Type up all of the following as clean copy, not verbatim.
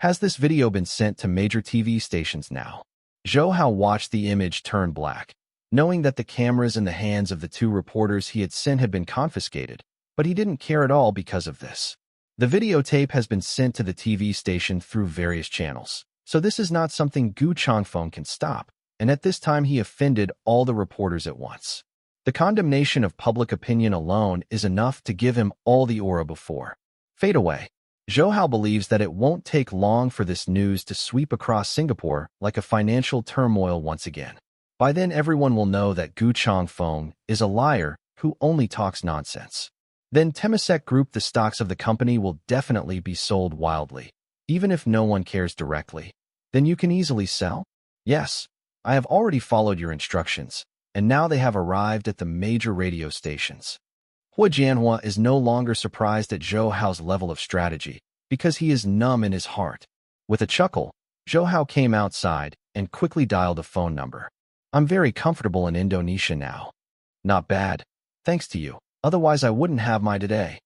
Has this video been sent to major TV stations now? Zhou Hao watched the image turn black, knowing that the cameras in the hands of the two reporters he had sent had been confiscated, but he didn't care at all because of this. The videotape has been sent to the TV station through various channels, so this is not something Gu Changfeng can stop, and at this time he offended all the reporters at once. The condemnation of public opinion alone is enough to give him all the aura before. Fade away. Zhou Hao believes that it won't take long for this news to sweep across Singapore like a financial turmoil once again. By then everyone will know that Gu Changfeng is a liar who only talks nonsense. Then Temasek Group, the stocks of the company, will definitely be sold wildly, even if no one cares directly. Then you can easily sell? Yes, I have already followed your instructions, and now they have arrived at the major radio stations. Hua Jianhua is no longer surprised at Zhou Hao's level of strategy, because he is numb in his heart. With a chuckle, Zhou Hao came outside and quickly dialed a phone number. I'm very comfortable in Indonesia now. Not bad, thanks to you, otherwise I wouldn't have my today.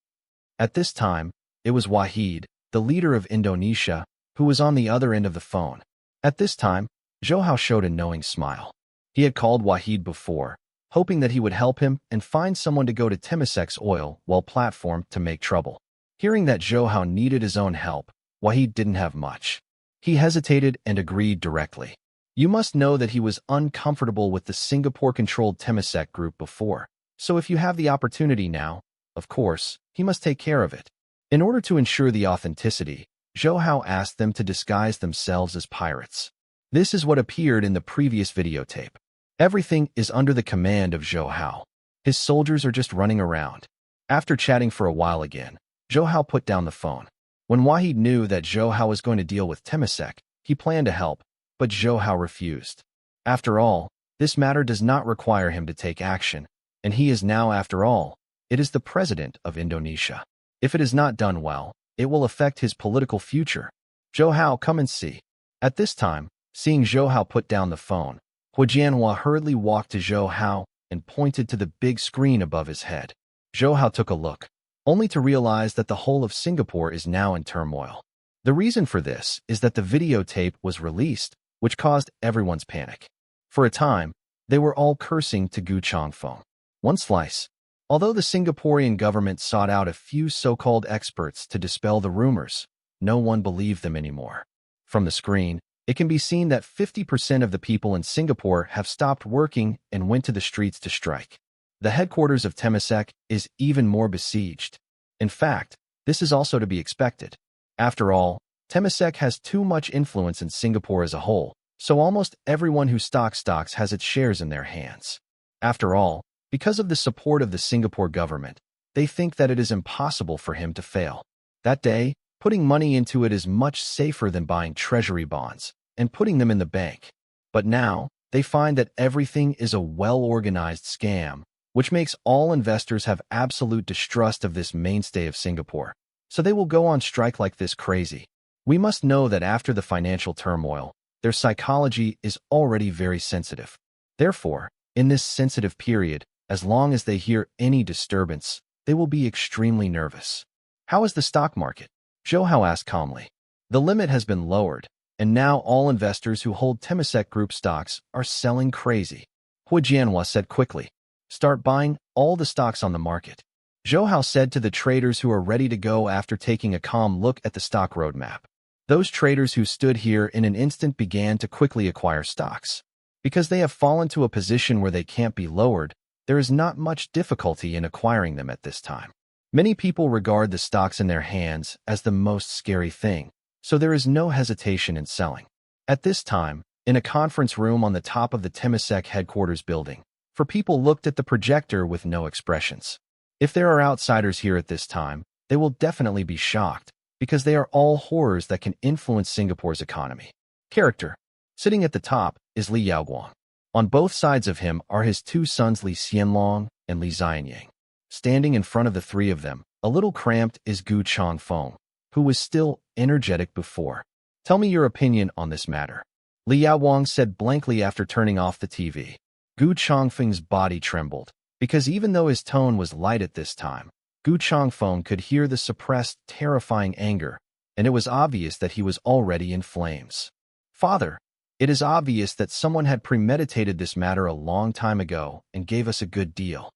At this time, it was Wahid, the leader of Indonesia, who was on the other end of the phone. At this time, Zhou Hao showed a knowing smile. He had called Wahid before, hoping that he would help him and find someone to go to Temasek's oil well platform to make trouble. Hearing that Zhou Hao needed his own help, Wahid didn't have much. He hesitated and agreed directly. You must know that he was uncomfortable with the Singapore-controlled Temasek Group before, so if you have the opportunity now, of course, he must take care of it. In order to ensure the authenticity, Zhou Hao asked them to disguise themselves as pirates. This is what appeared in the previous videotape. Everything is under the command of Zhou Hao. His soldiers are just running around. After chatting for a while again, Zhou Hao put down the phone. When Wahid knew that Zhou Hao was going to deal with Temasek, he planned to help, but Zhou Hao refused. After all, this matter does not require him to take action, and he is now, after all, it is the president of Indonesia. If it is not done well, it will affect his political future. Zhou Hao, come and see. At this time, seeing Zhou Hao put down the phone, Hua Jianhua hurriedly walked to Zhou Hao and pointed to the big screen above his head. Zhou Hao took a look, only to realize that the whole of Singapore is now in turmoil. The reason for this is that the videotape was released, which caused everyone's panic. For a time, they were all cursing to Gu Changfeng. One slice. Although the Singaporean government sought out a few so-called experts to dispel the rumors, no one believed them anymore. From the screen, it can be seen that 50% of the people in Singapore have stopped working and went to the streets to strike. The headquarters of Temasek is even more besieged. In fact, this is also to be expected. After all, Temasek has too much influence in Singapore as a whole, so almost everyone who stocks has its shares in their hands. After all, because of the support of the Singapore government, they think that it is impossible for him to fail. That day, putting money into it is much safer than buying treasury bonds and putting them in the bank. But now, they find that everything is a well-organized scam, which makes all investors have absolute distrust of this mainstay of Singapore. So they will go on strike like this crazy. We must know that after the financial turmoil, their psychology is already very sensitive. Therefore, in this sensitive period, as long as they hear any disturbance, they will be extremely nervous. How is the stock market? Zhou Hao asked calmly. The limit has been lowered, and now all investors who hold Temasek Group stocks are selling crazy. Hua Jianhua said quickly. Start buying all the stocks on the market. Zhou Hao said to the traders who are ready to go after taking a calm look at the stock roadmap. Those traders who stood here in an instant began to quickly acquire stocks. Because they have fallen to a position where they can't be lowered, there is not much difficulty in acquiring them at this time. Many people regard the stocks in their hands as the most scary thing, so there is no hesitation in selling. At this time, in a conference room on the top of the Temasek headquarters building, people looked at the projector with no expressions. If there are outsiders here at this time, they will definitely be shocked, because they are all horrors that can influence Singapore's economy. Character. Sitting at the top is Li Yaoguang. On both sides of him are his two sons Li Xianlong and Li Xianyang. Standing in front of the three of them, a little cramped, is Gu Changfeng, who was still energetic before. Tell me your opinion on this matter. Li Yaoguang said blankly after turning off the TV. Gu Changfeng's body trembled, because even though his tone was light at this time, Gu Changfeng could hear the suppressed, terrifying anger, and it was obvious that he was already in flames. "Father, it is obvious that someone had premeditated this matter a long time ago and gave us a good deal."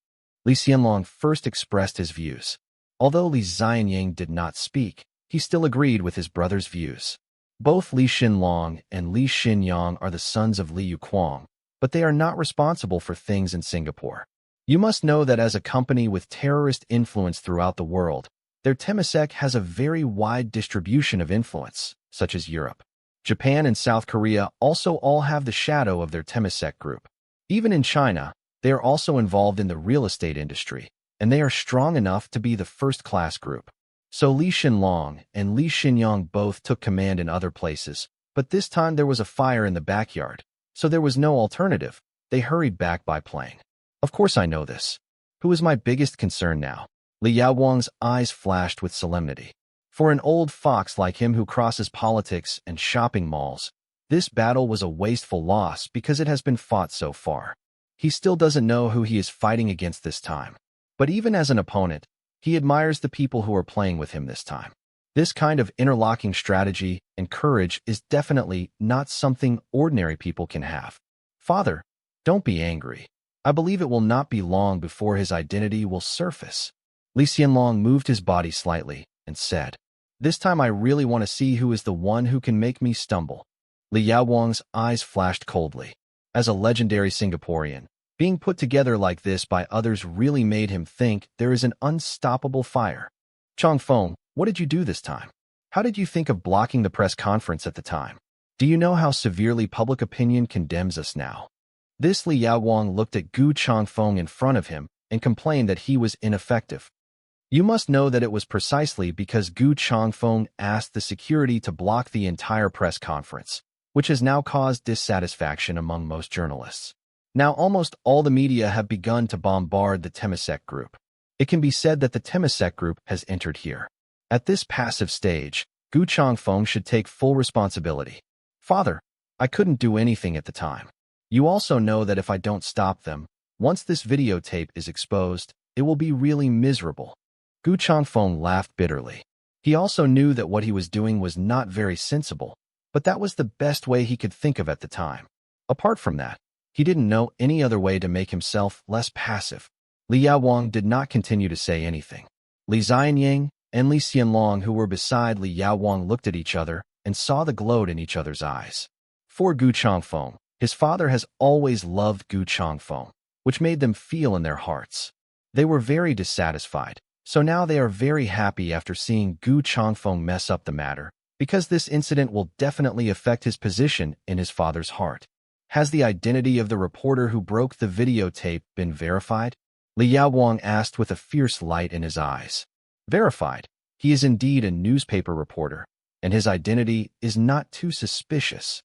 Li Xianlong first expressed his views. Although Li Xianying did not speak, he still agreed with his brother's views. Both Li Xinlong and Li Xinyang are the sons of Li Yuquang, but they are not responsible for things in Singapore. You must know that as a company with terrorist influence throughout the world, their Temasek has a very wide distribution of influence, such as Europe. Japan and South Korea also all have the shadow of their Temasek group. Even in China, they are also involved in the real estate industry, and they are strong enough to be the first-class group. So Li Xinlong and Li Xinyang both took command in other places, but this time there was a fire in the backyard, so there was no alternative. They hurried back by plane. Of course I know this. Who is my biggest concern now? Li Yaowang's eyes flashed with solemnity. For an old fox like him who crosses politics and shopping malls, this battle was a wasteful loss because it has been fought so far. He still doesn't know who he is fighting against this time. But even as an opponent, he admires the people who are playing with him this time. This kind of interlocking strategy and courage is definitely not something ordinary people can have. Father, don't be angry. I believe it will not be long before his identity will surface. Li Xianlong moved his body slightly and said, "This time I really want to see who is the one who can make me stumble." Li Yaowang's eyes flashed coldly. As a legendary Singaporean, being put together like this by others really made him think there is an unstoppable fire. "Chong Feng, what did you do this time? How did you think of blocking the press conference at the time? Do you know how severely public opinion condemns us now?" This Li Yaowang looked at Gu Chongfeng in front of him and complained that he was ineffective. You must know that it was precisely because Gu Chongfeng asked the security to block the entire press conference, which has now caused dissatisfaction among most journalists. Now almost all the media have begun to bombard the Temasek group. It can be said that the Temasek group has entered here. At this passive stage, Gu Chongfeng should take full responsibility. "Father, I couldn't do anything at the time. You also know that if I don't stop them, once this videotape is exposed, it will be really miserable." Gu Chongfeng laughed bitterly. He also knew that what he was doing was not very sensible, but that was the best way he could think of at the time. Apart from that, he didn't know any other way to make himself less passive. Li Yaowang did not continue to say anything. Li Xianying and Li Xianlong, who were beside Li Yaowang, looked at each other and saw the glow in each other's eyes. For Gu Chongfeng, his father has always loved Gu Chongfeng, which made them feel in their hearts. They were very dissatisfied, so now they are very happy after seeing Gu Chongfeng mess up the matter, because this incident will definitely affect his position in his father's heart. Has the identity of the reporter who broke the videotape been verified? Li Yaowang asked with a fierce light in his eyes. Verified. He is indeed a newspaper reporter, and his identity is not too suspicious.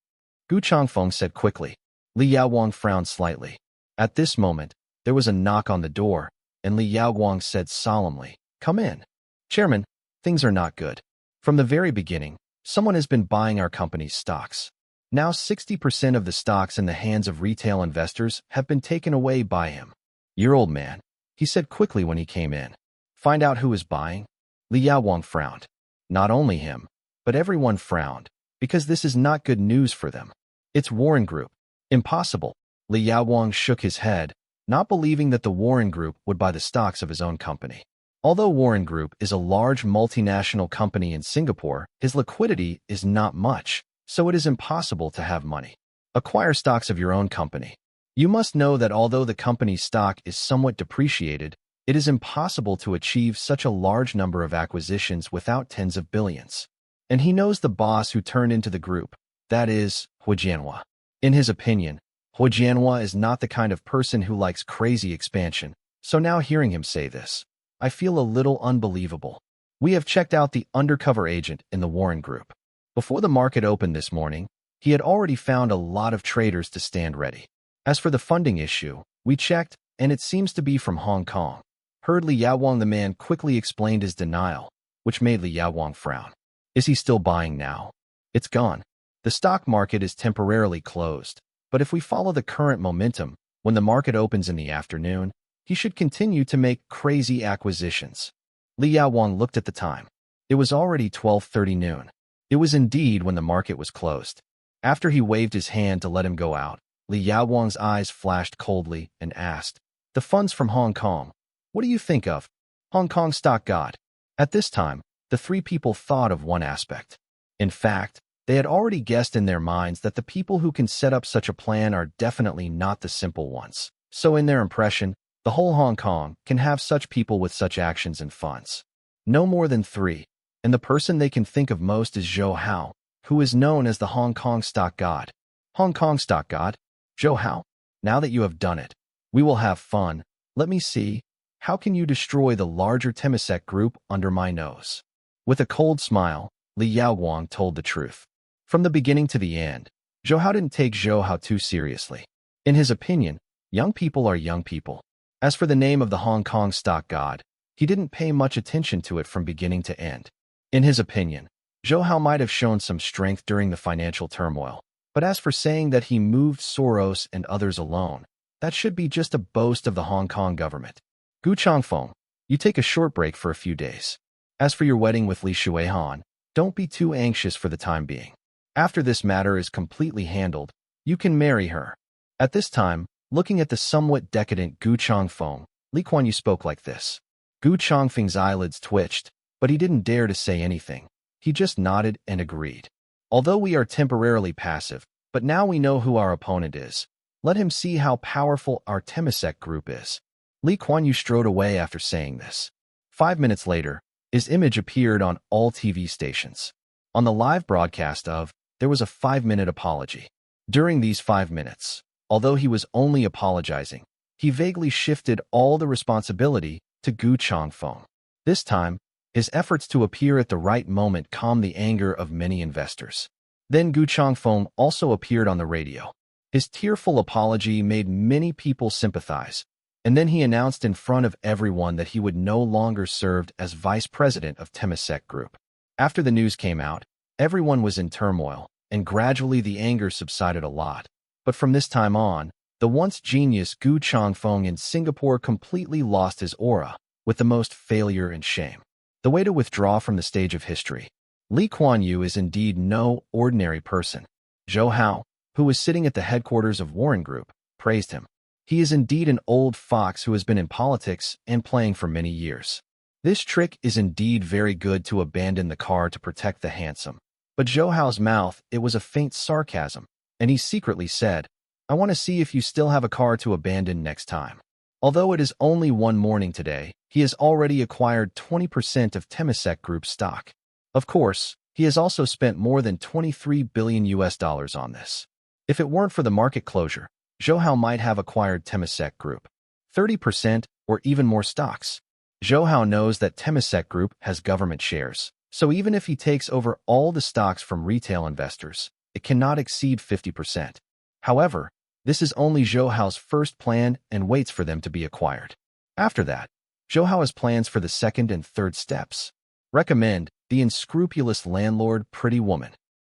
Gu Chongfeng said quickly. Li Yaowang frowned slightly. At this moment, there was a knock on the door, and Li Yaowang said solemnly, "Come in." "Chairman, things are not good. From the very beginning, someone has been buying our company's stocks. Now 60% of the stocks in the hands of retail investors have been taken away by him." "Your old man," he said quickly when he came in. "Find out who is buying?" Li Yaowang frowned. Not only him, but everyone frowned, because this is not good news for them. "It's Warren Group." "Impossible." Li Yaowang shook his head, not believing that the Warren Group would buy the stocks of his own company. Although Warren Group is a large multinational company in Singapore, his liquidity is not much, so it is impossible to have money. Acquire stocks of your own company. You must know that although the company's stock is somewhat depreciated, it is impossible to achieve such a large number of acquisitions without tens of billions. And he knows the boss who turned into the group, that is, Hu Jianhua. In his opinion, Hu Jianhua is not the kind of person who likes crazy expansion, so now hearing him say this, I feel a little unbelievable. We have checked out the undercover agent in the Warren Group. Before the market opened this morning, he had already found a lot of traders to stand ready. As for the funding issue, we checked, and it seems to be from Hong Kong. Heard Li Yaowang. The man quickly explained his denial, which made Li Yaowang frown. Is he still buying now? It's gone. The stock market is temporarily closed, but if we follow the current momentum, when the market opens in the afternoon, he should continue to make crazy acquisitions. Li Yaowang looked at the time. It was already 12:30 noon. It was indeed when the market was closed. After he waved his hand to let him go out, Li Yaowang's eyes flashed coldly and asked, "The funds from Hong Kong. What do you think of Hong Kong stock god?" At this time, the three people thought of one aspect. In fact, they had already guessed in their minds that the people who can set up such a plan are definitely not the simple ones. So in their impression, the whole Hong Kong can have such people with such actions and funds. No more than three, and the person they can think of most is Zhou Hao, who is known as the Hong Kong stock god. Hong Kong stock god? Zhou Hao, now that you have done it, we will have fun. Let me see. How can you destroy the larger Temasek group under my nose? With a cold smile, Li Yaowang told the truth. From the beginning to the end, Zhou Hao didn't take Zhou Hao too seriously. In his opinion, young people are young people. As for the name of the Hong Kong stock god, he didn't pay much attention to it from beginning to end. In his opinion, Zhou Hao might have shown some strength during the financial turmoil, but as for saying that he moved Soros and others alone, that should be just a boast of the Hong Kong government. Gu Changfeng, you take a short break for a few days. As for your wedding with Li Shuihan, don't be too anxious for the time being. After this matter is completely handled, you can marry her. At this time, looking at the somewhat decadent Gu Changfeng, Li Kuan Yu spoke like this. Gu Changfeng's eyelids twitched, but he didn't dare to say anything. He just nodded and agreed. Although we are temporarily passive, but now we know who our opponent is. Let him see how powerful our Temasek group is. Li Kuan Yu strode away after saying this. 5 minutes later, his image appeared on all TV stations. On the live broadcast there was a 5-minute apology. During these 5 minutes, although he was only apologizing, he vaguely shifted all the responsibility to Gu Changfeng. This time, his efforts to appear at the right moment calmed the anger of many investors. Then Gu Changfeng also appeared on the radio. His tearful apology made many people sympathize, and then he announced in front of everyone that he would no longer serve as vice president of Temasek Group. After the news came out, everyone was in turmoil, and gradually the anger subsided a lot. But from this time on, the once genius Gu Changfeng in Singapore completely lost his aura, with the most failure and shame. The way to withdraw from the stage of history. Li Kuan Yu is indeed no ordinary person. Zhou Hao, who was sitting at the headquarters of Warren Group, praised him. He is indeed an old fox who has been in politics and playing for many years. This trick is indeed very good to abandon the car to protect the handsome. But Zhou Hao's mouth, it was a faint sarcasm, and he secretly said, I want to see if you still have a car to abandon next time. Although it is only one morning today, he has already acquired 20% of Temasek Group stock. Of course, he has also spent more than $23 billion on this. If it weren't for the market closure, Zhou Hao might have acquired Temasek Group 30% or even more stocks. Zhou Hao knows that Temasek Group has government shares, so even if he takes over all the stocks from retail investors, it cannot exceed 50%. However, this is only Zhou Hao's first plan and waits for them to be acquired. After that, Zhou Hao has plans for the second and third steps. Recommend the unscrupulous landlord Pretty Woman.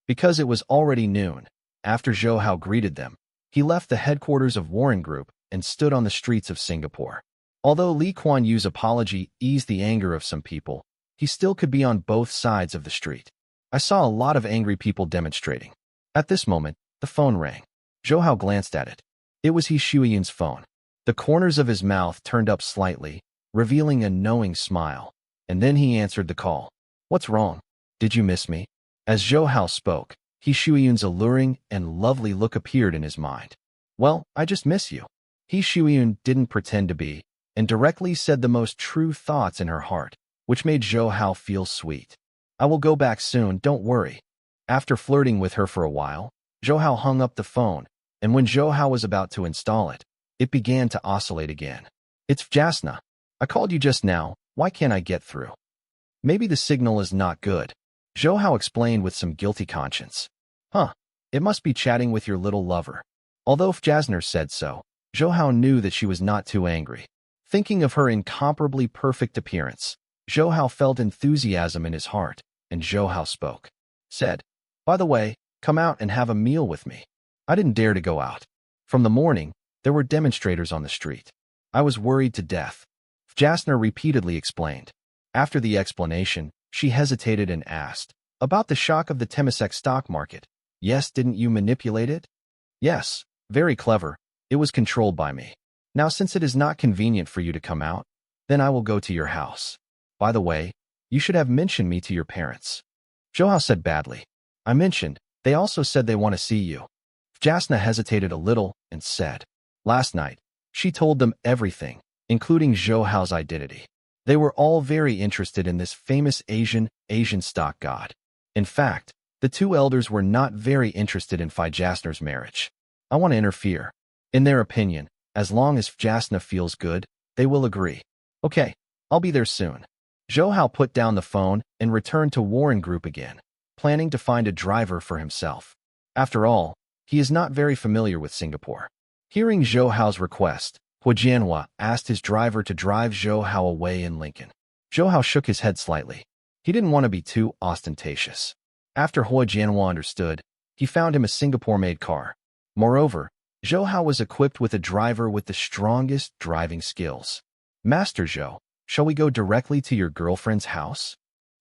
Because it was already noon, after Zhou Hao greeted them, he left the headquarters of Warren Group and stood on the streets of Singapore. Although Li Kuan Yu's apology eased the anger of some people, he still could be on both sides of the street. I saw a lot of angry people demonstrating. At this moment, the phone rang. Zhou Hao glanced at it. It was He Shuiyun's phone. The corners of his mouth turned up slightly, revealing a knowing smile, and then he answered the call. What's wrong? Did you miss me? As Zhou Hao spoke, He Shuiyun's alluring and lovely look appeared in his mind. Well, I just miss you. He Shuiyun didn't pretend to be, and directly said the most true thoughts in her heart, which made Zhou Hao feel sweet. I will go back soon, don't worry. After flirting with her for a while, Zhou Hao hung up the phone, and when Zhou Hao was about to install it, it began to oscillate again. It's Jasna. I called you just now, why can't I get through? Maybe the signal is not good. Zhou Hao explained with some guilty conscience. It must be chatting with your little lover. Although Jasner said so, Zhou Hao knew that she was not too angry. Thinking of her incomparably perfect appearance, Zhou Hao felt enthusiasm in his heart, and Zhou Hao said, by the way, come out and have a meal with me. I didn't dare to go out. From the morning, there were demonstrators on the street. I was worried to death. Jasner repeatedly explained. After the explanation, She hesitated and asked, "About the shock of the Temasek stock market. Yes, didn't you manipulate it?" "Yes, very clever. It was controlled by me. Now, since it is not convenient for you to come out, then I will go to your house. By the way, you should have mentioned me to your parents." Zhou said badly. "I mentioned. They also said they want to see you." Jasna hesitated a little and said, "Last night, she told them everything, including Zhou identity. They were all very interested in this famous Asian stock god. In fact, the two elders were not very interested in Jasna's marriage. I want to interfere. In their opinion, as long as Jasna feels good, they will agree. Okay, I'll be there soon." Zhou put down the phone and returned to Warren Group again, planning to find a driver for himself. After all, he is not very familiar with Singapore. Hearing Zhou's request, Manhwa asked his driver to drive Zhou away in Lincoln. Zhou shook his head slightly. He didn't want to be too ostentatious. After Manhwa understood, he found him a Singapore-made car. Moreover, Zhou was equipped with a driver with the strongest driving skills. "Master Zhou, shall we go directly to your girlfriend's house?"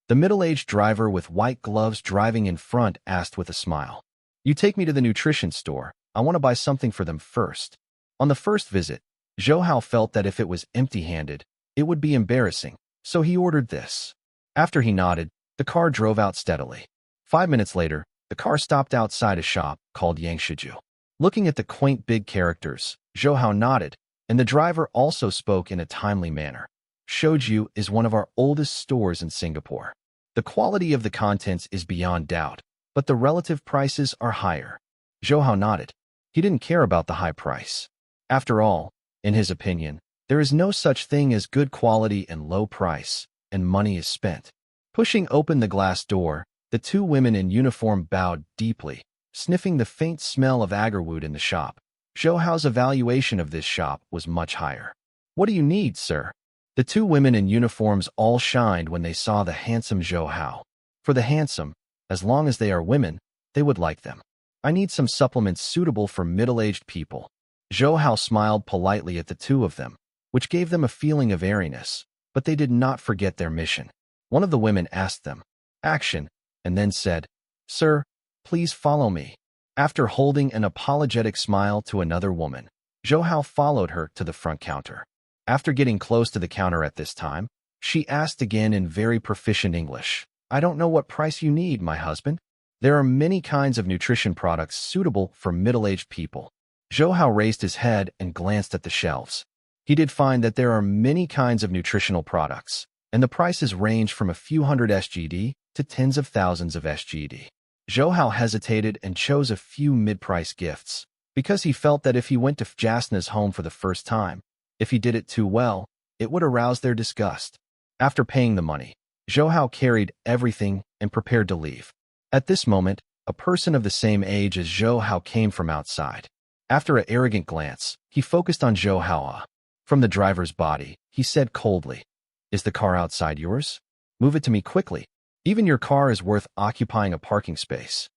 The middle-aged driver with white gloves driving in front asked with a smile. "You take me to the nutrition store. I want to buy something for them first." On the first visit, Zhou felt that if it was empty-handed, it would be embarrassing, so he ordered this. After he nodded, the car drove out steadily. 5 minutes later, the car stopped outside a shop called Yangshiju. Looking at the quaint big characters, Zhou nodded, and the driver also spoke in a timely manner. "Shoju is one of our oldest stores in Singapore. The quality of the contents is beyond doubt, but the relative prices are higher." Zhou nodded. He didn't care about the high price. After all, in his opinion, there is no such thing as good quality and low price, and money is spent. Pushing open the glass door, the two women in uniform bowed deeply, sniffing the faint smell of agarwood in the shop. Zhou's evaluation of this shop was much higher. "What do you need, sir?" The two women in uniforms all shined when they saw the handsome Zhou. For the handsome, as long as they are women, they would like them. "I need some supplements suitable for middle-aged people." Zhou smiled politely at the two of them, which gave them a feeling of airiness, but they did not forget their mission. One of the women asked them, "Action," and then said, "Sir, please follow me." After holding an apologetic smile to another woman, Zhou followed her to the front counter. After getting close to the counter at this time, she asked again in very proficient English, "I don't know what price you need, my husband. There are many kinds of nutrition products suitable for middle-aged people." Zhou raised his head and glanced at the shelves. He did find that there are many kinds of nutritional products, and the prices range from a few hundred SGD to tens of thousands of SGD. Zhou hesitated and chose a few mid-price gifts, because he felt that if he went to Jasna's home for the first time, if he did it too well, it would arouse their disgust. After paying the money, Zhou carried everything and prepared to leave. At this moment, a person of the same age as Zhou came from outside. After an arrogant glance, he focused on Zhou. From the driver's body, he said coldly, "Is the car outside yours? Move it to me quickly. Even your car is worth occupying a parking space."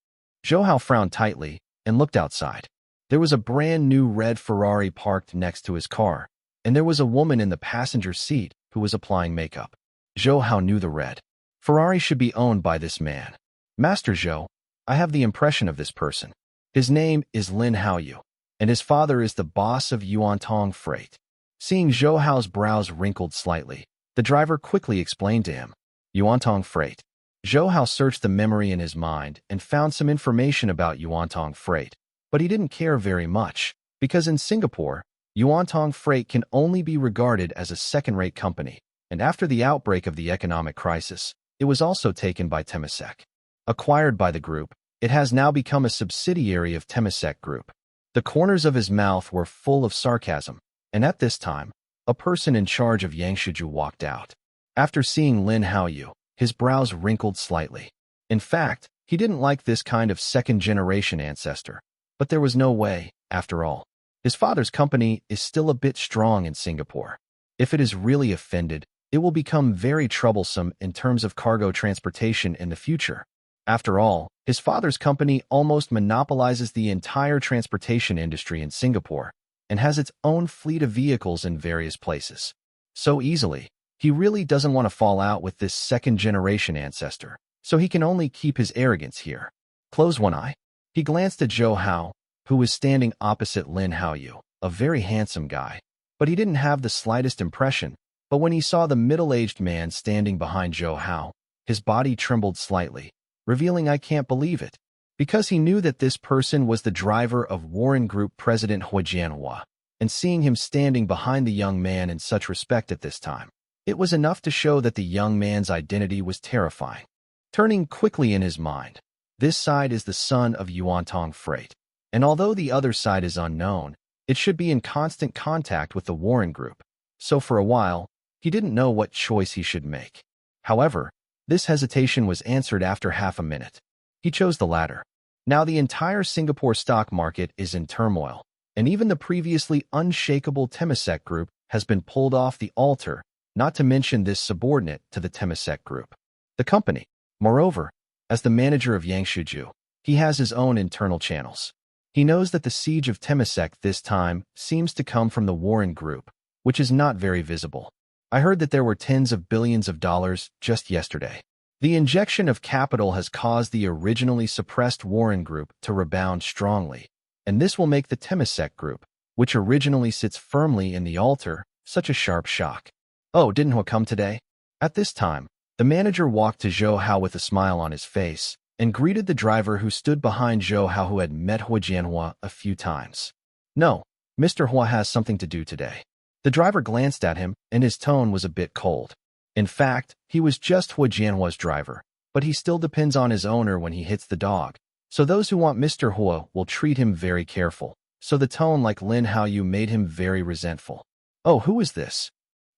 Zhou frowned tightly and looked outside. There was a brand new red Ferrari parked next to his car, and there was a woman in the passenger seat who was applying makeup. Zhou knew the red Ferrari should be owned by this man. "Master Zhou, I have the impression of this person. His name is Lin Haoyu, and his father is the boss of Yuantong Freight." Seeing Zhou's brows wrinkled slightly, the driver quickly explained to him, "Yuantong Freight." Zhou searched the memory in his mind and found some information about Yuantong Freight, but he didn't care very much, because in Singapore, Yuantong Freight can only be regarded as a second-rate company, and after the outbreak of the economic crisis, it was also taken by Temasek. Acquired by the group, it has now become a subsidiary of Temasek Group. The corners of his mouth were full of sarcasm, and at this time, a person in charge of Yangshiju walked out. After seeing Lin Haoyu, his brows wrinkled slightly. In fact, he didn't like this kind of second-generation ancestor, but there was no way, after all. His father's company is still a bit strong in Singapore. If it is really offended, it will become very troublesome in terms of cargo transportation in the future. After all, his father's company almost monopolizes the entire transportation industry in Singapore and has its own fleet of vehicles in various places. So easily, He really doesn't want to fall out with this second-generation ancestor, so he can only keep his arrogance here. Close one eye. He glanced at Zhou Hao, who was standing opposite Lin Haoyu, a very handsome guy. But he didn't have the slightest impression. But when he saw the middle-aged man standing behind Zhou Hao, his body trembled slightly, revealing "I can't believe it," because he knew that this person was the driver of Warren Group President Hui Jianhua, and seeing him standing behind the young man in such respect at this time, it was enough to show that the young man's identity was terrifying. Turning quickly in his mind, this side is the son of Yuantong Freight, and although the other side is unknown, it should be in constant contact with the Warren Group, so for a while, he didn't know what choice he should make. However, this hesitation was answered after half a minute. He chose the latter. Now the entire Singapore stock market is in turmoil, and even the previously unshakable Temasek Group has been pulled off the altar, not to mention this subordinate to the Temasek Group, the company. Moreover, as the manager of Yangshuju, he has his own internal channels. He knows that the siege of Temasek this time seems to come from the Warren Group, which is not very visible. I heard that there were tens of billions of dollars just yesterday. The injection of capital has caused the originally suppressed Warren Group to rebound strongly, and this will make the Temasek Group, which originally sits firmly in the altar, such a sharp shock. Oh, didn't Hua come today? At this time, the manager walked to Zhou Hao with a smile on his face and greeted the driver who stood behind Zhou Hao, who had met Hui Jianhua a few times. No, Mr. Hua has something to do today. The driver glanced at him, and his tone was a bit cold. In fact, he was just Hui Jianhua's driver, but he still depends on his owner when he hits the dog. So those who want Mr. Hua will treat him very careful. So the tone like Lin Haoyu made him very resentful. Oh, who is this?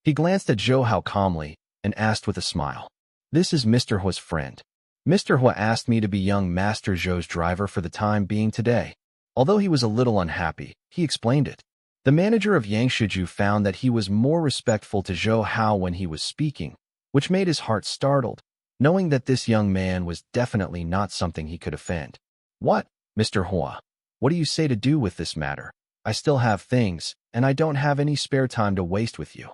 He glanced at Zhou Hao calmly and asked with a smile. This is Mr. Hua's friend. Mr. Hua asked me to be young Master Zhou's driver for the time being today. Although he was a little unhappy, he explained it. The manager of Yangshuju found that he was more respectful to Zhou Hao when he was speaking, which made his heart startled, knowing that this young man was definitely not something he could offend. What, Mr. Hua? What do you say to do with this matter? I still have things, and I don't have any spare time to waste with you.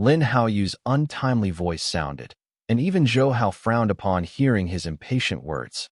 Lin Haoyu's untimely voice sounded, and even Zhou Hao frowned upon hearing his impatient words.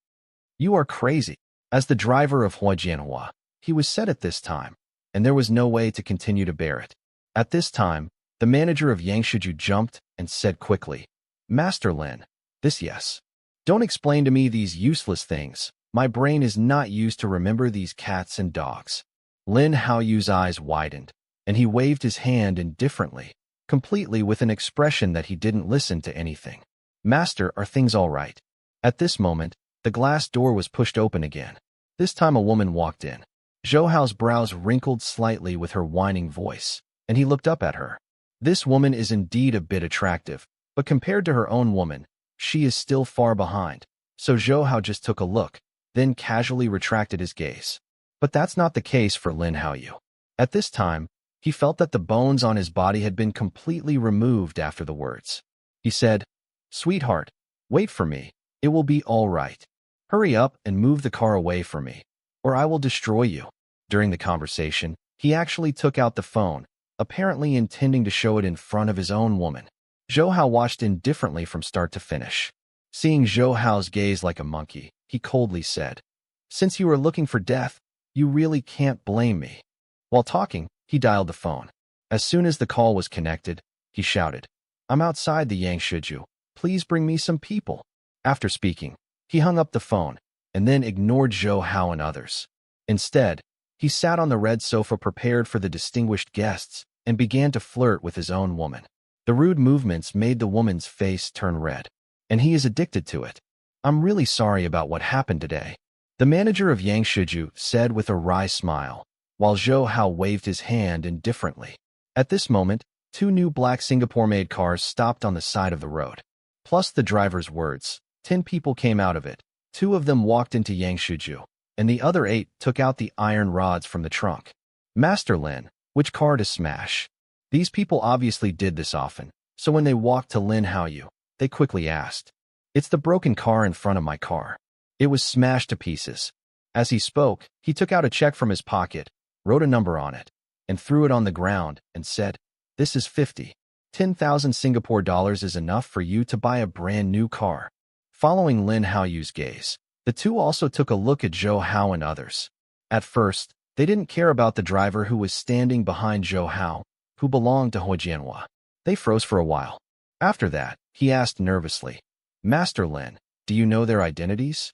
You are crazy. As the driver of Hui Jianhua, he was said at this time, and there was no way to continue to bear it. At this time, the manager of Yangshuju jumped and said quickly, Master Lin, this yes. Don't explain to me these useless things. My brain is not used to remember these cats and dogs. Lin Haoyu's eyes widened, and he waved his hand indifferently, completely with an expression that he didn't listen to anything. Master, are things all right? At this moment, the glass door was pushed open again. This time a woman walked in. Zhou Hao's brows wrinkled slightly with her whining voice, and he looked up at her. This woman is indeed a bit attractive, but compared to her own woman, she is still far behind. So Zhou Hao just took a look, then casually retracted his gaze. But that's not the case for Lin Haoyu. At this time, he felt that the bones on his body had been completely removed after the words. He said, Sweetheart, wait for me. It will be all right. Hurry up and move the car away from me, or I will destroy you. During the conversation, he actually took out the phone, apparently intending to show it in front of his own woman. Zhou Hao watched indifferently from start to finish. Seeing Zhou Hao's gaze like a monkey, he coldly said, Since you are looking for death, you really can't blame me. While talking, he dialed the phone. As soon as the call was connected, he shouted, I'm outside the Yangshuju. Please bring me some people. After speaking, he hung up the phone and then ignored Zhou Hao and others. Instead, he sat on the red sofa prepared for the distinguished guests and began to flirt with his own woman. The rude movements made the woman's face turn red, and he is addicted to it. I'm really sorry about what happened today, the manager of Yangshuju said with a wry smile, while Zhou Hao waved his hand indifferently. At this moment, 2 new black Singapore-made cars stopped on the side of the road. Plus the driver's words, 10 people came out of it. 2 of them walked into Yangshuju, and the other 8 took out the iron rods from the trunk. Master Lin, which car to smash? These people obviously did this often, so when they walked to Lin Haoyu, they quickly asked, It's the broken car in front of my car. It was smashed to pieces. As he spoke, he took out a check from his pocket, wrote a number on it, and threw it on the ground and said, This is 50. 10,000 Singapore dollars is enough for you to buy a brand new car. Following Lin Haoyu's gaze, the two also took a look at Zhou Hao and others. At first, they didn't care about the driver who was standing behind Zhou Hao, who belonged to Huojianhua. They froze for a while. After that, he asked nervously, "Master Lin, do you know their identities?"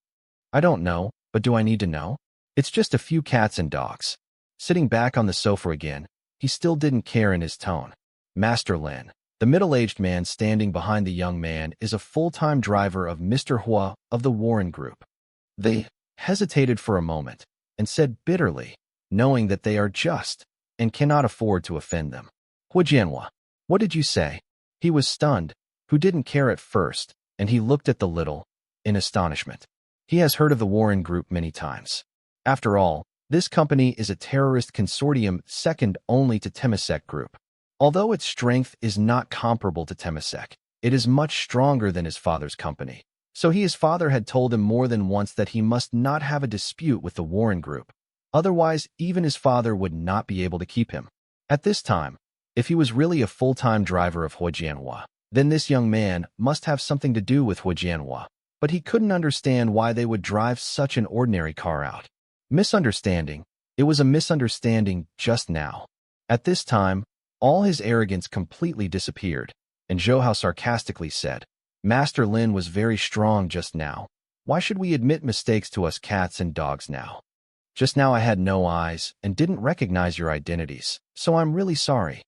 "I don't know, but do I need to know? It's just a few cats and dogs." Sitting back on the sofa again, he still didn't care in his tone. "Master Lin, the middle-aged man standing behind the young man is a full-time driver of Mr. Hua of the Warren Group." They hesitated for a moment and said bitterly, knowing that they are just and cannot afford to offend them. "Huojianhua, what did you say?" He was stunned, who didn't care at first, and he looked at the little, in astonishment. He has heard of the Warren Group many times. After all, this company is a terrorist consortium second only to Temasek Group. Although its strength is not comparable to Temasek, it is much stronger than his father's company. So his father had told him more than once that he must not have a dispute with the Warren Group. Otherwise, even his father would not be able to keep him. At this time, if he was really a full-time driver of Huojianhua, then this young man must have something to do with Huojianhua. But he couldn't understand why they would drive such an ordinary car out. Misunderstanding. It was a misunderstanding just now. At this time, all his arrogance completely disappeared, and Zhou Hao sarcastically said, "Master Lin was very strong just now. Why should we admit mistakes to us cats and dogs now? Just now I had no eyes and didn't recognize your identities, so I'm really sorry."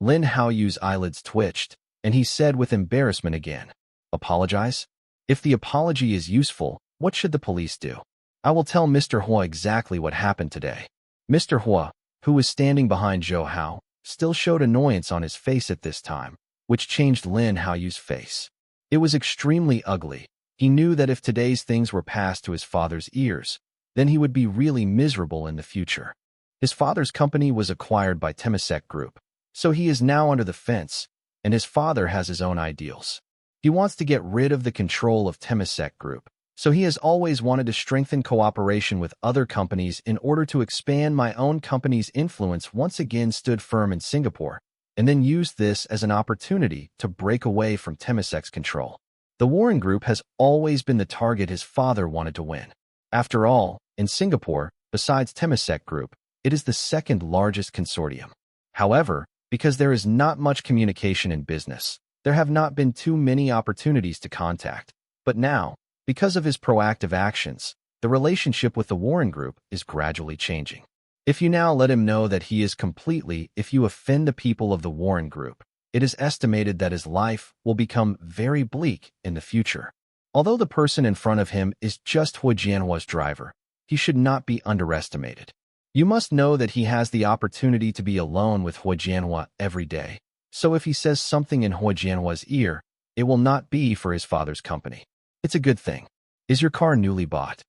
Lin Haoyu's eyelids twitched, and he said with embarrassment again, "Apologize? If the apology is useful, what should the police do? I will tell Mr. Hua exactly what happened today." Mr. Hua, who was standing behind Zhou Hao, still showed annoyance on his face at this time, which changed Lin Haoyu's face. It was extremely ugly. He knew that if today's things were passed to his father's ears, then he would be really miserable in the future. His father's company was acquired by Temasek Group, so he is now under the fence, and his father has his own ideals. He wants to get rid of the control of Temasek Group, so he has always wanted to strengthen cooperation with other companies in order to expand my own company's influence. Once again stood firm in Singapore, and then used this as an opportunity to break away from Temasek's control. The Warren Group has always been the target his father wanted to win. After all, in Singapore, besides Temasek Group, it is the second largest consortium. However, because there is not much communication in business, there have not been too many opportunities to contact. But now, because of his proactive actions, the relationship with the Warren Group is gradually changing. If you now let him know that he is completely, if you offend the people of the Warren Group, it is estimated that his life will become very bleak in the future. Although the person in front of him is just Huojianhua's driver, he should not be underestimated. You must know that he has the opportunity to be alone with Huojianhua every day, so if he says something in Huojianhua's ear, it will not be for his father's company. It's a good thing. "Is your car newly bought?"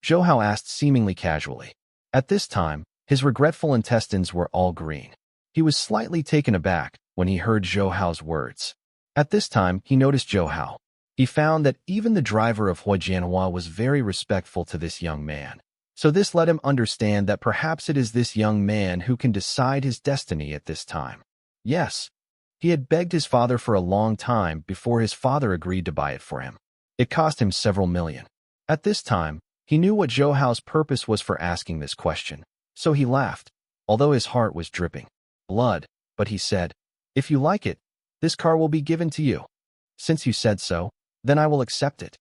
Zhou Hao asked seemingly casually. At this time, his regretful intestines were all green. He was slightly taken aback when he heard Zhou Hao's words. At this time, he noticed Zhou Hao. He found that even the driver of Huojianhua was very respectful to this young man. So this let him understand that perhaps it is this young man who can decide his destiny at this time. Yes, he had begged his father for a long time before his father agreed to buy it for him. It cost him several million. At this time, he knew what Zhou Hao's purpose was for asking this question, so he laughed, although his heart was dripping blood, but he said, "If you like it, this car will be given to you. Since you said so, then I will accept it."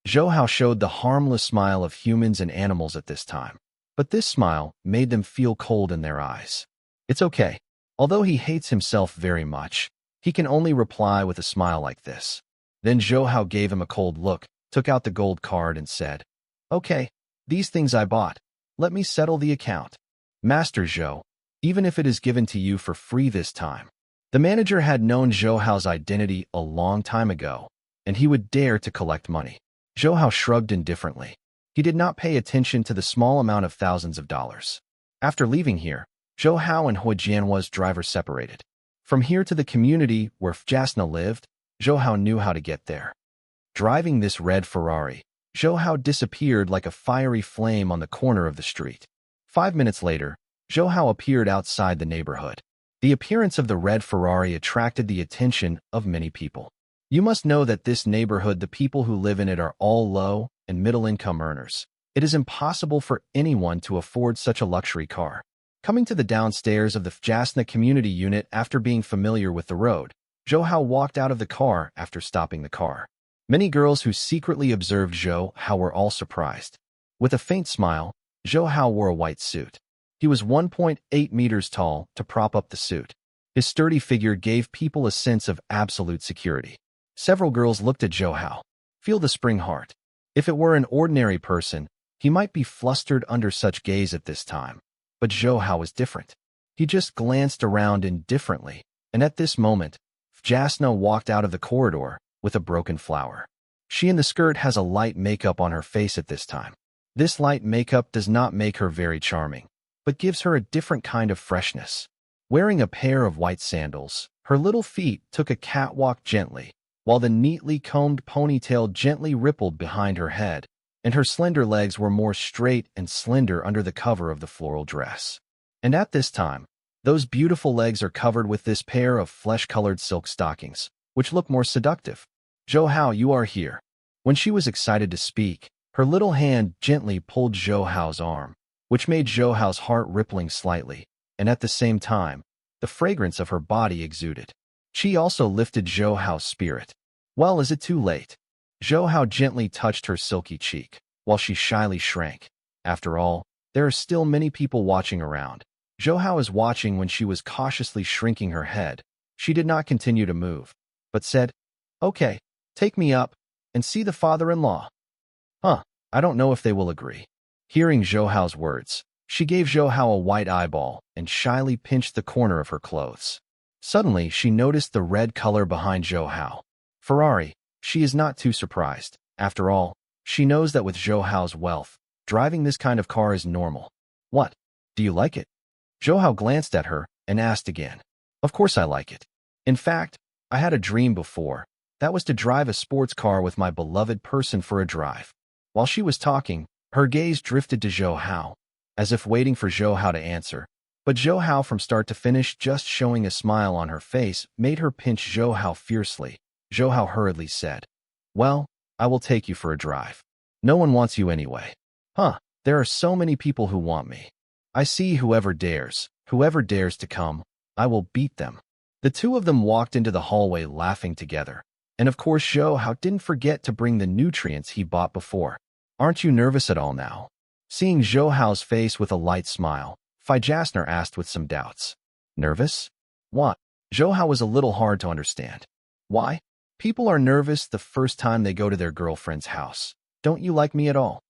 Zhou Hao showed the harmless smile of humans and animals at this time, but this smile made them feel cold in their eyes. It's okay. Although he hates himself very much, he can only reply with a smile like this. Then Zhou Hao gave him a cold look, took out the gold card and said, "Okay, these things I bought. Let me settle the account. Master Zhou, even if it is given to you for free this time." The manager had known Zhou Hao's identity a long time ago, and he would dare to collect money. Zhou Hao shrugged indifferently. He did not pay attention to the small amount of thousands of dollars. After leaving here, Zhou Hao and Huojianhua's driver separated. From here to the community where Jasna lived, Zhou Hao knew how to get there. Driving this red Ferrari, Zhou Hao disappeared like a fiery flame on the corner of the street. 5 minutes later, Zhou Hao appeared outside the neighborhood. The appearance of the red Ferrari attracted the attention of many people. You must know that this neighborhood, the people who live in it are all low and middle-income earners. It is impossible for anyone to afford such a luxury car. Coming to the downstairs of the Fjasna community unit after being familiar with the road, Zhou Hao walked out of the car after stopping the car. Many girls who secretly observed Zhou Hao were all surprised. With a faint smile, Zhou Hao wore a white suit. He was 1.8 meters tall to prop up the suit. His sturdy figure gave people a sense of absolute security. Several girls looked at Zhou Hao. Feel the spring heart. If it were an ordinary person, he might be flustered under such gaze at this time. But Zhou Hao was different. He just glanced around indifferently, and at this moment, Fjasna walked out of the corridor with a broken flower. She in the skirt has a light makeup on her face at this time. This light makeup does not make her very charming, but gives her a different kind of freshness. Wearing a pair of white sandals, her little feet took a catwalk gently, while the neatly combed ponytail gently rippled behind her head, and her slender legs were more straight and slender under the cover of the floral dress. And at this time, those beautiful legs are covered with this pair of flesh-colored silk stockings, which look more seductive. Zhou Hao, you are here. When she was excited to speak, her little hand gently pulled Zhou Hao's arm, which made Zhou Hao's heart rippling slightly, and at the same time, the fragrance of her body exuded. She also lifted Zhou Hao's spirit. Well, is it too late? Zhou Hao gently touched her silky cheek, while she shyly shrank. After all, there are still many people watching around. Zhou Hao is watching when she was cautiously shrinking her head. She did not continue to move, but said, "Okay, take me up, and see the father-in-law." I don't know if they will agree. Hearing Zhou Hao's words, she gave Zhou Hao a white eyeball and shyly pinched the corner of her clothes. Suddenly, she noticed the red color behind Zhou Hao. Ferrari, she is not too surprised. After all, she knows that with Zhou Hao's wealth, driving this kind of car is normal. What? Do you like it? Zhou Hao glanced at her and asked again. Of course I like it. In fact, I had a dream before. That was to drive a sports car with my beloved person for a drive. While she was talking, her gaze drifted to Zhou Hao, as if waiting for Zhou Hao to answer. But Zhou Hao from start to finish just showing a smile on her face made her pinch Zhou Hao fiercely. Zhou Hao hurriedly said, "Well, I will take you for a drive. No one wants you anyway." There are so many people who want me. I see whoever dares to come, I will beat them. The two of them walked into the hallway laughing together. And of course Zhou Hao didn't forget to bring the nutrients he bought before. Aren't you nervous at all now? Seeing Zhou Hao's face with a light smile, Fjasna asked with some doubts. Nervous? What? Zhou Hao was a little hard to understand. Why? People are nervous the first time they go to their girlfriend's house. Don't you like me at all?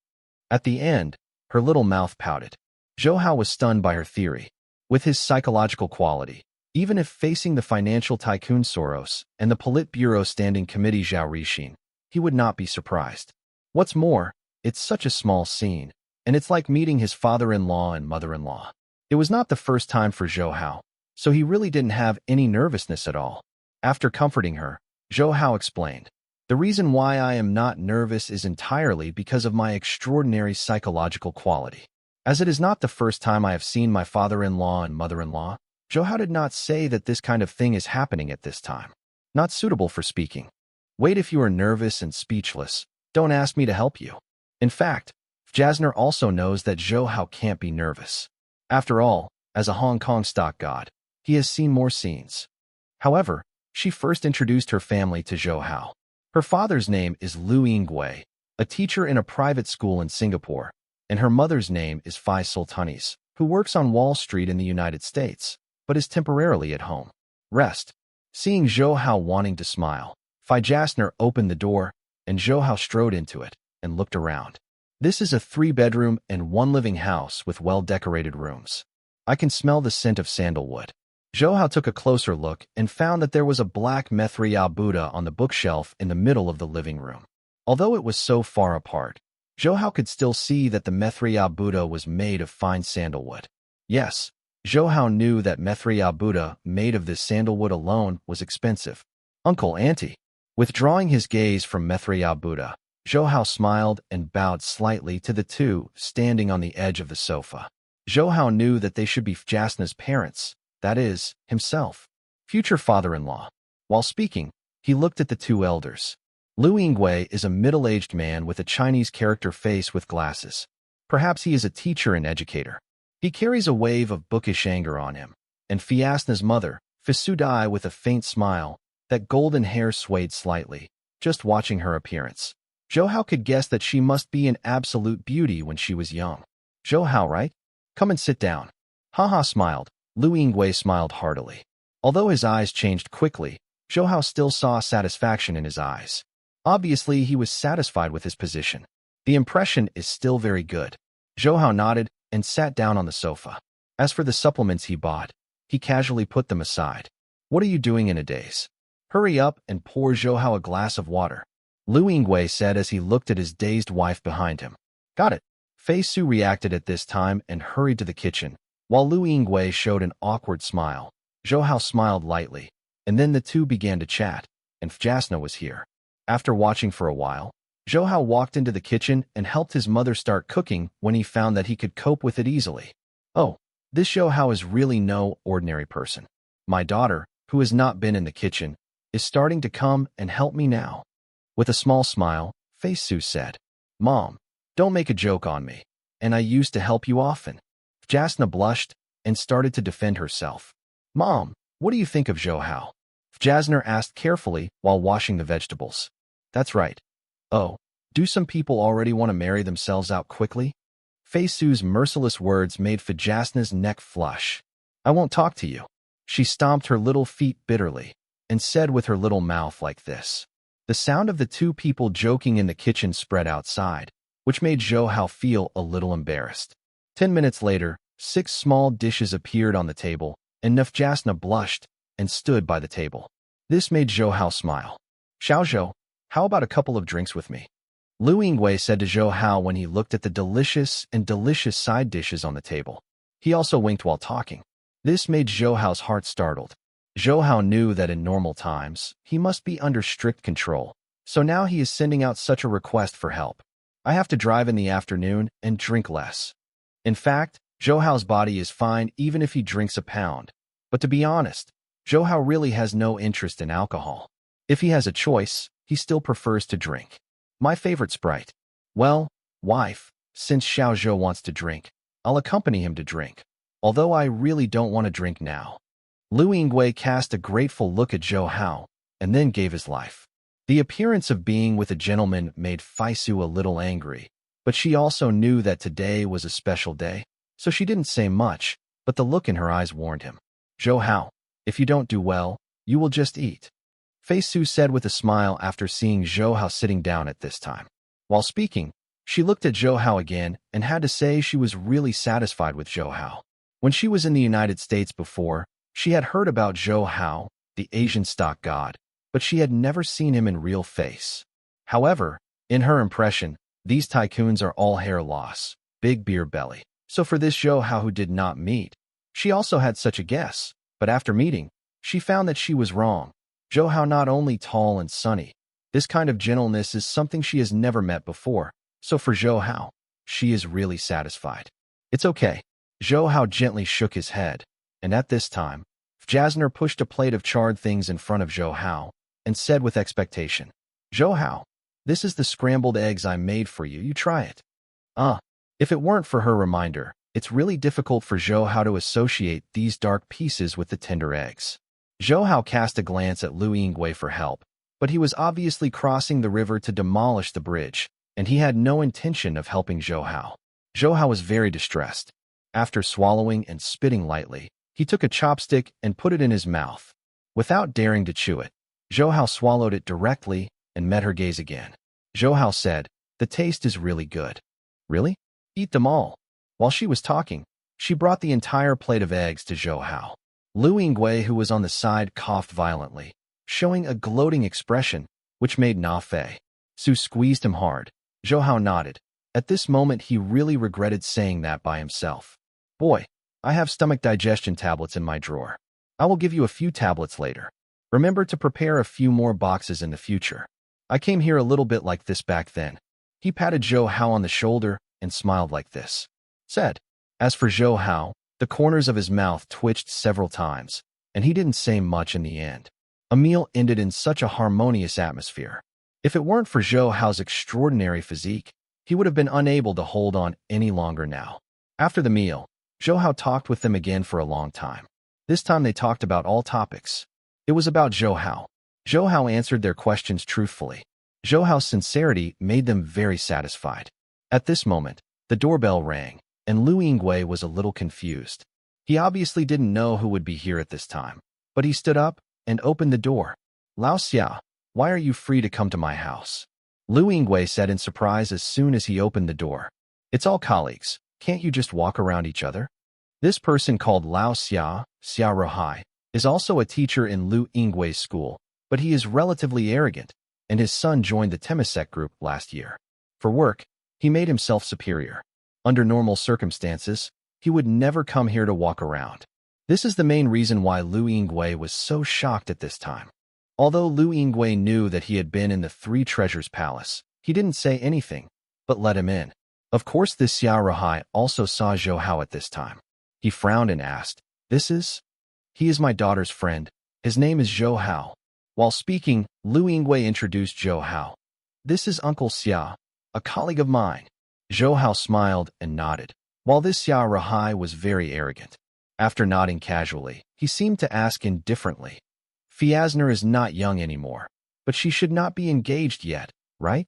At the end, her little mouth pouted. Zhou Hao was stunned by her theory. With his psychological quality, even if facing the financial tycoon Soros and the Politburo Standing Committee Zhao Rixin, he would not be surprised. What's more, it's such a small scene, and it's like meeting his father-in-law and mother-in-law. It was not the first time for Zhou Hao, so he really didn't have any nervousness at all. After comforting her, Zhou Hao explained, "The reason why I am not nervous is entirely because of my extraordinary psychological quality. As it is not the first time I have seen my father-in-law and mother-in-law, Zhou Hao did not say that this kind of thing is happening at this time. Not suitable for speaking. Wait, if you are nervous and speechless, don't ask me to help you." In fact, Fjasna also knows that Zhou Hao can't be nervous. After all, as a Hong Kong stock god, he has seen more scenes. However, she first introduced her family to Zhou Hao. Her father's name is Liu Yinggui, a teacher in a private school in Singapore, and her mother's name is Phi Sultanis, who works on Wall Street in the United States, but is temporarily at home. Rest. Seeing Zhou Hao wanting to smile, Fjasna opened the door, and Zhou Hao strode into it and looked around. This is a 3-bedroom and 1-living house with well-decorated rooms. I can smell the scent of sandalwood. Zhou Hao took a closer look and found that there was a black Manhwa Buddha on the bookshelf in the middle of the living room. Although it was so far apart, Zhou Hao could still see that the Manhwa Buddha was made of fine sandalwood. Yes, Zhou Hao knew that Manhwa Buddha made of this sandalwood alone was expensive. Uncle, Auntie. Withdrawing his gaze from Manhwa Buddha, Zhou Hao smiled and bowed slightly to the two standing on the edge of the sofa. Zhou Hao knew that they should be Fjasna's parents, that is, himself. Future father-in-law. While speaking, he looked at the two elders. Lu Yingwei is a middle-aged man with a Chinese character face with glasses. Perhaps he is a teacher and educator. He carries a wave of bookish anger on him. And Fiasna's mother, Fisu Dai, with a faint smile, that golden hair swayed slightly, just watching her appearance. Zhou Hao could guess that she must be an absolute beauty when she was young. Zhou Hao, right? Come and sit down. Haha smiled. Lu Yingwei smiled heartily. Although his eyes changed quickly, Zhou Hao still saw satisfaction in his eyes. Obviously, he was satisfied with his position. The impression is still very good. Zhou Hao nodded and sat down on the sofa. As for the supplements he bought, he casually put them aside. What are you doing in a daze? Hurry up and pour Zhou Hao a glass of water. Lu Yingwei said as he looked at his dazed wife behind him. Got it. Fei Su reacted at this time and hurried to the kitchen, while Lu Yingwei showed an awkward smile. Zhou Hao smiled lightly, and then the two began to chat, and Fjasna was here. After watching for a while, Zhou Hao walked into the kitchen and helped his mother start cooking when he found that he could cope with it easily. Oh, this Zhou Hao is really no ordinary person. My daughter, who has not been in the kitchen, is starting to come and help me now. With a small smile, Fei Su said, Mom, don't make a joke on me, and I used to help you often. Fjasna blushed and started to defend herself. Mom, what do you think of Zhou Hao? Fjasna asked carefully while washing the vegetables. That's right. Oh, do some people already want to marry themselves out quickly? Fei Su's merciless words made Fjasna's neck flush. I won't talk to you. She stomped her little feet bitterly and said with her little mouth like this. The sound of the two people joking in the kitchen spread outside, which made Zhou Hao feel a little embarrassed. 10 minutes later, 6 small dishes appeared on the table, and Fjasna blushed and stood by the table. This made Zhou Hao smile. Xiaozhou, how about a couple of drinks with me? Lu Yingwei said to Zhou Hao when he looked at the delicious side dishes on the table. He also winked while talking. This made Zhou Hao's heart startled. Zhou Hao knew that in normal times, he must be under strict control, so now he is sending out such a request for help. I have to drive in the afternoon and drink less. In fact, Zhou Hao's body is fine even if he drinks a pound. But to be honest, Zhou Hao really has no interest in alcohol. If he has a choice, he still prefers to drink. My favorite Sprite. Well, wife, since Xiaozhou wants to drink, I'll accompany him to drink, although I really don't want to drink now. Lu Yingwei cast a grateful look at Zhou Hao, and then gave his life. The appearance of being with a gentleman made Fei Su a little angry, but she also knew that today was a special day, so she didn't say much, but the look in her eyes warned him. Zhou Hao, if you don't do well, you will just eat. Fei Su said with a smile after seeing Zhou Hao sitting down at this time. While speaking, she looked at Zhou Hao again and had to say she was really satisfied with Zhou Hao. When she was in the United States before, she had heard about Zhou Hao, the Asian stock god, but she had never seen him in real face. However, in her impression, these tycoons are all hair loss, big beer belly. So for this Zhou Hao who did not meet, she also had such a guess, but after meeting, she found that she was wrong. Zhou Hao not only tall and sunny, this kind of gentleness is something she has never met before, so for Zhou Hao, she is really satisfied. It's okay. Zhou Hao gently shook his head, and at this time, Fjasna pushed a plate of charred things in front of Zhou Hao and said with expectation, Zhou Hao, this is the scrambled eggs I made for you. You try it. If it weren't for her reminder, it's really difficult for Zhou Hao to associate these dark pieces with the tender eggs. Zhou Hao cast a glance at Lu Yingwei for help, but he was obviously crossing the river to demolish the bridge, and he had no intention of helping Zhou Hao. Zhou Hao was very distressed. After swallowing and spitting lightly, he took a chopstick and put it in his mouth. Without daring to chew it, Zhou Hao swallowed it directly and met her gaze again. Zhou Hao said, the taste is really good. Really? Eat them all. While she was talking, she brought the entire plate of eggs to Zhou Hao. Lu Yingwei, who was on the side, coughed violently, showing a gloating expression, which made Fei Su squeezed him hard. Zhou Hao nodded. At this moment, he really regretted saying that by himself. Boy, I have stomach digestion tablets in my drawer. I will give you a few tablets later. Remember to prepare a few more boxes in the future. I came here a little bit like this back then. He patted Zhou Hao on the shoulder and smiled like this. Said, as for Zhou Hao, The corners of his mouth twitched several times, and he didn't say much in the end. A meal ended in such a harmonious atmosphere. If it weren't for Zhou Hao's extraordinary physique, he would have been unable to hold on any longer now. After the meal, Zhou Hao talked with them again for a long time. This time they talked about all topics. It was about Zhou Hao. Zhou Hao answered their questions truthfully. Zhou Hao's sincerity made them very satisfied. At this moment, the doorbell rang, and Lu Yingwei was a little confused. He obviously didn't know who would be here at this time, but he stood up and opened the door. "Lao Xia, why are you free to come to my house?" Lu Yingwei said in surprise as soon as he opened the door. "It's all colleagues. Can't you just walk around each other?" This person called Lao Xia, Xia Rohai, is also a teacher in Lu Yingwei's school, but he is relatively arrogant, and his son joined the Temasek group last year. For work, he made himself superior. Under normal circumstances, he would never come here to walk around. This is the main reason why Lu Yingwei was so shocked at this time. Although Lu Yingwei knew that he had been in the Three Treasures Palace, he didn't say anything, but let him in. Of course, this Xia Rohai also saw Zhou Hao at this time. He frowned and asked, "This is?" "He is my daughter's friend. His name is Zhou Hao." While speaking, Lu Yingwei introduced Zhou Hao. "This is Uncle Xia, a colleague of mine." Zhou Hao smiled and nodded, while this Xia Rohai was very arrogant. After nodding casually, he seemed to ask indifferently, "Fiasner is not young anymore, but she should not be engaged yet, right?"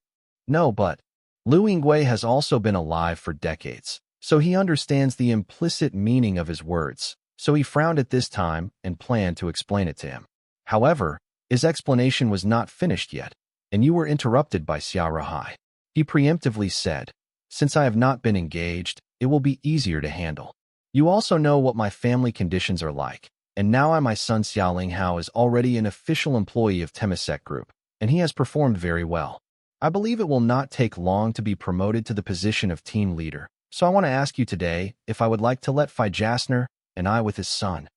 "No, but..." Lu Yingwei has also been alive for decades, so he understands the implicit meaning of his words, so he frowned at this time and planned to explain it to him. However, his explanation was not finished yet, and you were interrupted by Xia Rohai. He preemptively said, "Since I have not been engaged, it will be easier to handle. You also know what my family conditions are like, and now my son Xiaoling Hao is already an official employee of Temasek Group, and he has performed very well. I believe it will not take long to be promoted to the position of team leader, so I want to ask you today if I would like to let Fi Jasner and I with his son."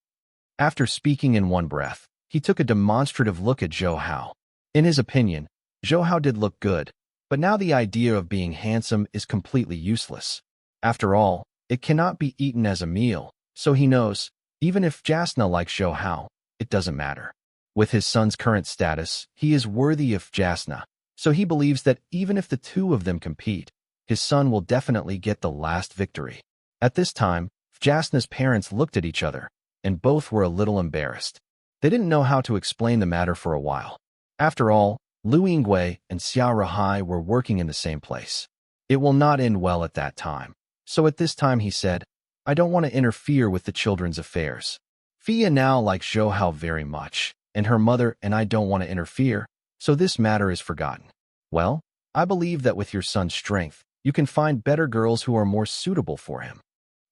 After speaking in one breath, he took a demonstrative look at Zhou Hao. In his opinion, Zhou Hao did look good, but now the idea of being handsome is completely useless. After all, it cannot be eaten as a meal, so he knows, even if Jasna likes Zhou Hao, it doesn't matter. With his son's current status, he is worthy of Jasna, so he believes that even if the two of them compete, his son will definitely get the last victory. At this time, Jasna's parents looked at each other, and both were a little embarrassed. They didn't know how to explain the matter for a while. After all, Lu Yingwei and Xia Rohai were working in the same place. It will not end well at that time. So at this time he said, "I don't want to interfere with the children's affairs. Fia now likes Zhou Hao very much, and her mother and I don't want to interfere, so this matter is forgotten. Well, I believe that with your son's strength, you can find better girls who are more suitable for him."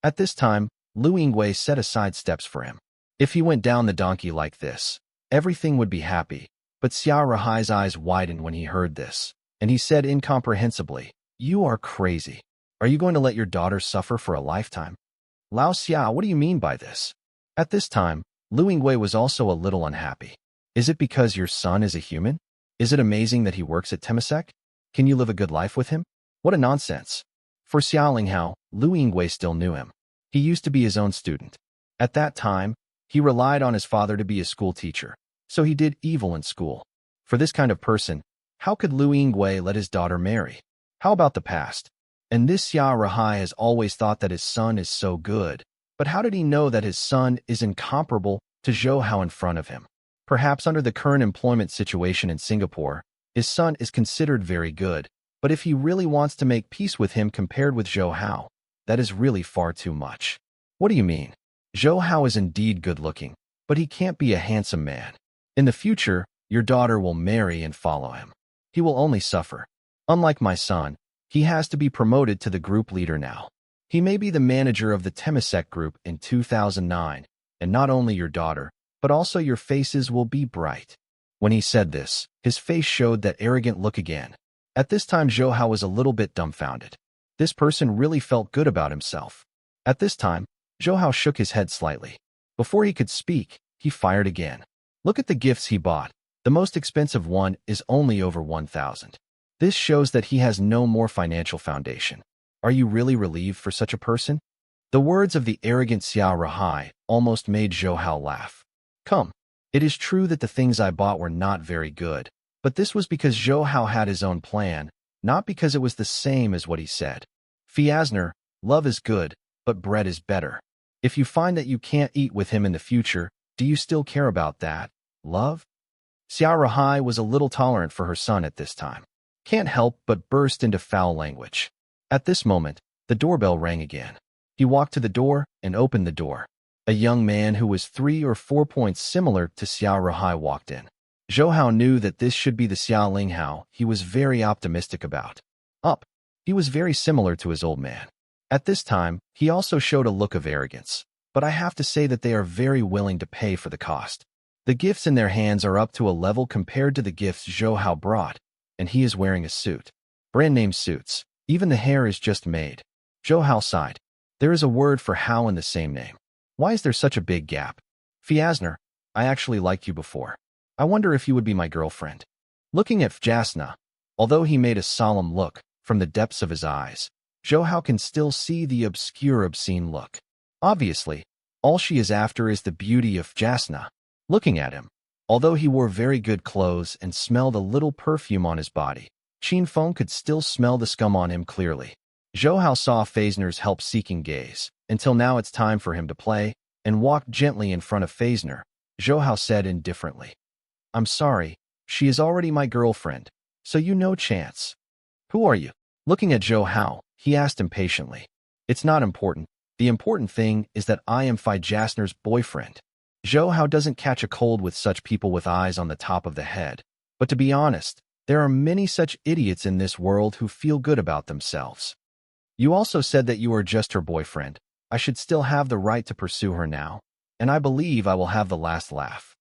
At this time, Lu Yingwei set aside steps for him. If he went down the donkey like this, everything would be happy, but Xia Rohai's eyes widened when he heard this, and he said incomprehensibly, "You are crazy. Are you going to let your daughter suffer for a lifetime?" "Lao Xia, what do you mean by this?" At this time, Lu Yingwei was also a little unhappy. "Is it because your son is a human? Is it amazing that he works at Temasek? Can you live a good life with him? What a nonsense." For Xiaoling Hao, Lu Yingwei still knew him. He used to be his own student. At that time, he relied on his father to be a school teacher, so he did evil in school. For this kind of person, how could Lu Yingwei let his daughter marry? How about the past? And this Xia Rohai has always thought that his son is so good, but how did he know that his son is incomparable to Zhou Hao in front of him? Perhaps under the current employment situation in Singapore, his son is considered very good, but if he really wants to make peace with him compared with Zhou Hao, that is really far too much. What do you mean? Zhou Hao is indeed good-looking, but he can't be a handsome man. In the future, your daughter will marry and follow him. He will only suffer. Unlike my son, he has to be promoted to the group leader now. He may be the manager of the Temasek group in 2009, and not only your daughter, but also your faces will be bright." When he said this, his face showed that arrogant look again. At this time, Zhou Hao was a little bit dumbfounded. This person really felt good about himself. At this time, Zhou Hao shook his head slightly. Before he could speak, he fired again. "Look at the gifts he bought. The most expensive one is only over 1,000. This shows that he has no more financial foundation. Are you really relieved for such a person?" The words of the arrogant Xiao Rahai almost made Zhou Hao laugh. Come, it is true that the things I bought were not very good, but this was because Zhou Hao had his own plan, not because it was the same as what he said. Fiasner, love is good, but bread is better. If you find that you can't eat with him in the future, do you still care about that, love? Xiao Rahai was a little tolerant for her son at this time. Can't help but burst into foul language. At this moment, the doorbell rang again. He walked to the door and opened the door. A young man who was 3 or 4 points similar to Xiao Rahai walked in. Zhou Hao knew that this should be the Xiao Linghao he was very optimistic about. He was very similar to his old man. At this time, he also showed a look of arrogance, but I have to say that they are very willing to pay for the cost. The gifts in their hands are up to a level compared to the gifts Zhou Hao brought, and he is wearing a suit. Brand-name suits. Even the hair is just made. Zhou Hao sighed. There is a word for Hao in the same name. Why is there such a big gap? Fiasner, I actually liked you before. I wonder if you would be my girlfriend. Looking at Fjasna, although he made a solemn look from the depths of his eyes, Zhou Hao can still see the obscene look. Obviously, all she is after is the beauty of Fjasna. Looking at him, although he wore very good clothes and smelled a little perfume on his body, Qin Feng could still smell the scum on him clearly. Zhou Hao saw Fasner's help-seeking gaze, until now it's time for him to play, and walked gently in front of Fasner. Zhou Hao said indifferently, I'm sorry, she is already my girlfriend, so you no chance. Who are you? Looking at Zhou Hao, he asked impatiently. It's not important. The important thing is that I am Fi Jasner's boyfriend. Zhou Hao doesn't catch a cold with such people with eyes on the top of the head. But to be honest, there are many such idiots in this world who feel good about themselves. You also said that you are just her boyfriend. I should still have the right to pursue her now, and I believe I will have the last laugh.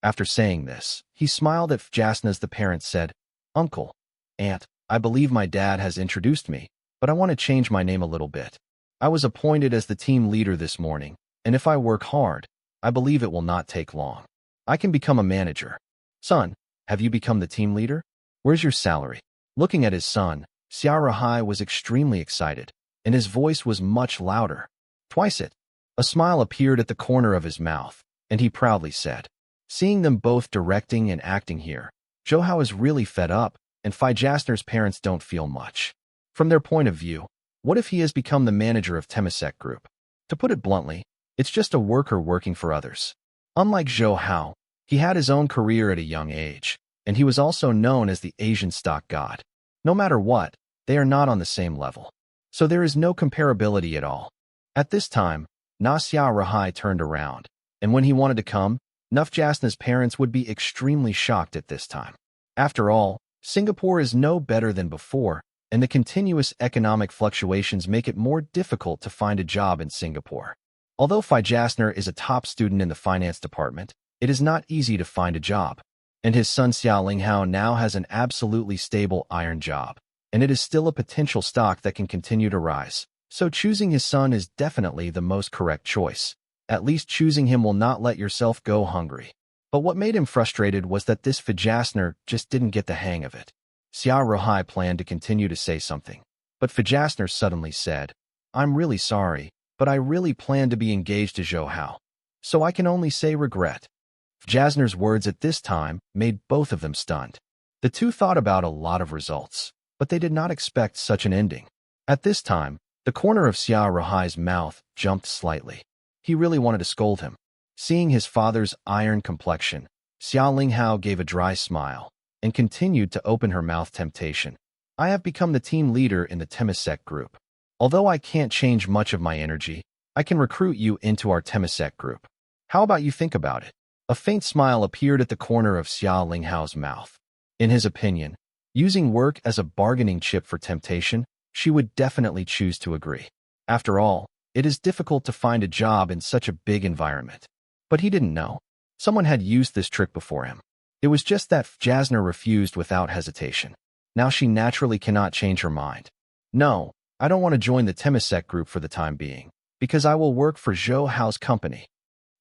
After saying this, he smiled at Jasna's the parent said, Uncle, Aunt, I believe my dad has introduced me, but I want to change my name a little bit. I was appointed as the team leader this morning, and if I work hard, I believe it will not take long. I can become a manager. Son, have you become the team leader? Where's your salary? Looking at his son, Xiao Rahai was extremely excited, and his voice was much louder. Twice it. A smile appeared at the corner of his mouth, and he proudly said, seeing them both directing and acting here, Zhou Hao is really fed up, and Fi Jasner's parents don't feel much. From their point of view, what if he has become the manager of Temasek Group? To put it bluntly, it's just a worker working for others. Unlike Zhou Hao, he had his own career at a young age, and he was also known as the Asian stock god. No matter what, they are not on the same level. So there is no comparability at all. At this time, Na Xiao Rahai turned around, and when he wanted to come, Nuf Jasna's parents would be extremely shocked at this time. After all, Singapore is no better than before, and the continuous economic fluctuations make it more difficult to find a job in Singapore. Although Fi Jasner is a top student in the finance department, it is not easy to find a job. And his son Xiao Linghao now has an absolutely stable iron job, and it is still a potential stock that can continue to rise. So choosing his son is definitely the most correct choice. At least choosing him will not let yourself go hungry. But what made him frustrated was that this Fjasner just didn't get the hang of it. Xiao Rahai planned to continue to say something, but Fjasner suddenly said, I'm really sorry, but I really planned to be engaged to Zhou Hao. So I can only say regret. Fjasner's words at this time made both of them stunned. The two thought about a lot of results, but they did not expect such an ending. At this time, the corner of Xiao Rahai's mouth jumped slightly. He really wanted to scold him. Seeing his father's iron complexion, Xiao Linghao gave a dry smile and continued to open her mouth temptation. I have become the team leader in the Temasek group. Although I can't change much of my energy, I can recruit you into our Temasek group. How about you think about it? A faint smile appeared at the corner of Xiao Linghao's mouth. In his opinion, using work as a bargaining chip for temptation, she would definitely choose to agree. After all, it is difficult to find a job in such a big environment. But he didn't know. Someone had used this trick before him. It was just that Jasner refused without hesitation. Now she naturally cannot change her mind. No, I don't want to join the Temasek group for the time being, because I will work for Zhou Hao's company.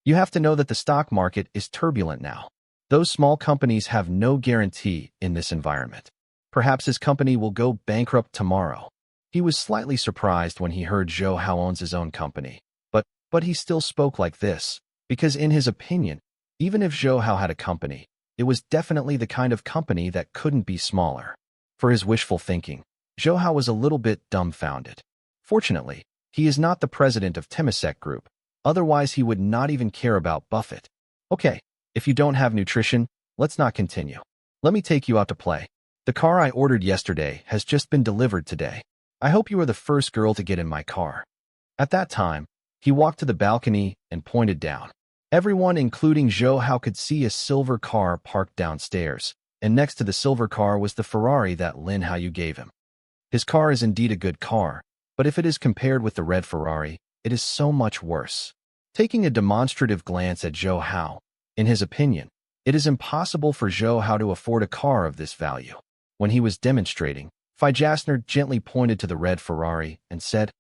You have to know that the stock market is turbulent now. Those small companies have no guarantee in this environment. Perhaps his company will go bankrupt tomorrow. He was slightly surprised when he heard Zhou Hao owns his own company. But he still spoke like this, because in his opinion, even if Zhou Hao had a company, it was definitely the kind of company that couldn't be smaller. For his wishful thinking, Zhou Hao was a little bit dumbfounded. Fortunately, he is not the president of Temasek Group, otherwise he would not even care about Buffett. Okay, if you don't have nutrition, let's not continue. Let me take you out to play. The car I ordered yesterday has just been delivered today. I hope you are the first girl to get in my car. At that time, he walked to the balcony and pointed down. Everyone, including Zhou Hao, could see a silver car parked downstairs, and next to the silver car was the Ferrari that Lin Hao gave him. His car is indeed a good car, but if it is compared with the red Ferrari, it is so much worse. Taking a demonstrative glance at Zhou Hao, in his opinion, it is impossible for Zhou Hao to afford a car of this value. When he was demonstrating, Fi Jasner gently pointed to the red Ferrari and said,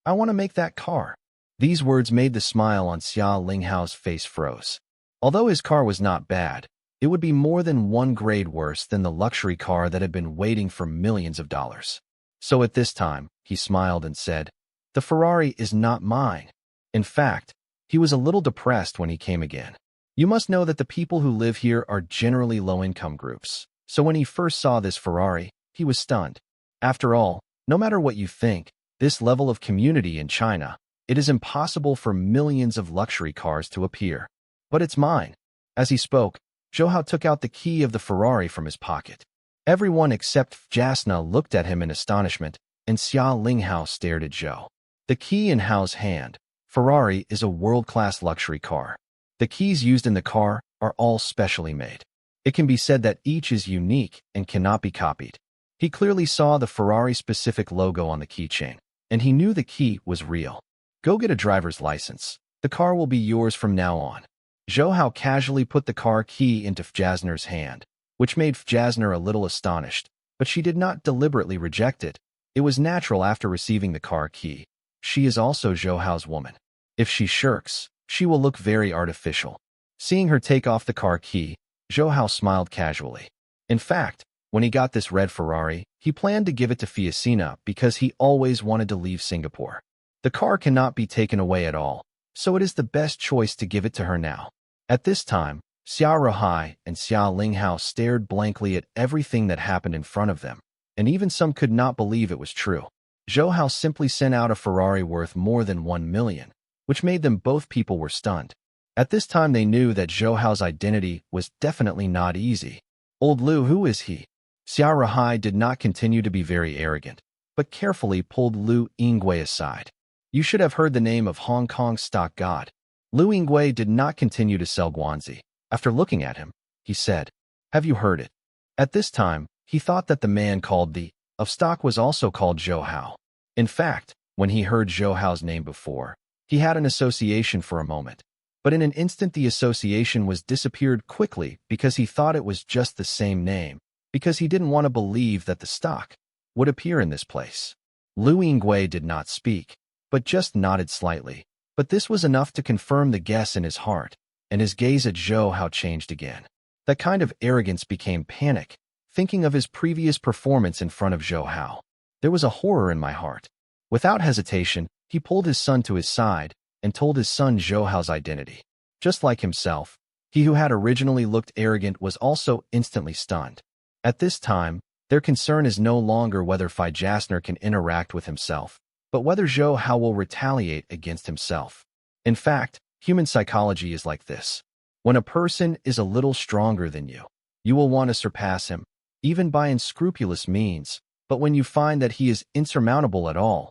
"I want to make that car." These words made the smile on Xia Linghao's face froze. Although his car was not bad, it would be more than one grade worse than the luxury car that had been waiting for millions of dollars. So at this time, he smiled and said, "The Ferrari is not mine." In fact, he was a little depressed when he came again. You must know that the people who live here are generally low-income groups. So when he first saw this Ferrari, he was stunned. After all, no matter what you think, this level of community in China, it is impossible for millions of luxury cars to appear. But it's mine. As he spoke, Zhou Hao took out the key of the Ferrari from his pocket. Everyone except Jasna looked at him in astonishment, and Xia Linghao stared at Zhou. The key in Hao's hand, Ferrari is a world-class luxury car. The keys used in the car are all specially made. It can be said that each is unique and cannot be copied. He clearly saw the Ferrari-specific logo on the keychain, and he knew the key was real. Go get a driver's license. The car will be yours from now on. Zhou Hao casually put the car key into Fjasner's hand, which made Fjasner a little astonished, but she did not deliberately reject it. It was natural after receiving the car key. She is also Zhou Hao's woman. If she shirks, she will look very artificial. Seeing her take off the car key, Zhou Hao smiled casually. In fact, when he got this red Ferrari, he planned to give it to Fiacina because he always wanted to leave Singapore. The car cannot be taken away at all, so it is the best choice to give it to her now. At this time, Xia Rahai and Xia Linghao stared blankly at everything that happened in front of them, and even some could not believe it was true. Zhou Hao simply sent out a Ferrari worth more than 1 million, which made them both people were stunned. At this time they knew that Zhou Hao's identity was definitely not easy. Old Lu, who is he? Xia Rahai did not continue to be very arrogant, but carefully pulled Lu Yingwei aside. You should have heard the name of Hong Kong's stock god. Lu Yingwei did not continue to sell Guanzi. After looking at him, he said, "Have you heard it?" At this time, he thought that the man called the of stock was also called Zhou Hao. In fact, when he heard Zhou Hao's name before, he had an association for a moment. But in an instant the association was disappeared quickly because he thought it was just the same name, because he didn't want to believe that the stock would appear in this place. Lu Yingwei did not speak, but just nodded slightly. But this was enough to confirm the guess in his heart, and his gaze at Zhou Hao changed again. That kind of arrogance became panic, thinking of his previous performance in front of Zhou Hao. There was a horror in my heart. Without hesitation, he pulled his son to his side and told his son Zhou Hao's identity. Just like himself, he who had originally looked arrogant was also instantly stunned. At this time, their concern is no longer whether Fi Jasner can interact with himself, but whether Zhou Hao will retaliate against himself. In fact, human psychology is like this. When a person is a little stronger than you, you will want to surpass him, even by unscrupulous means, but when you find that he is insurmountable at all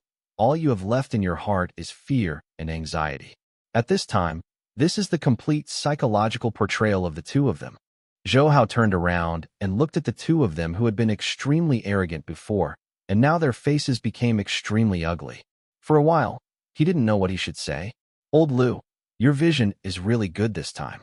you have left in your heart is fear and anxiety. At this time, this is the complete psychological portrayal of the two of them. Zhou Hao turned around and looked at the two of them who had been extremely arrogant before, and now their faces became extremely ugly. For a while, he didn't know what he should say. Old Lu, your vision is really good this time.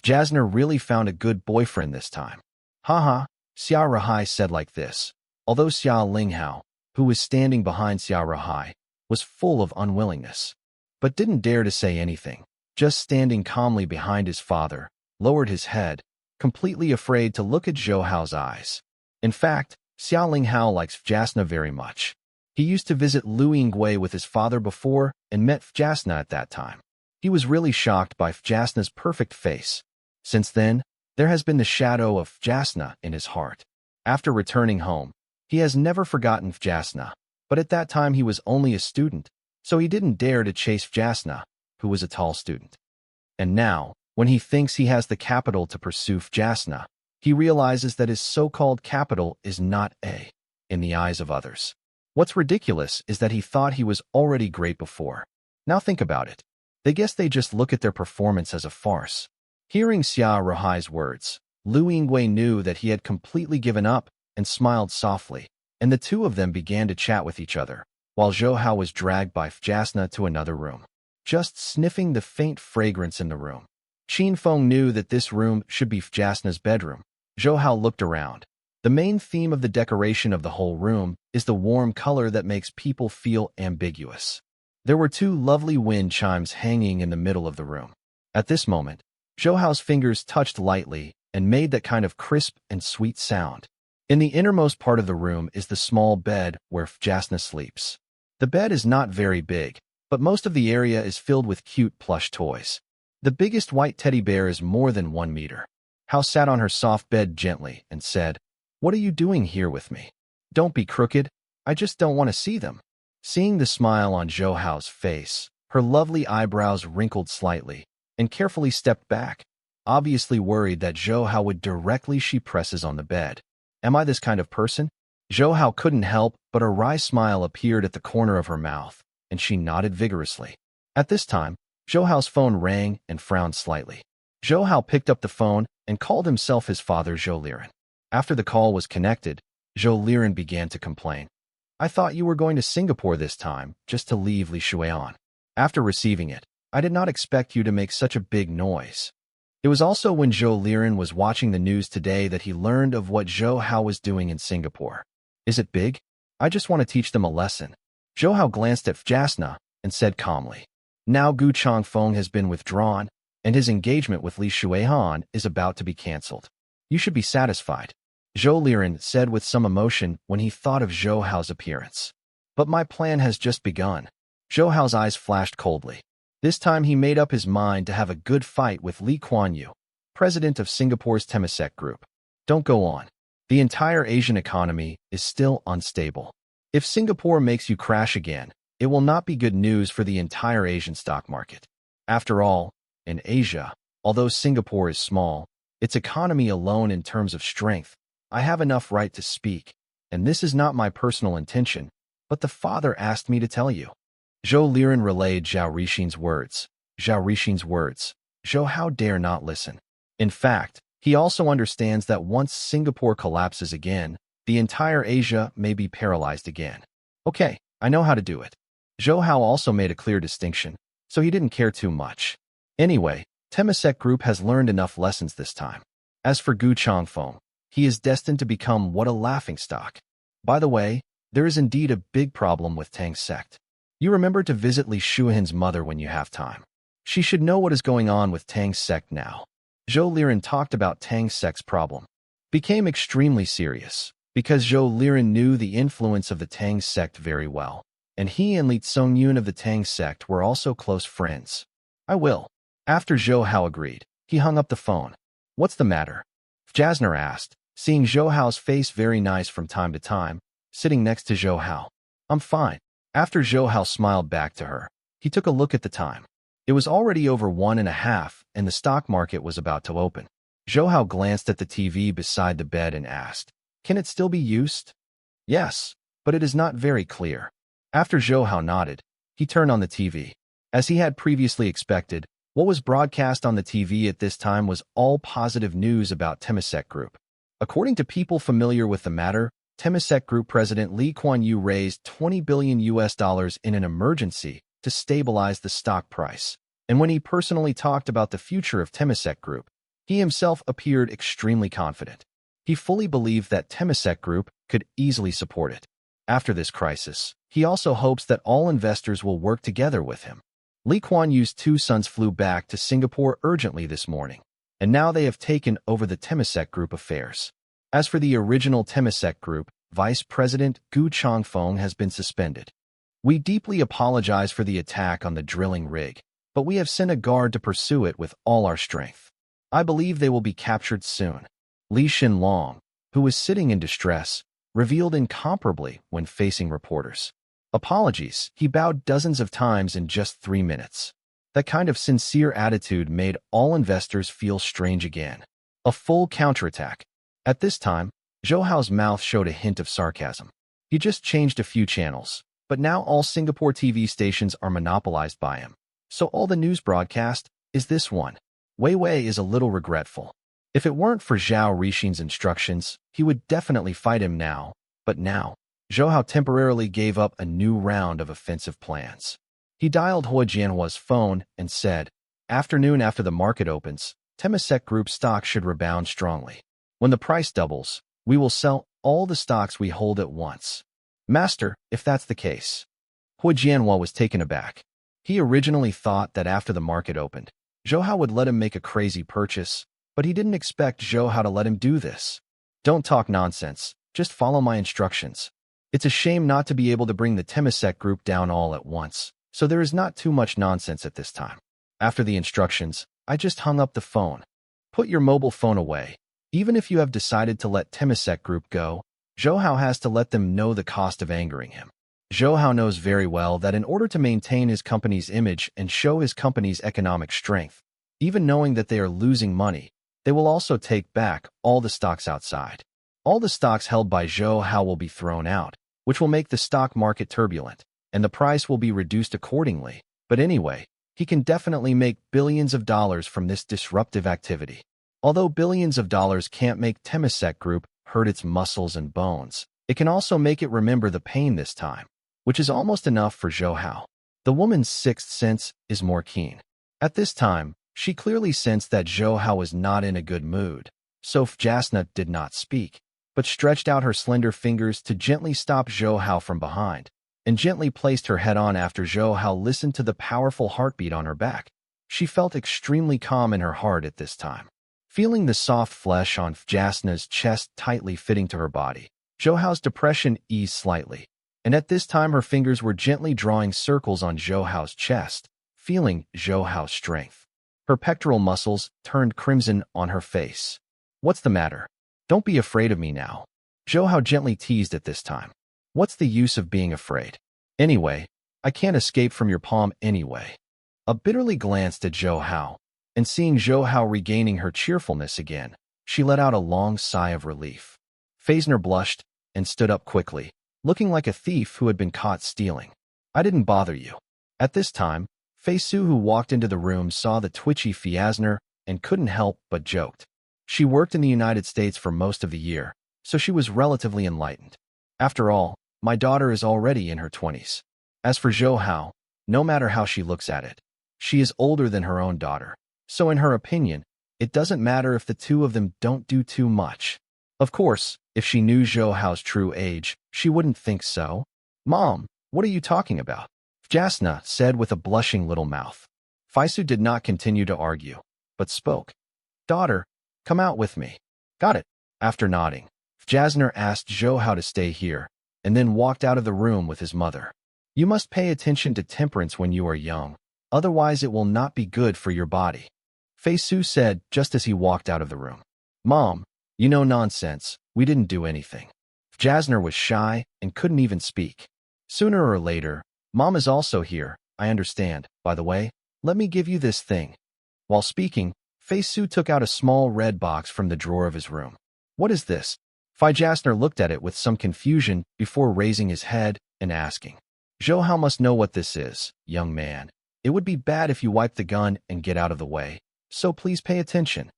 Jasner really found a good boyfriend this time. Haha, Xia Rahai said like this, although Xia Linghao, who was standing behind Xia Rahai, was full of unwillingness, but didn't dare to say anything, just standing calmly behind his father, lowered his head, completely afraid to look at Zhou Hao's eyes. In fact, Xia Linghao likes Jasna very much. He used to visit Luingui with his father before and met Fjasna at that time. He was really shocked by Fjasna's perfect face. Since then, there has been the shadow of Fjasna in his heart. After returning home, he has never forgotten Fjasna, but at that time he was only a student, so he didn't dare to chase Fjasna, who was a tall student. And now, when he thinks he has the capital to pursue Fjasna, he realizes that his so-called capital is not in the eyes of others. What's ridiculous is that he thought he was already great before. Now think about it. They guess they just look at their performance as a farce. Hearing Xia Rahai's words, Lu Yingwei knew that he had completely given up and smiled softly, and the two of them began to chat with each other, while Zhou Hao was dragged by Fjasna to another room, just sniffing the faint fragrance in the room. Qin Feng knew that this room should be Fjasna's bedroom. Zhou Hao looked around. The main theme of the decoration of the whole room is the warm color that makes people feel ambiguous. There were two lovely wind chimes hanging in the middle of the room. At this moment, Zhou Hao's fingers touched lightly and made that kind of crisp and sweet sound. In the innermost part of the room is the small bed where Fjasna sleeps. The bed is not very big, but most of the area is filled with cute plush toys. The biggest white teddy bear is more than 1 meter. Hao sat on her soft bed gently and said, "What are you doing here with me? Don't be crooked. I just don't want to see them." Seeing the smile on Zhou Hao's face, her lovely eyebrows wrinkled slightly and carefully stepped back, obviously worried that Zhou Hao would directly she presses on the bed. Am I this kind of person? Zhou Hao couldn't help, but a wry smile appeared at the corner of her mouth, and she nodded vigorously. At this time, Zhou Hao's phone rang and frowned slightly. Zhou Hao picked up the phone and called himself his father Zhou Liren. After the call was connected, Zhou Liren began to complain. "I thought you were going to Singapore this time, just to leave Li Shuian. After receiving it, I did not expect you to make such a big noise." It was also when Zhou Liren was watching the news today that he learned of what Zhou Hao was doing in Singapore. "Is it big? I just want to teach them a lesson." Zhou Hao glanced at Fjasna and said calmly, "Now Gu Changfeng has been withdrawn, and his engagement with Li Shuihan is about to be cancelled. You should be satisfied," Zhou Liren said with some emotion when he thought of Zhou Hao's appearance. "But my plan has just begun." Zhou Hao's eyes flashed coldly. This time he made up his mind to have a good fight with Lee Kuan Yew, president of Singapore's Temasek Group. "Don't go on. The entire Asian economy is still unstable. If Singapore makes you crash again, it will not be good news for the entire Asian stock market. After all, in Asia, although Singapore is small, its economy alone in terms of strength, I have enough right to speak, and this is not my personal intention, but the father asked me to tell you." Zhou Liren relayed Zhao Rixin's words. Zhou Hao dare not listen. In fact, he also understands that once Singapore collapses again, the entire Asia may be paralyzed again. "Okay, I know how to do it." Zhou Hao also made a clear distinction, so he didn't care too much. Anyway, Temasek Group has learned enough lessons this time. As for Gu Changfeng, he is destined to become what a laughingstock. By the way, there is indeed a big problem with Tang's sect. You remember to visit Li Shuihan's mother when you have time. She should know what is going on with Tang's sect now. Zhou Liren talked about Tang's sect's problem. Became extremely serious, because Zhou Liren knew the influence of the Tang sect very well, and he and Li Tsongyun of the Tang sect were also close friends. "I will." After Zhou Hao agreed, he hung up the phone. "What's the matter?" Fjasna asked, seeing Zhou Hao's face very nice from time to time, sitting next to Zhou Hao. "I'm fine." After Zhou Hao smiled back to her, he took a look at the time. It was already over 1:30, and the stock market was about to open. Zhou Hao glanced at the TV beside the bed and asked, "Can it still be used?" "Yes, but it is not very clear." After Zhou Hao nodded, he turned on the TV. As he had previously expected, what was broadcast on the TV at this time was all positive news about Temasek Group. According to people familiar with the matter, Temasek Group President Lee Kuan Yew raised $20 billion in an emergency to stabilize the stock price. And when he personally talked about the future of Temasek Group, he himself appeared extremely confident. He fully believed that Temasek Group could easily support it. After this crisis, he also hopes that all investors will work together with him. Lee Kuan Yew's two sons flew back to Singapore urgently this morning, and now they have taken over the Temasek Group affairs. As for the original Temasek Group, Vice President Gu Changfeng has been suspended. We deeply apologize for the attack on the drilling rig, but we have sent a guard to pursue it with all our strength. I believe they will be captured soon. Li Xinlong, who was sitting in distress, revealed incomparably when facing reporters. Apologies, he bowed dozens of times in just 3 minutes. That kind of sincere attitude made all investors feel strange again. A full counterattack. At this time, Zhou Hao's mouth showed a hint of sarcasm. He just changed a few channels, but now all Singapore TV stations are monopolized by him. So all the news broadcast is this one. Wei Wei is a little regretful. If it weren't for Zhao Rixin's instructions, he would definitely fight him now. But now, Zhou Hao temporarily gave up a new round of offensive plans. He dialed Hua Jianhua's phone and said, "Afternoon after the market opens, Temasek Group stock should rebound strongly. When the price doubles, we will sell all the stocks we hold at once." "Master, if that's the case." Hua Jianhua was taken aback. He originally thought that after the market opened, Zhou Hao would let him make a crazy purchase, but he didn't expect Zhou Hao to let him do this. "Don't talk nonsense, just follow my instructions. It's a shame not to be able to bring the Temasek Group down all at once, so there is not too much nonsense at this time. After the instructions, I just hung up the phone. Put your mobile phone away. Even if you have decided to let Temasek Group go, Zhou Hao has to let them know the cost of angering him." Zhou Hao knows very well that in order to maintain his company's image and show his company's economic strength, even knowing that they are losing money, they will also take back all the stocks outside. All the stocks held by Zhou Hao will be thrown out, which will make the stock market turbulent, and the price will be reduced accordingly. But anyway, he can definitely make billions of dollars from this disruptive activity. Although billions of dollars can't make Temasek Group hurt its muscles and bones, it can also make it remember the pain this time, which is almost enough for Zhou Hao. The woman's sixth sense is more keen. At this time, she clearly sensed that Zhou Hao was not in a good mood, so Jasna did not speak, but stretched out her slender fingers to gently stop Zhou Hao from behind, and gently placed her head on after Zhou Hao listened to the powerful heartbeat on her back. She felt extremely calm in her heart at this time. Feeling the soft flesh on Jasna's chest tightly fitting to her body, Zhou Hao's depression eased slightly, and at this time her fingers were gently drawing circles on Zhou Hao's chest, feeling Zhou Hao's strength. Her pectoral muscles turned crimson on her face. "What's the matter? Don't be afraid of me now," Zhou Hao gently teased at this time. "What's the use of being afraid? Anyway, I can't escape from your palm anyway." A bitterly glanced at Zhou Hao, and seeing Zhou Hao regaining her cheerfulness again, she let out a long sigh of relief. Feisner blushed and stood up quickly, looking like a thief who had been caught stealing. "I didn't bother you." At this time, Fei Su, who walked into the room, saw the twitchy Feisner and couldn't help but joked. She worked in the United States for most of the year, so she was relatively enlightened. "After all, my daughter is already in her 20s. As for Zhou Hao, no matter how she looks at it, she is older than her own daughter. So in her opinion, it doesn't matter if the two of them don't do too much. Of course, if she knew Zhou Hao's true age, she wouldn't think so." "Mom, what are you talking about?" Jasna said with a blushing little mouth. Faisu did not continue to argue, but spoke. "Daughter, come out with me." "Got it." After nodding, Jasner asked Zhou Hao to stay here, and then walked out of the room with his mother. "You must pay attention to temperance when you are young, otherwise it will not be good for your body," Fei Su said just as he walked out of the room. "Mom, you know nonsense, we didn't do anything." Jasner was shy and couldn't even speak. "Sooner or later, Mom is also here, I understand. By the way, let me give you this thing." While speaking, Fei Su took out a small red box from the drawer of his room. "What is this?" Fei Jasner looked at it with some confusion before raising his head and asking. "Zhou Hao must know what this is, young man. It would be bad if you wipe the gun and get out of the way, so please pay attention."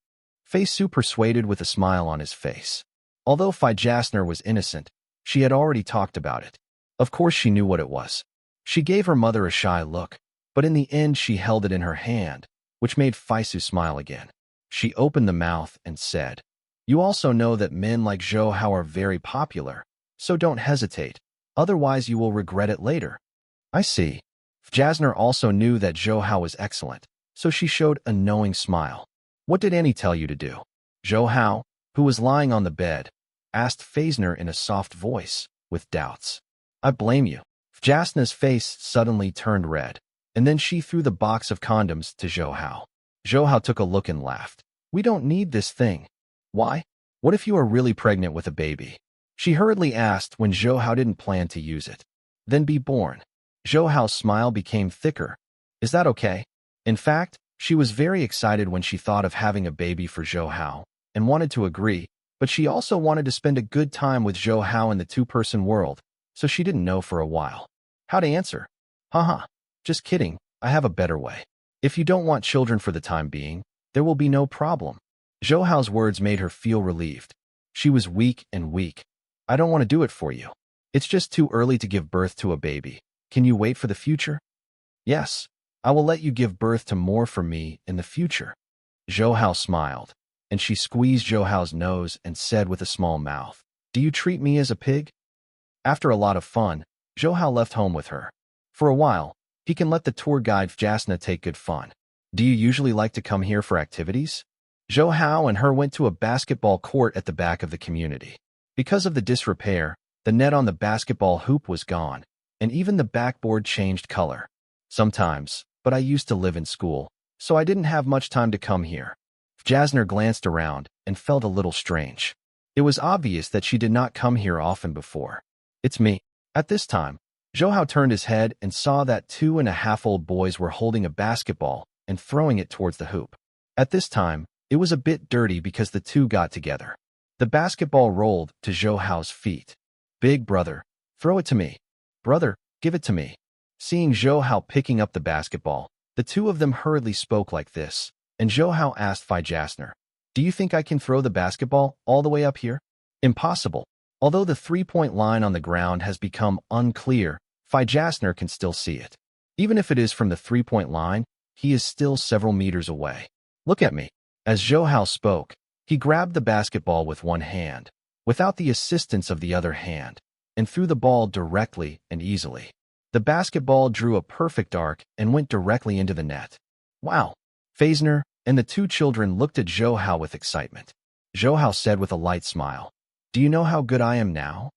Fei Su persuaded with a smile on his face. Although Fei Jasner was innocent, she had already talked about it. Of course she knew what it was. She gave her mother a shy look, but in the end she held it in her hand, which made Fei Su smile again. She opened the mouth and said, "You also know that men like Zhou Hao are very popular, so don't hesitate, otherwise you will regret it later." "I see." Jasner also knew that Zhou Hao was excellent, so she showed a knowing smile. "What did Annie tell you to do?" Zhou Hao, who was lying on the bed, asked Feisner in a soft voice, with doubts. I blame you. Jasna's face suddenly turned red, and then she threw the box of condoms to Zhou Hao. Zhou Hao took a look and laughed. We don't need this thing. Why? What if you are really pregnant with a baby? She hurriedly asked when Zhou Hao didn't plan to use it. Then be born. Zhou Hao's smile became thicker. Is that okay? In fact, she was very excited when she thought of having a baby for Zhou Hao, and wanted to agree, but she also wanted to spend a good time with Zhou Hao in the two-person world, so she didn't know for a while how to answer. Haha, just kidding, I have a better way. If you don't want children for the time being, there will be no problem. Zhou Hao's words made her feel relieved. She was weak and weak. I don't want to do it for you. It's just too early to give birth to a baby. Can you wait for the future? Yes, I will let you give birth to more for me in the future. Zhou Hao smiled, and she squeezed Zhou Hao's nose and said with a small mouth, Do you treat me as a pig? After a lot of fun, Zhou Hao left home with her. For a while, he can let the tour guide Jasna take good fun. Do you usually like to come here for activities? Zhou Hao and her went to a basketball court at the back of the community. Because of the disrepair, the net on the basketball hoop was gone, and even the backboard changed color. Sometimes, but I used to live in school, so I didn't have much time to come here. Jasner glanced around and felt a little strange. It was obvious that she did not come here often before. It's me. At this time, Zhou Hao turned his head and saw that 2.5-year-old boys were holding a basketball and throwing it towards the hoop. At this time, it was a bit dirty because the two got together. The basketball rolled to Zhou Hao's feet. Big brother, throw it to me. Brother, give it to me. Seeing Zhou Hao picking up the basketball, the two of them hurriedly spoke like this, and Zhou Hao asked Fi Jasner, Do you think I can throw the basketball all the way up here? Impossible. Although the three-point line on the ground has become unclear, Fi Jasner can still see it. Even if it is from the three-point line, he is still several meters away. Look at me. As Zhou Hao spoke, he grabbed the basketball with one hand, without the assistance of the other hand, and threw the ball directly and easily. The basketball drew a perfect arc and went directly into the net. Wow! Feisner and the two children looked at Zhou Hao with excitement. Zhou Hao said with a light smile, Do you know how good I am now?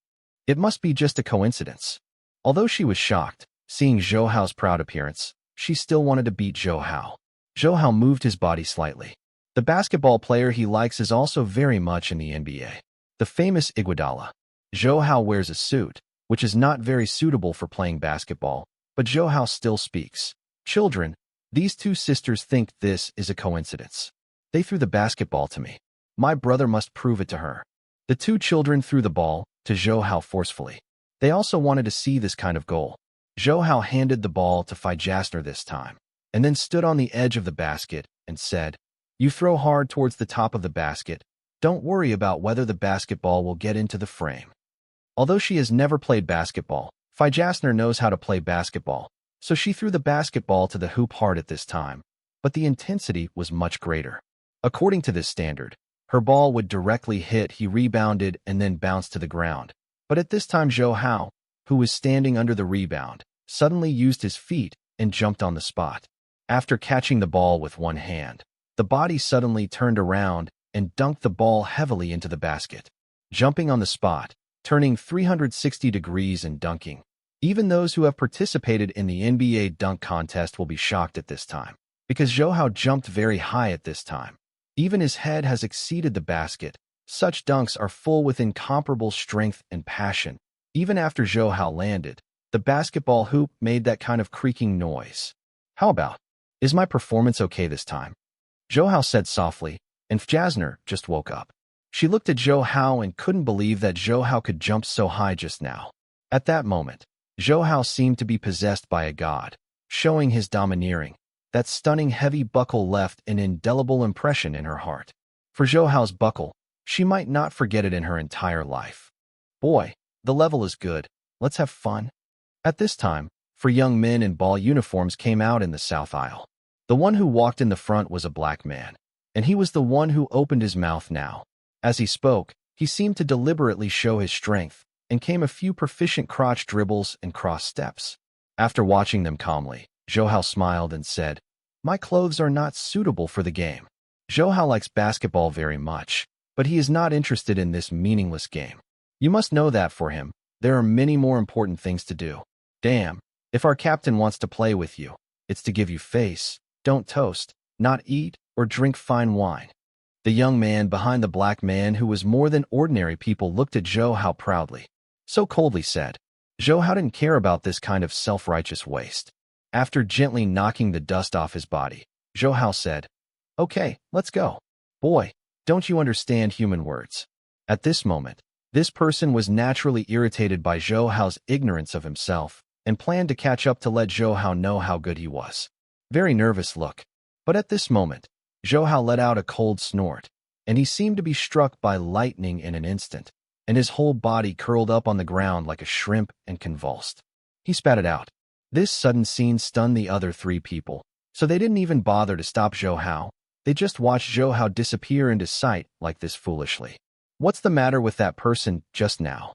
It must be just a coincidence. Although she was shocked, seeing Zhou Hao's proud appearance, she still wanted to beat Zhou Hao. Zhou Hao moved his body slightly. The basketball player he likes is also very much in the NBA. The famous Iguodala. Zhou Hao wears a suit, which is not very suitable for playing basketball, but Zhou Hao still speaks. Children, these two sisters think this is a coincidence. They threw the basketball to me. My brother must prove it to her. The two children threw the ball to Zhou Hao forcefully. They also wanted to see this kind of goal. Zhou Hao handed the ball to Fi Jasner this time, and then stood on the edge of the basket and said, You throw hard towards the top of the basket. Don't worry about whether the basketball will get into the frame. Although she has never played basketball, Fi Jasner knows how to play basketball, so she threw the basketball to the hoop hard at this time, but the intensity was much greater. According to this standard, her ball would directly hit, he rebounded and then bounced to the ground. But at this time Zhou Hao, who was standing under the rebound, suddenly used his feet and jumped on the spot. After catching the ball with one hand, the body suddenly turned around and dunked the ball heavily into the basket. Jumping on the spot, turning 360 degrees and dunking. Even those who have participated in the NBA dunk contest will be shocked at this time, because Zhou Hao jumped very high at this time. Even his head has exceeded the basket. Such dunks are full with incomparable strength and passion. Even after Zhou Hao landed, the basketball hoop made that kind of creaking noise. How about? Is my performance okay this time? Zhou Hao said softly, and Jasner just woke up. She looked at Zhou Hao and couldn't believe that Zhou Hao could jump so high just now. At that moment, Zhou Hao seemed to be possessed by a god, showing his domineering. That stunning heavy buckle left an indelible impression in her heart. For Zhou Hao's buckle, she might not forget it in her entire life. Boy, the level is good. Let's have fun. At this time, 4 young men in ball uniforms came out in the south aisle. The one who walked in the front was a black man, and he was the one who opened his mouth now. As he spoke, he seemed to deliberately show his strength, and came a few proficient crotch dribbles and cross steps. After watching them calmly, Zhou Hao smiled and said, My clothes are not suitable for the game. Zhou Hao likes basketball very much, but he is not interested in this meaningless game. You must know that for him, there are many more important things to do. Damn, if our captain wants to play with you, it's to give you face, don't toast, not eat or drink fine wine. The young man behind the black man who was more than ordinary people looked at Zhou Hao proudly. So coldly said. Zhou Hao didn't care about this kind of self-righteous waste. After gently knocking the dust off his body, Zhou Hao said, "Okay, let's go. Boy, don't you understand human words?" At this moment, this person was naturally irritated by Zhou Hao's ignorance of himself and planned to catch up to let Zhou Hao know how good he was. Very nervous look. But at this moment, Zhou Hao let out a cold snort, and he seemed to be struck by lightning in an instant, and his whole body curled up on the ground like a shrimp and convulsed. He spat it out. This sudden scene stunned the other three people, so they didn't even bother to stop Zhou Hao. They just watched Zhou Hao disappear into sight like this foolishly. What's the matter with that person just now?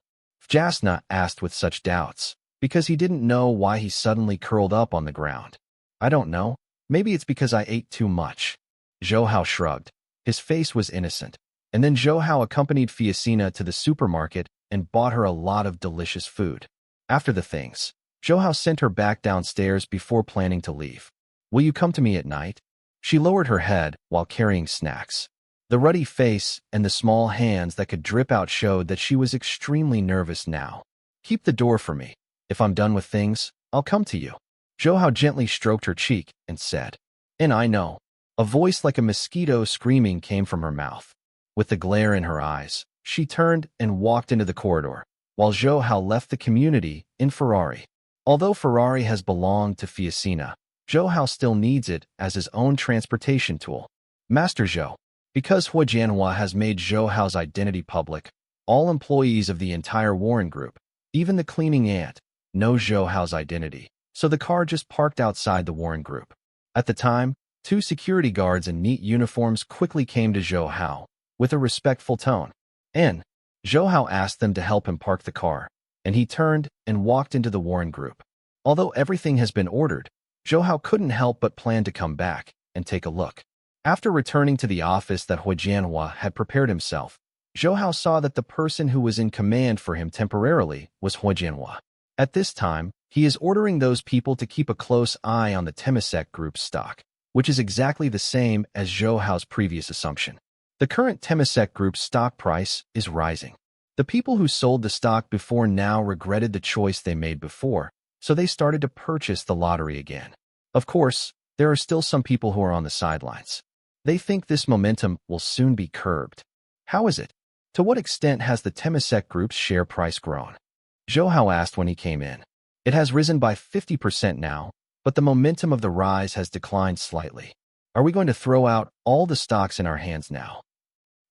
Jasna asked with such doubts, because he didn't know why he suddenly curled up on the ground. I don't know. Maybe it's because I ate too much. Zhou Hao shrugged. His face was innocent. And then Zhou Hao accompanied Fiacina to the supermarket and bought her a lot of delicious food. After the things, Zhou Hao sent her back downstairs before planning to leave. Will you come to me at night? She lowered her head while carrying snacks. The ruddy face and the small hands that could drip out showed that she was extremely nervous now. Keep the door for me. If I'm done with things, I'll come to you. Zhou Hao gently stroked her cheek and said, "And I know." A voice like a mosquito screaming came from her mouth. With the glare in her eyes, she turned and walked into the corridor, while Zhou Hao left the community in Ferrari. Although Ferrari has belonged to Fiacina, Zhou Hao still needs it as his own transportation tool. Master Zhou. Because Manhwa has made Zhou Hao's identity public, all employees of the entire Warren Group, even the cleaning ant, know Zhou Hao's identity, so the car just parked outside the Warren Group. At the time, two security guards in neat uniforms quickly came to Zhou Hao with a respectful tone. And Zhou Hao asked them to help him park the car, and he turned and walked into the Warren Group. Although everything has been ordered, Zhou Hao couldn't help but plan to come back and take a look. After returning to the office that Manhwa had prepared himself, Zhou Hao saw that the person who was in command for him temporarily was Manhwa. At this time, he is ordering those people to keep a close eye on the Temasek Group's stock, which is exactly the same as Zhou Hao's previous assumption. The current Temasek Group's stock price is rising. The people who sold the stock before now regretted the choice they made before, so they started to purchase the lottery again. Of course, there are still some people who are on the sidelines. They think this momentum will soon be curbed. How is it? To what extent has the Temasek Group's share price grown? Zhou Hao asked when he came in. It has risen by 50% now, but the momentum of the rise has declined slightly. Are we going to throw out all the stocks in our hands now?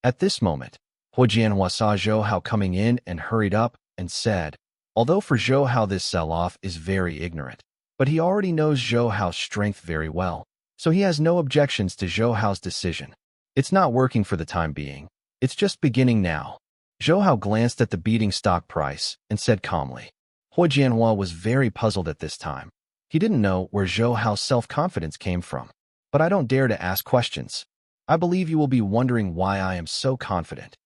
At this moment, Manhwa saw Zhou Hao coming in and hurried up and said, although for Zhou Hao this sell-off is very ignorant, but he already knows Zhou Hao's strength very well, so he has no objections to Zhou Hao's decision. It's not working for the time being. It's just beginning now. Zhou Hao glanced at the beating stock price and said calmly. Manhwa was very puzzled at this time. He didn't know where Zhou Hao's self-confidence came from. But I don't dare to ask questions. I believe you will be wondering why I am so confident.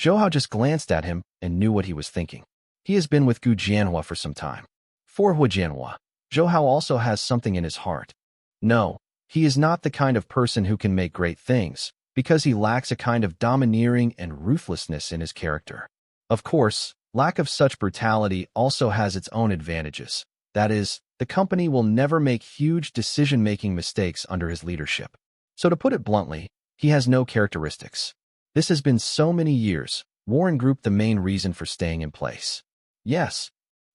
Zhou Hao just glanced at him and knew what he was thinking. He has been with Gu Jianhua for some time. For Jianhua, Zhou Hao also has something in his heart. No, he is not the kind of person who can make great things, because he lacks a kind of domineering and ruthlessness in his character. Of course, lack of such brutality also has its own advantages. That is, the company will never make huge decision-making mistakes under his leadership. So to put it bluntly, he has no characteristics. This has been so many years, Warren Group the main reason for staying in place. Yes,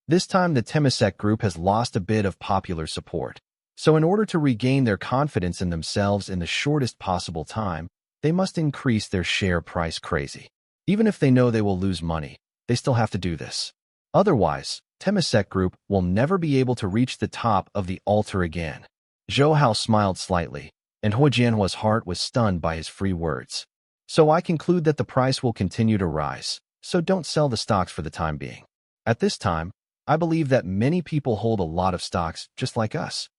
this time the Temasek Group has lost a bit of popular support. So in order to regain their confidence in themselves in the shortest possible time, they must increase their share price crazy. Even if they know they will lose money, they still have to do this. Otherwise, Temasek Group will never be able to reach the top of the altar again. Zhou Hao smiled slightly, and Jianhua's heart was stunned by his free words. So I conclude that the price will continue to rise, so don't sell the stocks for the time being. At this time, I believe that many people hold a lot of stocks just like us.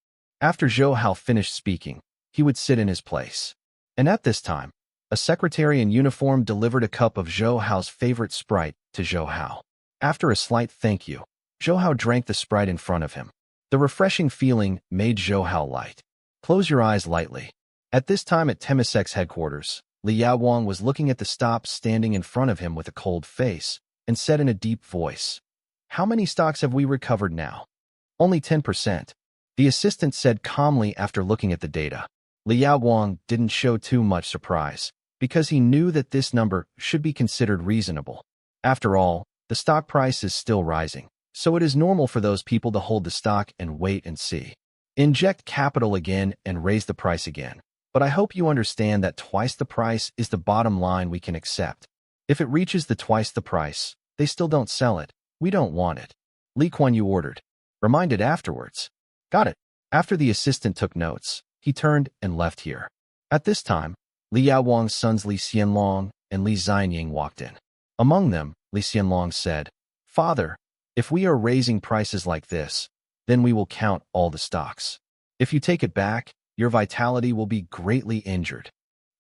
After Zhou Hao finished speaking, he would sit in his place. And at this time, A secretary in uniform delivered a cup of Zhou Hao's favorite Sprite to Zhou Hao. After a slight thank you, Zhou Hao drank the Sprite in front of him. The refreshing feeling made Zhou Hao light. Close your eyes lightly. At this time at Temisek's headquarters, Li Yaowang was looking at the stops standing in front of him with a cold face, and said in a deep voice, "How many stocks have we recovered now?" "Only 10%. The assistant said calmly after looking at the data. Li Yaowang didn't show too much surprise, because he knew that this number should be considered reasonable. After all, the stock price is still rising, so it is normal for those people to hold the stock and wait and see. Inject capital again and raise the price again. But I hope you understand that twice the price is the bottom line we can accept. If it reaches the twice the price, they still don't sell it. We don't want it." Li Kuan Yu ordered. Reminded afterwards. "Got it." After the assistant took notes, he turned and left here. At this time, Li Yaowang's sons Li Xianlong and Li Xianying walked in. Among them, Li Xianlong said, "Father, if we are raising prices like this, then we will count all the stocks. If you take it back, your vitality will be greatly injured.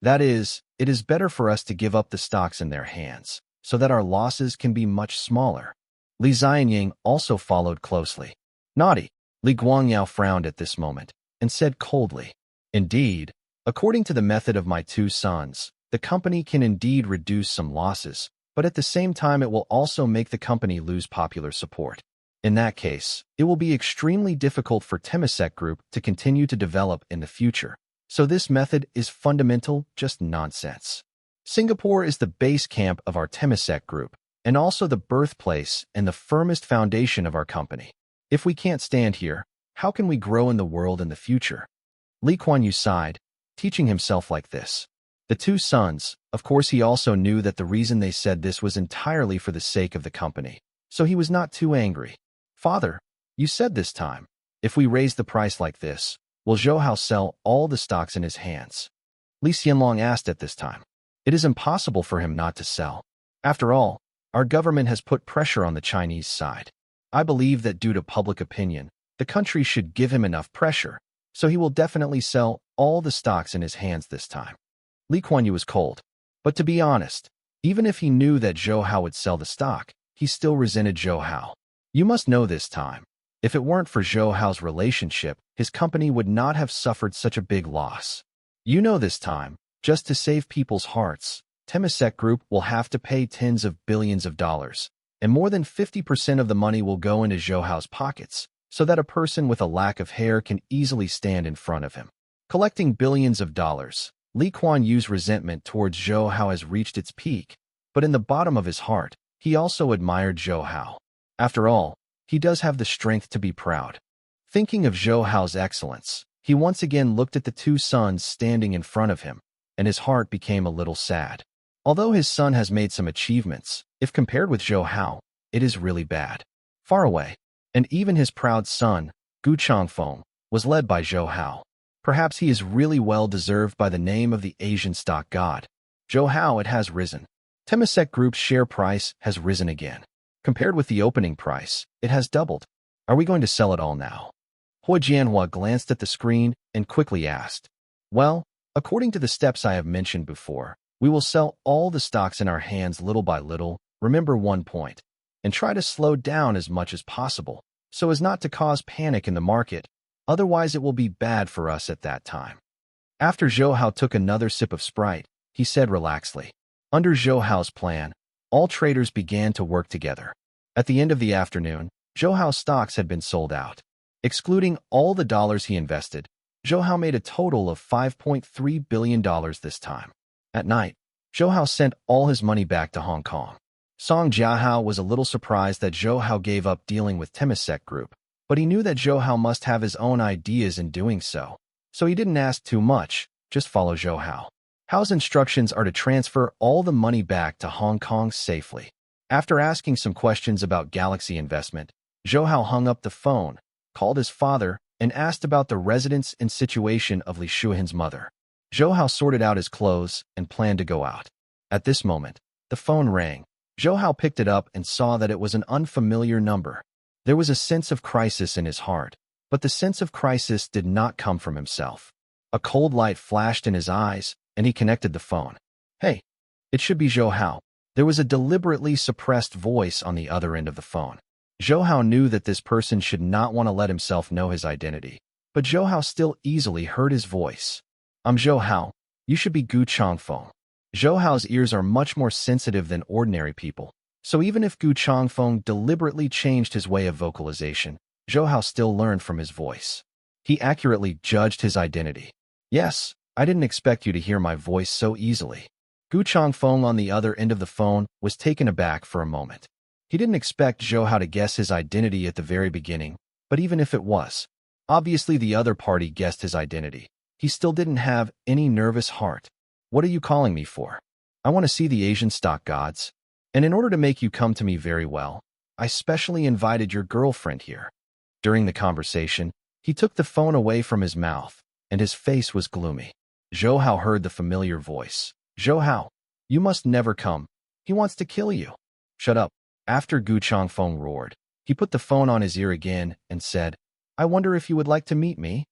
That is, it is better for us to give up the stocks in their hands, so that our losses can be much smaller." Li Xianying also followed closely. "Naughty." Li Guangyao frowned at this moment, and said coldly, "Indeed, according to the method of my two sons, the company can indeed reduce some losses, but at the same time it will also make the company lose popular support. In that case, it will be extremely difficult for Temasek Group to continue to develop in the future. So this method is fundamental, just nonsense. Singapore is the base camp of our Temasek Group, and also the birthplace and the firmest foundation of our company. If we can't stand here, how can we grow in the world in the future?" Li Kuan Yu sighed, teaching himself like this. The two sons, of course he also knew that the reason they said this was entirely for the sake of the company, so he was not too angry. "Father, you said this time, if we raise the price like this, will Zhou Hao sell all the stocks in his hands?" Li Xianlong asked at this time. "It is impossible for him not to sell. After all, our government has put pressure on the Chinese side. I believe that due to public opinion, the country should give him enough pressure, so he will definitely sell all the stocks in his hands this time." Li Kuan Yu was cold. But to be honest, even if he knew that Zhou Hao would sell the stock, he still resented Zhou Hao. You must know this time. If it weren't for Zhou Hao's relationship, his company would not have suffered such a big loss. You know this time, just to save people's hearts, Temasek Group will have to pay tens of billions of dollars, and more than 50% of the money will go into Zhou Hao's pockets, so that a person with a lack of hair can easily stand in front of him. Collecting billions of dollars, Li Kuan Yu's resentment towards Zhou Hao has reached its peak, but in the bottom of his heart, he also admired Zhou Hao. After all, he does have the strength to be proud. Thinking of Zhou Hao's excellence, he once again looked at the two sons standing in front of him, and his heart became a little sad. Although his son has made some achievements, if compared with Zhou Hao, it is really bad. Far away, and even his proud son, Gu Changfeng, was led by Zhou Hao. Perhaps he is really well deserved by the name of the Asian stock god. Zhou Hao, it has risen. Temasek Group's share price has risen again. Compared with the opening price, it has doubled. Are we going to sell it all now? Hua Jianhua glanced at the screen and quickly asked. Well, according to the steps I have mentioned before, we will sell all the stocks in our hands little by little, remember one point, and try to slow down as much as possible, so as not to cause panic in the market, otherwise it will be bad for us at that time. After Zhou Hao took another sip of Sprite, he said relaxedly. Under Zhou Hao's plan, all traders began to work together. At the end of the afternoon, Zhou Hao's stocks had been sold out. Excluding all the dollars he invested, Zhou Hao made a total of $5.3 billion this time. At night, Zhou Hao sent all his money back to Hong Kong. Song Jiahao was a little surprised that Zhou Hao gave up dealing with Temasek Group, but he knew that Zhou Hao must have his own ideas in doing so he didn't ask too much, just follow Zhou Hao. Hao's instructions are to transfer all the money back to Hong Kong safely. After asking some questions about Galaxy investment, Zhou Hao hung up the phone, called his father, and asked about the residence and situation of Li Shuihan's mother. Zhou Hao sorted out his clothes and planned to go out. At this moment, the phone rang. Zhou Hao picked it up and saw that it was an unfamiliar number. There was a sense of crisis in his heart, but the sense of crisis did not come from himself. A cold light flashed in his eyes, and he connected the phone. Hey, it should be Zhou Hao. There was a deliberately suppressed voice on the other end of the phone. Zhou Hao knew that this person should not want to let himself know his identity, but Zhou Hao still easily heard his voice. I'm Zhou Hao. You should be Gu Changfeng. Zhou Hao's ears are much more sensitive than ordinary people, so even if Gu Changfeng deliberately changed his way of vocalization, Zhou Hao still learned from his voice. He accurately judged his identity. Yes, I didn't expect you to hear my voice so easily. Gu Changfeng on the other end of the phone was taken aback for a moment. He didn't expect Zhou Hao to guess his identity at the very beginning, but even if it was, obviously the other party guessed his identity. He still didn't have any nervous heart. What are you calling me for? I want to see the Asian stock gods. And in order to make you come to me very well, I specially invited your girlfriend here. During the conversation, he took the phone away from his mouth, and his face was gloomy. Zhou Hao heard the familiar voice. Zhou Hao, you must never come. He wants to kill you. Shut up. After Gu Changfeng roared, he put the phone on his ear again and said, I wonder if you would like to meet me?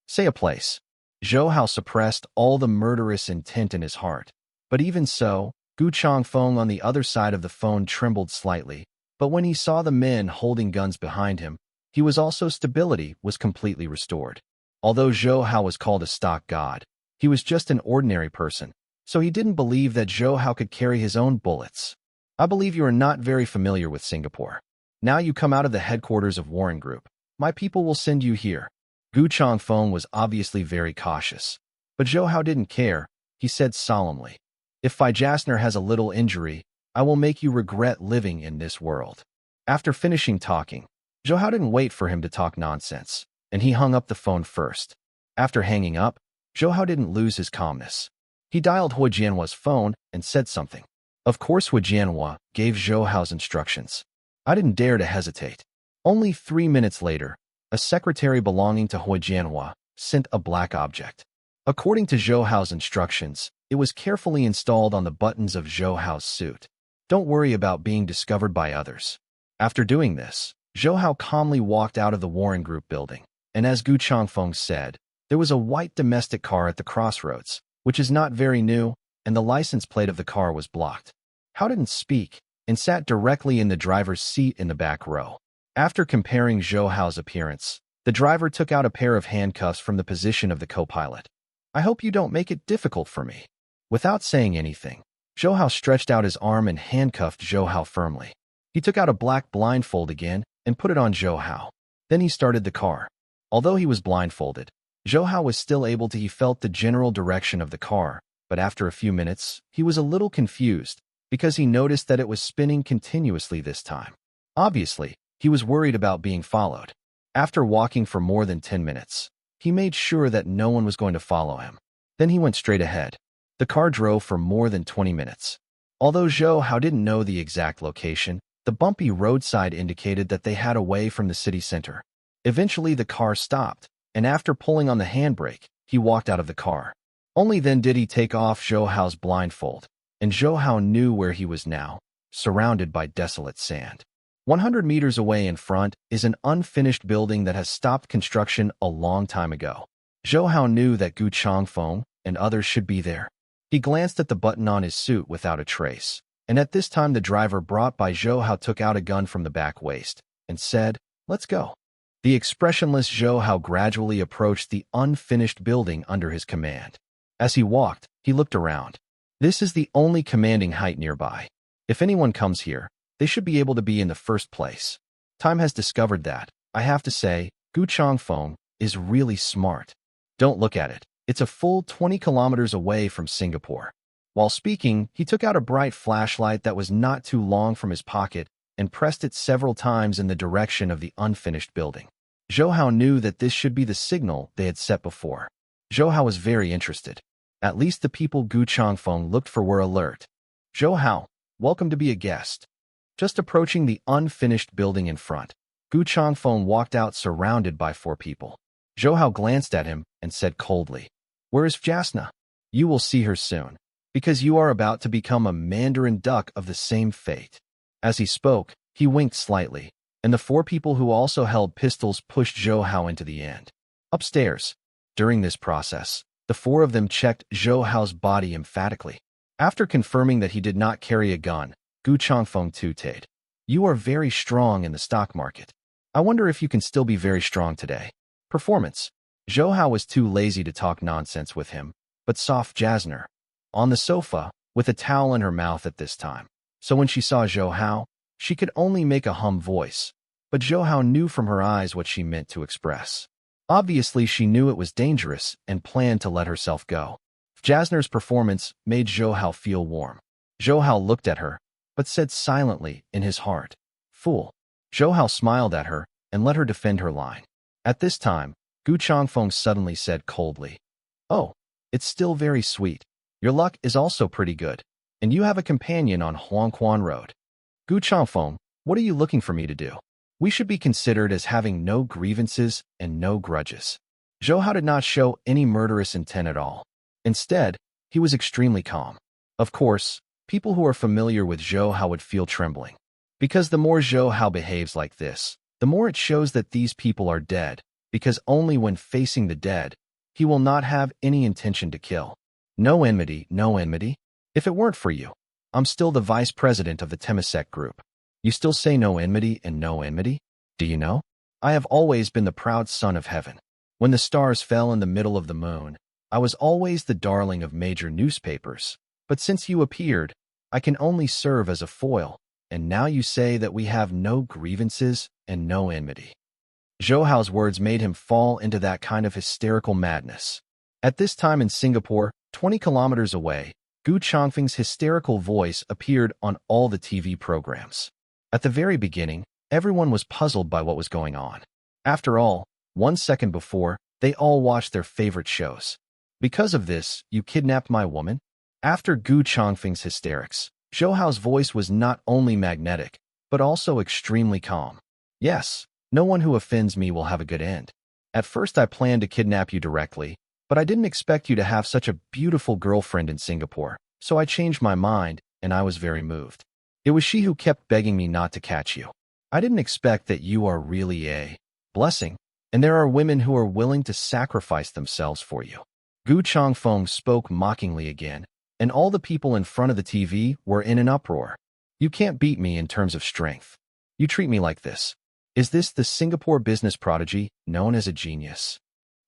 Say a place. Zhou Hao suppressed all the murderous intent in his heart. But even so, Gu Changfeng on the other side of the phone trembled slightly, but when he saw the men holding guns behind him, stability was completely restored. Although Zhou Hao was called a stock god, he was just an ordinary person, so he didn't believe that Zhou Hao could carry his own bullets. I believe you are not very familiar with Singapore. Now you come out of the headquarters of Warren Group. My people will send you here. Gu Changfeng was obviously very cautious, but Zhou Hao didn't care. He said solemnly, If Phi Jasner has a little injury, I will make you regret living in this world. After finishing talking, Zhou Hao didn't wait for him to talk nonsense, and he hung up the phone first. After hanging up, Zhou Hao didn't lose his calmness. He dialed Hu Jianhua's phone and said something. Of course Hu Jianhua gave Zhou Hao's instructions. I didn't dare to hesitate. Only 3 minutes later, a secretary belonging to Hu Jianhua sent a black object. According to Zhou Hao's instructions, it was carefully installed on the buttons of Zhou Hao's suit. Don't worry about being discovered by others. After doing this, Zhou Hao calmly walked out of the Warren Group building, and as Gu Changfeng said, there was a white domestic car at the crossroads, which is not very new, and the license plate of the car was blocked. Hao didn't speak, and sat directly in the driver's seat in the back row. After comparing Zhou Hao's appearance, the driver took out a pair of handcuffs from the position of the co-pilot. I hope you don't make it difficult for me. Without saying anything, Zhou Hao stretched out his arm and handcuffed Zhou Hao firmly. He took out a black blindfold again and put it on Zhou Hao. Then he started the car. Although he was blindfolded, Zhou Hao was still able to felt the general direction of the car, but after a few minutes, he was a little confused because he noticed that it was spinning continuously this time. Obviously, he was worried about being followed. After walking for more than 10 minutes, he made sure that no one was going to follow him. Then he went straight ahead. The car drove for more than 20 minutes. Although Zhou Hao didn't know the exact location, the bumpy roadside indicated that they had away from the city center. Eventually, the car stopped, and after pulling on the handbrake, he walked out of the car. Only then did he take off Zhou Hao's blindfold, and Zhou Hao knew where he was now, surrounded by desolate sand. 100 meters away in front is an unfinished building that has stopped construction a long time ago. Zhou Hao knew that Gu Changfeng and others should be there. He glanced at the button on his suit without a trace, and at this time the driver brought by Zhou Hao took out a gun from the back waist and said, "Let's go." The expressionless Zhou Hao gradually approached the unfinished building under his command. As he walked, he looked around. This is the only commanding height nearby. If anyone comes here, they should be able to be in the first place. Time has discovered that. I have to say, Gu Changfeng is really smart. Don't look at it. It's a full 20 kilometers away from Singapore. While speaking, he took out a bright flashlight that was not too long from his pocket and pressed it several times in the direction of the unfinished building. Zhou Hao knew that this should be the signal they had set before. Zhou Hao was very interested. At least the people Gu Changfeng looked for were alert. Zhou Hao, welcome to be a guest. Just approaching the unfinished building in front, Gu Changfeng walked out surrounded by 4 people. Zhou Hao glanced at him and said coldly, "Where is Jasna? You will see her soon, because you are about to become a Mandarin duck of the same fate." As he spoke, he winked slightly, and the 4 people who also held pistols pushed Zhou Hao into the end. Upstairs. During this process, the 4 of them checked Zhou Hao's body emphatically. After confirming that he did not carry a gun, Gu Changfeng tooted. You are very strong in the stock market. I wonder if you can still be very strong today. Performance. Zhou Hao was too lazy to talk nonsense with him, but saw Jasner on the sofa with a towel in her mouth at this time. So when she saw Zhou Hao, she could only make a hum voice, but Zhou Hao knew from her eyes what she meant to express. Obviously, she knew it was dangerous and planned to let herself go. Jasner's performance made Zhou Hao feel warm. Zhou Hao looked at her, but said silently in his heart, "Fool." Zhou Hao smiled at her and let her defend her line. At this time, Gu Changfeng suddenly said coldly, "Oh, it's still very sweet. Your luck is also pretty good, and you have a companion on Huangquan Road. Gu Changfeng, what are you looking for me to do? We should be considered as having no grievances and no grudges." Zhou Hao did not show any murderous intent at all. Instead, he was extremely calm. Of course, people who are familiar with Zhou Hao would feel trembling. Because the more Zhou Hao behaves like this, the more it shows that these people are dead, because only when facing the dead, he will not have any intention to kill. No enmity, no enmity. If it weren't for you, I'm still the vice president of the Temasek Group. You still say no enmity and no enmity? Do you know? I have always been the proud son of heaven. When the stars fell in the middle of the moon, I was always the darling of major newspapers. But since you appeared, I can only serve as a foil, and now you say that we have no grievances and no enmity. Zhou Hao's words made him fall into that kind of hysterical madness. At this time in Singapore, 20 kilometers away, Gu Changfeng's hysterical voice appeared on all the TV programs. At the very beginning, everyone was puzzled by what was going on. After all, 1 second before, they all watched their favorite shows. Because of this, you kidnapped my woman? After Gu Changfeng's hysterics, Zhou Hao's voice was not only magnetic, but also extremely calm. Yes, no one who offends me will have a good end. At first I planned to kidnap you directly, but I didn't expect you to have such a beautiful girlfriend in Singapore, so I changed my mind, and I was very moved. It was she who kept begging me not to catch you. I didn't expect that you are really a blessing, and there are women who are willing to sacrifice themselves for you. Gu Changfeng spoke mockingly again, and all the people in front of the TV were in an uproar. You can't beat me in terms of strength. You treat me like this. Is this the Singapore business prodigy known as a genius?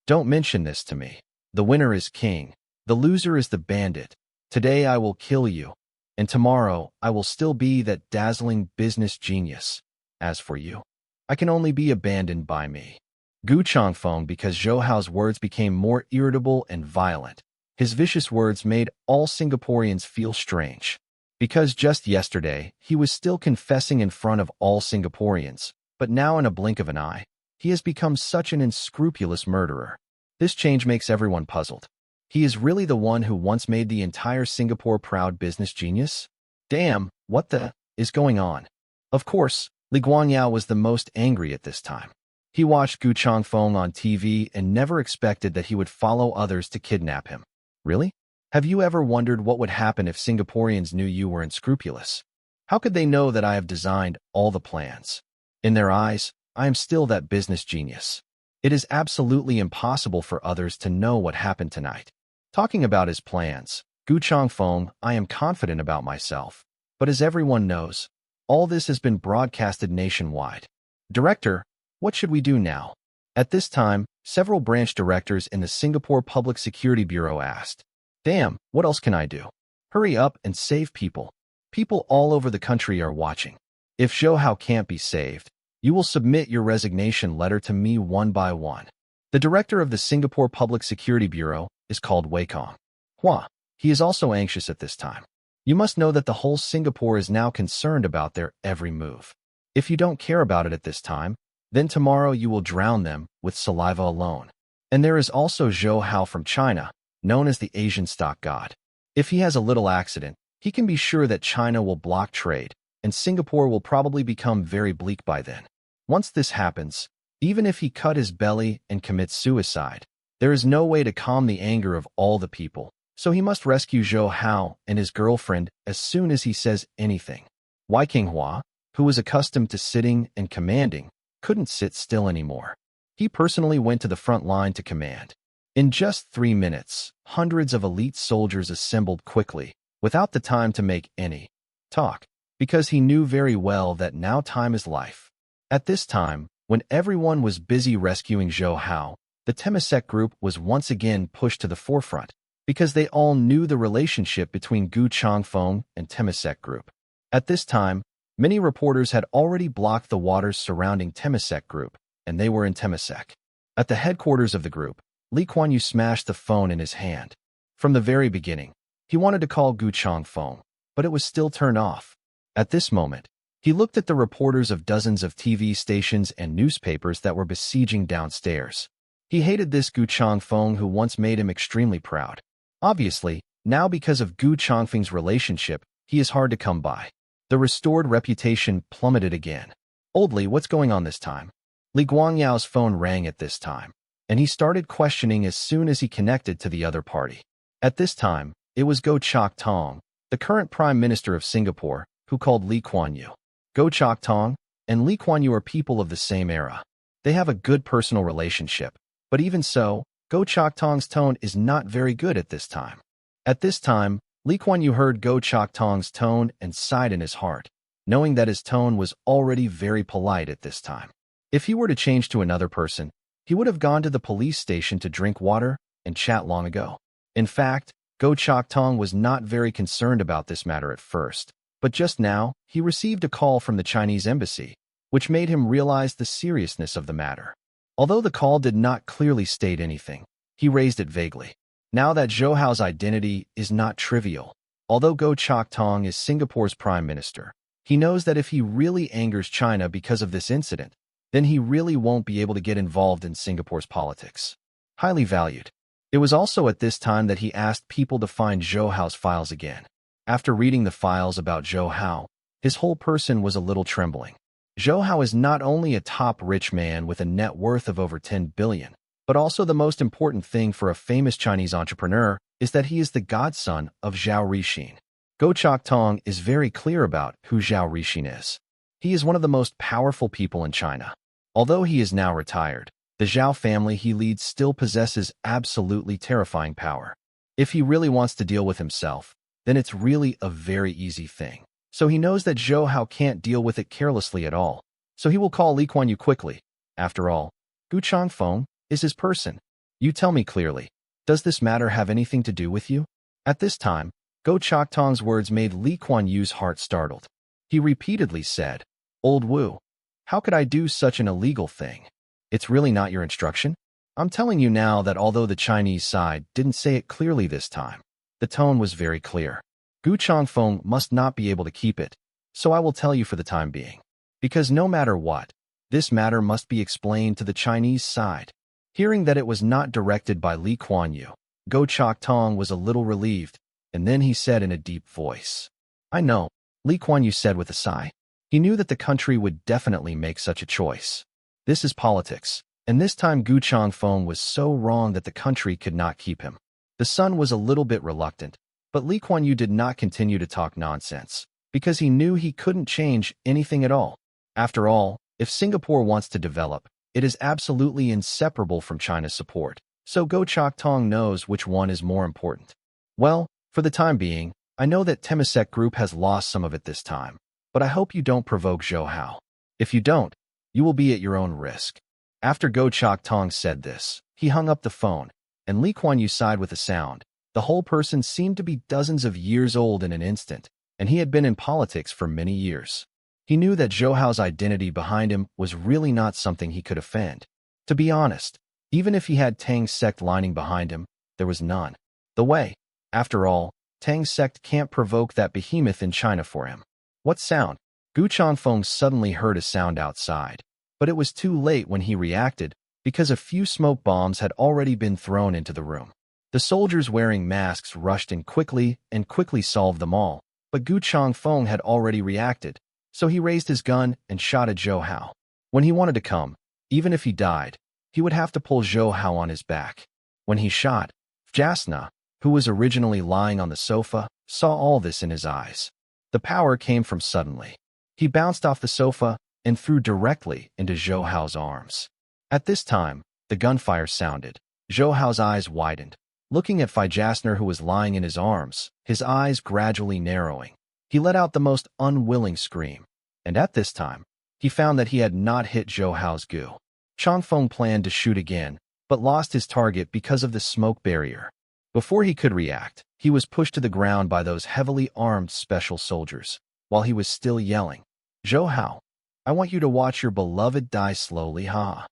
Don't mention this to me. The winner is king. The loser is the bandit. Today I will kill you, and tomorrow I will still be that dazzling business genius. As for you, I can only be abandoned by me. Gu Changfeng, because Zhou Hao's words became more irritable and violent. His vicious words made all Singaporeans feel strange. Because just yesterday, he was still confessing in front of all Singaporeans, but now in a blink of an eye, he has become such an unscrupulous murderer. This change makes everyone puzzled. He is really the one who once made the entire Singapore proud business genius? Damn, what the is going on? Of course, Li Guangyao was the most angry at this time. He watched Gu Changfeng on TV and never expected that he would follow others to kidnap him. Really? Have you ever wondered what would happen if Singaporeans knew you were unscrupulous? How could they know that I have designed all the plans? In their eyes, I am still that business genius. It is absolutely impossible for others to know what happened tonight. Talking about his plans, Gu Changfeng, I am confident about myself. But as everyone knows, all this has been broadcasted nationwide. Director, what should we do now? At this time, several branch directors in the Singapore Public Security Bureau asked, Damn, what else can I do? Hurry up and save people. People all over the country are watching. If Zhou Hao can't be saved, you will submit your resignation letter to me one by one. The director of the Singapore Public Security Bureau is called Wei Kong Hua. He is also anxious at this time. You must know that the whole Singapore is now concerned about their every move. If you don't care about it at this time, then tomorrow you will drown them with saliva alone. And there is also Zhou Hao from China, known as the Asian stock god. If he has a little accident, he can be sure that China will block trade, and Singapore will probably become very bleak by then. Once this happens, even if he cut his belly and commits suicide, there is no way to calm the anger of all the people, so he must rescue Zhou Hao and his girlfriend as soon as he says anything. Wei Hua, who was accustomed to sitting and commanding, couldn't sit still anymore. He personally went to the front line to command. In just 3 minutes, hundreds of elite soldiers assembled quickly, without the time to make any talk, because he knew very well that now time is life. At this time, when everyone was busy rescuing Zhou Hao, the Temasek group was once again pushed to the forefront, because they all knew the relationship between Gu Changfeng and Temasek group. At this time, many reporters had already blocked the waters surrounding Temasek group, and they were in Temasek. At the headquarters of the group, Lee Kuan Yew smashed the phone in his hand. From the very beginning, he wanted to call Gu Changfeng, but it was still turned off. At this moment, he looked at the reporters of dozens of TV stations and newspapers that were besieging downstairs. He hated this Gu Changfeng who once made him extremely proud. Obviously, now because of Gu Changfeng's relationship, he is hard to come by. The restored reputation plummeted again. Oldly, what's going on this time? Li Guangyao's phone rang at this time, and he started questioning as soon as he connected to the other party. At this time, it was Goh Chok Tong, the current Prime Minister of Singapore, who called Lee Kuan Yew. Goh Chok Tong and Lee Kuan Yew are people of the same era. They have a good personal relationship, but even so, Goh Chok Tong's tone is not very good at this time. At this time, Lee Kuan Yew heard Goh Chok Tong's tone and sighed in his heart, knowing that his tone was already very polite at this time. If he were to change to another person, he would have gone to the police station to drink water and chat long ago. In fact, Goh Chok Tong was not very concerned about this matter at first, but just now, he received a call from the Chinese embassy, which made him realize the seriousness of the matter. Although the call did not clearly state anything, he raised it vaguely. Now that Zhou Hao's identity is not trivial, although Goh Chok Tong is Singapore's prime minister, he knows that if he really angers China because of this incident, then he really won't be able to get involved in Singapore's politics. Highly valued. It was also at this time that he asked people to find Zhou Hao's files again. After reading the files about Zhou Hao, his whole person was a little trembling. Zhou Hao is not only a top rich man with a net worth of over 10 billion, but also the most important thing for a famous Chinese entrepreneur is that he is the godson of Zhao Rixin. Goh Chok Tong is very clear about who Zhao Rixin is. He is one of the most powerful people in China. Although he is now retired, the Zhao family he leads still possesses absolutely terrifying power. If he really wants to deal with himself, then it's really a very easy thing. So he knows that Zhou Hao can't deal with it carelessly at all. So he will call Lee Kuan Yew quickly. After all, Gu Changfeng is his person. You tell me clearly, does this matter have anything to do with you? At this time, Goh Chok Tong's words made Lee Kuan Yew's heart startled. He repeatedly said, "Old Wu, how could I do such an illegal thing? It's really not your instruction? I'm telling you now that although the Chinese side didn't say it clearly this time, the tone was very clear. Gu Changfeng must not be able to keep it, so I will tell you for the time being. Because no matter what, this matter must be explained to the Chinese side." Hearing that it was not directed by Lee Kuan Yew, Goh Chok Tong was a little relieved, and then he said in a deep voice, "I know," Lee Kuan Yew said with a sigh. He knew that the country would definitely make such a choice. This is politics, and this time Gu Changfeng was so wrong that the country could not keep him. The son was a little bit reluctant, but Lee Kuan Yew did not continue to talk nonsense, because he knew he couldn't change anything at all. After all, if Singapore wants to develop, it is absolutely inseparable from China's support, so Goh Chok Tong knows which one is more important. Well, for the time being, I know that Temasek Group has lost some of it this time, but I hope you don't provoke Zhou Hao. If you don't, you will be at your own risk. After Goh Chok Tong said this, he hung up the phone, and Lee Kuan Yew sighed with a sound. The whole person seemed to be dozens of years old in an instant, and he had been in politics for many years. He knew that Zhou Hao's identity behind him was really not something he could offend. To be honest, even if he had Tang's sect lining behind him, there was none. The way. After all, Tang's sect can't provoke that behemoth in China for him. What sound? Gu Changfeng suddenly heard a sound outside, but it was too late when he reacted, because a few smoke bombs had already been thrown into the room. The soldiers wearing masks rushed in quickly and quickly solved them all, but Gu Changfeng had already reacted, so he raised his gun and shot at Zhou Hao. When he wanted to come, even if he died, he would have to pull Zhou Hao on his back. When he shot, Jasna, who was originally lying on the sofa, saw all this in his eyes. The power came from suddenly. He bounced off the sofa and threw directly into Zhou Hao's arms. At this time, the gunfire sounded. Zhou Hao's eyes widened. Looking at Phi Jasner, who was lying in his arms, his eyes gradually narrowing. He let out the most unwilling scream. And at this time, he found that he had not hit Zhou Hao's gu. Changfeng planned to shoot again, but lost his target because of the smoke barrier. Before he could react, he was pushed to the ground by those heavily armed special soldiers, while he was still yelling, "Zhou Hao, I want you to watch your beloved die slowly, ha."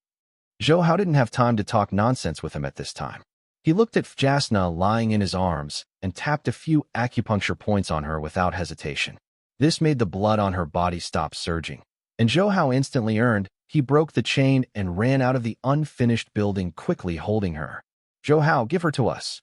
Zhou Hao didn't have time to talk nonsense with him at this time. He looked at Jasna lying in his arms and tapped a few acupuncture points on her without hesitation. This made the blood on her body stop surging, and Zhou Hao instantly earned. He broke the chain and ran out of the unfinished building, quickly holding her. "Zhou Hao, give her to us."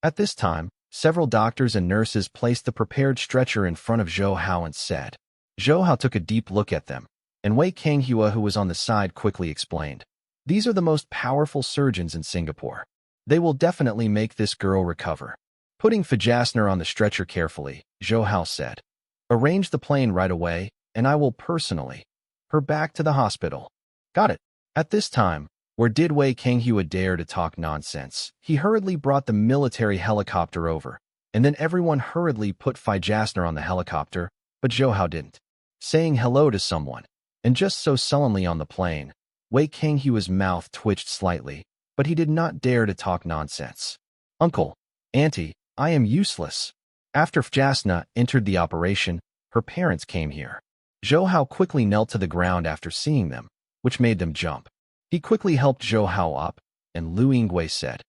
At this time, several doctors and nurses placed the prepared stretcher in front of Zhou Hao and said. Zhou Hao took a deep look at them, and Wei Kanghua, who was on the side, quickly explained, "These are the most powerful surgeons in Singapore. They will definitely make this girl recover." Putting Fajasner on the stretcher carefully, Zhou Hao said, "Arrange the plane right away, and I will personally her back to the hospital." "Got it." At this time, where did Wei Kanghua dare to talk nonsense? He hurriedly brought the military helicopter over, and then everyone hurriedly put Phi Jasner on the helicopter, but Zhou Hao didn't. Saying hello to someone, and just so sullenly on the plane, Wei Kanghua's mouth twitched slightly, but he did not dare to talk nonsense. "Uncle, Auntie, I am useless." After Jasna entered the operation, her parents came here. Zhou Hao quickly knelt to the ground after seeing them, which made them jump. He quickly helped Zhou Hao up, and Lu Yingwei said,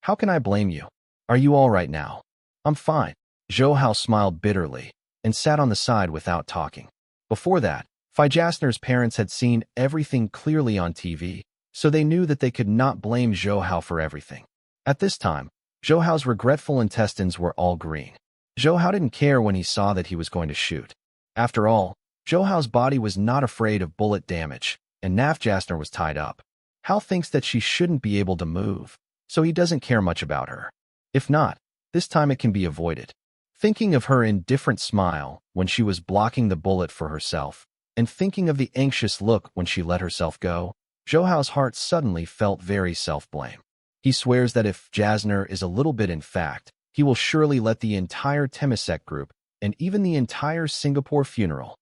"How can I blame you? Are you all right now?" "I'm fine." Zhou Hao smiled bitterly and sat on the side without talking. Before that, Phi Jasner's parents had seen everything clearly on TV, so they knew that they could not blame Zhou Hao for everything. At this time, Zhou Hao's regretful intestines were all green. Zhou Hao didn't care when he saw that he was going to shoot. After all, Zhou Hao's body was not afraid of bullet damage, and Naf Jasner was tied up. Hao thinks that she shouldn't be able to move, so he doesn't care much about her. If not, this time it can be avoided. Thinking of her indifferent smile when she was blocking the bullet for herself, and thinking of the anxious look when she let herself go, Zhou Hao's heart suddenly felt very self-blame. He swears that if Jasner is a little bit in fact, he will surely let the entire Temasek group and even the entire Singapore funeral.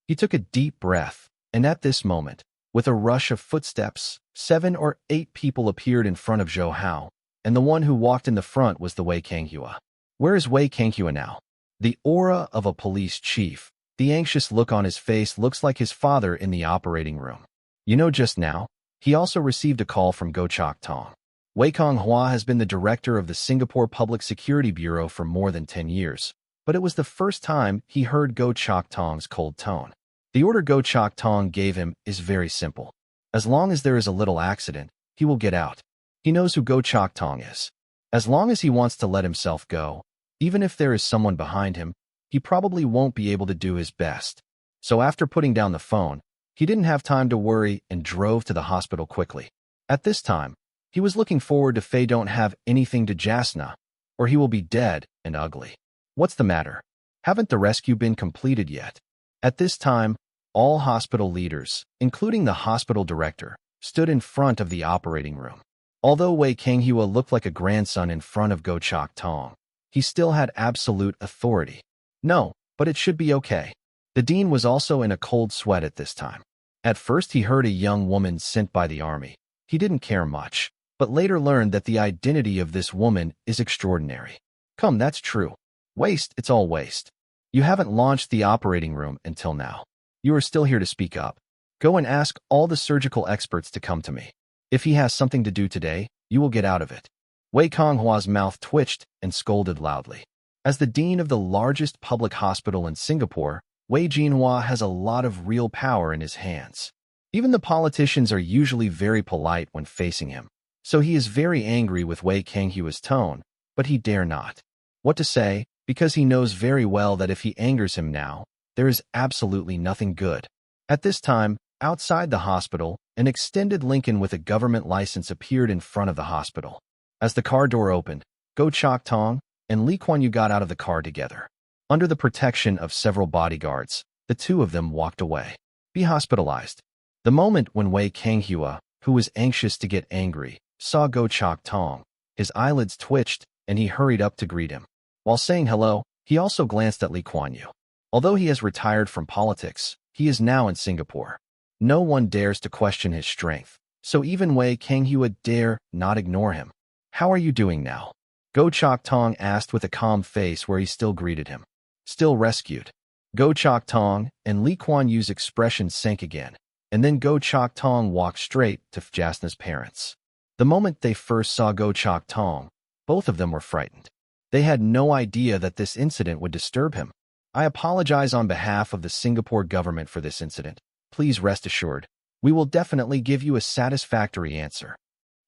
He took a deep breath, and at this moment, with a rush of footsteps, 7 or 8 people appeared in front of Zhou Hao, and the one who walked in the front was the Wei Kanghua. Where is Wei Kanghua now? The aura of a police chief, the anxious look on his face looks like his father in the operating room. You know, just now, he also received a call from Go Chok Tong. Wei Kanghua has been the director of the Singapore Public Security Bureau for more than 10 years, but it was the first time he heard Go Chok Tong's cold tone. The order Go Chok Tong gave him is very simple. As long as there is a little accident, he will get out. He knows who Go Chok Tong is. As long as he wants to let himself go, even if there is someone behind him, he probably won't be able to do his best. So after putting down the phone, he didn't have time to worry and drove to the hospital quickly. At this time, he was looking forward to Faye don't have anything to Jasna, or he will be dead and ugly. What's the matter? Haven't the rescue been completed yet? At this time, all hospital leaders, including the hospital director, stood in front of the operating room. Although Wei Kanghua looked like a grandson in front of Go Chok Tong, he still had absolute authority. No, but it should be okay. The dean was also in a cold sweat at this time. At first he heard a young woman sent by the army. He didn't care much, but later learned that the identity of this woman is extraordinary. Come, that's true. Waste, it's all waste. You haven't launched the operating room until now. You are still here to speak up. Go and ask all the surgical experts to come to me. If he has something to do today, you will get out of it. Wei Kanghua's mouth twitched and scolded loudly. As the dean of the largest public hospital in Singapore, Wei Jinhua has a lot of real power in his hands. Even the politicians are usually very polite when facing him, so he is very angry with Wei Kanghua's tone, but he dare not. What to say, because he knows very well that if he angers him now, there is absolutely nothing good. At this time, outside the hospital, an extended Lincoln with a government license appeared in front of the hospital. As the car door opened, Go Chok Tong and Lee Kuan Yew got out of the car together. Under the protection of several bodyguards, the two of them walked away. Be hospitalized. The moment when Wei Kanghua, who was anxious to get angry, saw Go Chok Tong, His eyelids twitched, and he hurried up to greet him. While saying hello, he also glanced at Lee Kuan Yew. Although he has retired from politics, he is now in Singapore. No one dares to question his strength, so even Wei Kanghua dare not ignore him. How are you doing now? Go Chok Tong asked with a calm face where he still greeted him. Still rescued. Go Chok Tong and Lee Kuan Yew's expression sank again, and then Go Chok Tong walked straight to Jasna's parents. The moment they first saw Go Chok Tong, both of them were frightened. They had no idea that this incident would disturb him. I apologize on behalf of the Singapore government for this incident. Please rest assured, we will definitely give you a satisfactory answer.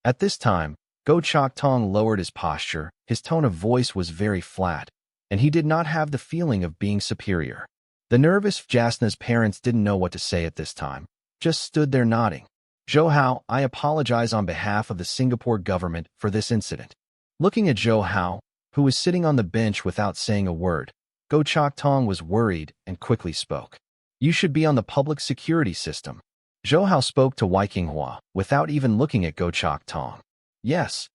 At this time, Go Chok Tong lowered his posture, his tone of voice was very flat, and he did not have the feeling of being superior. The nervous Jasna's parents didn't know what to say at this time, just stood there nodding. Zhou Hao, I apologize on behalf of the Singapore government for this incident. Looking at Zhou Hao, who was sitting on the bench without saying a word, Go Chok Tong was worried and quickly spoke. You should be on the public security system. Zhou Hao spoke to Wei Kanghua without even looking at Go Chok Tong. Yes.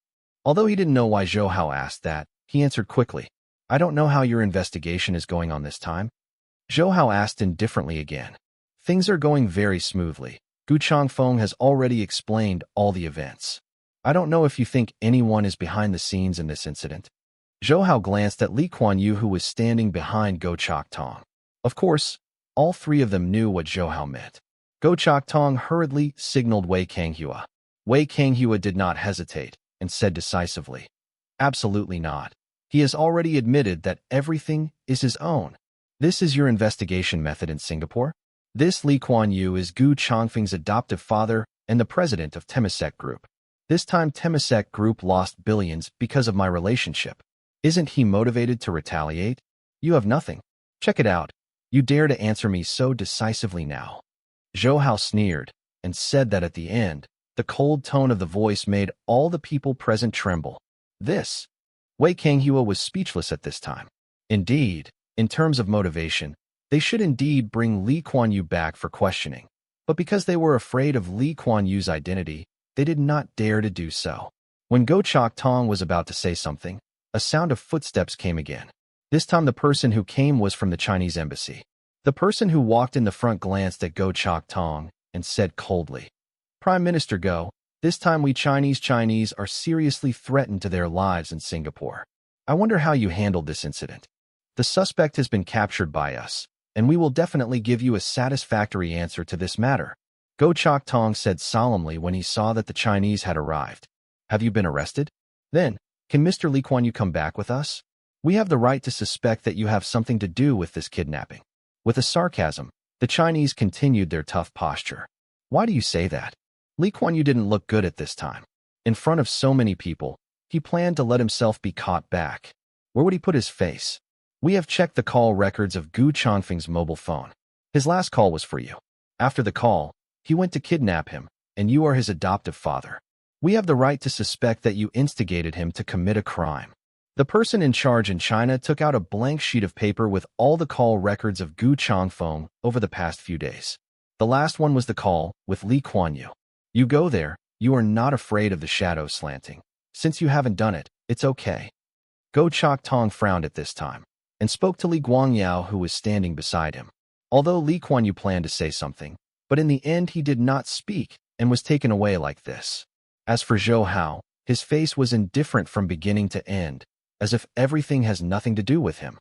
Although he didn't know why Zhou Hao asked that, he answered quickly. I don't know how your investigation is going on this time. Zhou Hao asked indifferently again. Things are going very smoothly. Gu Changfeng has already explained all the events. I don't know if you think anyone is behind the scenes in this incident. Zhou Hao glanced at Lee Kuan Yew, who was standing behind Go Chok Tong. Of course, all three of them knew what Zhou Hao meant. Go Chok Tong hurriedly signaled Wei Kanghua. Wei Kanghua did not hesitate and said decisively, absolutely not. He has already admitted that everything is his own. This is your investigation method in Singapore? This Lee Kuan Yew is Gu Changfeng's adoptive father and the president of Temasek Group. This time Temasek Group lost billions because of my relationship. Isn't he motivated to retaliate? You have nothing. Check it out. You dare to answer me so decisively now. Zhou Hao sneered and said that at the end, the cold tone of the voice made all the people present tremble. This. Wei Kanghua was speechless at this time. Indeed, in terms of motivation, they should indeed bring Lee Kuan Yew back for questioning. But because they were afraid of Lee Kuan Yew's identity, they did not dare to do so. When Go Chok Tong was about to say something, a sound of footsteps came again. This time the person who came was from the Chinese embassy. The person who walked in the front glanced at Go Chok Tong and said coldly, Prime Minister Go, this time we Chinese are seriously threatened to their lives in Singapore. I wonder how you handled this incident. The suspect has been captured by us, and we will definitely give you a satisfactory answer to this matter. Go Chok Tong said solemnly when he saw that the Chinese had arrived. Have you been arrested? Then, can Mr. Lee Kuan Yew come back with us? We have the right to suspect that you have something to do with this kidnapping. With a sarcasm, the Chinese continued their tough posture. Why do you say that? Lee Kuan Yew didn't look good at this time. In front of so many people, he planned to let himself be caught back. Where would he put his face? We have checked the call records of Gu Changfeng's mobile phone. His last call was for you. After the call, he went to kidnap him, and you are his adoptive father. We have the right to suspect that you instigated him to commit a crime. The person in charge in China took out a blank sheet of paper with all the call records of Gu Changfeng over the past few days. The last one was the call with Lee Kuan Yew. You go there, you are not afraid of the shadow slanting. Since you haven't done it, it's okay. Go Chok Tong frowned at this time and spoke to Li Guangyao, who was standing beside him. Although Lee Kuan Yew planned to say something, but in the end he did not speak and was taken away like this. As for Zhou Hao, his face was indifferent from beginning to end, as if everything has nothing to do with him.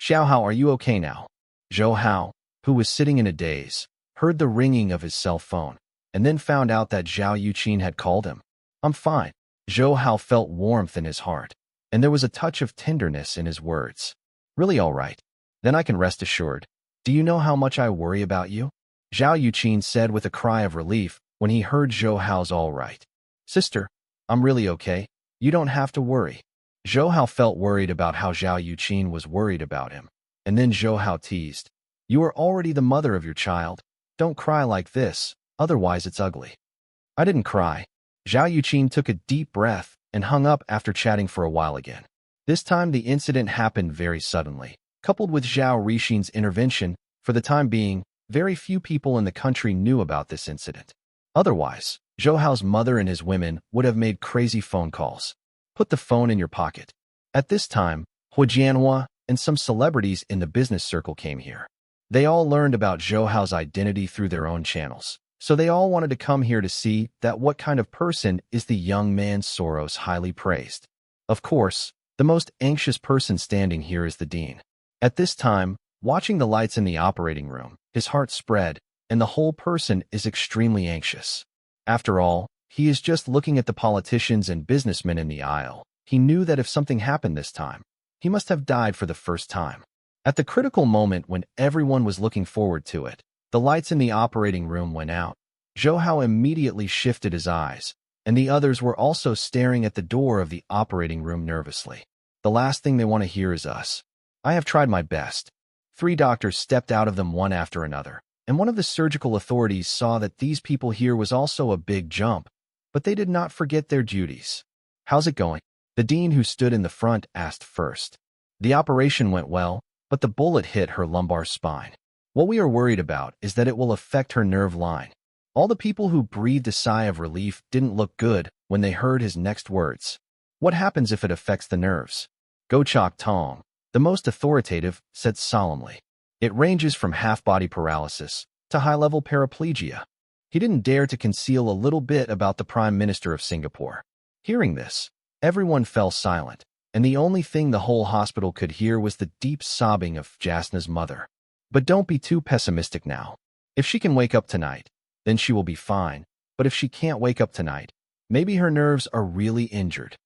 Xiao Hao, are you okay now? Zhou Hao, who was sitting in a daze, heard the ringing of his cell phone, and then found out that Zhao Yuqin had called him. I'm fine. Zhou Hao felt warmth in his heart, and there was a touch of tenderness in his words. Really all right. Then I can rest assured. Do you know how much I worry about you? Zhao Yuqin said with a cry of relief when he heard Zhou Hao's all right. Sister, I'm really okay. You don't have to worry. Zhou Hao felt worried about how Zhao Yuqin was worried about him, and then Zhou Hao teased. You are already the mother of your child. Don't cry like this, otherwise it's ugly. I didn't cry. Zhao Yuqin took a deep breath and hung up after chatting for a while again. This time the incident happened very suddenly. Coupled with Zhao Rixin's intervention, for the time being, very few people in the country knew about this incident. Otherwise, Zhou Hao's mother and his women would have made crazy phone calls. Put the phone in your pocket. At this time, Manhwa and some celebrities in the business circle came here. They all learned about Zhou Hao's identity through their own channels. So they all wanted to come here to see that what kind of person is the young man Soros highly praised. Of course, the most anxious person standing here is the dean. At this time, watching the lights in the operating room, his heart spread, and the whole person is extremely anxious. After all, he is just looking at the politicians and businessmen in the aisle. He knew that if something happened this time, he must have died for the first time. At the critical moment when everyone was looking forward to it, the lights in the operating room went out. Zhou Hao immediately shifted his eyes, and the others were also staring at the door of the operating room nervously. The last thing they want to hear is us. I have tried my best. 3 doctors stepped out of them one after another, and one of the surgical authorities saw that these people here was also a big jump, but they did not forget their duties. How's it going? The dean who stood in the front asked first. The operation went well, but the bullet hit her lumbar spine. What we are worried about is that it will affect her nerve line. All the people who breathed a sigh of relief didn't look good when they heard his next words. What happens if it affects the nerves? Go Chok Tong, the most authoritative, said solemnly. It ranges from half-body paralysis to high-level paraplegia. He didn't dare to conceal a little bit about the Prime Minister of Singapore. Hearing this, everyone fell silent, and the only thing the whole hospital could hear was the deep sobbing of Jasna's mother. But don't be too pessimistic now. If she can wake up tonight, then she will be fine, but if she can't wake up tonight, maybe her nerves are really injured.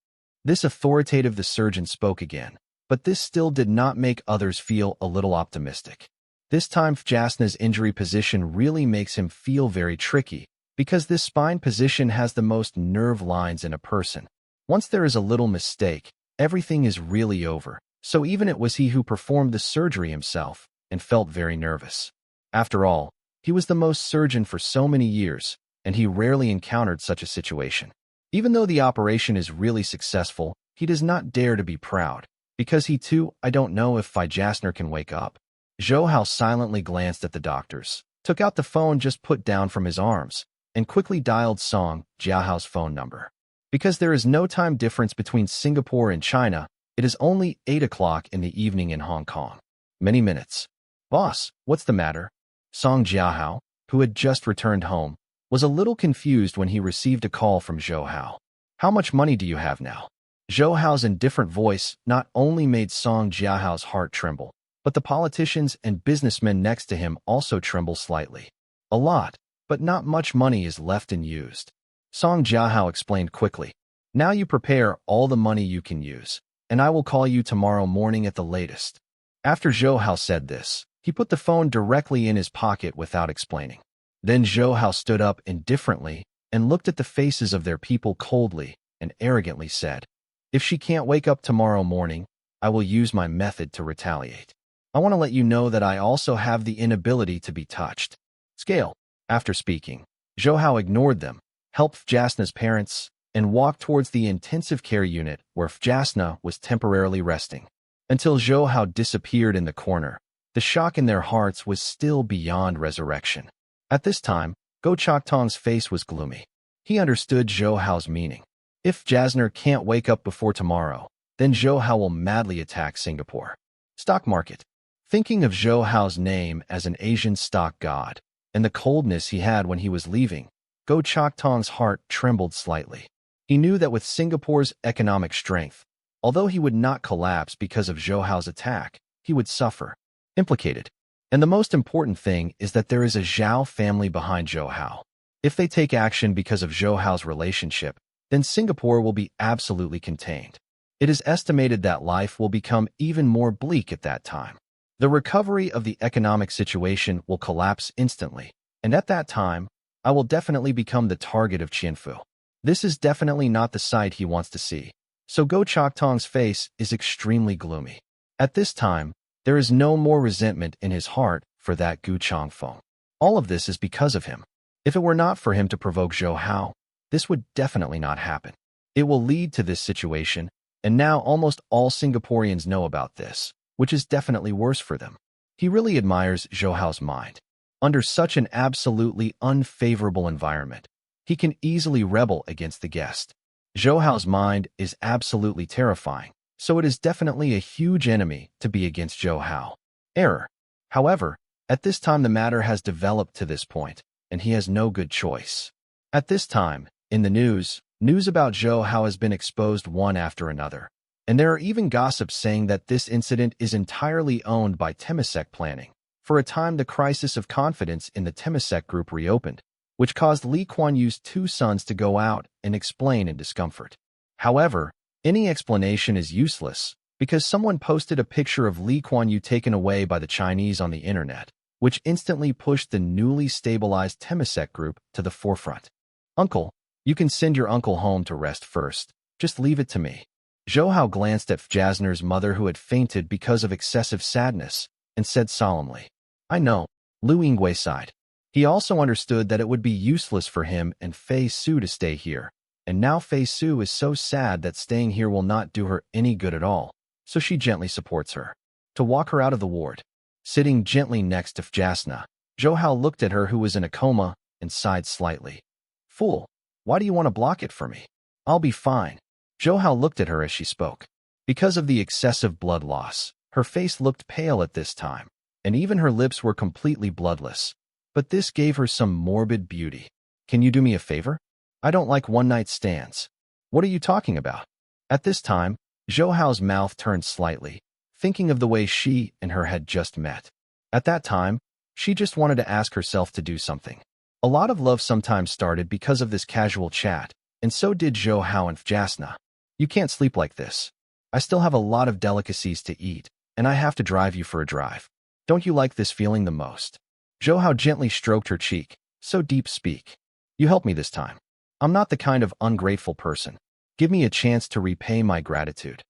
This authoritative the surgeon spoke again, but this still did not make others feel a little optimistic. This time Jasna's injury position really makes him feel very tricky, because this spine position has the most nerve lines in a person. Once there is a little mistake, everything is really over, so even it was he who performed the surgery himself, and felt very nervous. After all, he was the most surgeon for so many years, and he rarely encountered such a situation. Even though the operation is really successful, he does not dare to be proud, because he too, I don't know if Jasner can wake up. Zhou Hao silently glanced at the doctors, took out the phone just put down from his arms, and quickly dialed Song Jiahao's phone number. Because there is no time difference between Singapore and China, it is only 8 o'clock in the evening in Hong Kong. Many minutes. Boss, what's the matter? Song Jiahao, who had just returned home, was a little confused when he received a call from Zhou Hao. How much money do you have now? Zhou Hao's indifferent voice not only made Song Jiahao's heart tremble, but the politicians and businessmen next to him also tremble slightly. A lot, but not much money is left unused. Song Jiahao explained quickly. Now you prepare all the money you can use, and I will call you tomorrow morning at the latest. After Zhou Hao said this, he put the phone directly in his pocket without explaining. Then Zhou Hao stood up indifferently and looked at the faces of their people coldly and arrogantly said, If she can't wake up tomorrow morning, I will use my method to retaliate. I want to let you know that I also have the inability to be touched. Scale. After speaking, Zhou Hao ignored them, helped Jasna's parents, and walked towards the intensive care unit where Jasna was temporarily resting. Until Zhou Hao disappeared in the corner, the shock in their hearts was still beyond resurrection. At this time, Go Chok Tong's face was gloomy. He understood Zhou Hao's meaning. If Jasner can't wake up before tomorrow, then Zhou Hao will madly attack Singapore. Stock market. Thinking of Zhou Hao's name as an Asian stock god, and the coldness he had when he was leaving, Go Chok Tong's heart trembled slightly. He knew that with Singapore's economic strength, although he would not collapse because of Zhou Hao's attack, he would suffer. Implicated. And the most important thing is that there is a Zhao family behind Zhou Hao. If they take action because of Zhou Hao's relationship, then Singapore will be absolutely contained. It is estimated that life will become even more bleak at that time. The recovery of the economic situation will collapse instantly, and at that time, I will definitely become the target of Qianfu. This is definitely not the sight he wants to see. So Go Chok Tong's face is extremely gloomy. At this time, there is no more resentment in his heart for that Gu Changfeng. All of this is because of him. If it were not for him to provoke Zhou Hao, this would definitely not happen. It will lead to this situation, and now almost all Singaporeans know about this, which is definitely worse for them. He really admires Zhou Hao's mind. Under such an absolutely unfavorable environment, he can easily rebel against the guest. Zhou Hao's mind is absolutely terrifying, so it is definitely a huge enemy to be against Zhou Hao. Error. However, at this time the matter has developed to this point, and he has no good choice. At this time, in the news about Zhou Hao has been exposed one after another, and there are even gossips saying that this incident is entirely owned by Temasek planning. For a time, the crisis of confidence in the Temasek group reopened, which caused Lee Kuan Yew's two sons to go out and explain in discomfort. However, any explanation is useless because someone posted a picture of Lee Kuan Yew taken away by the Chinese on the internet, which instantly pushed the newly stabilized Temasek group to the forefront. Uncle, you can send your uncle home to rest first. Just leave it to me. Zhou Hao glanced at Jasner's mother who had fainted because of excessive sadness and said solemnly, I know. Lu Yingwei sighed. He also understood that it would be useless for him and Fei Su to stay here, and now Fei Su is so sad that staying here will not do her any good at all, so she gently supports her. To walk her out of the ward. Sitting gently next to Jasna, Zhou Hao looked at her who was in a coma and sighed slightly. Fool, why do you want to block it for me? I'll be fine. Zhou Hao looked at her as she spoke. Because of the excessive blood loss, her face looked pale at this time, and even her lips were completely bloodless. But this gave her some morbid beauty. Can you do me a favor? I don't like one-night stands. What are you talking about? At this time, Zhou Hao's mouth turned slightly, thinking of the way she and her had just met. At that time, she just wanted to ask herself to do something. A lot of love sometimes started because of this casual chat, and so did Zhou Hao and Jasna. You can't sleep like this. I still have a lot of delicacies to eat, and I have to drive you for a drive. Don't you like this feeling the most? Zhou Hao gently stroked her cheek. So deep speak. You helped me this time. I'm not the kind of ungrateful person. Give me a chance to repay my gratitude.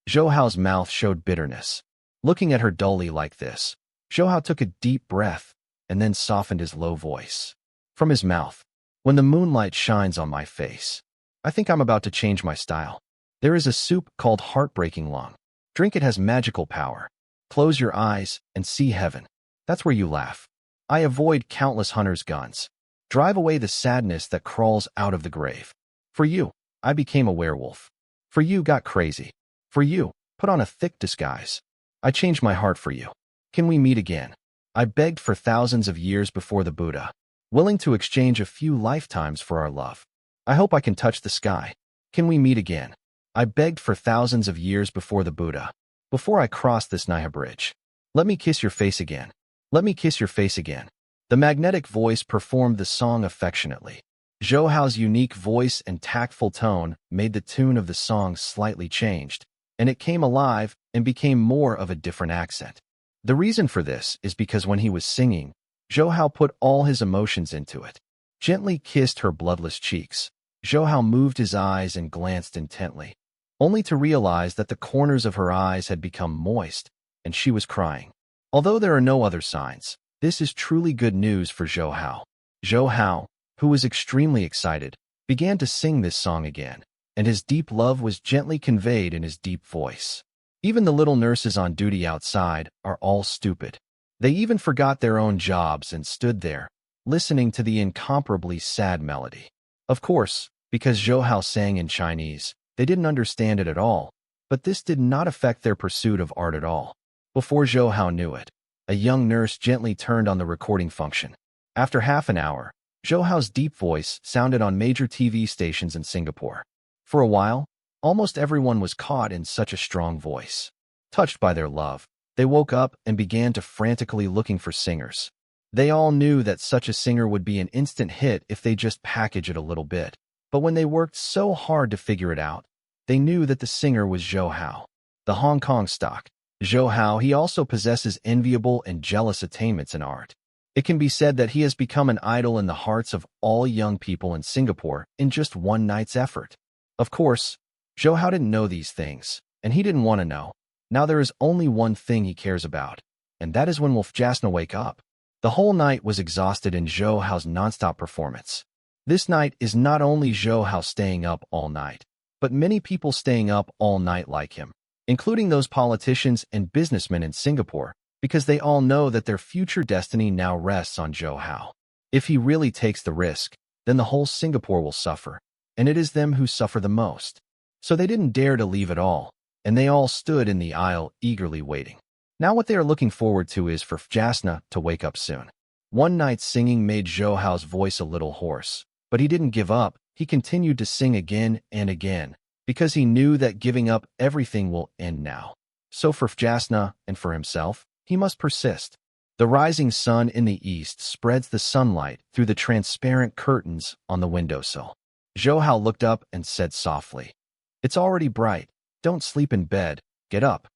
Zhou Hao's mouth showed bitterness. Looking at her dully like this, Zhou Hao took a deep breath and then softened his low voice. From his mouth, when the moonlight shines on my face, I think I'm about to change my style. There is a soup called Heartbreaking Lung. Drink it has magical power. Close your eyes and see heaven. That's where you laugh. I avoid countless hunters' guns. Drive away the sadness that crawls out of the grave. For you, I became a werewolf. For you, got crazy. For you, put on a thick disguise. I changed my heart for you. Can we meet again? I begged for thousands of years before the Buddha, willing to exchange a few lifetimes for our love. I hope I can touch the sky. Can we meet again? I begged for thousands of years before the Buddha, before I crossed this Naya bridge. Let me kiss your face again. Let me kiss your face again. The magnetic voice performed the song affectionately. Zhou Hao's unique voice and tactful tone made the tune of the song slightly changed, and it came alive and became more of a different accent. The reason for this is because when he was singing, Zhou Hao put all his emotions into it. Gently kissed her bloodless cheeks. Zhou Hao moved his eyes and glanced intently, only to realize that the corners of her eyes had become moist, and she was crying. Although there are no other signs, this is truly good news for Zhou Hao. Zhou Hao, who was extremely excited, began to sing this song again, and his deep love was gently conveyed in his deep voice. Even the little nurses on duty outside are all stupid. They even forgot their own jobs and stood there, listening to the incomparably sad melody. Of course, because Zhou Hao sang in Chinese, they didn't understand it at all, but this did not affect their pursuit of art at all. Before Zhou Hao knew it, a young nurse gently turned on the recording function. After half an hour, Zhou Hao's deep voice sounded on major TV stations in Singapore. For a while, almost everyone was caught in such a strong voice. Touched by their love, they woke up and began to frantically looking for singers. They all knew that such a singer would be an instant hit if they just package it a little bit. But when they worked so hard to figure it out, they knew that the singer was Zhou Hao. The Hong Kong stock. Zhou Hao, he also possesses enviable and jealous attainments in art. It can be said that he has become an idol in the hearts of all young people in Singapore in just one night's effort. Of course, Zhou Hao didn't know these things, and he didn't want to know. Now there is only one thing he cares about, and that is when will Jasna wake up. The whole night was exhausted in Zhou Hao's nonstop performance. This night is not only Zhou Hao staying up all night, but many people staying up all night like him, including those politicians and businessmen in Singapore, because they all know that their future destiny now rests on Zhou Hao. If he really takes the risk, then the whole Singapore will suffer. and it is them who suffer the most. So they didn't dare to leave at all, and they all stood in the aisle eagerly waiting. Now what they are looking forward to is for Jasna to wake up soon. One night's singing made Zhou Hao's voice a little hoarse, but he didn't give up. He continued to sing again and again, because he knew that giving up everything will end now. So for Jasna and for himself, he must persist. The rising sun in the east spreads the sunlight through the transparent curtains on the windowsill. Zhou Hao looked up and said softly, "It's already bright. Don't sleep in bed. Get up."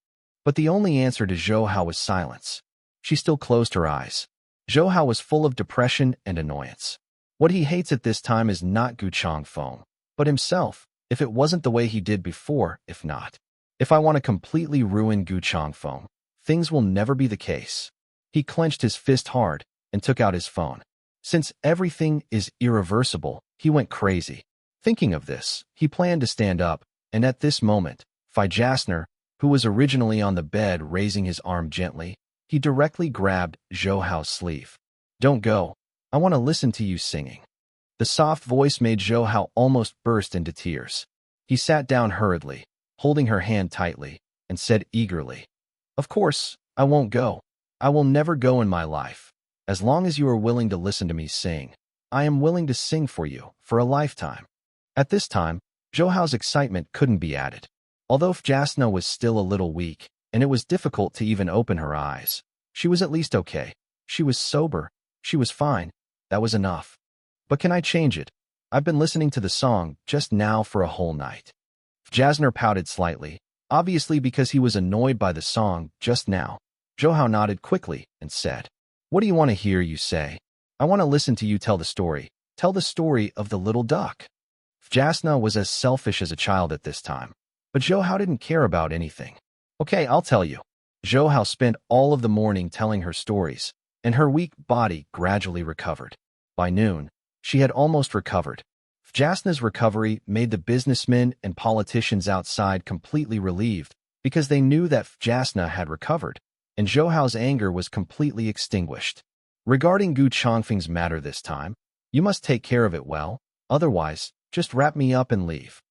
But the only answer to Zhou Hao was silence. She still closed her eyes. Zhou Hao was full of depression and annoyance. What he hates at this time is not Gu Changfeng, but himself, if it wasn't the way he did before, if not. If I want to completely ruin Gu Changfeng, things will never be the case. He clenched his fist hard and took out his phone. Since everything is irreversible, he went crazy. Thinking of this, he planned to stand up, and at this moment, Fei Jasner, who was originally on the bed raising his arm gently, he directly grabbed Zhou Hao's sleeve. "Don't go. I want to listen to you singing." The soft voice made Zhou Hao almost burst into tears. He sat down hurriedly, holding her hand tightly, and said eagerly, "Of course, I won't go. I will never go in my life. As long as you are willing to listen to me sing, I am willing to sing for you for a lifetime." At this time, Zhou Hao's excitement couldn't be added. Although Jasna was still a little weak, and it was difficult to even open her eyes, she was at least okay. She was sober. She was fine. That was enough. "But can I change it? I've been listening to the song just now for a whole night." Jasner pouted slightly, obviously because he was annoyed by the song just now. Zhou Hao nodded quickly and said, "What do you want to hear you say?" "I want to listen to you tell the story. Tell the story of the little duck." Jasna was as selfish as a child at this time, but Zhou Hao didn't care about anything. "Okay, I'll tell you." Zhou Hao spent all of the morning telling her stories, and her weak body gradually recovered. By noon, she had almost recovered. Jasna's recovery made the businessmen and politicians outside completely relieved because they knew that Jasna had recovered, and Zhou Hao's anger was completely extinguished. "Regarding Gu Changfeng's matter this time, you must take care of it well, otherwise, just wrap me up and leave."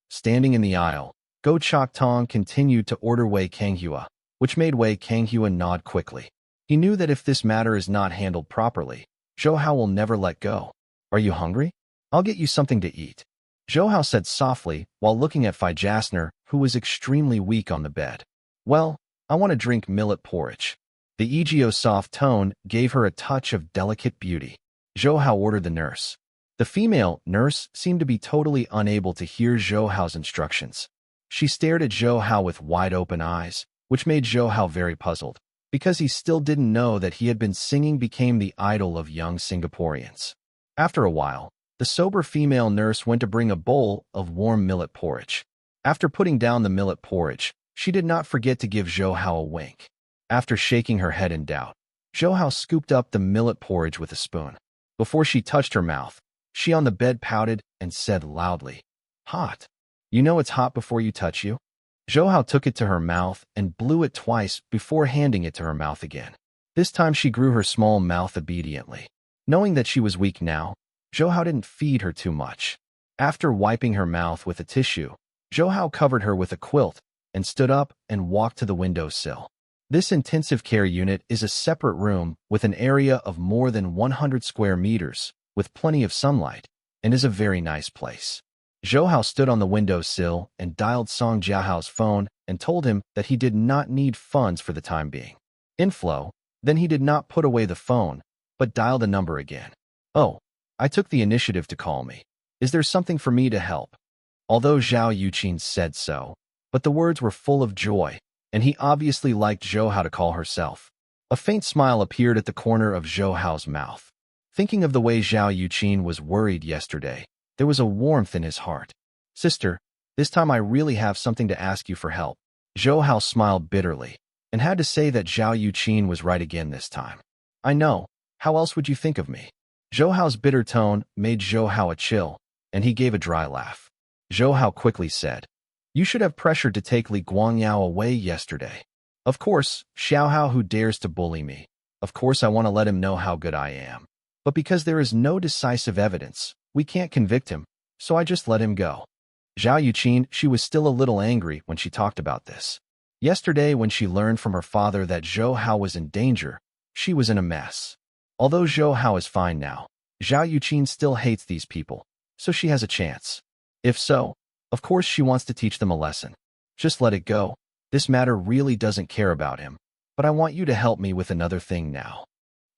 Standing in the aisle, Go Chok Tong continued to order Wei Kanghua, which made Wei Kanghua nod quickly. He knew that if this matter is not handled properly, Zhou Hao will never let go. "Are you hungry? I'll get you something to eat," Zhou Hao said softly while looking at Fei Jasner, who was extremely weak on the bed. "Well, I want to drink millet porridge." The Egeo soft tone gave her a touch of delicate beauty. Zhou Hao ordered the nurse. The female nurse seemed to be totally unable to hear Zhou Hao's instructions. She stared at Zhou Hao with wide-open eyes, which made Zhou Hao very puzzled, because he still didn't know that he had been singing became the idol of young Singaporeans. After a while, the sober female nurse went to bring a bowl of warm millet porridge. After putting down the millet porridge, she did not forget to give Zhou Hao a wink. After shaking her head in doubt, Zhou Hao scooped up the millet porridge with a spoon. Before she touched her mouth, she on the bed pouted and said loudly, "Hot. You know it's hot before you touch you." Zhou Hao took it to her mouth and blew it twice before handing it to her mouth again. This time she grew her small mouth obediently. Knowing that she was weak now, Zhou Hao didn't feed her too much. After wiping her mouth with a tissue, Zhou Hao covered her with a quilt and stood up and walked to the windowsill. This intensive care unit is a separate room with an area of more than 100 square meters, with plenty of sunlight, and is a very nice place. Zhou Hao stood on the windowsill and dialed Song Jiahao's phone and told him that he did not need funds for the time being. Inflow. Then he did not put away the phone, but dialed the number again. "Oh, I took the initiative to call me. Is there something for me to help?" Although Zhao Yuqin said so, but the words were full of joy, and he obviously liked Zhou Hao to call herself. A faint smile appeared at the corner of Zhou Hao's mouth. Thinking of the way Zhao Yuqin was worried yesterday, there was a warmth in his heart. "Sister, this time I really have something to ask you for help." Zhou Hao smiled bitterly, and had to say that Zhao Yuqin was right again this time. "I know. How else would you think of me?" Zhou Hao's bitter tone made Zhou Hao a chill, and he gave a dry laugh. Zhou Hao quickly said, "You should have pressured to take Li Guangyao away yesterday. Of course, Xiao Hao who dares to bully me. Of course I want to let him know how good I am. But because there is no decisive evidence, we can't convict him, so I just let him go. Zhao Yuqin, she was still a little angry when she talked about this. Yesterday, when she learned from her father that Zhou Hao was in danger, she was in a mess. Although Zhou Hao is fine now, Zhao Yuqin still hates these people, so she has a chance. If so, of course she wants to teach them a lesson. Just let it go. This matter really doesn't care about him, but I want you to help me with another thing now.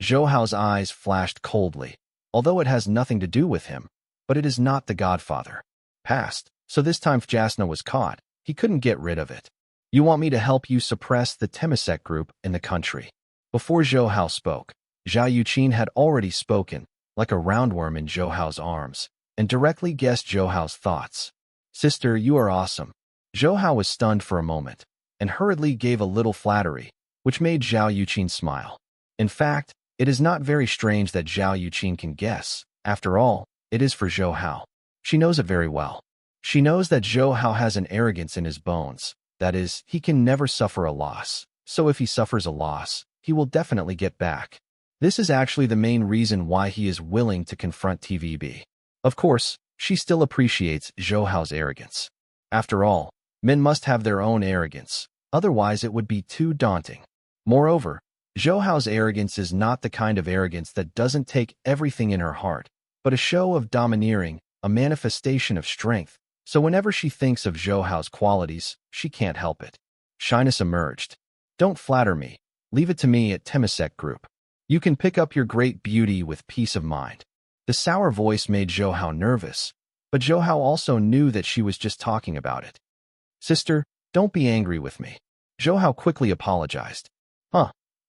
Zhou Hao's eyes flashed coldly, although it has nothing to do with him, but it is not the godfather. Past, so this time Jasna was caught. He couldn't get rid of it. You want me to help you suppress the Temasek group in the country. Before Zhou Hao spoke, Zhao Yuqin had already spoken, like a roundworm in Zhou Hao's arms, and directly guessed Zhou Hao's thoughts. Sister, you are awesome. Zhou Hao was stunned for a moment, and hurriedly gave a little flattery, which made Zhao Yuqin smile. In fact, it is not very strange that Zhao Yuqin can guess. After all, it is for Zhou Hao. She knows it very well. She knows that Zhou Hao has an arrogance in his bones. That is, he can never suffer a loss. So if he suffers a loss, he will definitely get back. This is actually the main reason why he is willing to confront TVB. Of course, she still appreciates Zhou Hao's arrogance. After all, men must have their own arrogance, otherwise it would be too daunting. Moreover, Zhou Hao's arrogance is not the kind of arrogance that doesn't take everything in her heart, but a show of domineering, a manifestation of strength. So whenever she thinks of Zhou Hao's qualities, she can't help it. Shyness emerged. Don't flatter me. Leave it to me at Temasek Group. You can pick up your great beauty with peace of mind. The sour voice made Zhou Hao nervous, but Zhou Hao also knew that she was just talking about it. Sister, don't be angry with me. Zhou Hao quickly apologized.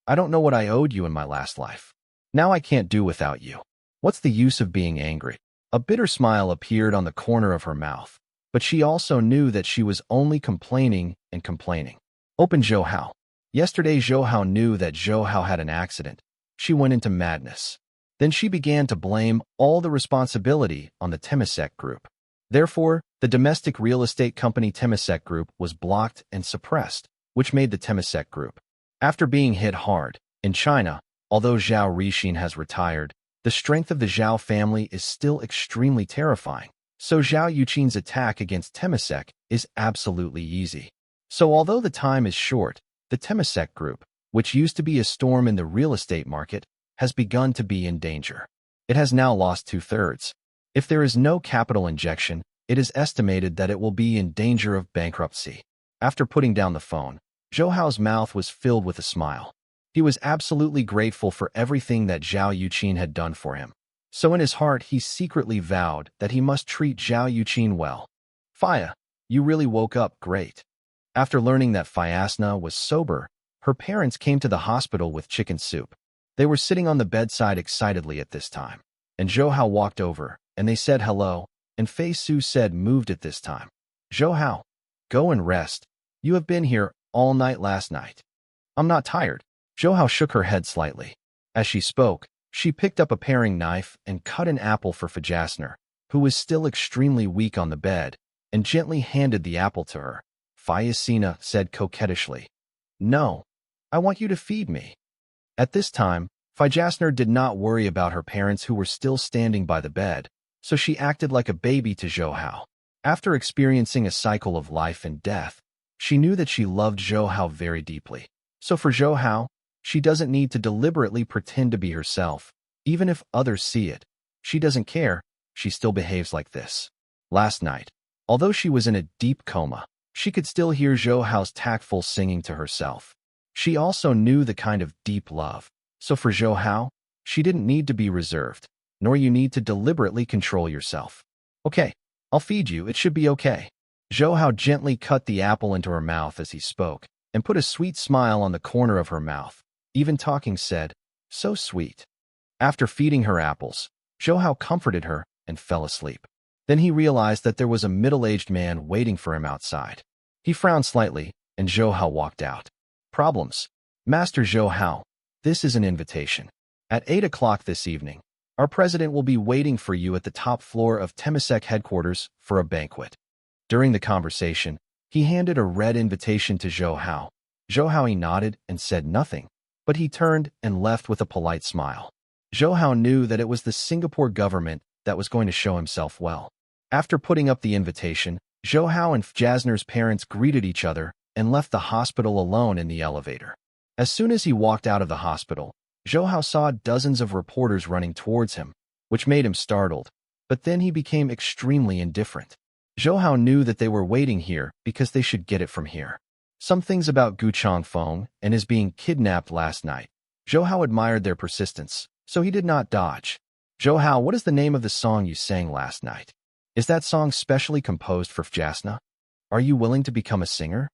I don't know what I owed you in my last life. Now I can't do without you. What's the use of being angry? A bitter smile appeared on the corner of her mouth, but she also knew that she was only complaining and complaining. Open Zhou Hao. Yesterday Zhou Hao knew that Zhou Hao had an accident. She went into madness. Then she began to blame all the responsibility on the Temasek Group. Therefore, the domestic real estate company Temasek Group was blocked and suppressed, which made the Temasek Group. After being hit hard, in China, although Zhao Rixin has retired, the strength of the Zhao family is still extremely terrifying, so Zhao Yuqin's attack against Temasek is absolutely easy. So although the time is short, the Temasek Group, which used to be a storm in the real estate market, has begun to be in danger. It has now lost 2/3. If there is no capital injection, it is estimated that it will be in danger of bankruptcy. After putting down the phone, Zhou Hao's mouth was filled with a smile. He was absolutely grateful for everything that Zhao Yuqin had done for him. So in his heart, he secretly vowed that he must treat Zhao Yuqin well. Fia, you really woke up great. After learning that Fiasna was sober, her parents came to the hospital with chicken soup. They were sitting on the bedside excitedly at this time, and Zhou Hao walked over, and they said hello, and Fei Su said moved at this time. Zhou Hao, go and rest. You have been here all night last night. I'm not tired. Zhou Hao shook her head slightly. As she spoke, she picked up a paring knife and cut an apple for Fajasner, who was still extremely weak on the bed, and gently handed the apple to her. Fiasina said coquettishly, No, I want you to feed me. At this time, Fajasner did not worry about her parents who were still standing by the bed, so she acted like a baby to Zhou Hao. After experiencing a cycle of life and death, she knew that she loved Zhou Hao very deeply. So for Zhou Hao, she doesn't need to deliberately pretend to be herself. Even if others see it, she doesn't care. She still behaves like this. Last night, although she was in a deep coma, she could still hear Zhou Hao's tactful singing to herself. She also knew the kind of deep love. So for Zhou Hao, she didn't need to be reserved, nor you need to deliberately control yourself. Okay, I'll feed you. It should be okay. Zhou Hao gently cut the apple into her mouth as he spoke, and put a sweet smile on the corner of her mouth. Even talking said, so sweet. After feeding her apples, Zhou Hao comforted her and fell asleep. Then he realized that there was a middle-aged man waiting for him outside. He frowned slightly, and Zhou Hao walked out. Problems. Master Zhou Hao, this is an invitation. At 8 o'clock this evening, our president will be waiting for you at the top floor of Temasek headquarters for a banquet. During the conversation, he handed a red invitation to Zhou Hao. Zhou Hao nodded and said nothing, but he turned and left with a polite smile. Zhou Hao knew that it was the Singapore government that was going to show himself well. After putting up the invitation, Zhou Hao and Jasner's parents greeted each other and left the hospital alone in the elevator. As soon as he walked out of the hospital, Zhou Hao saw dozens of reporters running towards him, which made him startled, but then he became extremely indifferent. Zhou Hao knew that they were waiting here because they should get it from here. Some things about Gu Changfeng and his being kidnapped last night. Zhou Hao admired their persistence, so he did not dodge. Zhou Hao, what is the name of the song you sang last night? Is that song specially composed for Jasna? Are you willing to become a singer?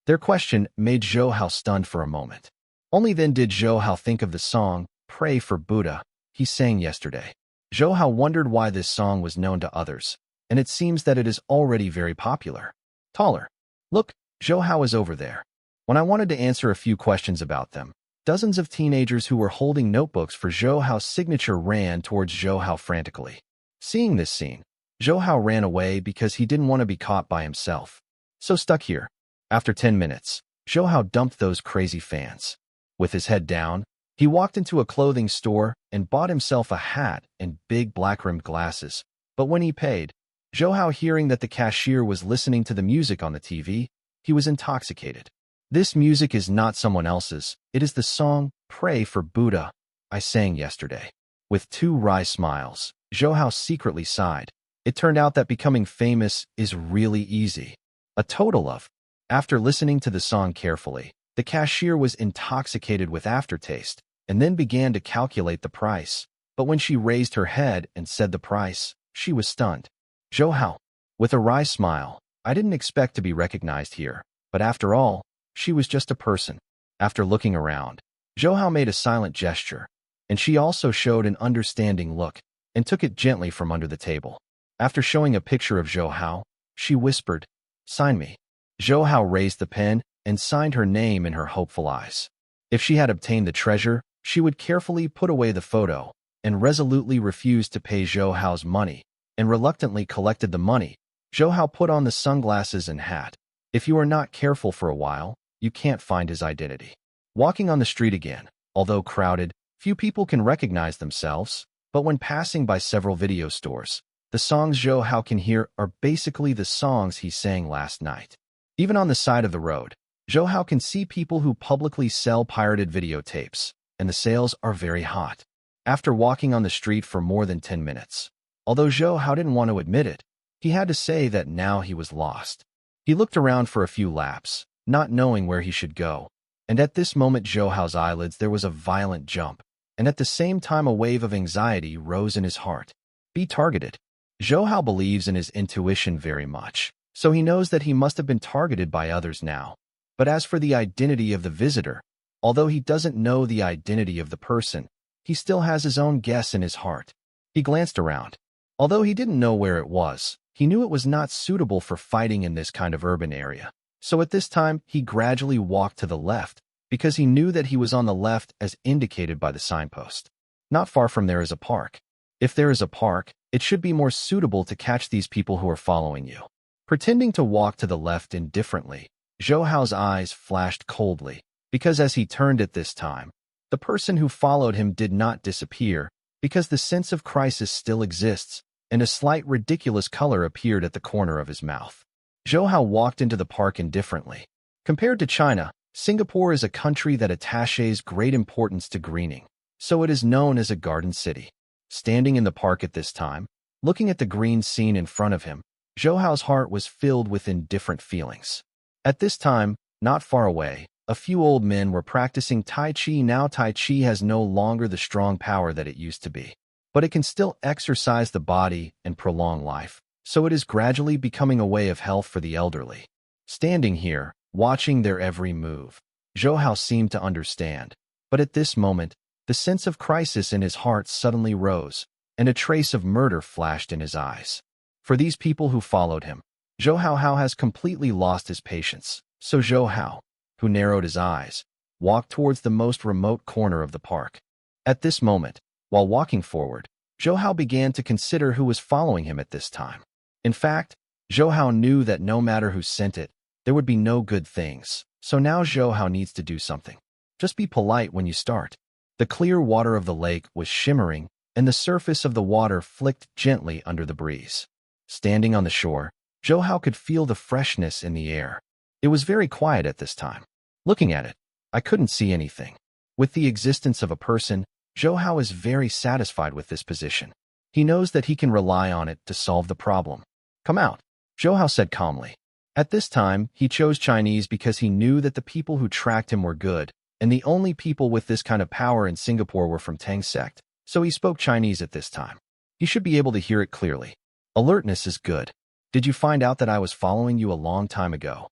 Their question made Zhou Hao stunned for a moment. Only then did Zhou Hao think of the song, Pray for Buddha, he sang yesterday. Zhou Hao wondered why this song was known to others, and it seems that it is already very popular. Taller. Look, Zhou Hao is over there. When I wanted to answer a few questions about them, dozens of teenagers who were holding notebooks for Zhou Hao's signature ran towards Zhou Hao frantically. Seeing this scene, Zhou Hao ran away because he didn't want to be caught by himself. So stuck here. After 10 minutes, Zhou Hao dumped those crazy fans. With his head down, he walked into a clothing store and bought himself a hat and big black-rimmed glasses. But when he paid, Zhou Hao, hearing that the cashier was listening to the music on the TV, he was intoxicated. This music is not someone else's. It is the song, Pray for Buddha, I sang yesterday. With two wry smiles, Zhou Hao secretly sighed. It turned out that becoming famous is really easy. A total of. After listening to the song carefully, the cashier was intoxicated with aftertaste, and then began to calculate the price. But when she raised her head and said the price, she was stunned. Zhou Hao. With a wry smile, I didn't expect to be recognized here, but after all, she was just a person. After looking around, Zhou Hao made a silent gesture, and she also showed an understanding look, and took it gently from under the table. After showing a picture of Zhou Hao, she whispered, Sign me. Zhou Hao raised the pen and signed her name in her hopeful eyes. If she had obtained the treasure, she would carefully put away the photo and resolutely refused to pay Zhou Hao's money, and reluctantly collected the money. Zhou Hao put on the sunglasses and hat. If you are not careful for a while, you can't find his identity. Walking on the street again, although crowded, few people can recognize themselves, but when passing by several video stores, the songs Zhou Hao can hear are basically the songs he sang last night. Even on the side of the road, Zhou Hao can see people who publicly sell pirated videotapes, and the sales are very hot. After walking on the street for more than 10 minutes, although Zhou Hao didn't want to admit it, he had to say that now he was lost. He looked around for a few laps, not knowing where he should go, and at this moment Zhou Hao's eyelids there was a violent jump, and at the same time a wave of anxiety rose in his heart. Be targeted. Zhou Hao believes in his intuition very much, so he knows that he must have been targeted by others now. But as for the identity of the visitor, although he doesn't know the identity of the person, he still has his own guess in his heart. He glanced around. Although he didn't know where it was, he knew it was not suitable for fighting in this kind of urban area. So at this time, he gradually walked to the left, because he knew that he was on the left as indicated by the signpost. Not far from there is a park. If there is a park, it should be more suitable to catch these people who are following you. Pretending to walk to the left indifferently, Zhou Hao's eyes flashed coldly, because as he turned at this time, the person who followed him did not disappear, because the sense of crisis still exists, and a slight ridiculous color appeared at the corner of his mouth. Zhou Hao walked into the park indifferently. Compared to China, Singapore is a country that attaches great importance to greening, so it is known as a garden city. Standing in the park at this time, looking at the green scene in front of him, Zhou Hao's heart was filled with indifferent feelings. At this time, not far away, a few old men were practicing Tai Chi. Now Tai Chi has no longer the strong power that it used to be, but it can still exercise the body and prolong life, so it is gradually becoming a way of health for the elderly. Standing here, watching their every move, Zhou Hao seemed to understand, but at this moment, the sense of crisis in his heart suddenly rose, and a trace of murder flashed in his eyes. For these people who followed him, Zhou Hao has completely lost his patience, so Zhou Hao, who narrowed his eyes, walked towards the most remote corner of the park. At this moment, while walking forward, Zhou Hao began to consider who was following him at this time. In fact, Zhou Hao knew that no matter who sent it, there would be no good things, so now Zhou Hao needs to do something. Just be polite when you start. The clear water of the lake was shimmering, and the surface of the water flicked gently under the breeze. Standing on the shore, Zhou Hao could feel the freshness in the air. It was very quiet at this time. Looking at it, I couldn't see anything. With the existence of a person, Zhou Hao is very satisfied with this position. He knows that he can rely on it to solve the problem. Come out, Zhou Hao said calmly. At this time, he chose Chinese because he knew that the people who tracked him were good, and the only people with this kind of power in Singapore were from Tang sect, so he spoke Chinese at this time. He should be able to hear it clearly. Alertness is good. Did you find out that I was following you a long time ago?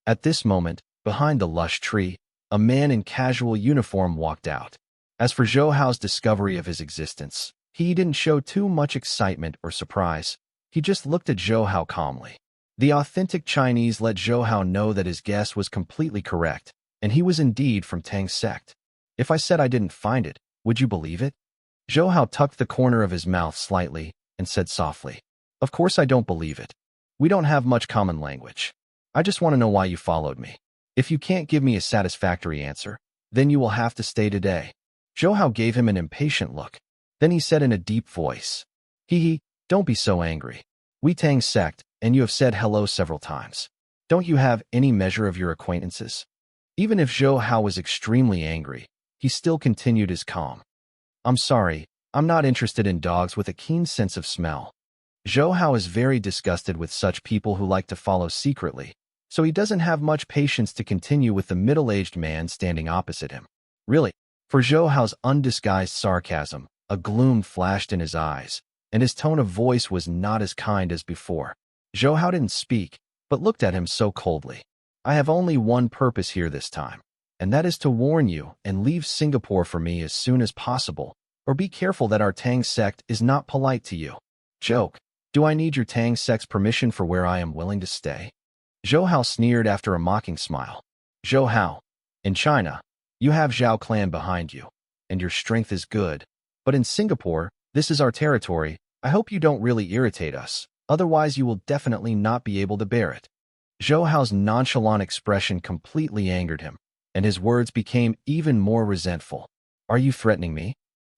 At this moment, behind the lush tree, a man in casual uniform walked out. As for Zhou Hao's discovery of his existence, he didn't show too much excitement or surprise. He just looked at Zhou Hao calmly. The authentic Chinese let Zhou Hao know that his guess was completely correct, and he was indeed from Tang's sect. If I said I didn't find it, would you believe it? Zhou Hao tucked the corner of his mouth slightly and said softly, Of course I don't believe it. We don't have much common language. I just want to know why you followed me. If you can't give me a satisfactory answer, then you will have to stay today. Zhou Hao gave him an impatient look. Then he said in a deep voice, Hee, don't be so angry. We Tang sect, and you have said hello several times. Don't you have any measure of your acquaintances? Even if Zhou Hao was extremely angry, he still continued his calm. I'm sorry, I'm not interested in dogs with a keen sense of smell. Zhou Hao is very disgusted with such people who like to follow secretly, so he doesn't have much patience to continue with the middle-aged man standing opposite him. Really, for Zhou Hao's undisguised sarcasm, a gloom flashed in his eyes, and his tone of voice was not as kind as before. Zhou Hao didn't speak, but looked at him so coldly. I have only one purpose here this time, and that is to warn you and leave Singapore for me as soon as possible, or be careful that our Tang sect is not polite to you. Joke. Do I need your Tang sect's permission for where I am willing to stay? Zhou Hao sneered after a mocking smile. Zhou Hao, in China, you have Zhao clan behind you, and your strength is good. But in Singapore, this is our territory. I hope you don't really irritate us, otherwise you will definitely not be able to bear it. Zhou Hao's nonchalant expression completely angered him, and his words became even more resentful. Are you threatening me?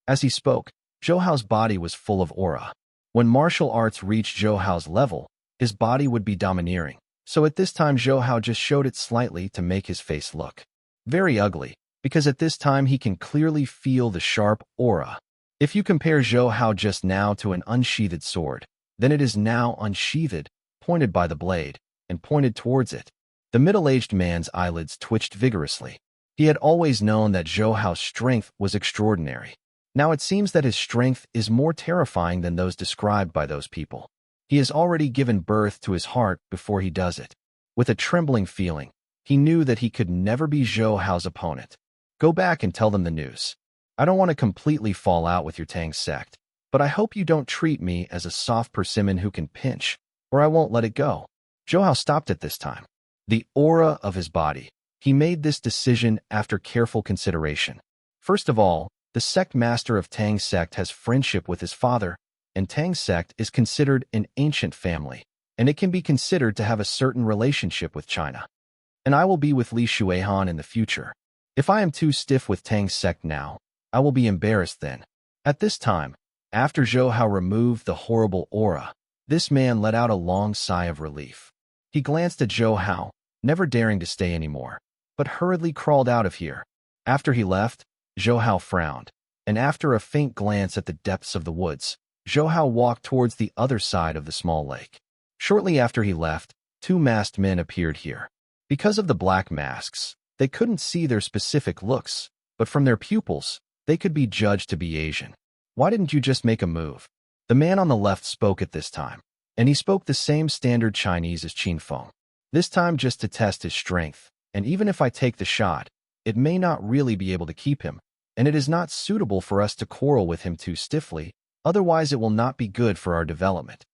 As he spoke, Zhou Hao's body was full of aura. When martial arts reached Zhou Hao's level, his body would be domineering, so at this time Zhou Hao just showed it slightly to make his face look very ugly, because at this time he can clearly feel the sharp aura. If you compare Zhou Hao just now to an unsheathed sword, then it is now unsheathed, pointed by the blade, and pointed towards it. The middle-aged man's eyelids twitched vigorously. He had always known that Zhou Hao's strength was extraordinary. Now it seems that his strength is more terrifying than those described by those people. He has already given birth to his heart before he does it. With a trembling feeling, he knew that he could never be Zhou Hao's opponent. Go back and tell them the news. I don't want to completely fall out with your Tang sect, but I hope you don't treat me as a soft persimmon who can pinch, or I won't let it go. Zhou Hao stopped at this time. The aura of his body. He made this decision after careful consideration. First of all, the sect master of Tang sect has friendship with his father, and Tang sect is considered an ancient family, and it can be considered to have a certain relationship with China. And I will be with Li Shuihan in the future. If I am too stiff with Tang sect now, I will be embarrassed then. At this time, after Zhou Hao removed the horrible aura, this man let out a long sigh of relief. He glanced at Zhou Hao, never daring to stay anymore, but hurriedly crawled out of here. After he left, Zhou Hao frowned, and after a faint glance at the depths of the woods, Zhou Hao walked towards the other side of the small lake. Shortly after he left, two masked men appeared here. Because of the black masks, they couldn't see their specific looks, but from their pupils, they could be judged to be Asian. Why didn't you just make a move? The man on the left spoke at this time, and he spoke the same standard Chinese as Qin Feng. This time just to test his strength, and even if I take the shot, it may not really be able to keep him, and it is not suitable for us to quarrel with him too stiffly, otherwise it will not be good for our development.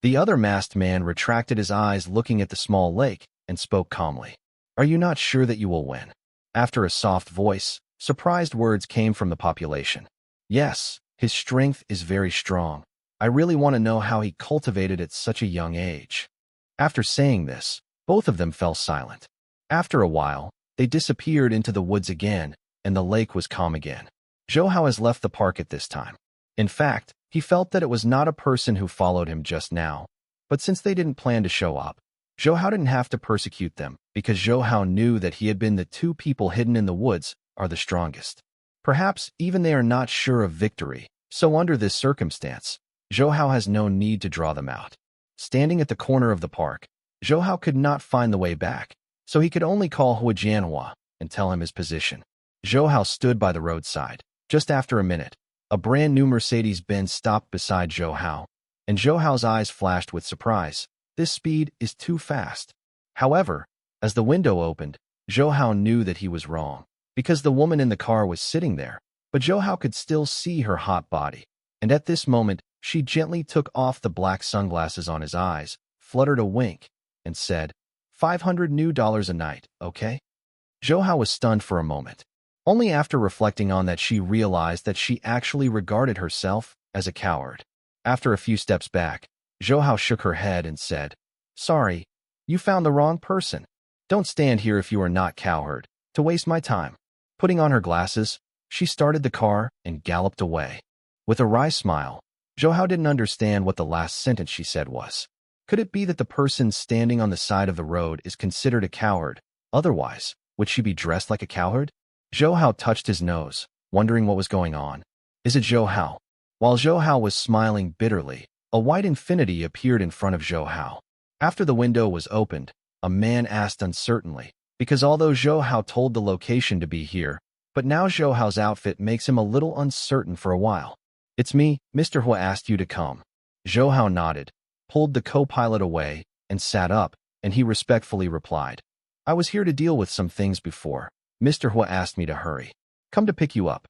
The other masked man retracted his eyes looking at the small lake and spoke calmly. Are you not sure that you will win? After a soft voice, surprised words came from the population. Yes, his strength is very strong. I really want to know how he cultivated at such a young age. After saying this, both of them fell silent. After a while, they disappeared into the woods again, and the lake was calm again. Zhou Hao has left the park at this time. In fact, he felt that it was not a person who followed him just now, But since they didn't plan to show up, Zhou Hao didn't have to persecute them because Zhou Hao knew that he had been the two people hidden in the woods are the strongest. Perhaps even they are not sure of victory, so under this circumstance, Zhou Hao has no need to draw them out. Standing at the corner of the park, Zhou Hao could not find the way back, so he could only call Hua Jianhua and tell him his position. Zhou Hao stood by the roadside. Just after a minute, a brand new Mercedes-Benz stopped beside Zhou Hao, and Zhou Hao's eyes flashed with surprise. This speed is too fast. However, as the window opened, Zhou Hao knew that he was wrong, because the woman in the car was sitting there, but Zhou Hao could still see her hot body, and at this moment, she gently took off the black sunglasses on his eyes, fluttered a wink, and said, $500 a night, okay? Zhou Hao was stunned for a moment. Only after reflecting on that she realized that she actually regarded herself as a coward. After a few steps back, Zhou Hao shook her head and said, Sorry, you found the wrong person. Don't stand here if you are not cowherd, to waste my time. Putting on her glasses, she started the car and galloped away. With a wry smile, Zhou Hao didn't understand what the last sentence she said was. Could it be that the person standing on the side of the road is considered a coward? Otherwise, would she be dressed like a cowherd? Zhou Hao touched his nose, wondering what was going on. Is it Zhou Hao? While Zhou Hao was smiling bitterly, a white infinity appeared in front of Zhou Hao. After the window was opened, a man asked uncertainly, because although Zhou Hao told the location to be here, but now Zhou Hao's outfit makes him a little uncertain for a while. It's me, Mr. Hua asked you to come. Zhou Hao nodded, pulled the co-pilot away, and sat up, and he respectfully replied, I was here to deal with some things before. Mr. Hua asked me to hurry. Come to pick you up.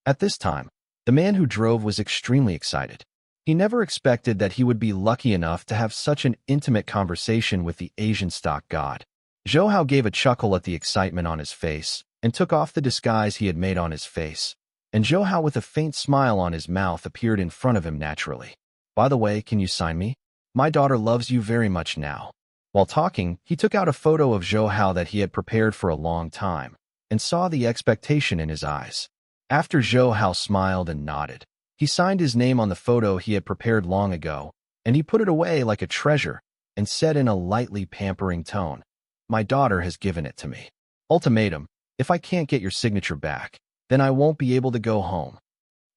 At this time, the man who drove was extremely excited. He never expected that he would be lucky enough to have such an intimate conversation with the Asian stock god. Zhou Hao gave a chuckle at the excitement on his face and took off the disguise he had made on his face. And Zhou Hao with a faint smile on his mouth appeared in front of him naturally. By the way, can you sign me? My daughter loves you very much now. While talking, he took out a photo of Zhou Hao that he had prepared for a long time and saw the expectation in his eyes. After Zhou Hao smiled and nodded, he signed his name on the photo he had prepared long ago, and he put it away like a treasure and said in a lightly pampering tone, My daughter has given it to me. Ultimatum, if I can't get your signature back, then I won't be able to go home.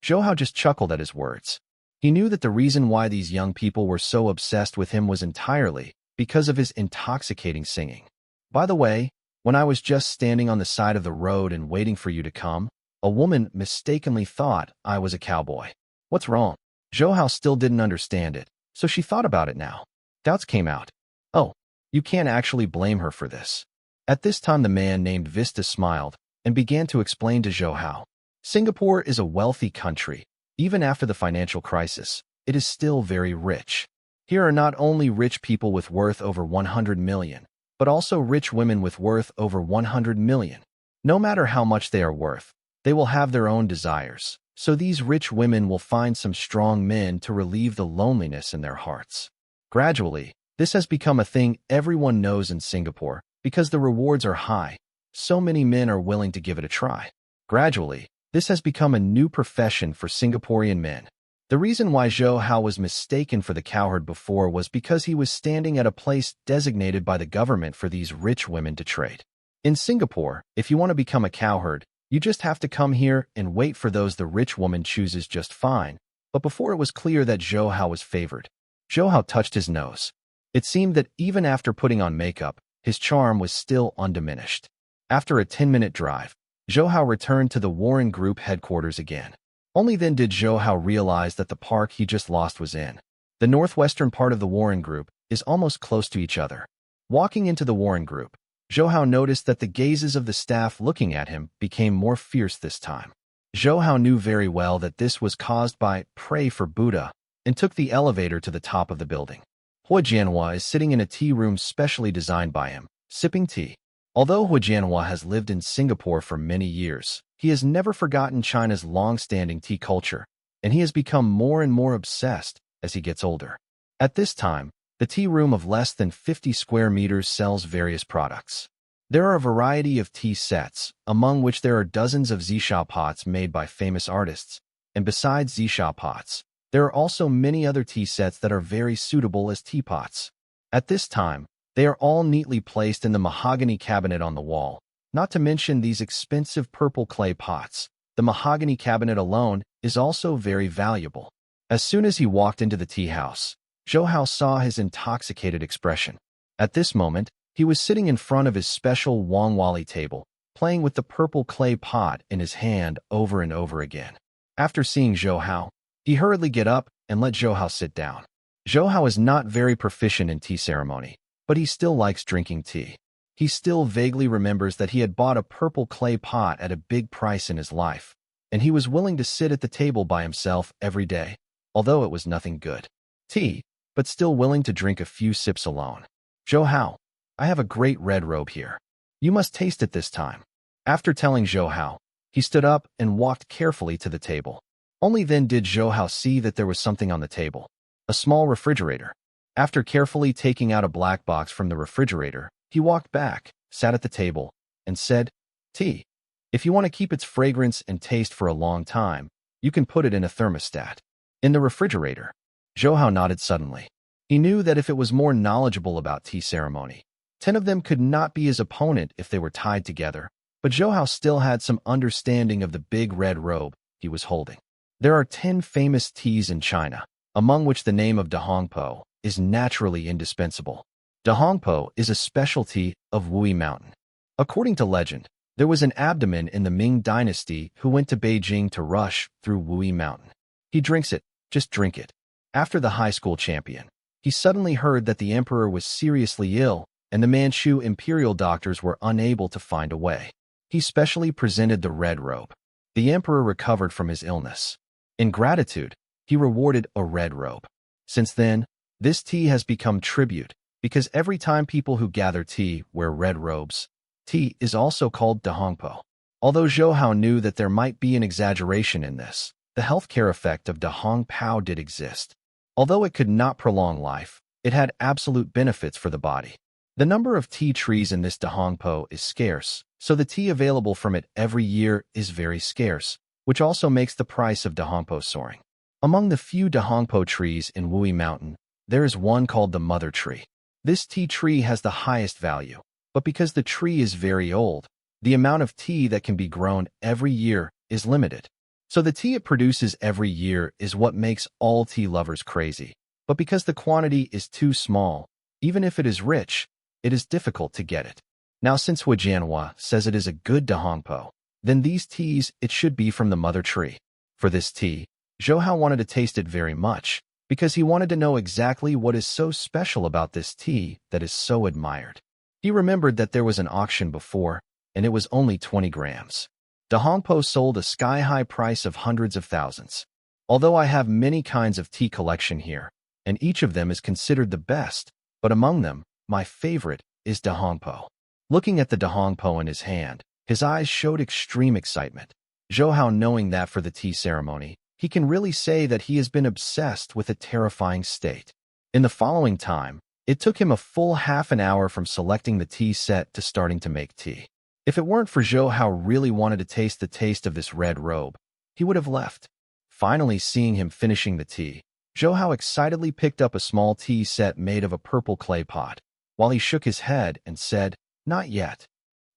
Zhou Hao just chuckled at his words. He knew that the reason why these young people were so obsessed with him was entirely because of his intoxicating singing. By the way, when I was just standing on the side of the road and waiting for you to come, a woman mistakenly thought I was a cowboy. What's wrong? Zhou Hao still didn't understand it, so she thought about it now. Doubts came out. Oh, you can't actually blame her for this. At this time the man named Vista smiled and began to explain to Zhou Hao. Singapore is a wealthy country. Even after the financial crisis, it is still very rich. Here are not only rich people with worth over 100 million, but also rich women with worth over 100 million. No matter how much they are worth, they will have their own desires, so these rich women will find some strong men to relieve the loneliness in their hearts. Gradually, this has become a thing everyone knows in Singapore because the rewards are high. So many men are willing to give it a try. Gradually, this has become a new profession for Singaporean men. The reason why Zhou Hao was mistaken for the cowherd before was because he was standing at a place designated by the government for these rich women to trade. In Singapore, if you want to become a cowherd, you just have to come here and wait for those the rich woman chooses just fine. But before it was clear that Zhou Hao was favored, Zhou Hao touched his nose. It seemed that even after putting on makeup, his charm was still undiminished. After a 10-minute drive, Zhou Hao returned to the Warren Group headquarters again. Only then did Zhou Hao realize that the park he just lost was in. The northwestern part of the Warren Group is almost close to each other. Walking into the Warren Group, Zhou Hao noticed that the gazes of the staff looking at him became more fierce this time. Zhou Hao knew very well that this was caused by pray for Buddha and took the elevator to the top of the building. Hua Jianhua is sitting in a tea room specially designed by him, sipping tea. Although Hua Jianhua has lived in Singapore for many years, he has never forgotten China's long-standing tea culture, and he has become more and more obsessed as he gets older. At this time, the tea room of less than 50 square meters sells various products. There are a variety of tea sets, among which there are dozens of zisha pots made by famous artists, and besides zisha pots, There are also many other tea sets that are very suitable as teapots. At this time, they are all neatly placed in the mahogany cabinet on the wall, not to mention these expensive purple clay pots. The mahogany cabinet alone is also very valuable. As soon as he walked into the tea house, Zhou Hao saw his intoxicated expression. At this moment, he was sitting in front of his special Wangwali table, playing with the purple clay pot in his hand over and over again. After seeing Zhou Hao, he hurriedly get up and let Zhou Hao sit down. Zhou Hao is not very proficient in tea ceremony, but he still likes drinking tea. He still vaguely remembers that he had bought a purple clay pot at a big price in his life, and he was willing to sit at the table by himself every day, although it was nothing good tea, but still willing to drink a few sips alone. Zhou Hao, I have a great red robe here. You must taste it this time. After telling Zhou Hao, he stood up and walked carefully to the table. Only then did Zhou Hao see that there was something on the table, a small refrigerator. After carefully taking out a black box from the refrigerator, he walked back, sat at the table, and said, "Tea. If you want to keep its fragrance and taste for a long time, you can put it in a thermostat." In the refrigerator, Zhou Hao nodded suddenly. He knew that if it was more knowledgeable about tea ceremony, 10 of them could not be his opponent if they were tied together, but Zhou Hao still had some understanding of the big red robe he was holding. There are 10 famous teas in China, among which the name of Dahongpo is naturally indispensable. Dahongpo is a specialty of Wui Mountain. According to legend, there was an abdomen in the Ming dynasty who went to Beijing to rush through Wui Mountain. He drinks it, just drink it. After the high school champion, he suddenly heard that the emperor was seriously ill and the Manchu imperial doctors were unable to find a way. He specially presented the red robe. The emperor recovered from his illness. In gratitude, he rewarded a red robe. Since then, this tea has become tribute, because every time people who gather tea wear red robes, tea is also called Dahongpo. Although Zhou Hao knew that there might be an exaggeration in this, the healthcare effect of Dahongpo did exist. Although it could not prolong life, it had absolute benefits for the body. The number of tea trees in this Dahongpo is scarce, so the tea available from it every year is very scarce, which also makes the price of Dahongpo soaring. Among the few Dahongpo trees in Wui Mountain, there is one called the mother tree. This tea tree has the highest value, but because the tree is very old, the amount of tea that can be grown every year is limited. So the tea it produces every year is what makes all tea lovers crazy. But because the quantity is too small, even if it is rich, it is difficult to get it. Now since Manhwa says it is a good Dahongpo, then these teas it should be from the mother tree. For this tea, Zhou Hao wanted to taste it very much, because he wanted to know exactly what is so special about this tea that is so admired. He remembered that there was an auction before, and it was only 20 grams. Dahongpo sold a sky-high price of hundreds of thousands. Although I have many kinds of tea collection here, and each of them is considered the best, but among them, my favorite is Dahongpo. Looking at the Dahongpo in his hand, his eyes showed extreme excitement. Zhou Hao, knowing that for the tea ceremony, he can really say that he has been obsessed with a terrifying state. In the following time, it took him a full half an hour from selecting the tea set to starting to make tea. If it weren't for Zhou Hao really wanted to taste the taste of this red robe, he would have left. Finally seeing him finishing the tea, Zhou Hao excitedly picked up a small tea set made of a purple clay pot, while he shook his head and said, "Not yet."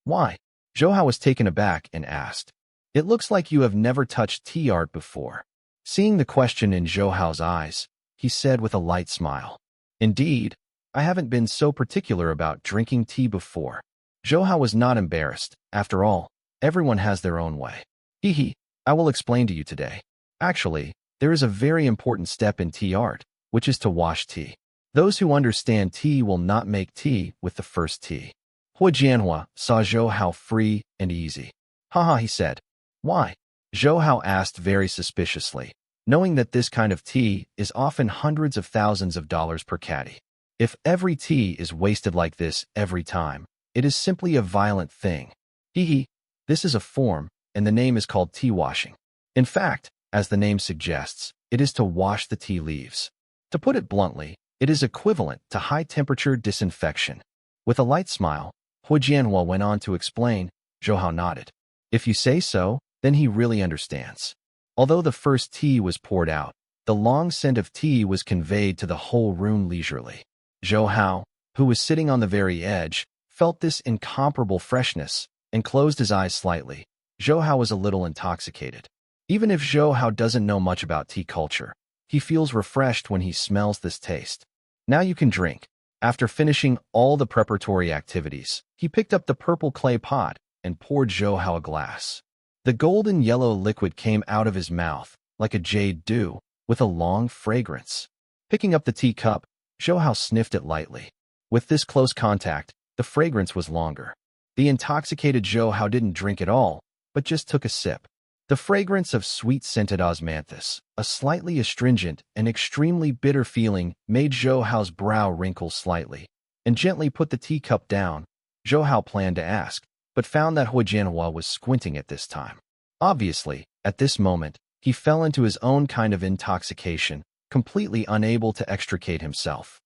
"Why?" Zhou Hao was taken aback and asked. "It looks like you have never touched tea art before." Seeing the question in Zhou Hao's eyes, he said with a light smile, "Indeed, I haven't been so particular about drinking tea before." Zhou Hao was not embarrassed. After all, everyone has their own way. "Hee, I will explain to you today. Actually, there is a very important step in tea art, which is to wash tea. Those who understand tea will not make tea with the first tea." Manhwa saw Zhou Hao free and easy. "Haha," he said. "Why?" Zhou Hao asked very suspiciously, knowing that this kind of tea is often hundreds of thousands of dollars per caddy. If every tea is wasted like this every time, it is simply a violent thing. This is a form, and the name is called tea washing. In fact, as the name suggests, it is to wash the tea leaves. To put it bluntly, it is equivalent to high-temperature disinfection. With a light smile, Manhwa went on to explain. Zhou Hao nodded. "If you say so, then he really understands." Although the first tea was poured out, The long scent of tea was conveyed to the whole room leisurely. Zhou Hao, who was sitting on the very edge, felt this incomparable freshness and closed his eyes slightly. Zhou Hao was a little intoxicated. Even if Zhou Hao doesn't know much about tea culture, he feels refreshed when he smells this taste. Now you can drink. After finishing all the preparatory activities, he picked up the purple clay pot and poured Zhou Hao a glass. The golden yellow liquid came out of his mouth like a jade dew with a long fragrance. Picking up the teacup, Zhou Hao sniffed it lightly. With this close contact, the fragrance was longer. The intoxicated Zhou Hao didn't drink at all, but just took a sip. The fragrance of sweet-scented osmanthus, a slightly astringent and extremely bitter feeling, made Zhou Hao's brow wrinkle slightly, and gently put the teacup down. Zhou Hao planned to ask, but found that Manhwa was squinting at this time. Obviously, at this moment, he fell into his own kind of intoxication, completely unable to extricate himself.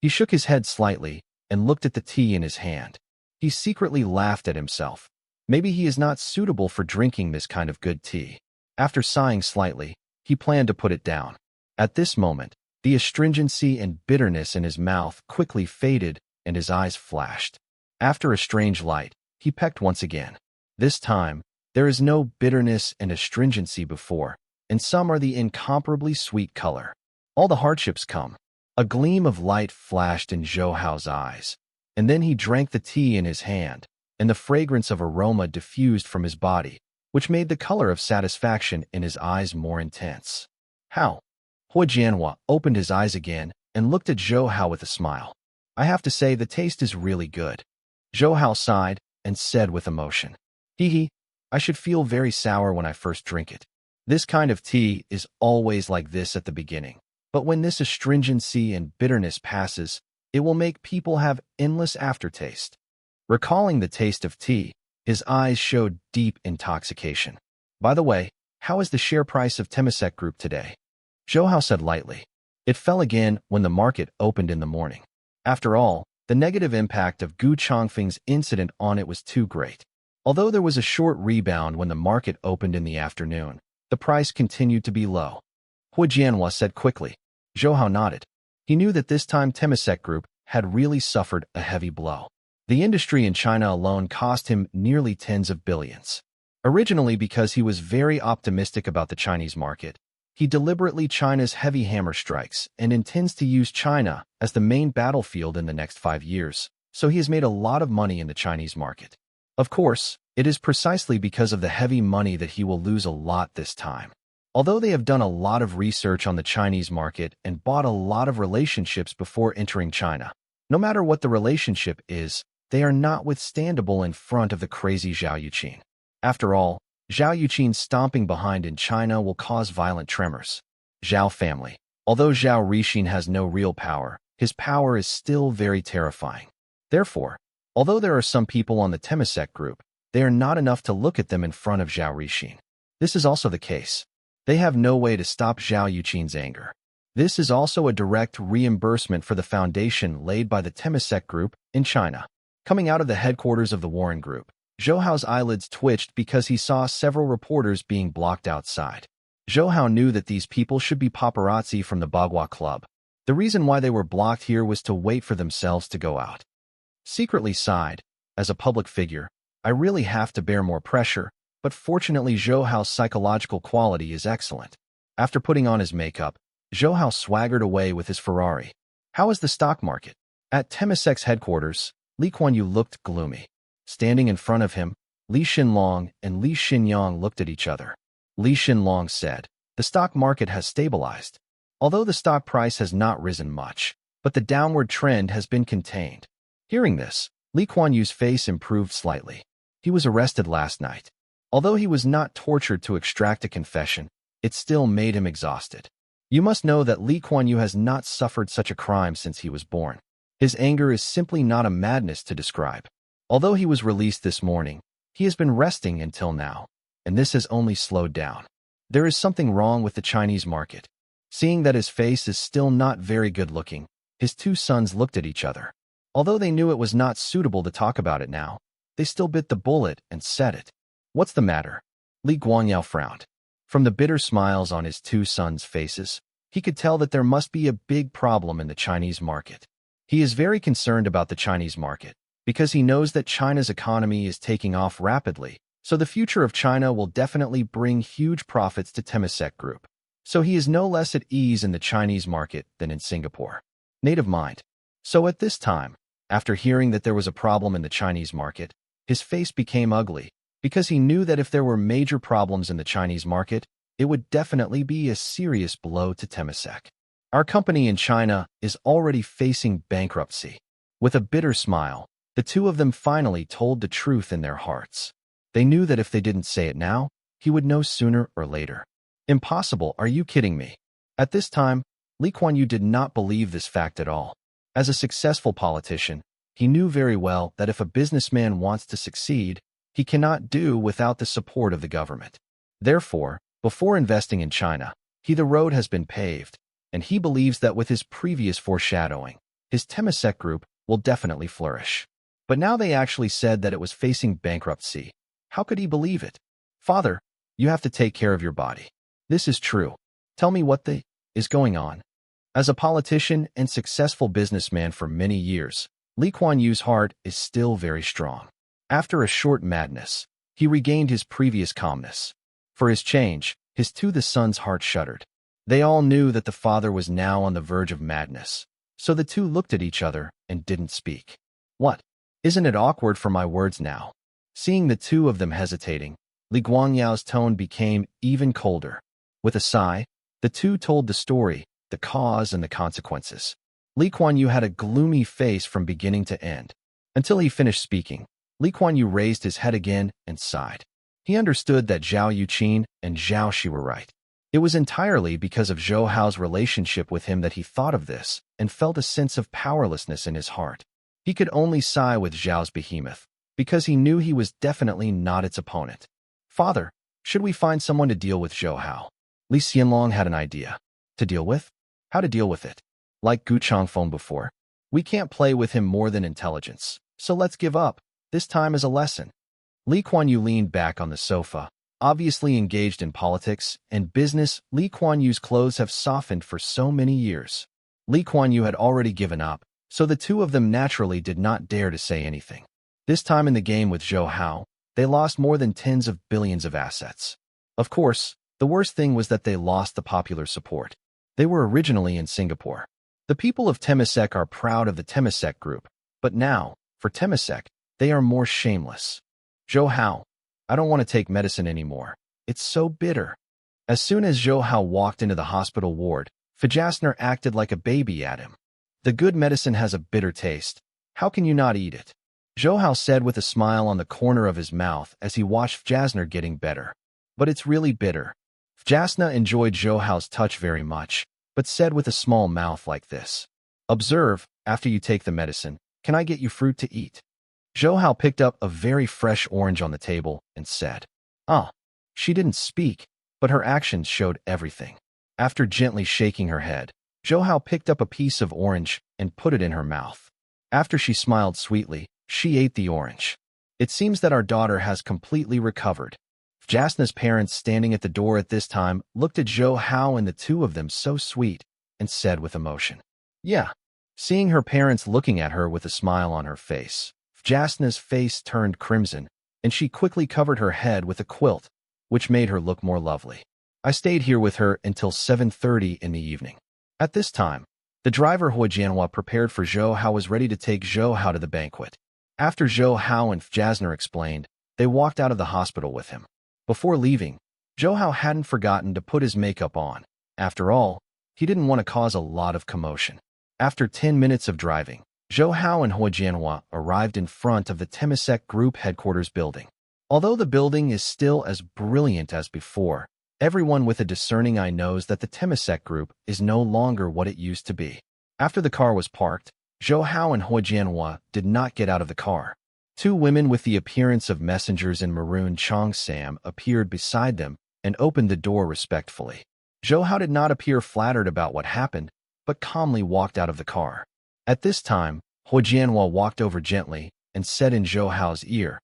He shook his head slightly and looked at the tea in his hand. He secretly laughed at himself. Maybe he is not suitable for drinking this kind of good tea. After sighing slightly, he planned to put it down. At this moment, the astringency and bitterness in his mouth quickly faded and his eyes flashed. After a strange light, he pecked once again. This time, there is no bitterness and astringency before, and some are the incomparably sweet color. All the hardships come. A gleam of light flashed in Zhou Hao's eyes, and then he drank the tea in his hand, and the fragrance of aroma diffused from his body, which made the color of satisfaction in his eyes more intense. How? Manhwa opened his eyes again and looked at Zhou Hao with a smile. I have to say the taste is really good. Zhou Hao sighed and said with emotion. Hee, I should feel very sour when I first drink it. This kind of tea is always like this at the beginning, but when this astringency and bitterness passes, it will make people have endless aftertaste. Recalling the taste of tea, his eyes showed deep intoxication. By the way, how is the share price of Temasek Group today? Zhou Hao said lightly. It fell again when the market opened in the morning. After all, the negative impact of Gu Chongfeng's incident on it was too great. Although there was a short rebound when the market opened in the afternoon, the price continued to be low. Manhwa said quickly. Zhou Hao nodded. He knew that this time Temasek Group had really suffered a heavy blow. The industry in China alone cost him nearly tens of billions. Originally because he was very optimistic about the Chinese market, he deliberately China's heavy hammer strikes and intends to use China as the main battlefield in the next 5 years, so he has made a lot of money in the Chinese market. Of course, it is precisely because of the heavy money that he will lose a lot this time. Although they have done a lot of research on the Chinese market and bought a lot of relationships before entering China, no matter what the relationship is, they are not withstandable in front of the crazy Zhao Yuqin. After all, Zhao Yuqin stomping behind in China will cause violent tremors. Zhao family. Although Zhao Rixin has no real power, his power is still very terrifying. Therefore, although there are some people on the Temasek Group, they are not enough to look at them in front of Zhao Rixin. This is also the case. They have no way to stop Zhao Yuqin's anger. This is also a direct reimbursement for the foundation laid by the Temasek Group in China. Coming out of the headquarters of the Warren Group, Zhou Hao's eyelids twitched because he saw several reporters being blocked outside. Zhou Hao knew that these people should be paparazzi from the Bagua Club. The reason why they were blocked here was to wait for themselves to go out. Secretly sighed, as a public figure, I really have to bear more pressure, but fortunately Zhou Hao's psychological quality is excellent. After putting on his makeup, Zhou Hao swaggered away with his Ferrari. How is the stock market? At Temasek's headquarters, Li Kuan-yu looked gloomy. Standing in front of him, Li Xinlong and Li Xinyang looked at each other. Li Xinlong said, the stock market has stabilized. Although the stock price has not risen much, but the downward trend has been contained. Hearing this, Li Kuan-yu's face improved slightly. He was arrested last night. Although he was not tortured to extract a confession, it still made him exhausted. You must know that Li Kuan-yu has not suffered such a crime since he was born. His anger is simply not a madness to describe. Although he was released this morning, he has been resting until now, and this has only slowed down. There is something wrong with the Chinese market. Seeing that his face is still not very good-looking, his two sons looked at each other. Although they knew it was not suitable to talk about it now, they still bit the bullet and said it. What's the matter? Li Guangyao frowned. From the bitter smiles on his two sons' faces, He could tell that there must be a big problem in the Chinese market. He is very concerned about the Chinese market because he knows that China's economy is taking off rapidly, so the future of China will definitely bring huge profits to Temasek Group. So he is no less at ease in the Chinese market than in Singapore. Native mind. So at this time, after hearing that there was a problem in the Chinese market, his face became ugly because he knew that if there were major problems in the Chinese market, it would definitely be a serious blow to Temasek. Our company in China is already facing bankruptcy. With a bitter smile, the two of them finally told the truth in their hearts. They knew that if they didn't say it now, he would know sooner or later. Impossible, are you kidding me? At this time, Lee Kuan Yew did not believe this fact at all. As a successful politician, he knew very well that if a businessman wants to succeed, he cannot do without the support of the government. Therefore, before investing in China, the road has been paved, and he believes that with his previous foreshadowing, his Temasek Group will definitely flourish. But now they actually said that it was facing bankruptcy. How could he believe it? Father, you have to take care of your body. This is true. Tell me what is going on. As a politician and successful businessman for many years, Lee Kuan Yew's heart is still very strong. After a short madness, he regained his previous calmness. For his change, his two sons' heart shuddered. They all knew that the father was now on the verge of madness, so the two looked at each other and didn't speak. What? Isn't it awkward for my words now? Seeing the two of them hesitating, Li Guangyao's tone became even colder. With a sigh, the two told the story, the cause and the consequences. Lee Kuan Yew had a gloomy face from beginning to end. Until he finished speaking, Lee Kuan Yew raised his head again and sighed. He understood that Zhao Yuqin and Zhao Shi were right. It was entirely because of Zhou Hao's relationship with him that he thought of this and felt a sense of powerlessness in his heart. He could only sigh with Zhao's behemoth, because he knew he was definitely not its opponent. Father, should we find someone to deal with Zhou Hao? Li Xianlong had an idea. To deal with? How to deal with it? Like Gu Changfeng before. We can't play with him more than intelligence, so let's give up, this time as a lesson. Lee Kuan Yew leaned back on the sofa, obviously engaged in politics and business. Lee Kuan Yew's clothes have softened for so many years. Lee Kuan Yew had already given up, so the two of them naturally did not dare to say anything. This time in the game with Zhou Hao, they lost more than tens of billions of assets. Of course, the worst thing was that they lost the popular support. They were originally in Singapore. The people of Temasek are proud of the Temasek Group, but now, for Temasek, they are more shameless. Zhou Hao, I don't want to take medicine anymore. It's so bitter. As soon as Zhou Hao walked into the hospital ward, Fajasner acted like a baby at him. The good medicine has a bitter taste. How can you not eat it? Zhou Hao said with a smile on the corner of his mouth as he watched Fajasner getting better. But it's really bitter. Fajasner enjoyed Zhou Hao's touch very much, but said with a small mouth like this. Observe, after you take the medicine, can I get you fruit to eat? Zhou Hao picked up a very fresh orange on the table and said, "Ah." She didn't speak, but her actions showed everything. After gently shaking her head, Zhou Hao picked up a piece of orange and put it in her mouth. After she smiled sweetly, she ate the orange. It seems that our daughter has completely recovered. Jasna's parents standing at the door at this time looked at Zhou Hao and the two of them so sweet and said with emotion, "Yeah." Seeing her parents looking at her with a smile on her face, Jasna's face turned crimson, and she quickly covered her head with a quilt, which made her look more lovely. I stayed here with her until 7:30 in the evening. At this time, the driver Hua Jianhua prepared for Zhou Hao was ready to take Zhou Hao to the banquet. After Zhou Hao and Jasner explained, they walked out of the hospital with him. Before leaving, Zhou Hao hadn't forgotten to put his makeup on. After all, he didn't want to cause a lot of commotion. After 10 minutes of driving, Zhou Hao and Hua Jianhua arrived in front of the Temasek Group headquarters building. Although the building is still as brilliant as before, everyone with a discerning eye knows that the Temasek Group is no longer what it used to be. After the car was parked, Zhou Hao and Hua Jianhua did not get out of the car. Two women with the appearance of messengers in maroon cheongsam appeared beside them and opened the door respectfully. Zhou Hao did not appear flattered about what happened, but calmly walked out of the car. At this time, Hua Jianhua walked over gently and said in Zhou Hao's ear,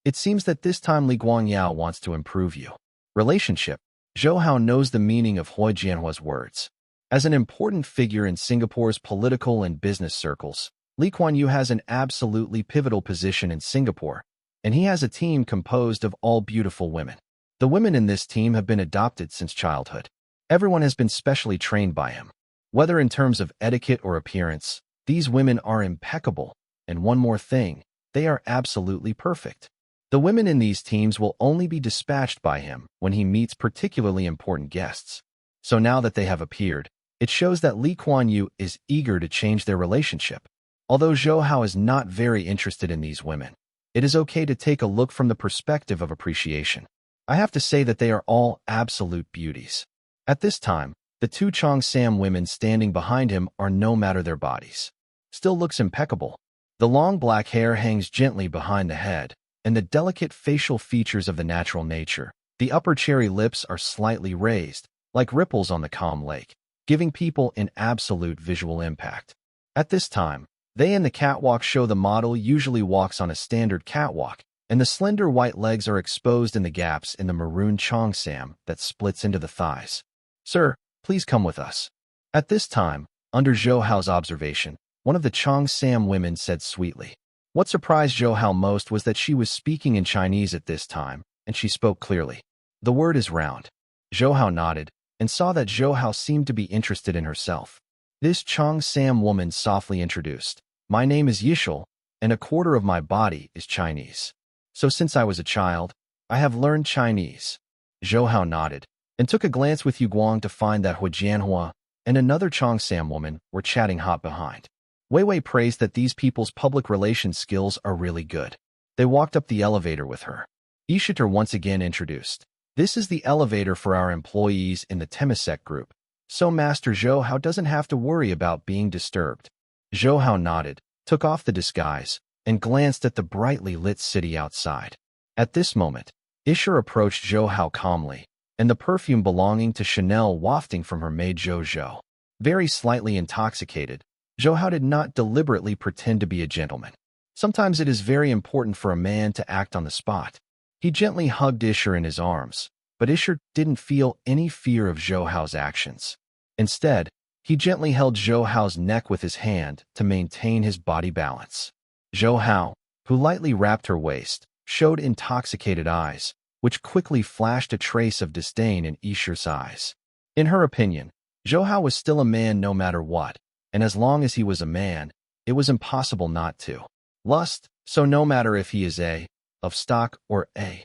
"It seems that this time Li Guangyao wants to improve you." Relationship. Zhou Hao knows the meaning of Hua Jianhua's words. As an important figure in Singapore's political and business circles, Lee Kuan Yew has an absolutely pivotal position in Singapore, and he has a team composed of all beautiful women. The women in this team have been adopted since childhood. Everyone has been specially trained by him. Whether in terms of etiquette or appearance, these women are impeccable, and one more thing, they are absolutely perfect. The women in these teams will only be dispatched by him when he meets particularly important guests. So now that they have appeared, it shows that Lee Kuan Yew is eager to change their relationship. Although Zhou Hao is not very interested in these women, it is okay to take a look from the perspective of appreciation. I have to say that they are all absolute beauties. At this time, the two Cheongsam women standing behind him are no matter their bodies. Still looks impeccable. The long black hair hangs gently behind the head, and the delicate facial features of the natural nature. The upper cherry lips are slightly raised, like ripples on the calm lake, giving people an absolute visual impact. At this time, they and the catwalk show the model usually walks on a standard catwalk, and the slender white legs are exposed in the gaps in the maroon cheongsam that splits into the thighs. Sir, please come with us. At this time, under Zhou Hao's observation, one of the cheongsam women said sweetly. What surprised Zhou Hao most was that she was speaking in Chinese at this time, and she spoke clearly. The word is round. Zhou Hao nodded, and saw that Zhou Hao seemed to be interested in herself. This Cheongsam woman softly introduced, "My name is Yishul, and a quarter of my body is Chinese. So since I was a child, I have learned Chinese." Zhou Hao nodded, and took a glance with Yu Guang to find that Manhwa and another Cheongsam woman were chatting hot behind. Wei Wei praised that these people's public relations skills are really good. They walked up the elevator with her. Ishiter once again introduced, "This is the elevator for our employees in the Temasek group, so Master Zhou Hao doesn't have to worry about being disturbed." Zhou Hao nodded, took off the disguise, and glanced at the brightly lit city outside. At this moment, Isher approached Zhou Hao calmly, and the perfume belonging to Chanel wafting from her maid Zhou Zhou. Very slightly intoxicated, Zhou Hao did not deliberately pretend to be a gentleman. Sometimes it is very important for a man to act on the spot. He gently hugged Isher in his arms, but Isher didn't feel any fear of Zhou Hao's actions. Instead, he gently held Zhou Hao's neck with his hand to maintain his body balance. Zhou Hao, who lightly wrapped her waist, showed intoxicated eyes, which quickly flashed a trace of disdain in Isher's eyes. In her opinion, Zhou Hao was still a man no matter what, and as long as he was a man, it was impossible not to lust, so no matter if he is A, of stock, or A,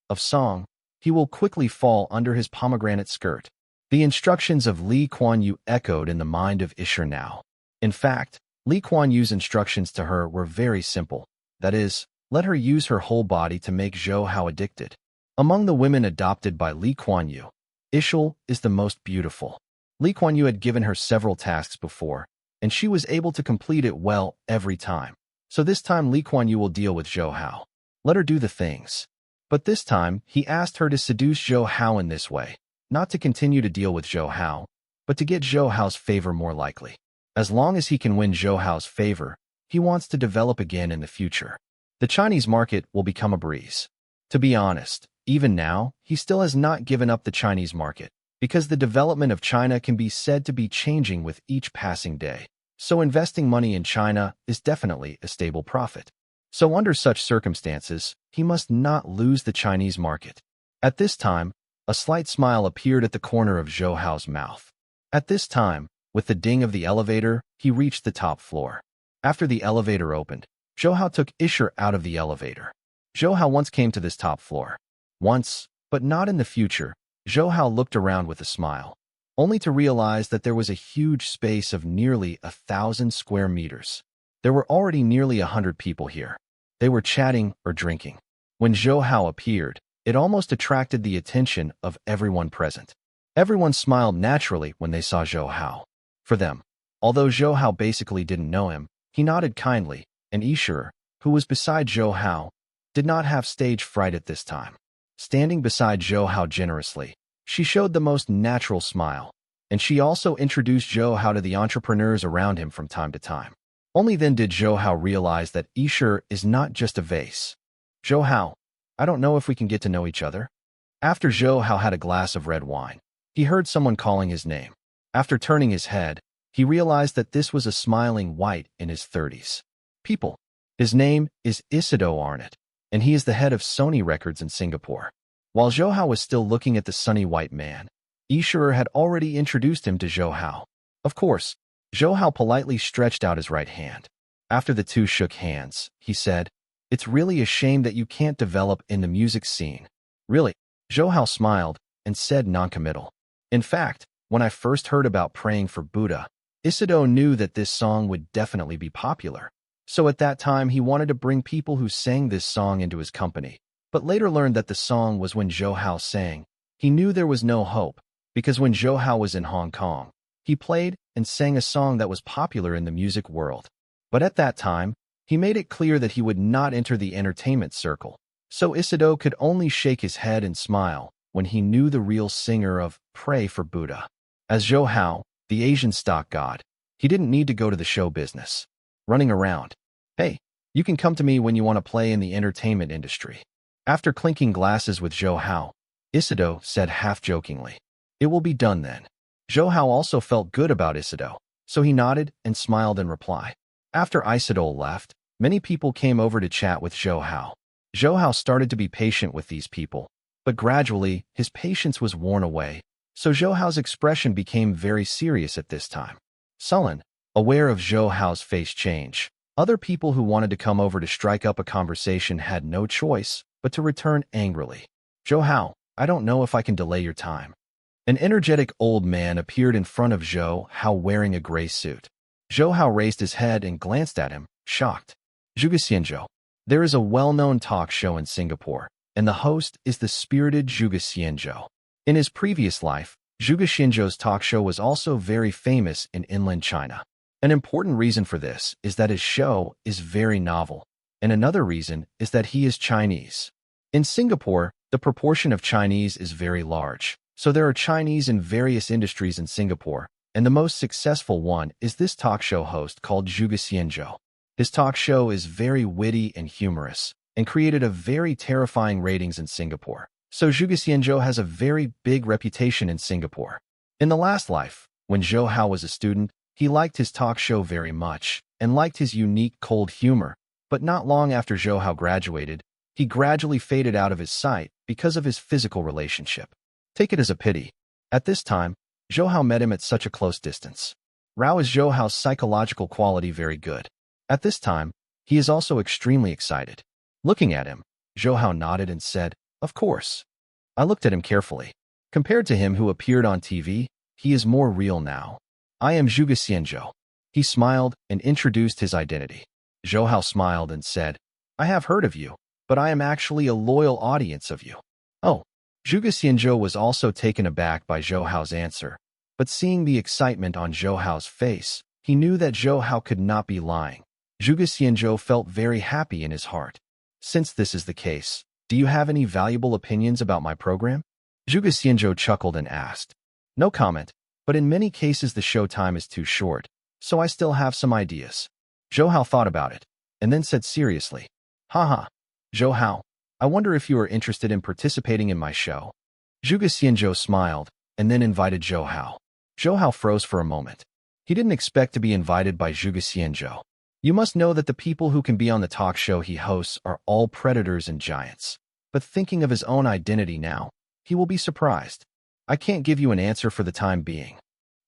of song, he will quickly fall under his pomegranate skirt. The instructions of Lee Kuan Yew echoed in the mind of Isher now. In fact, Lee Kuan Yew's instructions to her were very simple. That is, let her use her whole body to make Zhou Hao addicted. Among the women adopted by Lee Kuan Yew, Ishul is the most beautiful. Lee Kuan Yew had given her several tasks before, and she was able to complete it well every time. So this time Lee Kuan Yew will deal with Zhou Hao. Let her do the things. But this time, he asked her to seduce Zhou Hao in this way, not to continue to deal with Zhou Hao, but to get Zhou Hao's favor more likely. As long as he can win Zhou Hao's favor, he wants to develop again in the future. The Chinese market will become a breeze. To be honest, even now, he still has not given up the Chinese market, because the development of China can be said to be changing with each passing day. So investing money in China is definitely a stable profit. So under such circumstances, he must not lose the Chinese market. At this time, a slight smile appeared at the corner of Zhou Hao's mouth. At this time, with the ding of the elevator, he reached the top floor. After the elevator opened, Zhou Hao took Isher out of the elevator. Zhou Hao once came to this top floor. Once, but not in the future, Zhou Hao looked around with a smile, only to realize that there was a huge space of nearly 1,000 square meters. There were already nearly 100 people here. They were chatting or drinking. When Zhou Hao appeared, it almost attracted the attention of everyone present. Everyone smiled naturally when they saw Zhou Hao. For them, although Zhou Hao basically didn't know him, he nodded kindly, and Isher, who was beside Zhou Hao, did not have stage fright at this time. Standing beside Zhou Hao generously, she showed the most natural smile, and she also introduced Zhou Hao to the entrepreneurs around him from time to time. Only then did Zhou Hao realize that Isher is not just a vase. "Zhou Hao, I don't know if we can get to know each other." After Zhou Hao had a glass of red wine, he heard someone calling his name. After turning his head, he realized that this was a smiling white in his 30s. People. His name is Isido Arnott, and he is the head of Sony Records in Singapore. While Zhou Hao was still looking at the sunny white man, Ishirer had already introduced him to Zhou Hao. Of course, Zhou Hao politely stretched out his right hand. After the two shook hands, he said, "It's really a shame that you can't develop in the music scene." Really? Zhou Hao smiled and said noncommittal. In fact, when I first heard about Praying for Buddha, Isido knew that this song would definitely be popular. So at that time he wanted to bring people who sang this song into his company, but later learned that the song was when Zhou Hao sang. He knew there was no hope, because when Zhou Hao was in Hong Kong, he played and sang a song that was popular in the music world. But at that time, he made it clear that he would not enter the entertainment circle. So Isido could only shake his head and smile when he knew the real singer of Pray for Buddha. As Zhou Hao, the Asian stock god, he didn't need to go to the show business. Running around. Hey, you can come to me when you want to play in the entertainment industry. After clinking glasses with Zhou Hao, Isido said half-jokingly, "It will be done then." Zhou Hao also felt good about Isido, so he nodded and smiled in reply. After Isido left, many people came over to chat with Zhou Hao. Zhou Hao started to be patient with these people, but gradually his patience was worn away, so Zhou Hao's expression became very serious at this time. Sullen, aware of Zhou Hao's face change, other people who wanted to come over to strike up a conversation had no choice but to return angrily. "Zhou Hao, I don't know if I can delay your time." An energetic old man appeared in front of Zhou Hao wearing a gray suit. Zhou Hao raised his head and glanced at him, shocked. "Zhuge Xianzhou." There is a well-known talk show in Singapore, and the host is the spirited Zhuge Xianzhou. In his previous life, Zhuge Xianzhou's talk show was also very famous in inland China. An important reason for this is that his show is very novel, and another reason is that he is Chinese. In Singapore, the proportion of Chinese is very large, so there are Chinese in various industries in Singapore, and the most successful one is this talk show host called Zhuge Xianzhou. His talk show is very witty and humorous, and created a very terrifying ratings in Singapore. So Zhuge Xianzhou has a very big reputation in Singapore. In the last life, when Zhou Hao was a student, he liked his talk show very much, and liked his unique cold humor, but not long after Zhou Hao graduated, he gradually faded out of his sight because of his physical relationship. Take it as a pity. At this time, Zhou Hao met him at such a close distance. Rao is Zhou Hao's psychological quality very good. At this time, he is also extremely excited. Looking at him, Zhou Hao nodded and said, "Of course." I looked at him carefully. Compared to him who appeared on TV, he is more real now. "I am Zhuge Xianzhou." He smiled and introduced his identity. Zhou Hao smiled and said, "I have heard of you, but I am actually a loyal audience of you." Oh, Zhuge Xianzhou was also taken aback by Zhou Hao's answer, but seeing the excitement on Zhou Hao's face, he knew that Zhou Hao could not be lying. Zhuge Xianzhou felt very happy in his heart. "Since this is the case, do you have any valuable opinions about my program?" Zhuge Xianzhou chuckled and asked. "No comment, but in many cases the show time is too short, so I still have some ideas." Zhou Hao thought about it, and then said seriously, "Haha, Zhou Hao, I wonder if you are interested in participating in my show." Zhuge Xianzhou smiled, and then invited Zhou Hao. Zhou Hao froze for a moment. He didn't expect to be invited by Zhuge Xianzhou. You must know that the people who can be on the talk show he hosts are all predators and giants. But thinking of his own identity now, he will be surprised. "I can't give you an answer for the time being."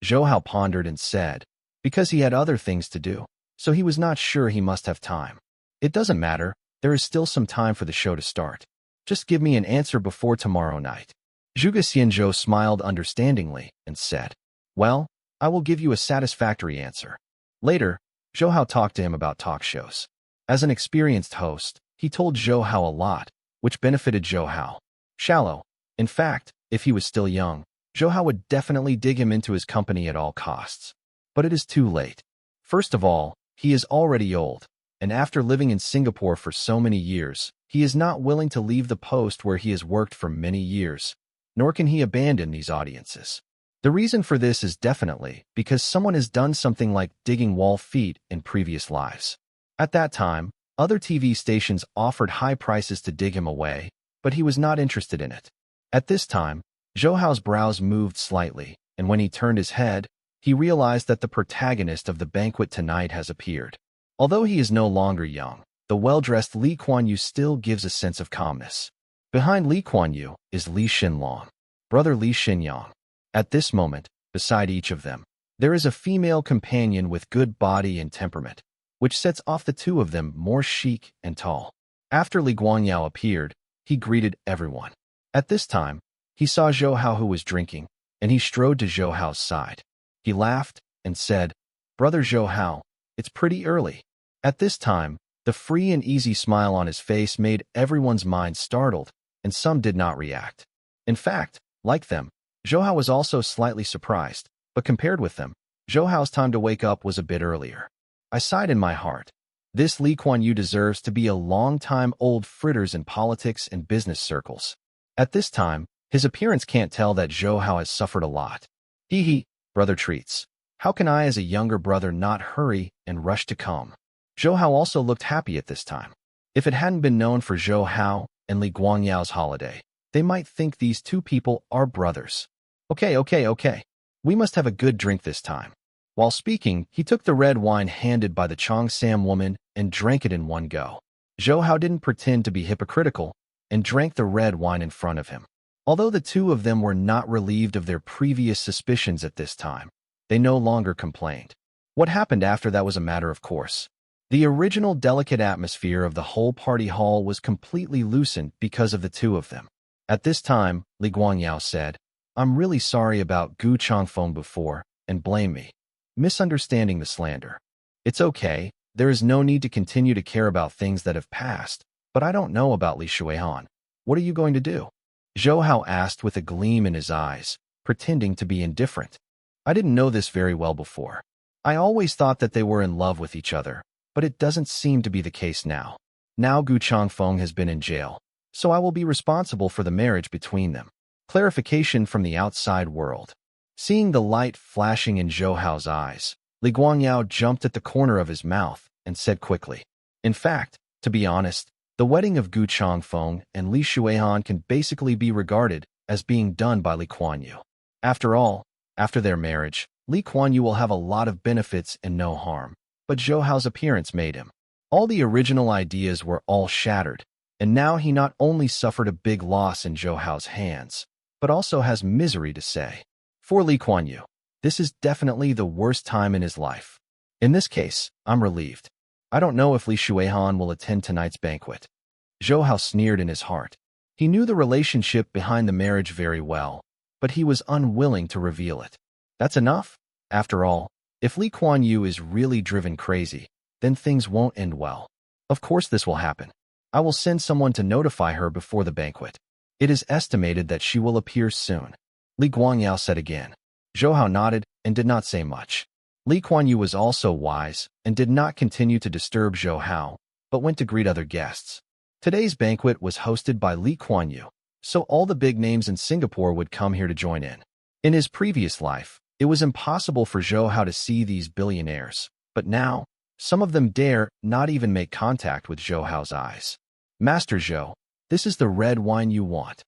Zhou Hao pondered and said, because he had other things to do, so he was not sure he must have time. "It doesn't matter, there is still some time for the show to start. Just give me an answer before tomorrow night." Zhuge Xianzhou smiled understandingly and said, "Well, I will give you a satisfactory answer." Later, Zhou Hao talked to him about talk shows. As an experienced host, he told Zhou Hao a lot, which benefited Zhou Hao. Shallow. In fact, if he was still young, Zhou Hao would definitely dig him into his company at all costs. But it is too late. First of all, he is already old, and after living in Singapore for so many years, he is not willing to leave the post where he has worked for many years, nor can he abandon these audiences. The reason for this is definitely because someone has done something like digging wall feet in previous lives. At that time, other TV stations offered high prices to dig him away, but he was not interested in it. At this time, Zhou Hao's brows moved slightly, and when he turned his head, he realized that the protagonist of the banquet tonight has appeared. Although he is no longer young, the well-dressed Lee Kuan Yew still gives a sense of calmness. Behind Lee Kuan Yew is Li Xinlong, brother Li Xinyang. At this moment, beside each of them, there is a female companion with good body and temperament, which sets off the two of them more chic and tall. After Li Guangyao appeared, he greeted everyone. At this time, he saw Zhou Hao who was drinking, and he strode to Zhou Hao's side. He laughed and said, "Brother Zhou Hao, it's pretty early." At this time, the free and easy smile on his face made everyone's mind startled, and some did not react. In fact, like them, Zhou Hao was also slightly surprised, but compared with them, Zhou Hao's time to wake up was a bit earlier. I sighed in my heart. This Lee Kuan Yew deserves to be a long-time old fritters in politics and business circles. At this time, his appearance can't tell that Zhou Hao has suffered a lot. Hee, brother treats. How can I as a younger brother not hurry and rush to come? Zhou Hao also looked happy at this time. If it hadn't been known for Zhou Hao and Li Guangyao's holiday, they might think these two people are brothers. Okay. We must have a good drink this time. While speaking, he took the red wine handed by the Cheongsam woman and drank it in one go. Zhou Hao didn't pretend to be hypocritical and drank the red wine in front of him. Although the two of them were not relieved of their previous suspicions at this time, they no longer complained. What happened after that was a matter of course. The original delicate atmosphere of the whole party hall was completely loosened because of the two of them. At this time, Li Guangyao said, "I'm really sorry about Gu Changfeng before, and blame me. Misunderstanding the slander. It's okay, there is no need to continue to care about things that have passed, but I don't know about Li Shuihan. What are you going to do?" Zhou Hao asked with a gleam in his eyes, pretending to be indifferent. "I didn't know this very well before. I always thought that they were in love with each other, but it doesn't seem to be the case now. Now Gu Changfeng has been in jail, so I will be responsible for the marriage between them." Clarification from the outside world. Seeing the light flashing in Zhou Hao's eyes, Li Guangyao jumped at the corner of his mouth and said quickly, "In fact, to be honest, the wedding of Gu Changfeng and Li Shuihan can basically be regarded as being done by Li Kuan Yew. After all, after their marriage, Li Kuan Yew will have a lot of benefits and no harm, but Zhou Hao's appearance made him. All the original ideas were all shattered, and now he not only suffered a big loss in Zhou Hao's hands, but also has misery to say. For Li Kuan Yew, this is definitely the worst time in his life. In this case, I'm relieved. I don't know if Li Shuihan will attend tonight's banquet." Zhou Hao sneered in his heart. He knew the relationship behind the marriage very well, but he was unwilling to reveal it. That's enough. After all, if Li Kuan Yew is really driven crazy, then things won't end well. Of course this will happen. I will send someone to notify her before the banquet. It is estimated that she will appear soon. Li Guangyao said again. Zhou Hao nodded and did not say much. Li Kuan Yew was also wise and did not continue to disturb Zhou Hao, but went to greet other guests. Today's banquet was hosted by Li Kuan Yew, so all the big names in Singapore would come here to join in. In his previous life, it was impossible for Zhou Hao to see these billionaires, but now, some of them dare not even make contact with Zhou Hao's eyes. "Master Zhou, this is the red wine you want."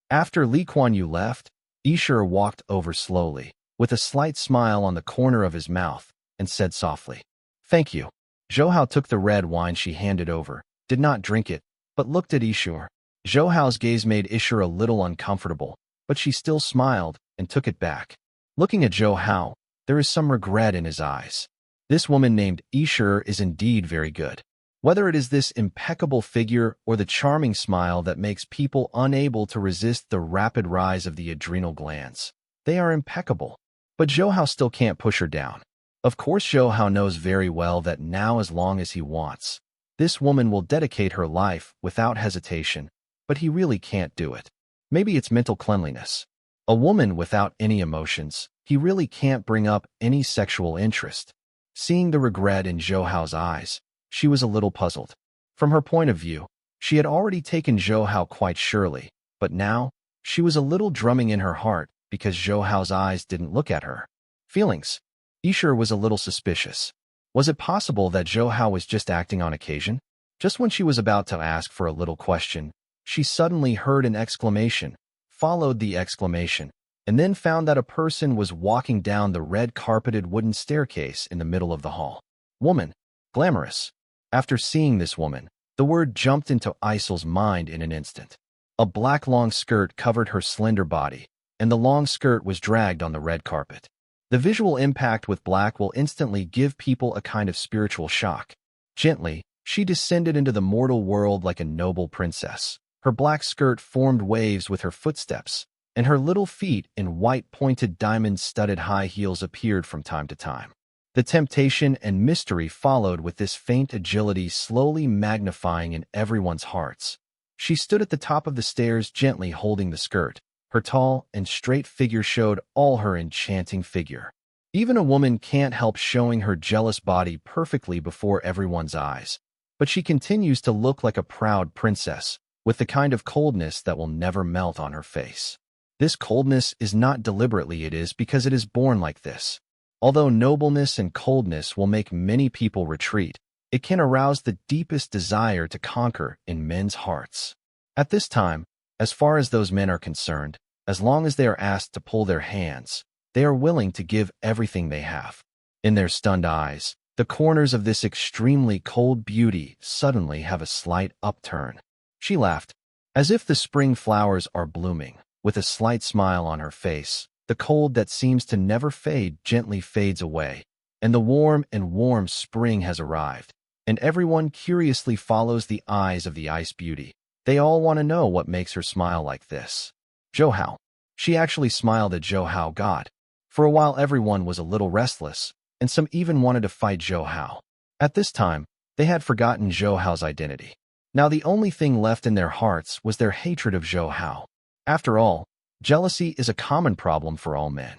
After Li Kuan Yew left, Isher walked over slowly, with a slight smile on the corner of his mouth, and said softly, "Thank you." Zhou Hao took the red wine she handed over, did not drink it, but looked at Isher. Zhou Hao's gaze made Isher a little uncomfortable, but she still smiled and took it back. Looking at Zhou Hao, there is some regret in his eyes. This woman named Isher is indeed very good. Whether it is this impeccable figure or the charming smile that makes people unable to resist the rapid rise of the adrenal glands, they are impeccable. But Zhou Hao still can't push her down. Of course Zhou Hao knows very well that now as long as he wants, this woman will dedicate her life without hesitation, but he really can't do it. Maybe it's mental cleanliness. A woman without any emotions, he really can't bring up any sexual interest. Seeing the regret in Zhou Hao's eyes, she was a little puzzled. From her point of view, she had already taken Zhou Hao quite surely, but now, she was a little drumming in her heart because Zhou Hao's eyes didn't look at her. Feelings. Isher was a little suspicious. Was it possible that Zhou Hao was just acting on occasion? Just when she was about to ask for a little question, she suddenly heard an exclamation, followed the exclamation, and then found that a person was walking down the red-carpeted wooden staircase in the middle of the hall. Woman. Glamorous. After seeing this woman, the word jumped into Isel's mind in an instant. A black long skirt covered her slender body, and the long skirt was dragged on the red carpet. The visual impact with black will instantly give people a kind of spiritual shock. Gently, she descended into the mortal world like a noble princess. Her black skirt formed waves with her footsteps, and her little feet in white pointed diamond-studded high heels appeared from time to time. The temptation and mystery followed with this faint agility slowly magnifying in everyone's hearts. She stood at the top of the stairs gently holding the skirt. Her tall and straight figure showed all her enchanting figure. Even a woman can't help showing her jealous body perfectly before everyone's eyes, but she continues to look like a proud princess, with the kind of coldness that will never melt on her face. This coldness is not deliberately, it is because it is born like this. Although nobleness and coldness will make many people retreat, it can arouse the deepest desire to conquer in men's hearts. At this time, as far as those men are concerned, as long as they are asked to pull their hands, they are willing to give everything they have. In their stunned eyes, the corners of this extremely cold beauty suddenly have a slight upturn. She laughed, as if the spring flowers are blooming, with a slight smile on her face. The cold that seems to never fade gently fades away, and the warm spring has arrived, and everyone curiously follows the eyes of the ice beauty. They all want to know what makes her smile like this. Zhou Hao. She actually smiled at Zhou Hao. God. For a while everyone was a little restless, and some even wanted to fight Zhou Hao. At this time, they had forgotten Zhou Hao's identity. Now the only thing left in their hearts was their hatred of Zhou Hao. After all, jealousy is a common problem for all men.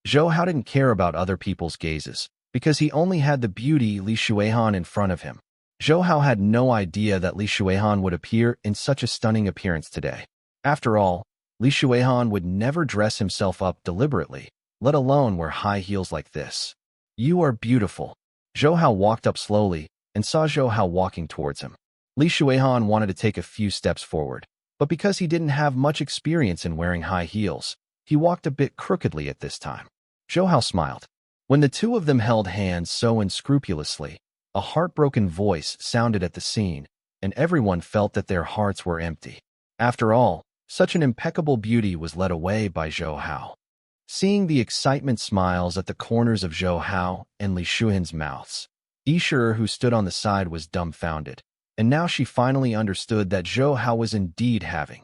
Zhou Hao didn't care about other people's gazes, because he only had the beauty Li Shuihan in front of him. Zhou Hao had no idea that Li Shuihan would appear in such a stunning appearance today. After all, Li Shuihan would never dress himself up deliberately, let alone wear high heels like this. You are beautiful. Zhou Hao walked up slowly and saw Zhou Hao walking towards him. Li Shuihan wanted to take a few steps forward, but because he didn't have much experience in wearing high heels, he walked a bit crookedly at this time. Zhou Hao smiled. When the two of them held hands so unscrupulously, a heartbroken voice sounded at the scene, and everyone felt that their hearts were empty. After all, such an impeccable beauty was led away by Zhou Hao. Seeing the excitement smiles at the corners of Zhou Hao and Li Shuihan's mouths, Yishirer, who stood on the side, was dumbfounded, and now she finally understood that Zhou Hao was indeed having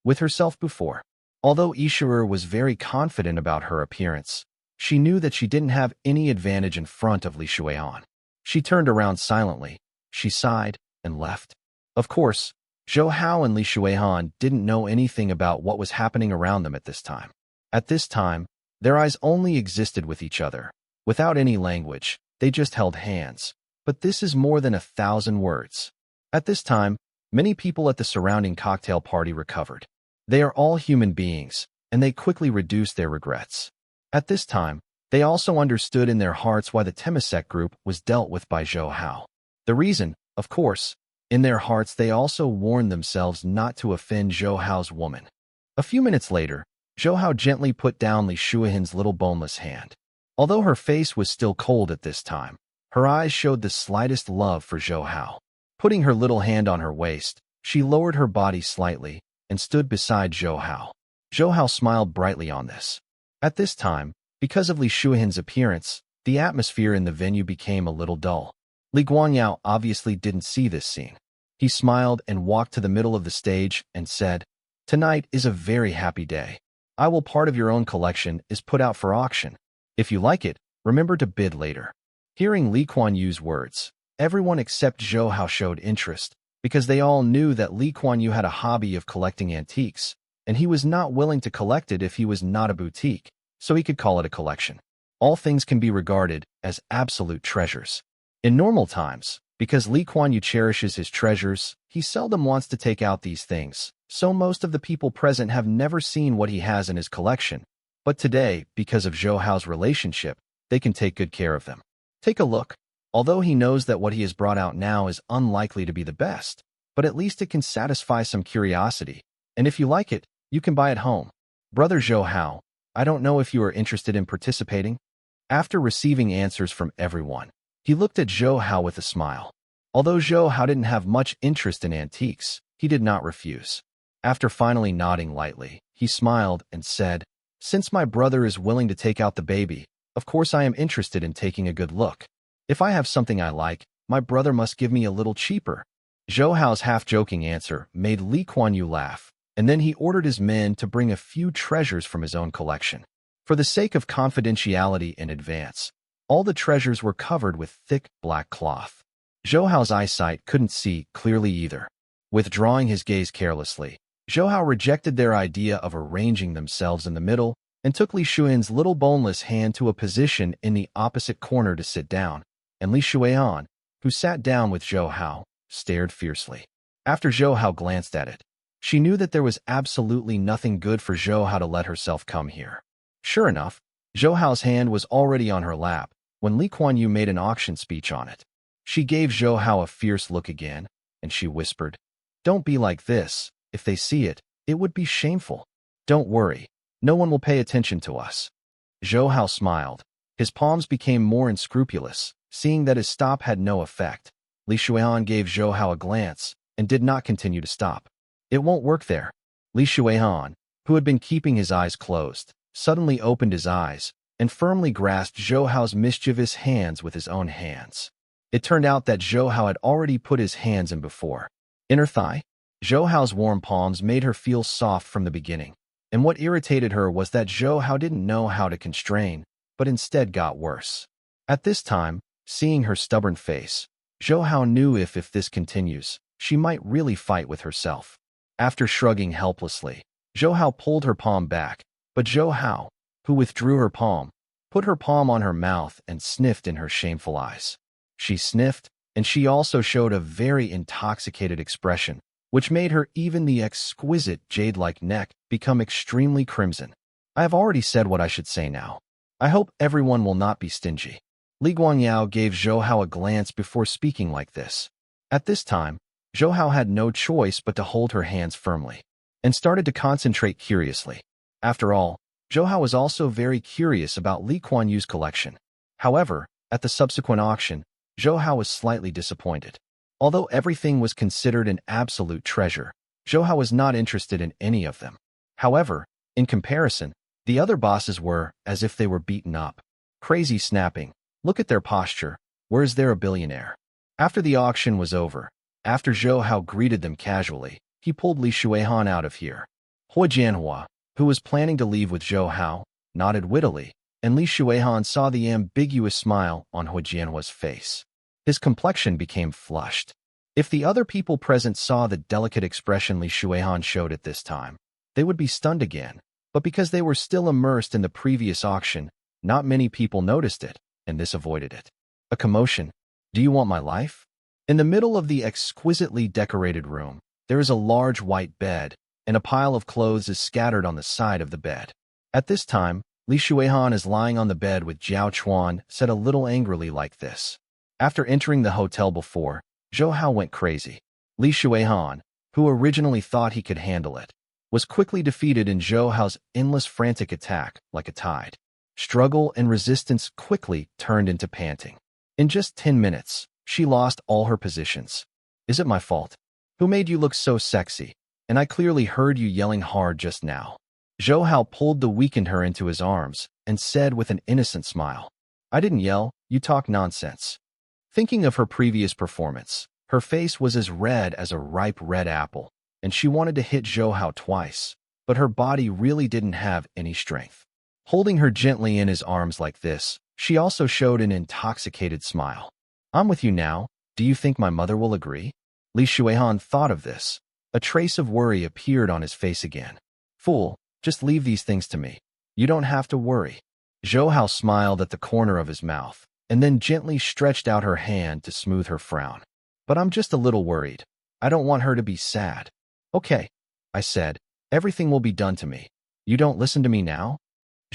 with herself before. Although Yishirer was very confident about her appearance, she knew that she didn't have any advantage in front of Li Shuihan. She turned around silently, she sighed, and left. Of course, Zhou Hao and Li Shuihan didn't know anything about what was happening around them at this time. At this time, their eyes only existed with each other. Without any language, they just held hands. But this is more than 1,000 words. At this time, many people at the surrounding cocktail party recovered. They are all human beings, and they quickly reduced their regrets. At this time, they also understood in their hearts why the Temasek group was dealt with by Zhou Hao. The reason, of course, in their hearts they also warned themselves not to offend Zhou Hao's woman. A few minutes later, Zhou Hao gently put down Li Shuihan's little boneless hand. Although her face was still cold at this time, her eyes showed the slightest love for Zhou Hao. Putting her little hand on her waist, she lowered her body slightly and stood beside Zhou Hao. Zhou Hao smiled brightly on this. At this time, because of Li Shuihan's appearance, the atmosphere in the venue became a little dull. Li Guanyao obviously didn't see this scene. He smiled and walked to the middle of the stage and said, "Tonight is a very happy day. Part of your own collection is put out for auction. If you like it, remember to bid later." Hearing Li Kuan Yu's words, everyone except Zhou Hao showed interest, because they all knew that Li Kuan Yu had a hobby of collecting antiques, and he was not willing to collect it if he was not a boutique, so he could call it a collection. All things can be regarded as absolute treasures. In normal times, because Li Kuan Yu cherishes his treasures, he seldom wants to take out these things, so most of the people present have never seen what he has in his collection. But today, because of Zhou Hao's relationship, they can take good care of them. Take a look. Although he knows that what he has brought out now is unlikely to be the best, but at least it can satisfy some curiosity, and if you like it, you can buy it home. Brother Zhou Hao, I don't know if you are interested in participating. After receiving answers from everyone, he looked at Zhou Hao with a smile. Although Zhou Hao didn't have much interest in antiques, he did not refuse. After finally nodding lightly, he smiled and said, "Since my brother is willing to take out the baby, of course I am interested in taking a good look. If I have something I like, my brother must give me a little cheaper." Zhou Hao's half-joking answer made Li Kuan-yu laugh, and then he ordered his men to bring a few treasures from his own collection. For the sake of confidentiality in advance, all the treasures were covered with thick black cloth. Zhou Hao's eyesight couldn't see clearly either. Withdrawing his gaze carelessly, Zhou Hao rejected their idea of arranging themselves in the middle and took Li Xuan's little boneless hand to a position in the opposite corner to sit down, and Li Xuan, who sat down with Zhou Hao, stared fiercely. After Zhou Hao glanced at it, she knew that there was absolutely nothing good for Zhou Hao to let herself come here. Sure enough, Zhou Hao's hand was already on her lap when Li Kuan-yu made an auction speech on it. She gave Zhou Hao a fierce look again, and she whispered, "Don't be like this. If they see it, it would be shameful. Don't worry, no one will pay attention to us." Zhou Hao smiled. His palms became more unscrupulous, seeing that his stop had no effect. Li Xuan gave Zhou Hao a glance and did not continue to stop. "It won't work there." Li Xuan, who had been keeping his eyes closed, suddenly opened his eyes and firmly grasped Zhou Hao's mischievous hands with his own hands. It turned out that Zhou Hao had already put his hands in before. In her thigh, Zhou Hao's warm palms made her feel soft from the beginning, and what irritated her was that Zhou Hao didn't know how to constrain, but instead got worse. At this time, seeing her stubborn face, Zhou Hao knew if this continues, she might really fight with herself. After shrugging helplessly, Zhou Hao pulled her palm back, but Zhou Hao, who withdrew her palm, put her palm on her mouth and sniffed in her shameful eyes. She sniffed, and she also showed a very intoxicated expression, which made her even the exquisite jade-like neck become extremely crimson. I have already said what I should say now. I hope everyone will not be stingy. Li Guangyao gave Zhou Hao a glance before speaking like this. At this time, Zhou Hao had no choice but to hold her hands firmly, and started to concentrate curiously. After all, Zhou Hao was also very curious about Li Kuan-yu's collection. However, at the subsequent auction, Zhou Hao was slightly disappointed. Although everything was considered an absolute treasure, Zhou Hao was not interested in any of them. However, in comparison, the other bosses were as if they were beaten up. Crazy snapping. Look at their posture. Where is there a billionaire? After the auction was over, after Zhou Hao greeted them casually, he pulled Li Xuan out of here. Hua Jianhua, who was planning to leave with Zhou Hao, nodded wittily, and Li Xuan saw the ambiguous smile on Hua Jianhua's face. His complexion became flushed. If the other people present saw the delicate expression Li Xuan showed at this time, they would be stunned again, but because they were still immersed in the previous auction, not many people noticed it, and this avoided it. A commotion. Do you want my life? In the middle of the exquisitely decorated room, there is a large white bed, and a pile of clothes is scattered on the side of the bed. At this time, Li Xuan is lying on the bed with Jiao Chuan said a little angrily like this. After entering the hotel before, Zhou Hao went crazy. Li Xuan, who originally thought he could handle it, was quickly defeated in Zhou Hao's endless frantic attack like a tide. Struggle and resistance quickly turned into panting. In just 10 minutes, she lost all her positions. Is it my fault? Who made you look so sexy? And I clearly heard you yelling hard just now. Zhou Hao pulled the weakened her into his arms and said with an innocent smile, I didn't yell, you talk nonsense. Thinking of her previous performance, her face was as red as a ripe red apple, and she wanted to hit Zhou Hao twice, but her body really didn't have any strength. Holding her gently in his arms like this, she also showed an intoxicated smile. I'm with you now. Do you think my mother will agree? Li Xuan thought of this. A trace of worry appeared on his face again. Fool, just leave these things to me. You don't have to worry. Zhou Hao smiled at the corner of his mouth, and then gently stretched out her hand to smooth her frown. But I'm just a little worried. I don't want her to be sad. Okay, I said, everything will be done to me. You don't listen to me now?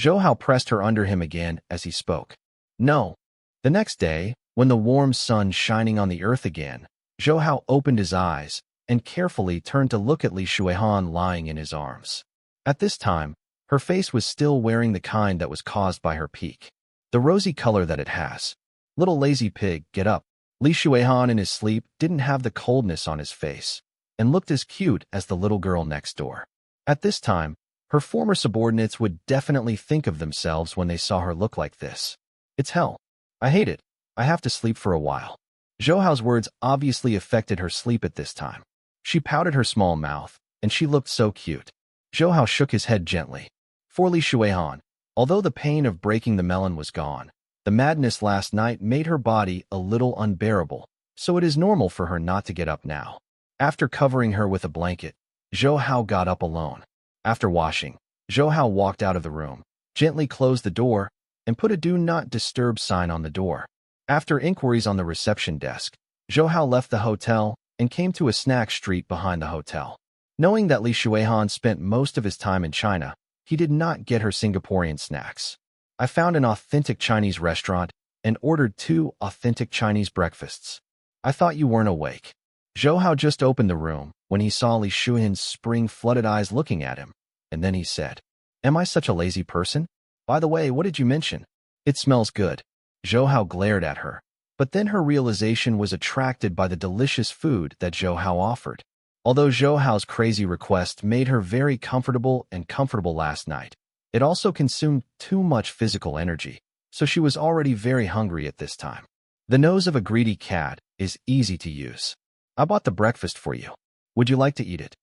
Zhou Hao pressed her under him again as he spoke. No. The next day, when the warm sun shining on the earth again, Zhou Hao opened his eyes and carefully turned to look at Li Xuan lying in his arms. At this time, Her face was still wearing the kind that was caused by her peak. The rosy color that it has. Little lazy pig, get up. Li Shuihan in his sleep didn't have the coldness on his face and looked as cute as the little girl next door. At this time, her former subordinates would definitely think of themselves when they saw her look like this. It's hell. I hate it. I have to sleep for a while. Zhou Hao's words obviously affected her sleep at this time. She pouted her small mouth, and she looked so cute. Zhou Hao shook his head gently. For Li Shuihan, although the pain of breaking the melon was gone, the madness last night made her body a little unbearable, so it is normal for her not to get up now. After covering her with a blanket, Zhou Hao got up alone. After washing, Zhou Hao walked out of the room, gently closed the door, and put a Do Not Disturb sign on the door. After inquiries on the reception desk, Zhou Hao left the hotel and came to a snack street behind the hotel. Knowing that Li Shuihan spent most of his time in China, he did not get her Singaporean snacks. I found an authentic Chinese restaurant and ordered 2 authentic Chinese breakfasts. I thought you weren't awake. Zhou Hao just opened the room when he saw Li Shuihan's spring-flooded eyes looking at him, and then he said, "Am I such a lazy person? By the way, what did you mention? It smells good." Zhou Hao glared at her, but then her realization was attracted by the delicious food that Zhou Hao offered. Although Zhou Hao's crazy request made her very comfortable last night, it also consumed too much physical energy, so she was already very hungry at this time. The nose of a greedy cat is easy to use. I bought the breakfast for you. Would you like to eat it?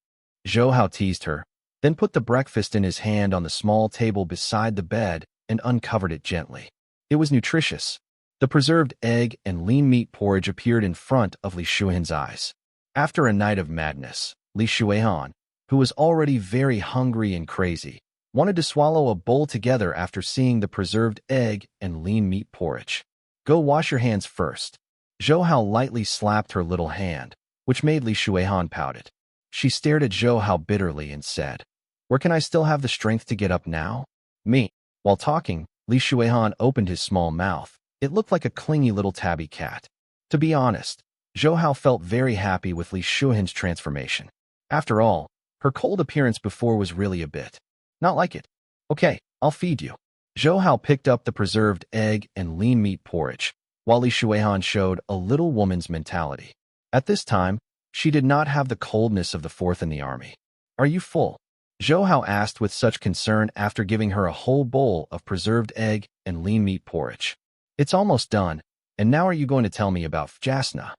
Zhou Hao teased her, then put the breakfast in his hand on the small table beside the bed and uncovered it gently. It was nutritious. The preserved egg and lean meat porridge appeared in front of Li Shuihan's eyes. After a night of madness, Li Shuihan, who was already very hungry and crazy, wanted to swallow a bowl together after seeing the preserved egg and lean meat porridge. Go wash your hands first. Zhou Hao lightly slapped her little hand, which made Li Shuihan pout it. She stared at Zhou Hao bitterly and said, "Where can I still have the strength to get up now?" Me. While talking, Li Shuihan opened his small mouth. It looked like a clingy little tabby cat. To be honest, Zhou Hao felt very happy with Li Shuihan's transformation. After all, her cold appearance before was really a bit not like it. Okay, I'll feed you. Zhou Hao picked up the preserved egg and lean meat porridge, while Li Shuihan showed a little woman's mentality. At this time, she did not have the coldness of the fourth in the army. Are you full? Zhou Hao asked with such concern after giving her a whole bowl of preserved egg and lean meat porridge. It's almost done, and now are you going to tell me about Jasna?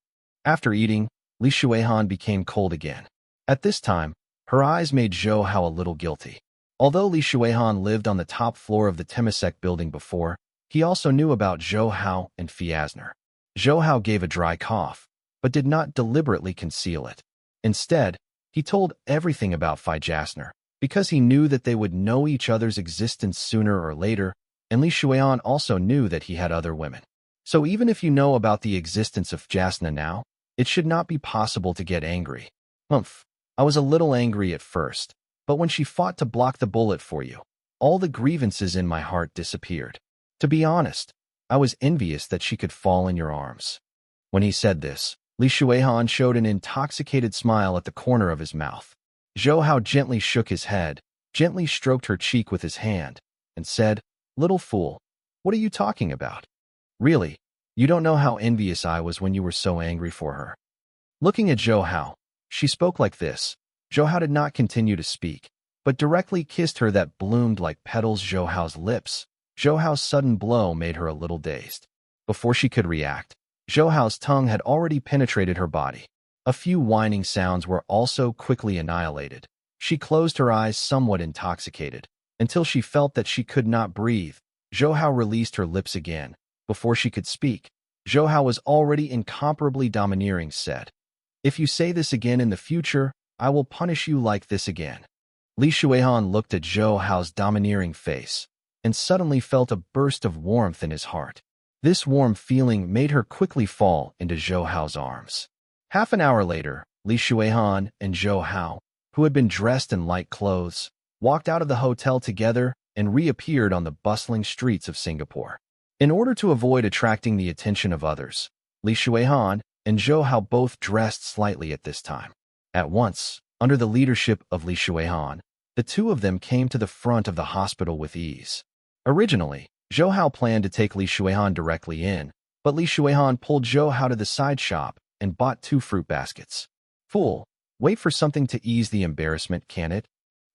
After eating, Li Shuihan became cold again. At this time, her eyes made Zhou Hao a little guilty. Although Li Shuihan lived on the top floor of the Temasek building before, he also knew about Zhou Hao and Fiasner. Zhou Hao gave a dry cough, but did not deliberately conceal it. Instead, he told everything about Jasner, because he knew that they would know each other's existence sooner or later, and Li Shuihan also knew that he had other women. So even if you know about the existence of Jasna now, it should not be possible to get angry. I was a little angry at first, but when she fought to block the bullet for you, all the grievances in my heart disappeared. To be honest, I was envious that she could fall in your arms. When he said this, Li Shuihan showed an intoxicated smile at the corner of his mouth. Zhou Hao gently shook his head, gently stroked her cheek with his hand, and said, "Little fool, what are you talking about? Really, you don't know how envious I was when you were so angry for her." Looking at Zhou Hao, she spoke like this. Zhou Hao did not continue to speak, but directly kissed her that bloomed like petals Zhou Hao's lips. Zhou Hao's sudden blow made her a little dazed. Before she could react, Zhou Hao's tongue had already penetrated her body. A few whining sounds were also quickly annihilated. She closed her eyes somewhat intoxicated, until she felt that she could not breathe. Zhou Hao released her lips again. Before she could speak, Zhou Hao was already incomparably domineering, said, "If you say this again in the future, I will punish you like this again." Li Shuihan looked at Zhou Hao's domineering face, and suddenly felt a burst of warmth in his heart. This warm feeling made her quickly fall into Zhou Hao's arms. Half an hour later, Li Shuihan and Zhou Hao, who had been dressed in light clothes, walked out of the hotel together and reappeared on the bustling streets of Singapore. In order to avoid attracting the attention of others, Li Shuihan and Zhou Hao both dressed slightly at this time. At once, under the leadership of Li Shuihan, The two of them came to the front of the hospital with ease. Originally, Zhou Hao planned to take Li Shuihan directly in, but Li Shuihan pulled Zhou Hao to the side shop and bought 2 fruit baskets. Fool, wait for something to ease the embarrassment, can it?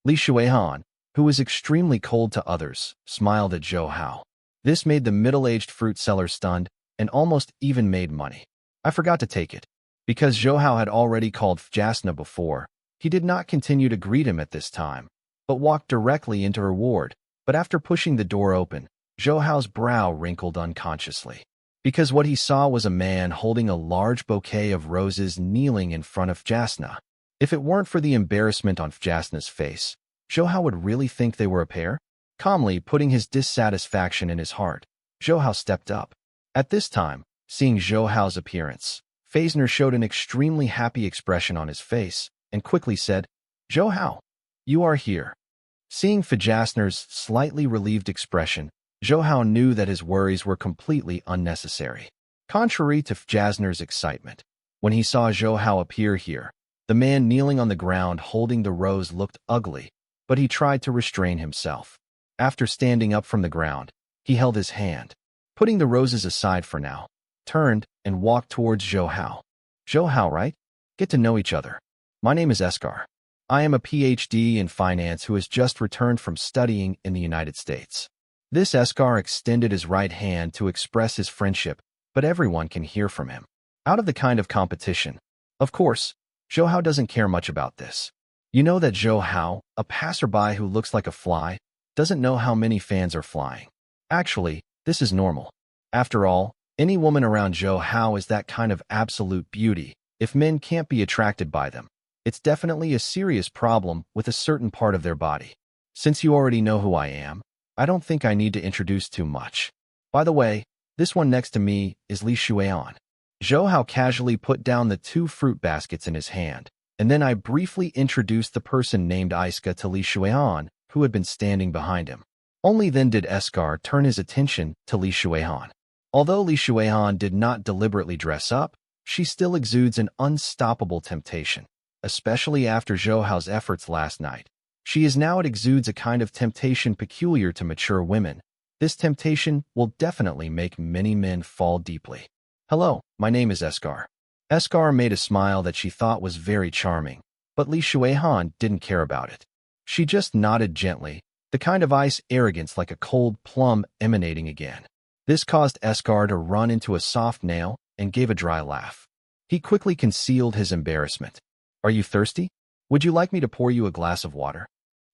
Li Shuihan, who was extremely cold to others, smiled at Zhou Hao. This made the middle-aged fruit seller stunned and almost even made money. I forgot to take it. Because Zhou Hao had already called Jasna before, he did not continue to greet him at this time, but walked directly into her ward. But after pushing the door open, Zhou Hao's brow wrinkled unconsciously. Because what he saw was a man holding a large bouquet of roses kneeling in front of Jasna. If it weren't for the embarrassment on Jasna's face, Zhou Hao would really think they were a pair? Calmly putting his dissatisfaction in his heart, Zhou Hao stepped up. At this time, seeing Zhou Hao's appearance, Feisner showed an extremely happy expression on his face and quickly said, "Zhou Hao, you are here." Seeing Fjasner's slightly relieved expression, Zhou Hao knew that his worries were completely unnecessary. Contrary to Fjasner's excitement, when he saw Zhou Hao appear here, the man kneeling on the ground holding the rose looked ugly, but he tried to restrain himself. After standing up from the ground, he held his hand, putting the roses aside for now, turned and walked towards Zhou Hao. "Zhou Hao, right? Get to know each other. My name is Eskar. I am a PhD in finance who has just returned from studying in the United States." This Eskar extended his right hand to express his friendship, but everyone can hear from him. Out of the kind of competition. Of course, Zhou Hao doesn't care much about this. You know that Zhou Hao, a passerby who looks like a fly, doesn't know how many fans are flying. Actually, this is normal. After all, any woman around Zhou Hao is that kind of absolute beauty. If men can't be attracted by them, it's definitely a serious problem with a certain part of their body. Since you already know who I am, I don't think I need to introduce too much. By the way, this one next to me is Li Shuihan. Zhou Hao casually put down the 2 fruit baskets in his hand, and then I briefly introduced the person named Iska to Li Shuihan, who had been standing behind him. Only then did Eskar turn his attention to Li Shuihan. Although Li Shuihan did not deliberately dress up, she still exudes an unstoppable temptation, especially after Zhou Hao's efforts last night. It exudes a kind of temptation peculiar to mature women. This temptation will definitely make many men fall deeply. "Hello, my name is Eskar." Eskar made a smile that she thought was very charming, but Li Shuihan didn't care about it. She just nodded gently, the kind of ice arrogance like a cold plum emanating again. This caused Eskar to run into a soft nail and gave a dry laugh. He quickly concealed his embarrassment. "Are you thirsty? Would you like me to pour you a glass of water?"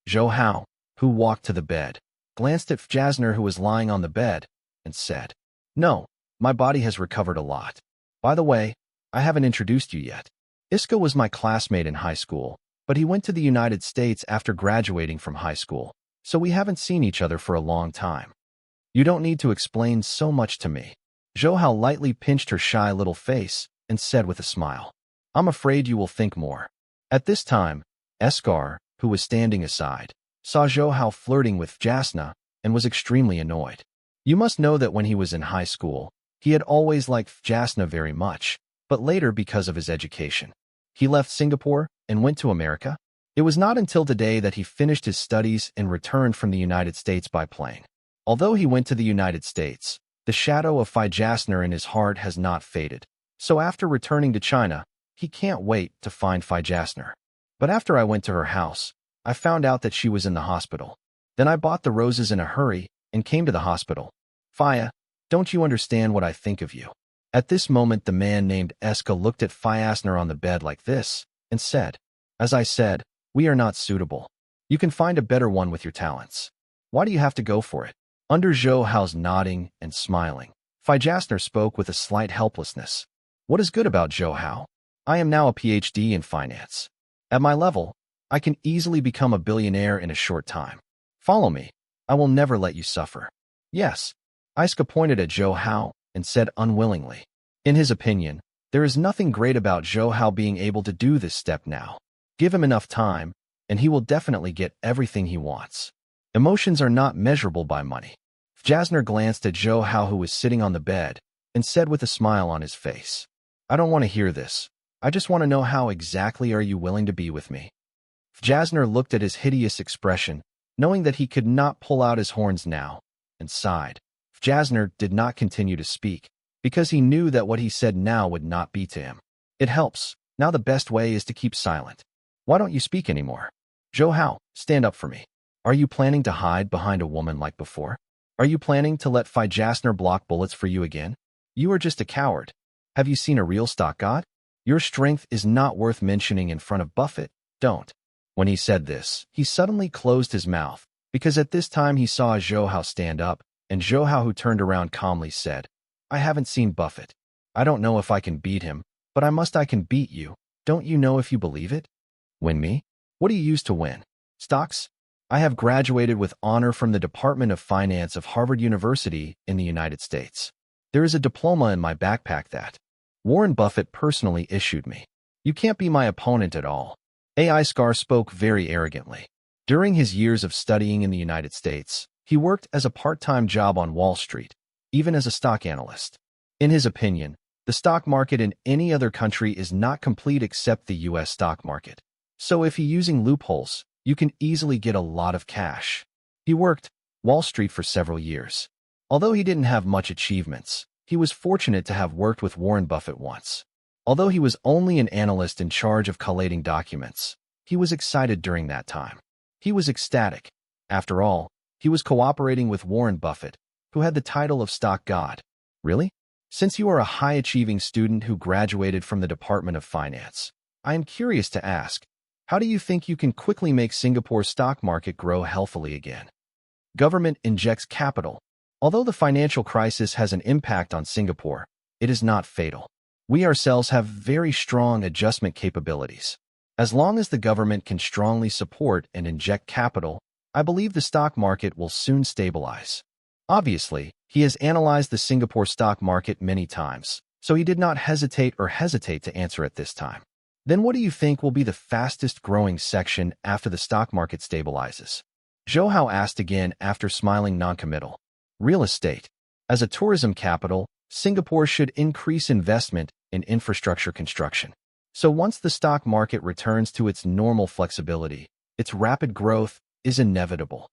Zhou Hao, who walked to the bed, glanced at Fjasner who was lying on the bed, and said, "No, my body has recovered a lot. By the way, I haven't introduced you yet. Iska was my classmate in high school, but he went to the United States after graduating from high school, so we haven't seen each other for a long time. You don't need to explain so much to me." Zhou Hao lightly pinched her shy little face and said with a smile, "I'm afraid you will think more." At this time, Eskar, who was standing aside, saw Zhou Hao flirting with Jasna and was extremely annoyed. You must know that when he was in high school, he had always liked Jasna very much, but later because of his education, he left Singapore and went to America. It was not until today that he finished his studies and returned from the United States by plane. Although he went to the United States, the shadow of Jasna in his heart has not faded. So after returning to China, he can't wait to find Jasna. But after I went to her house, I found out that she was in the hospital. Then I bought the roses in a hurry and came to the hospital. Faya, don't you understand what I think of you?" At this moment, the man named Eska looked at Fjasner on the bed like this and said, "As I said, we are not suitable. You can find a better one with your talents. Why do you have to go for it?" Under Zhou Hao's nodding and smiling, Fjasner spoke with a slight helplessness. "What is good about Zhou Hao? I am now a PhD in finance. At my level, I can easily become a billionaire in a short time. Follow me. I will never let you suffer." "Yes." Iska pointed at Zhou Hao and said unwillingly. In his opinion, there is nothing great about Zhou Hao being able to do this step now. Give him enough time, and he will definitely get everything he wants. Emotions are not measurable by money. Jasner glanced at Zhou Hao, who was sitting on the bed, and said with a smile on his face, "I don't want to hear this. I just want to know, how exactly are you willing to be with me?" Jasner looked at his hideous expression, knowing that he could not pull out his horns now, and sighed. Jasner did not continue to speak, because he knew that what he said now would not be to him. It helps. Now the best way is to keep silent. Why don't you speak anymore? Zhou Hao, stand up for me. Are you planning to hide behind a woman like before? Are you planning to let Fi Jasner block bullets for you again? You are just a coward. Have you seen a real stock god? Your strength is not worth mentioning in front of Buffett. Don't. When he said this, he suddenly closed his mouth, because at this time he saw Zhou Hao stand up, and Zhou Hao, who turned around calmly, said, I haven't seen Buffett. I don't know if I can beat him, but I can beat you. Don't you know if you believe it? Win me? What do you use to win? Stocks? I have graduated with honor from the Department of Finance of Harvard University in the United States. There is a diploma in my backpack that Warren Buffett personally issued me. You can't be my opponent at all. AI Scar spoke very arrogantly. During his years of studying in the United States, he worked as a part-time job on Wall Street, even as a stock analyst. In his opinion, the stock market in any other country is not complete except the US stock market. So if you're using loopholes, you can easily get a lot of cash. He worked Wall Street for several years. Although he didn't have much achievements, he was fortunate to have worked with Warren Buffett once. Although he was only an analyst in charge of collating documents, he was excited during that time. He was ecstatic. After all, he was cooperating with Warren Buffett, who had the title of stock god. Really? Since you are a high-achieving student who graduated from the Department of Finance, I am curious to ask, how do you think you can quickly make Singapore's stock market grow healthily again? Government injects capital. Although the financial crisis has an impact on Singapore, it is not fatal. We ourselves have very strong adjustment capabilities. As long as the government can strongly support and inject capital, I believe the stock market will soon stabilize. Obviously, he has analyzed the Singapore stock market many times, so he did not hesitate to answer at this time. Then what do you think will be the fastest growing section after the stock market stabilizes? Zhou Hao asked again after smiling noncommittal. Real estate. As a tourism capital, Singapore should increase investment in infrastructure construction. So once the stock market returns to its normal flexibility, its rapid growth is inevitable.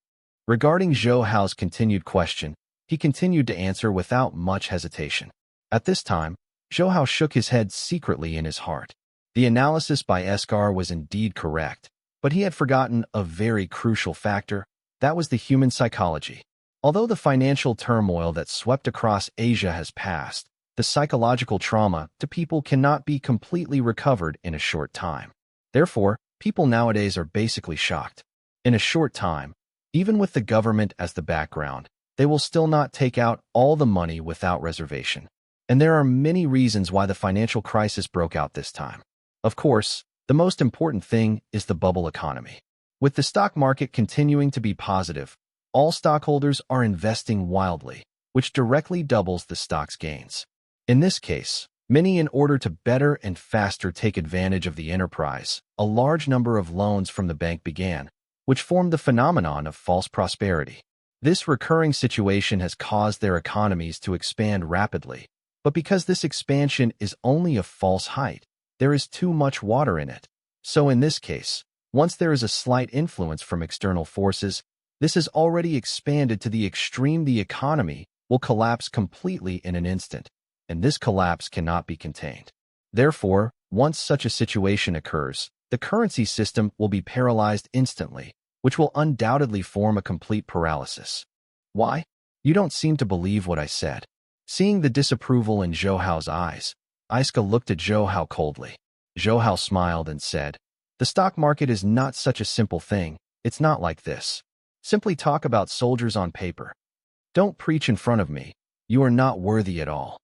Regarding Zhou Hao's continued question, he continued to answer without much hesitation. At this time, Zhou Hao shook his head secretly in his heart. The analysis by Escar was indeed correct, but he had forgotten a very crucial factor, that was the human psychology. Although the financial turmoil that swept across Asia has passed, the psychological trauma to people cannot be completely recovered in a short time. Therefore, people nowadays are basically shocked. In a short time, even with the government as the background, they will still not take out all the money without reservation. And there are many reasons why the financial crisis broke out this time. Of course, the most important thing is the bubble economy. With the stock market continuing to be positive, all stockholders are investing wildly, which directly doubles the stock's gains. In this case, many, in order to better and faster take advantage of the enterprise, a large number of loans from the bank began, which formed the phenomenon of false prosperity. This recurring situation has caused their economies to expand rapidly, but because this expansion is only a false height, there is too much water in it. So in this case, once there is a slight influence from external forces, this has already expanded to the extreme the economy will collapse completely in an instant, and this collapse cannot be contained. Therefore, once such a situation occurs, the currency system will be paralyzed instantly, which will undoubtedly form a complete paralysis. Why? You don't seem to believe what I said. Seeing the disapproval in Zhou Hao's eyes, Iska looked at Zhou Hao coldly. Zhou Hao smiled and said, the stock market is not such a simple thing, it's not like this. Simply talk about soldiers on paper. Don't preach in front of me, you are not worthy at all.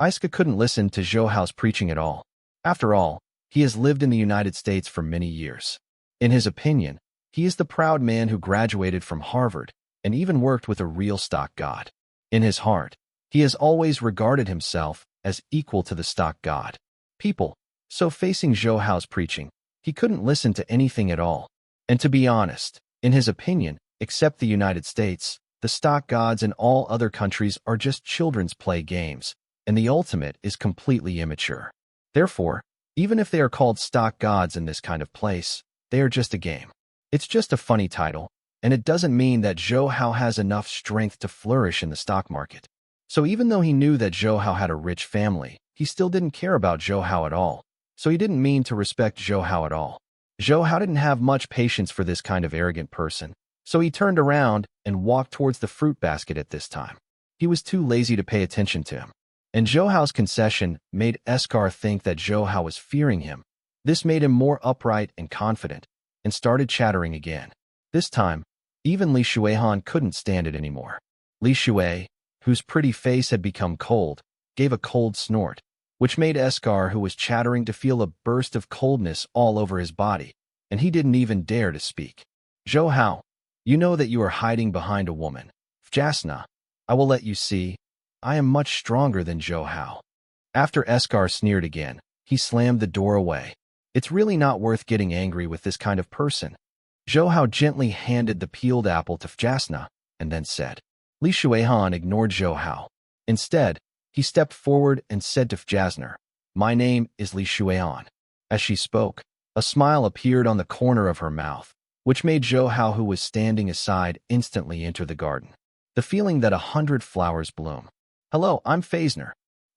Iska couldn't listen to Zhou Hao's preaching at all. After all, he has lived in the United States for many years. In his opinion, he is the proud man who graduated from Harvard and even worked with a real stock god. In his heart, he has always regarded himself as equal to the stock god. People. So facing Zhou Hao's preaching, he couldn't listen to anything at all. And to be honest, in his opinion, except the United States, the stock gods in all other countries are just children's play games, and the ultimate is completely immature. Therefore, even if they are called stock gods in this kind of place, They are just a game. It's just a funny title, and it doesn't mean that Zhou Hao has enough strength to flourish in the stock market. So even though he knew that Zhou Hao had a rich family, he still didn't care about Zhou Hao at all. So he didn't mean to respect Zhou Hao at all. Zhou Hao didn't have much patience for this kind of arrogant person, so he turned around and walked towards the fruit basket at this time. He was too lazy to pay attention to him. And Zhou Hao's concession made Eskar think that Zhou Hao was fearing him. This made him more upright and confident, and started chattering again. This time, even Li Shuihan couldn't stand it anymore. Li Shui, whose pretty face had become cold, gave a cold snort, which made Eskar, who was chattering, to feel a burst of coldness all over his body, and he didn't even dare to speak. Zhou Hao, you know that you are hiding behind a woman. Jasna, I will let you see. I am much stronger than Zhou Hao. After Eskar sneered again, he slammed the door away. It's really not worth getting angry with this kind of person. Zhou Hao gently handed the peeled apple to Jasna, and then said. Li Shuihan ignored Zhou Hao. Instead, he stepped forward and said to Jasner, My name is Li Shuihan. As she spoke, a smile appeared on the corner of her mouth, which made Zhou Hao, who was standing aside, instantly enter the garden. The feeling that 100 flowers bloom. Hello, I'm Feisner.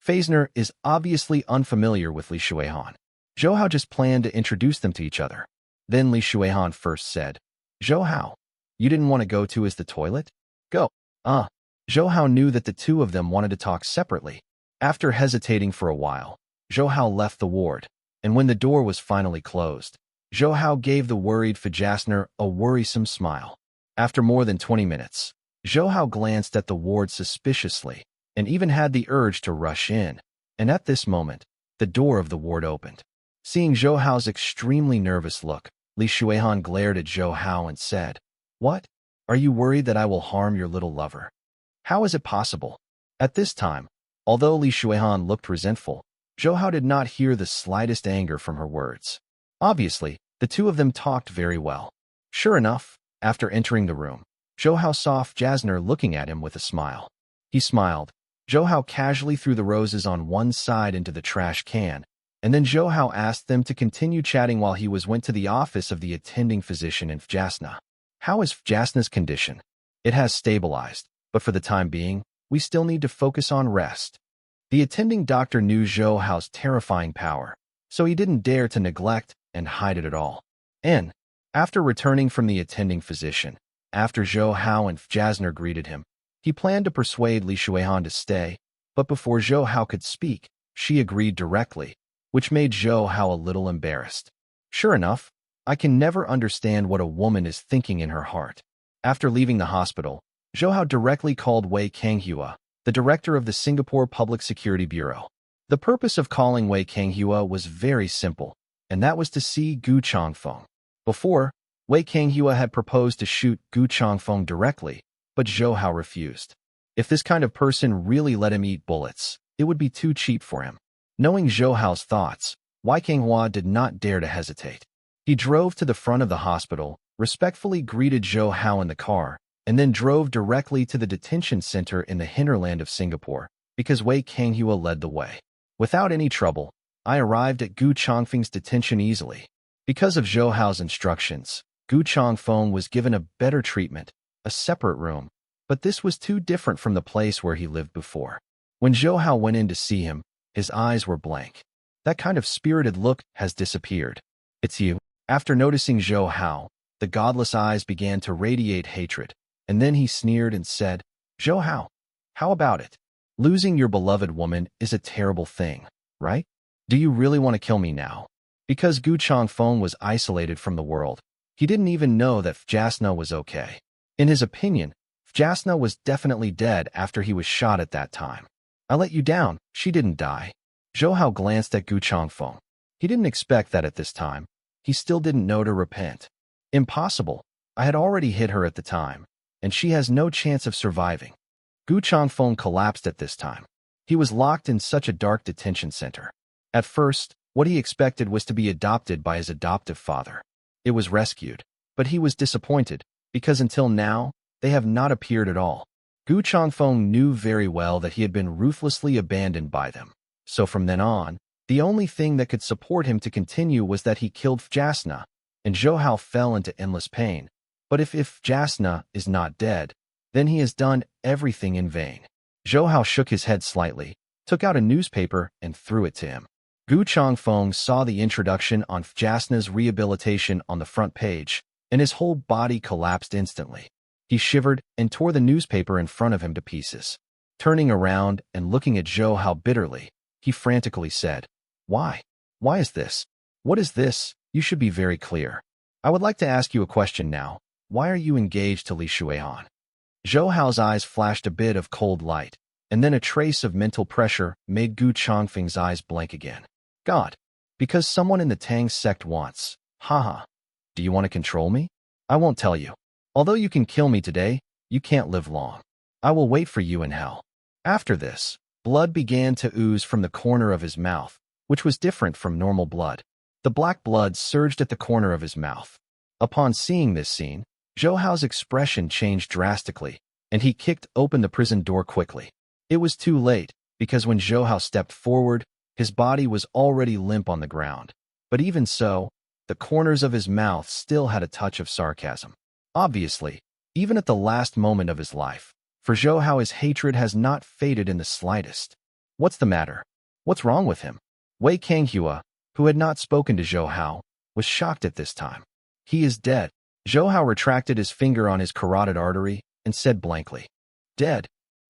Feisner is obviously unfamiliar with Li Shuihan. Zhou Hao just planned to introduce them to each other. Then Li Shuihan first said, Zhou Hao, you didn't want to go to the toilet? Go. Zhou Hao knew that the two of them wanted to talk separately. After hesitating for a while, Zhou Hao left the ward, and when the door was finally closed, Zhou Hao gave the worried Fajasner a worrisome smile. After more than 20 minutes, Zhou Hao glanced at the ward suspiciously, and even had the urge to rush in, and at this moment, the door of the ward opened. Seeing Zhou Hao's extremely nervous look, Li Shuihan glared at Zhou Hao and said, What? Are you worried that I will harm your little lover? How is it possible? At this time, although Li Shuihan looked resentful, Zhou Hao did not hear the slightest anger from her words. Obviously, the two of them talked very well. Sure enough, after entering the room, Zhou Hao saw Jasner looking at him with a smile. He smiled. Zhou Hao casually threw the roses on one side into the trash can, and then Zhou Hao asked them to continue chatting while he went to the office of the attending physician in Jasna. How is Jasna's condition? It has stabilized, but for the time being, we still need to focus on rest. The attending doctor knew Zhou Hao's terrifying power, so he didn't dare to neglect and hide it at all. And, after returning from the attending physician, after Zhou Hao and Jasner greeted him, he planned to persuade Li Shuihan to stay, but before Zhou Hao could speak, she agreed directly, which made Zhou Hao a little embarrassed. Sure enough, I can never understand what a woman is thinking in her heart. After leaving the hospital, Zhou Hao directly called Wei Kanghua, the director of the Singapore Public Security Bureau. The purpose of calling Wei Kanghua was very simple, and that was to see Gu Changfeng. Before, Wei Kanghua had proposed to shoot Gu Changfeng directly, but Zhou Hao refused. If this kind of person really let him eat bullets, it would be too cheap for him. Knowing Zhou Hao's thoughts, Wei Kanghua did not dare to hesitate. He drove to the front of the hospital, respectfully greeted Zhou Hao in the car, and then drove directly to the detention center in the hinterland of Singapore, because Wei Kanghua led the way. Without any trouble, I arrived at Gu Changfeng's detention easily. Because of Zhou Hao's instructions, Gu Changfeng was given a better treatment, a separate room, but this was too different from the place where he lived before. When Zhou Hao went in to see him, his eyes were blank. That kind of spirited look has disappeared. It's you. After noticing Zhou Hao, the godless eyes began to radiate hatred, and then he sneered and said, Zhou Hao, how about it? Losing your beloved woman is a terrible thing, right? Do you really want to kill me now? Because Gu Changfeng was isolated from the world, he didn't even know that Jasna was okay. In his opinion, Jasna was definitely dead after he was shot at that time. I let you down, she didn't die. Zhou Hao glanced at Gu Changfeng. He didn't expect that at this time. He still didn't know to repent. Impossible. I had already hit her at the time, and she has no chance of surviving. Gu Changfeng collapsed at this time. He was locked in such a dark detention center. At first, what he expected was to be adopted by his adoptive father. It was rescued, but he was disappointed, because until now, they have not appeared at all. Gu Changfeng knew very well that he had been ruthlessly abandoned by them. So from then on, the only thing that could support him to continue was that he killed Jasna. and Zhou Hao fell into endless pain. But if Jasna is not dead, then he has done everything in vain. Zhou Hao shook his head slightly, took out a newspaper, and threw it to him. Gu Changfeng saw the introduction on Jasna's rehabilitation on the front page, and his whole body collapsed instantly. He shivered and tore the newspaper in front of him to pieces. Turning around and looking at Zhou Hao bitterly, he frantically said, "Why? Why is this? What is this? You should be very clear. I would like to ask you a question now. Why are you engaged to Li Xuehan?" Zhou Hao's eyes flashed a bit of cold light, and then a trace of mental pressure made Gu Changfeng's eyes blank again. "God, because someone in the Tang sect wants. Haha. Do you want to control me? I won't tell you. Although you can kill me today, you can't live long. I will wait for you in hell." After this, blood began to ooze from the corner of his mouth, which was different from normal blood. The black blood surged at the corner of his mouth. Upon seeing this scene, Zhou Hao's expression changed drastically, and he kicked open the prison door quickly. It was too late, because when Zhou Hao stepped forward, his body was already limp on the ground. But even so, the corners of his mouth still had a touch of sarcasm. Obviously, even at the last moment of his life, for Zhou Hao his hatred has not faded in the slightest. What's the matter? What's wrong with him? Wei Kanghua, who had not spoken to Zhou Hao, was shocked at this time. He is dead. Zhou Hao retracted his finger on his carotid artery and said blankly, "Dead?"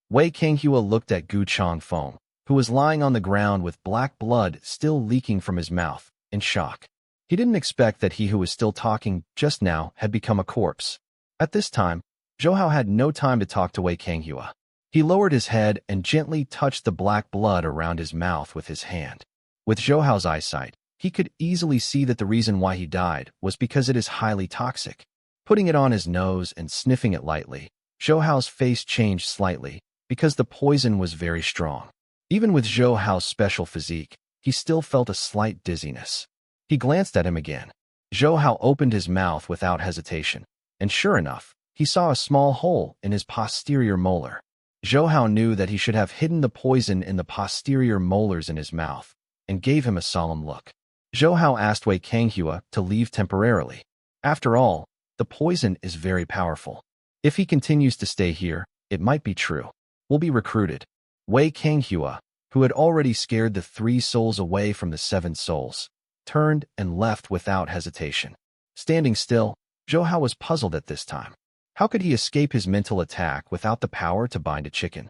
Wei Kanghua looked at Gu Changfeng, who was lying on the ground with black blood still leaking from his mouth, in shock. He didn't expect that he who was still talking just now had become a corpse. At this time, Zhou Hao had no time to talk to Wei Kanghua. He lowered his head and gently touched the black blood around his mouth with his hand. With Zhou Hao's eyesight, he could easily see that the reason why he died was because it is highly toxic. Putting it on his nose and sniffing it lightly, Zhou Hao's face changed slightly, because the poison was very strong. Even with Zhou Hao's special physique, he still felt a slight dizziness. He glanced at him again. Zhou Hao opened his mouth without hesitation, and sure enough, he saw a small hole in his posterior molar. Zhou Hao knew that he should have hidden the poison in the posterior molars in his mouth, and gave him a solemn look. Zhou Hao asked Wei Kanghua to leave temporarily. After all, the poison is very powerful. If he continues to stay here, it might be true. We'll be recruited. Wei Kanghua, who had already scared the 3 souls away from the 7 souls, turned and left without hesitation. Standing still, Zhou Hao was puzzled at this time. How could he escape his mental attack without the power to bind a chicken?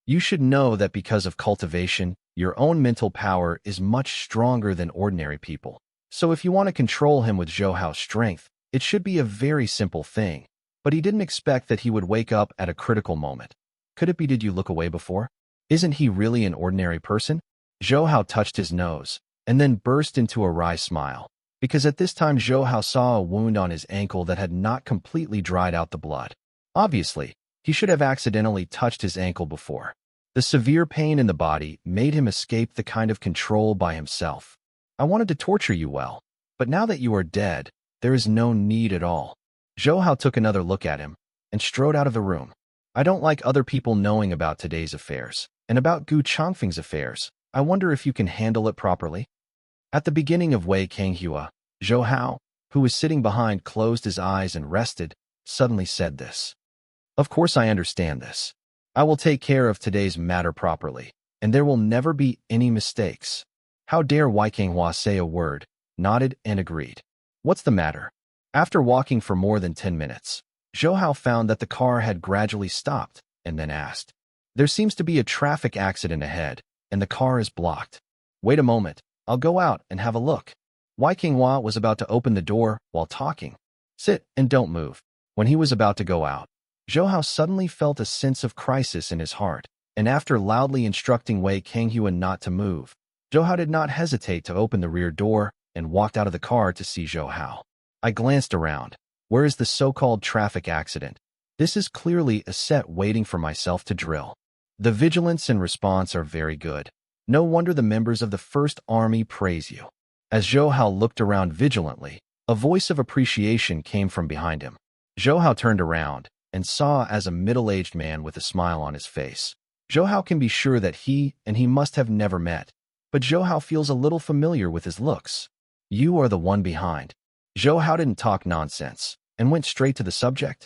You should know that because of cultivation, your own mental power is much stronger than ordinary people. So if you want to control him with Zhou Hao's strength, it should be a very simple thing. But he didn't expect that he would wake up at a critical moment. Could it be did you look away before? Isn't he really an ordinary person? Zhou Hao touched his nose, and then burst into a wry smile, because at this time Zhou Hao saw a wound on his ankle that had not completely dried out the blood. Obviously, he should have accidentally touched his ankle before. The severe pain in the body made him escape the kind of control by himself. I wanted to torture you well, but now that you are dead, there is no need at all. Zhou Hao took another look at him and strode out of the room. I don't like other people knowing about today's affairs, and about Gu Changfeng's affairs. I wonder if you can handle it properly. At the beginning of Wei Kanghua, Zhou Hao, who was sitting behind, closed his eyes and rested, suddenly said this. Of course I understand this. I will take care of today's matter properly, and there will never be any mistakes. How dare Wei Kanghua say a word, nodded and agreed. What's the matter? After walking for more than 10 minutes, Zhou Hao found that the car had gradually stopped, and then asked, There seems to be a traffic accident ahead, and the car is blocked. Wait a moment, I'll go out and have a look. Wei Kanghua was about to open the door while talking. Sit and don't move. When he was about to go out, Zhou Hao suddenly felt a sense of crisis in his heart, and after loudly instructing Wei Kanghua not to move, Zhou Hao did not hesitate to open the rear door and walked out of the car to see Zhou Hao. I glanced around. Where is the so-called traffic accident? This is clearly a set waiting for myself to drill. The vigilance and response are very good. No wonder the members of the First Army praise you. As Zhou Hao looked around vigilantly, a voice of appreciation came from behind him. Zhou Hao turned around and saw as a middle-aged man with a smile on his face. Zhou Hao can be sure that he must have never met, but Zhou Hao feels a little familiar with his looks. You are the one behind. Zhou Hao didn't talk nonsense and went straight to the subject.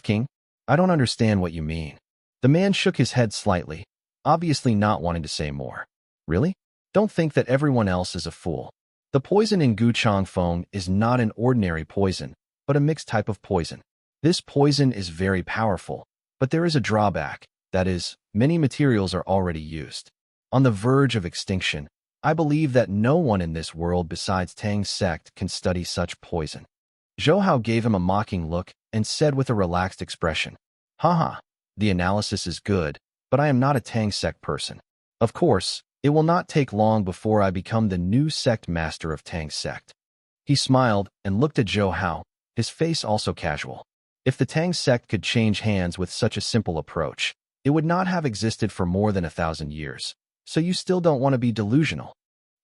King, I don't understand what you mean. The man shook his head slightly, obviously not wanting to say more. Really? Don't think that everyone else is a fool. The poison in Guchang Feng is not an ordinary poison, but a mixed type of poison. This poison is very powerful, but there is a drawback. That is, many materials are already used. On the verge of extinction, I believe that no one in this world besides Tang's sect can study such poison. Zhou Hao gave him a mocking look and said with a relaxed expression, Haha, the analysis is good, but I am not a Tang sect person. Of course, it will not take long before I become the new sect master of Tang sect. He smiled and looked at Zhou Hao, his face also casual. If the Tang sect could change hands with such a simple approach, it would not have existed for more than 1,000 years. So you still don't want to be delusional.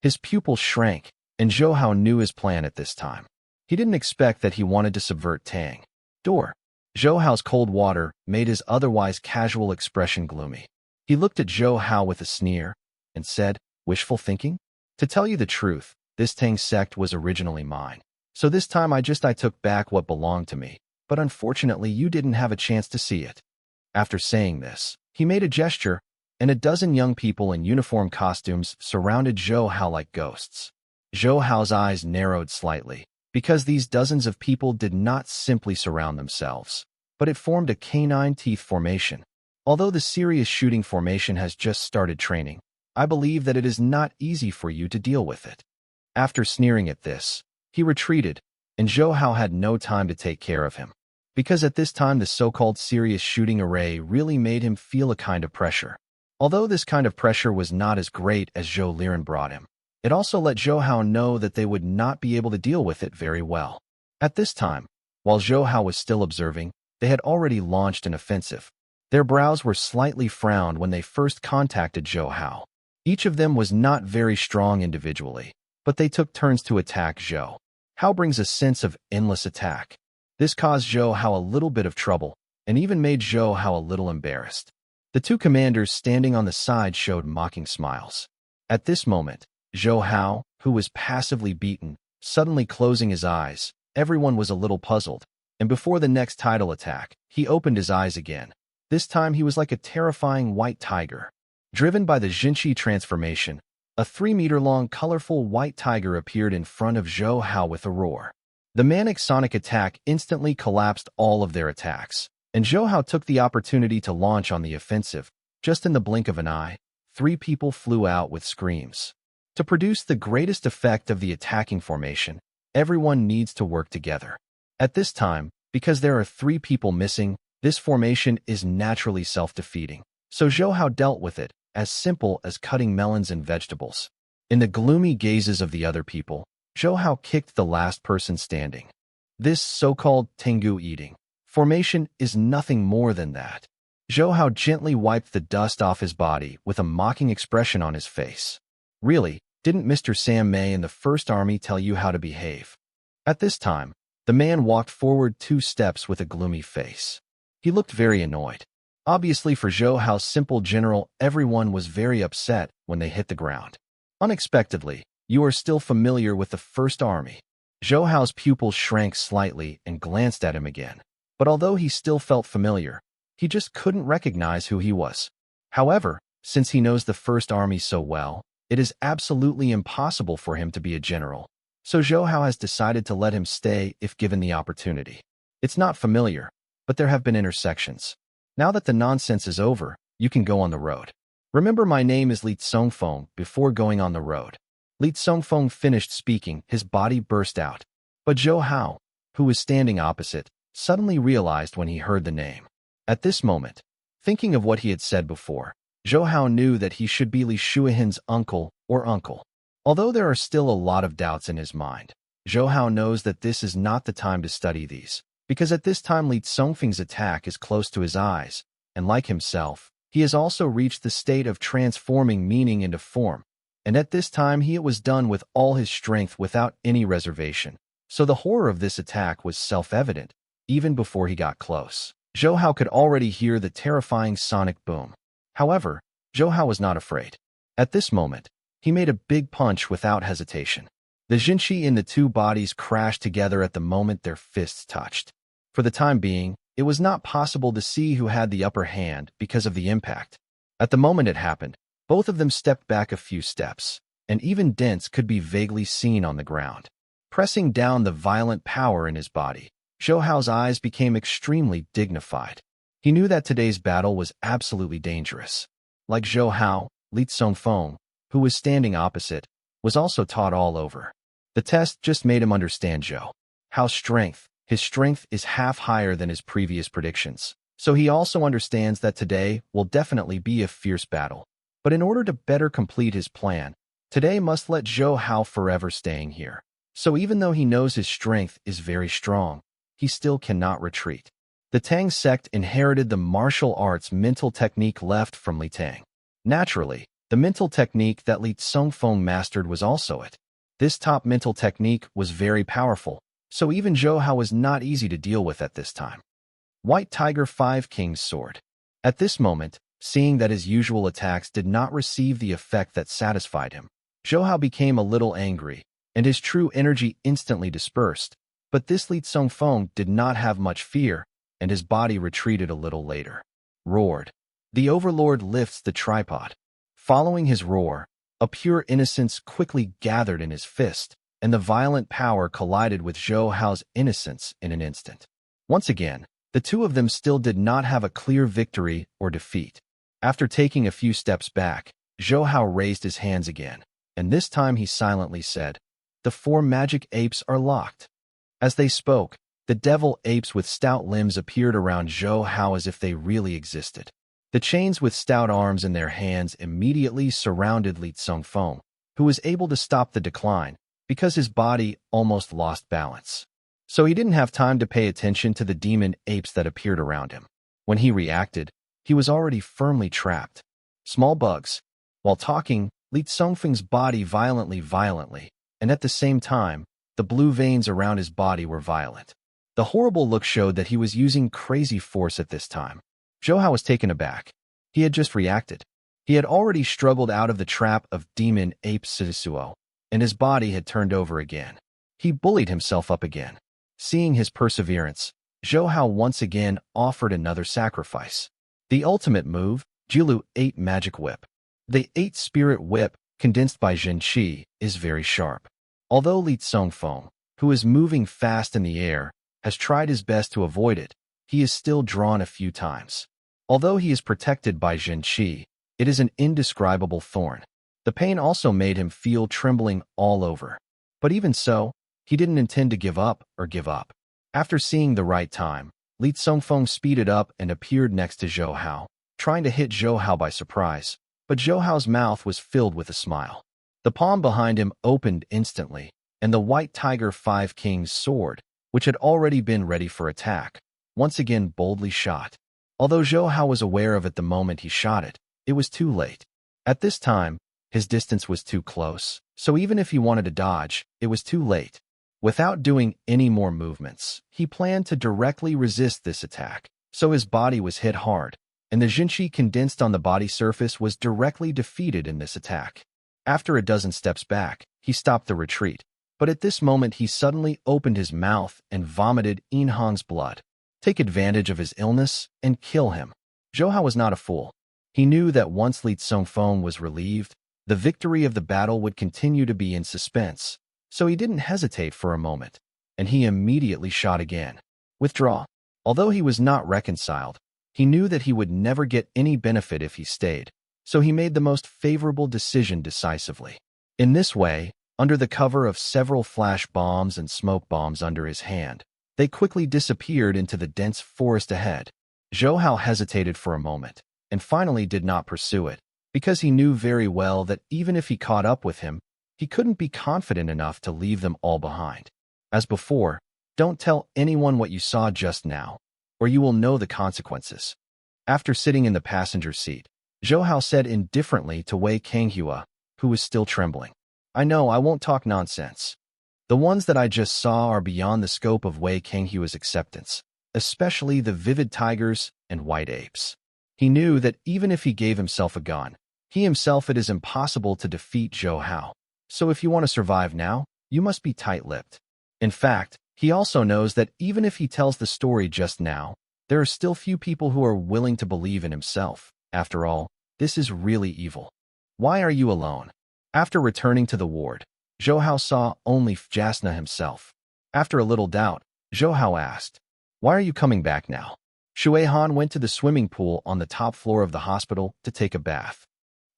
His pupils shrank, and Zhou Hao knew his plan at this time. He didn't expect that he wanted to subvert Tang. Zhou Hao's cold water made his otherwise casual expression gloomy. He looked at Zhou Hao with a sneer and said, wishful thinking? To tell you the truth, this Tang sect was originally mine. So this time I took back what belonged to me, but unfortunately you didn't have a chance to see it. After saying this, he made a gesture, and a dozen young people in uniform costumes surrounded Zhou Hao like ghosts. Zhou Hao's eyes narrowed slightly, because these dozens of people did not simply surround themselves, but it formed a canine teeth formation. Although the serious shooting formation has just started training, I believe that it is not easy for you to deal with it. After sneering at this, he retreated, and Zhou Hao had no time to take care of him, because at this time the so-called serious shooting array really made him feel a kind of pressure. Although this kind of pressure was not as great as Zhou Liren brought him, it also let Zhou Hao know that they would not be able to deal with it very well. At this time, while Zhou Hao was still observing, they had already launched an offensive. Their brows were slightly frowned when they first contacted Zhou Hao. Each of them was not very strong individually, but they took turns to attack Zhou Hao brings a sense of endless attack. This caused Zhou Hao a little bit of trouble, and even made Zhou Hao a little embarrassed. The two commanders standing on the side showed mocking smiles. At this moment, Zhou Hao, who was passively beaten, suddenly closing his eyes. Everyone was a little puzzled, and before the next tidal attack, he opened his eyes again. This time he was like a terrifying white tiger. Driven by the Jinshi transformation, a 3-meter-long colorful white tiger appeared in front of Zhou Hao with a roar. The manic sonic attack instantly collapsed all of their attacks, and Zhou Hao took the opportunity to launch on the offensive. Just in the blink of an eye, 3 people flew out with screams. To produce the greatest effect of the attacking formation, everyone needs to work together. At this time, because there are 3 people missing, this formation is naturally self-defeating. So Zhou Hao dealt with it, as simple as cutting melons and vegetables. In the gloomy gazes of the other people, Zhou Hao kicked the last person standing. This so-called Tengu eating formation is nothing more than that. Zhou Hao gently wiped the dust off his body with a mocking expression on his face. Really, didn't Mr. Sam Mei in the First Army tell you how to behave? At this time, the man walked forward 2 steps with a gloomy face. He looked very annoyed. Obviously for Zhou Hao's simple general, everyone was very upset when they hit the ground. Unexpectedly, you are still familiar with the First Army. Zhou Hao's pupils shrank slightly and glanced at him again. But although he still felt familiar, he just couldn't recognize who he was. However, since he knows the First Army so well, it is absolutely impossible for him to be a general. So Zhou Hao has decided to let him stay if given the opportunity. It's not familiar, but there have been intersections. Now that the nonsense is over, you can go on the road. Remember, my name is Li Tsongfeng. Before going on the road, Li Tsongfeng finished speaking, his body burst out. But Zhou Hao, who was standing opposite, suddenly realized when he heard the name. At this moment, thinking of what he had said before, Zhou Hao knew that he should be Li Shuihan's uncle or uncle. Although there are still a lot of doubts in his mind, Zhou Hao knows that this is not the time to study these, because at this time Li Tsongfeng's attack is close to his eyes, and like himself, he has also reached the state of transforming meaning into form, and at this time it was done with all his strength without any reservation. So the horror of this attack was self-evident, even before he got close. Zhou Hao could already hear the terrifying sonic boom. However, Zhou Hao was not afraid. At this moment, he made a big punch without hesitation. The Jinshi in the two bodies crashed together at the moment their fists touched. For the time being, it was not possible to see who had the upper hand because of the impact. At the moment it happened, both of them stepped back a few steps, and even dents could be vaguely seen on the ground. Pressing down the violent power in his body, Zhou Hao's eyes became extremely dignified. He knew that today's battle was absolutely dangerous. Like Zhou Hao, Li Tsongfeng, who was standing opposite, was also taught all over. The test just made him understand Zhou Hao's strength. His strength is half higher than his previous predictions, so he also understands that today will definitely be a fierce battle. But in order to better complete his plan, today must let Zhou Hao forever staying here. So even though he knows his strength is very strong, he still cannot retreat. The Tang sect inherited the martial arts mental technique left from Li Tang. Naturally, the mental technique that Li Tsongfeng mastered was also it. This top mental technique was very powerful, so even Zhou Hao was not easy to deal with at this time. White Tiger 5 King's Sword. At this moment, seeing that his usual attacks did not receive the effect that satisfied him, Zhou Hao became a little angry, and his true energy instantly dispersed. But this Li Tsongfeng did not have much fear, and his body retreated a little later. Roared. The Overlord lifts the tripod. Following his roar, a pure innocence quickly gathered in his fist, and the violent power collided with Zhou Hao's innocence in an instant. Once again, the two of them still did not have a clear victory or defeat. After taking a few steps back, Zhou Hao raised his hands again, and this time he silently said, "The 4 magic apes are locked." As they spoke, the devil apes with stout limbs appeared around Zhou Hao as if they really existed. The chains with stout arms in their hands immediately surrounded Li Tsongfeng, who was able to stop the decline because his body almost lost balance. So he didn't have time to pay attention to the demon apes that appeared around him. When he reacted, he was already firmly trapped. Small bugs. While talking, Li Tsongfeng's body violently, and at the same time, the blue veins around his body were violent. The horrible look showed that he was using crazy force at this time. Zhou Hao was taken aback. He had just reacted. He had already struggled out of the trap of demon ape Sisuo, and his body had turned over again. He bullied himself up again. Seeing his perseverance, Zhou Hao once again offered another sacrifice. The ultimate move, Jilu 8 Magic Whip. The 8 Spirit Whip, condensed by Zhen Qi, is very sharp. Although Li Tsongfeng, who is moving fast in the air, has tried his best to avoid it, he is still drawn a few times. Although he is protected by Zhen Qi, it is an indescribable thorn. The pain also made him feel trembling all over. But even so, he didn't intend to give up. After seeing the right time, Li Tsongfeng speeded up and appeared next to Zhou Hao, trying to hit Zhou Hao by surprise, but Zhou Hao's mouth was filled with a smile. The palm behind him opened instantly, and the White Tiger 5 King's Sword, which had already been ready for attack, once again boldly shot. Although Zhou Hao was aware of it the moment he shot it, it was too late. At this time, his distance was too close, so even if he wanted to dodge, it was too late. Without doing any more movements, he planned to directly resist this attack, so his body was hit hard, and the Jinshi condensed on the body surface was directly defeated in this attack. After a dozen steps back, he stopped the retreat, but at this moment he suddenly opened his mouth and vomited Inhang's blood. Take advantage of his illness and kill him. Zhou Hao was not a fool. He knew that once Li Tsongfeng was relieved, the victory of the battle would continue to be in suspense, so he didn't hesitate for a moment, and he immediately shot again. Withdraw. Although he was not reconciled, he knew that he would never get any benefit if he stayed, so he made the most favorable decision decisively. In this way, under the cover of several flash bombs and smoke bombs under his hand, they quickly disappeared into the dense forest ahead. Zhou Hao hesitated for a moment, and finally did not pursue it, because he knew very well that even if he caught up with him, he couldn't be confident enough to leave them all behind. As before, don't tell anyone what you saw just now, or you will know the consequences. After sitting in the passenger seat, Zhou Hao said indifferently to Wei Kanghua, who was still trembling, "I know I won't talk nonsense. The ones that I just saw are beyond the scope of Wei Kanghua's acceptance, especially the vivid tigers and white apes." He knew that even if he gave himself a gun, it is impossible to defeat Zhou Hao. So if you want to survive now, You must be tight-lipped. In fact, he also knows that even if he tells the story just now, there are still few people who are willing to believe in himself. After all, this is really evil. Why are you alone? After returning to the ward, Zhou Hao saw only Jasna himself. After a little doubt, Zhou Hao asked, "Why are you coming back now?" Shui Han went to the swimming pool on the top floor of the hospital to take a bath.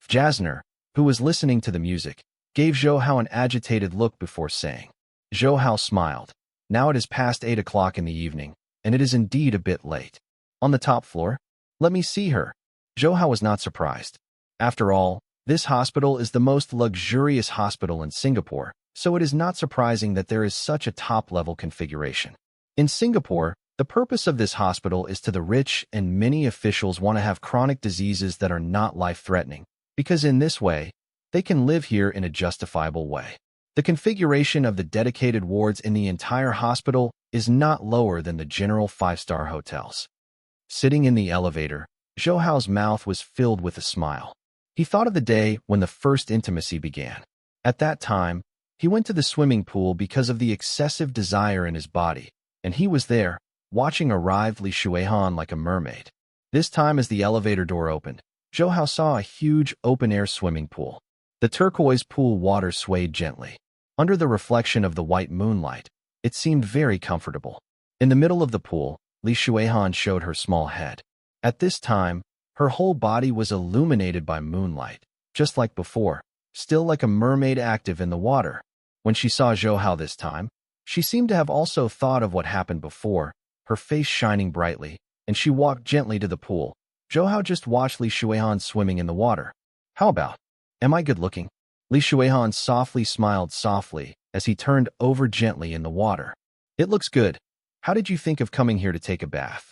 Jasner, who was listening to the music, gave Zhou Hao an agitated look before saying. Zhou Hao smiled. Now it is past 8 o'clock in the evening, and it is indeed a bit late. On the top floor? Let me see her. Zhou Hao was not surprised. After all, this hospital is the most luxurious hospital in Singapore, so it is not surprising that there is such a top-level configuration. In Singapore, the purpose of this hospital is to the rich, and many officials want to have chronic diseases that are not life-threatening, because in this way, they can live here in a justifiable way. The configuration of the dedicated wards in the entire hospital is not lower than the general 5-star hotels. Sitting in the elevator, Zhou Hao's mouth was filled with a smile. He thought of the day when the first intimacy began. At that time, he went to the swimming pool because of the excessive desire in his body, and he was there, watching arrived Li Shuihan like a mermaid. This time as the elevator door opened, Zhou Hao saw a huge open-air swimming pool. The turquoise pool water swayed gently. Under the reflection of the white moonlight, it seemed very comfortable. In the middle of the pool, Li Shuihan showed her small head. At this time, her whole body was illuminated by moonlight, just like before, still like a mermaid active in the water. When she saw Zhou Hao this time, she seemed to have also thought of what happened before, her face shining brightly, and she walked gently to the pool. Zhou Hao just watched Li Shuihan swimming in the water. How about? Am I good-looking? Li Shuihan softly smiled softly as he turned over gently in the water. It looks good. How did you think of coming here to take a bath?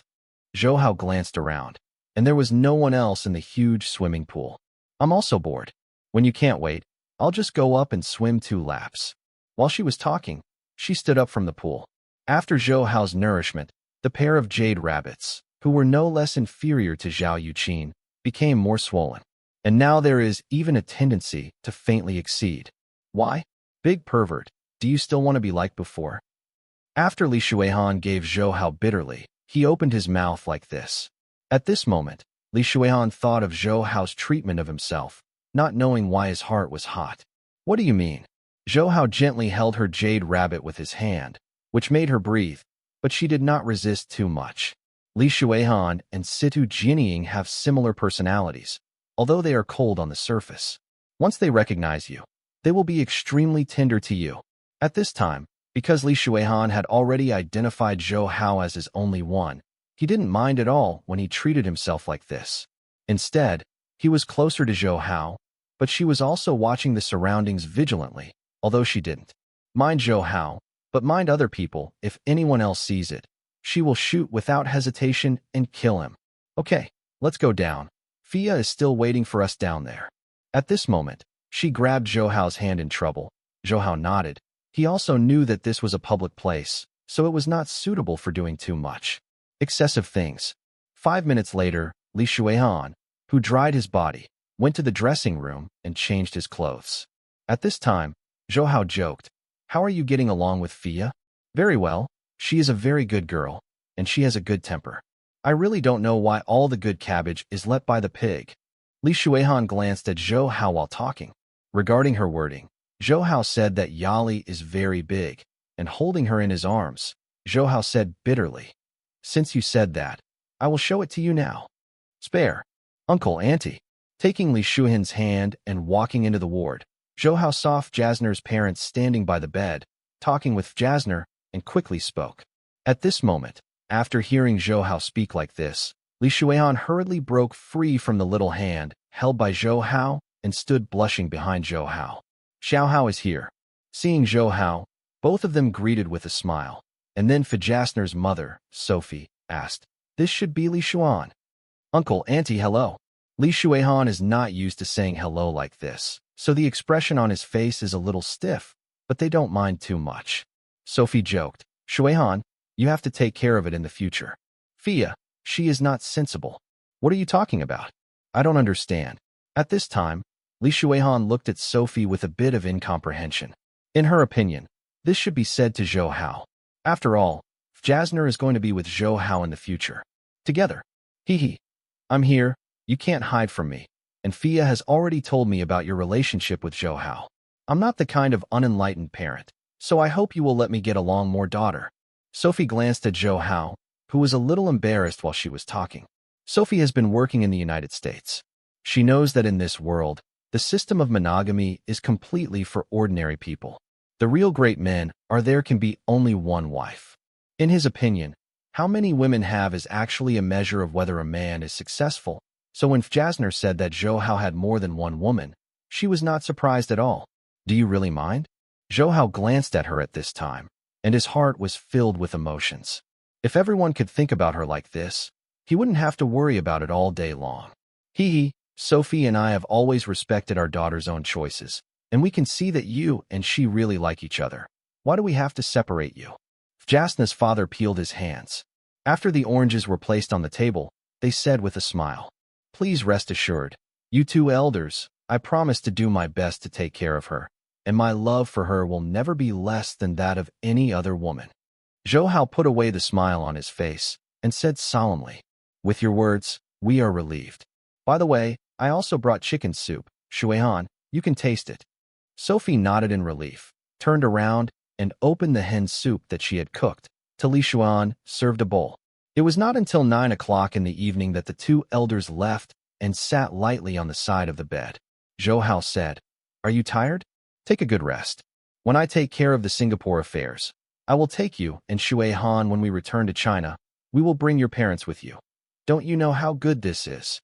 Zhou Hao glanced around, and there was no one else in the huge swimming pool. I'm also bored. When you can't wait, I'll just go up and swim 2 laps. While she was talking, she stood up from the pool. After Zhou Hao's nourishment, the pair of jade rabbits, who were no less inferior to Zhao Yuqin, became more swollen. And now there is even a tendency to faintly exceed. Why? Big pervert, do you still want to be like before? After Li Shuihan gave Zhou Hao bitterly, he opened his mouth like this. At this moment, Li Shuihan thought of Zhou Hao's treatment of himself, not knowing why his heart was hot. What do you mean? Zhou Hao gently held her jade rabbit with his hand, which made her breathe, but she did not resist too much. Li Shuihan and Situ Jinying have similar personalities, although they are cold on the surface. Once they recognize you, they will be extremely tender to you. At this time, because Li Shuihan had already identified Zhou Hao as his only one, he didn't mind at all when he treated himself like this. Instead, he was closer to Zhou Hao, but she was also watching the surroundings vigilantly, although she didn't mind Zhou Hao, but mind other people. If anyone else sees it, she will shoot without hesitation and kill him. Okay, let's go down. Fia is still waiting for us down there. At this moment, she grabbed Zhou Hao's hand in trouble. Zhou Hao nodded. He also knew that this was a public place, so it was not suitable for doing too much excessive things. 5 minutes later, Li Shuihan, who dried his body, went to the dressing room and changed his clothes. At this time, Zhou Hao joked, "How are you getting along with Fia?" "Very well. She is a very good girl, and she has a good temper. I really don't know why all the good cabbage is let by the pig." Li Shuihan glanced at Zhou Hao while talking. Regarding her wording, Zhou Hao said that Yali is very big, and holding her in his arms, Zhou Hao said bitterly, "Since you said that, I will show it to you now." "Spare. Uncle, Auntie." Taking Li Shuihan's hand and walking into the ward, Zhou Hao saw Jasner's parents standing by the bed, talking with Jasner, and quickly spoke. At this moment, after hearing Zhou Hao speak like this, Li Shuihan hurriedly broke free from the little hand held by Zhou Hao and stood blushing behind Zhou Hao. "Xiao Hao is here." Seeing Zhou Hao, both of them greeted with a smile, and then Jasner's mother, Sophie, asked, "This should be Li Shuan." "Uncle, Auntie, hello." Li Shuihan is not used to saying hello like this, so the expression on his face is a little stiff, but they don't mind too much. Sophie joked, "Shuihan, you have to take care of it in the future." "Fia, she is not sensible." "What are you talking about? I don't understand." At this time, Li Shuihan looked at Sophie with a bit of incomprehension. In her opinion, this should be said to Zhou Hao. After all, Jasner is going to be with Zhou Hao in the future. Together. Hee. I'm here, you can't hide from me. And Fia has already told me about your relationship with Zhou Hao. I'm not the kind of unenlightened parent, so I hope you will let me get along more, daughter. Sophie glanced at Zhou Hao, who was a little embarrassed while she was talking. Sophie has been working in the United States. She knows that in this world, the system of monogamy is completely for ordinary people. The real great men there can be only one wife. In his opinion, how many women have is actually a measure of whether a man is successful. So when Jasner said that Zhou Hao had more than one woman, she was not surprised at all. Do you really mind? Zhou Hao glanced at her at this time, and his heart was filled with emotions. If everyone could think about her like this, he wouldn't have to worry about it all day long. Hee. Sophie and I have always respected our daughter's own choices, and we can see that you and she really like each other. Why do we have to separate you? Jasna's father peeled his hands. After the oranges were placed on the table, they said with a smile, "Please rest assured, you two elders, I promise to do my best to take care of her, and my love for her will never be less than that of any other woman." Zhou Hao put away the smile on his face and said solemnly, "With your words, we are relieved. By the way, I also brought chicken soup. Shuihan, you can taste it." Sophie nodded in relief, turned around, and opened the hen soup that she had cooked. Li Shuan served a bowl. It was not until 9 o'clock in the evening that the two elders left and sat lightly on the side of the bed. Zhou Hao said, "Are you tired? Take a good rest. When I take care of the Singapore affairs, I will take you and Shui Han when we return to China. We will bring your parents with you. Don't you know how good this is?"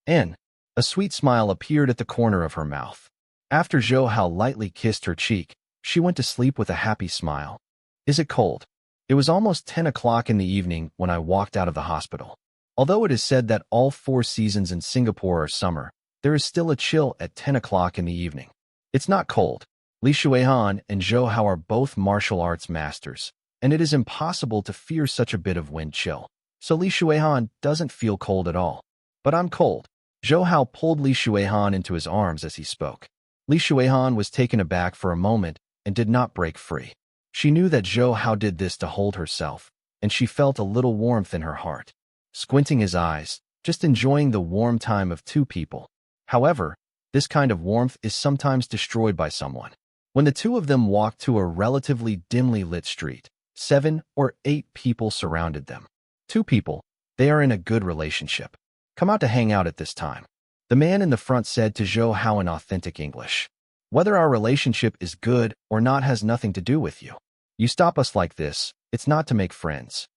And a sweet smile appeared at the corner of her mouth. After Zhou Hao lightly kissed her cheek, she went to sleep with a happy smile. Is it cold? It was almost 10 o'clock in the evening when I walked out of the hospital. Although it is said that all 4 seasons in Singapore are summer, there is still a chill at 10 o'clock in the evening. It's not cold. Li Shuihan and Zhou Hao are both martial arts masters, and it is impossible to fear such a bit of wind chill. So Li Shuihan doesn't feel cold at all. But I'm cold. Zhou Hao pulled Li Shuihan into his arms as he spoke. Li Shuihan was taken aback for a moment and did not break free. She knew that Zhou Hao did this to hold herself, and she felt a little warmth in her heart. Squinting his eyes, just enjoying the warm time of two people. However, this kind of warmth is sometimes destroyed by someone. When the two of them walked to a relatively dimly lit street, 7 or 8 people surrounded them. 2 people, they are in a good relationship. Come out to hang out at this time. The man in the front said to Zhou Hao in authentic English. Whether our relationship is good or not has nothing to do with you. You stop us like this, it's not to make friends.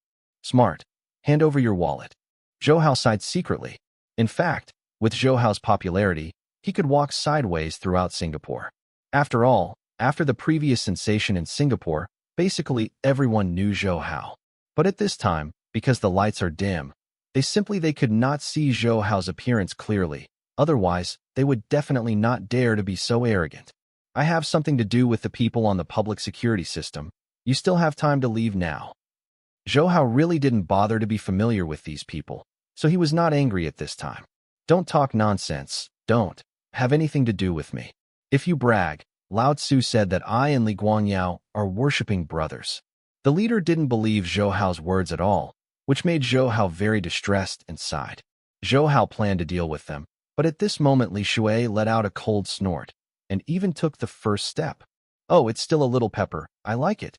Smart. Hand over your wallet. Zhou Hao sighed secretly. In fact, with Zhou Hao's popularity, he could walk sideways throughout Singapore. After all, after the previous sensation in Singapore, basically everyone knew Zhou Hao. But at this time, because the lights are dim, they could not see Zhou Hao's appearance clearly. Otherwise, they would definitely not dare to be so arrogant. I have something to do with the people on the public security system. You still have time to leave now. Zhou Hao really didn't bother to be familiar with these people, so he was not angry at this time. Don't talk nonsense. Don't have anything to do with me. If you brag, Lao Tzu said that I and Li Guangyao are worshipping brothers. The leader didn't believe Zhou Hao's words at all, which made Zhou Hao very distressed and sighed. Zhou Hao planned to deal with them, but at this moment Li Shui let out a cold snort, and even took the first step. Oh, it's still a little pepper, I like it.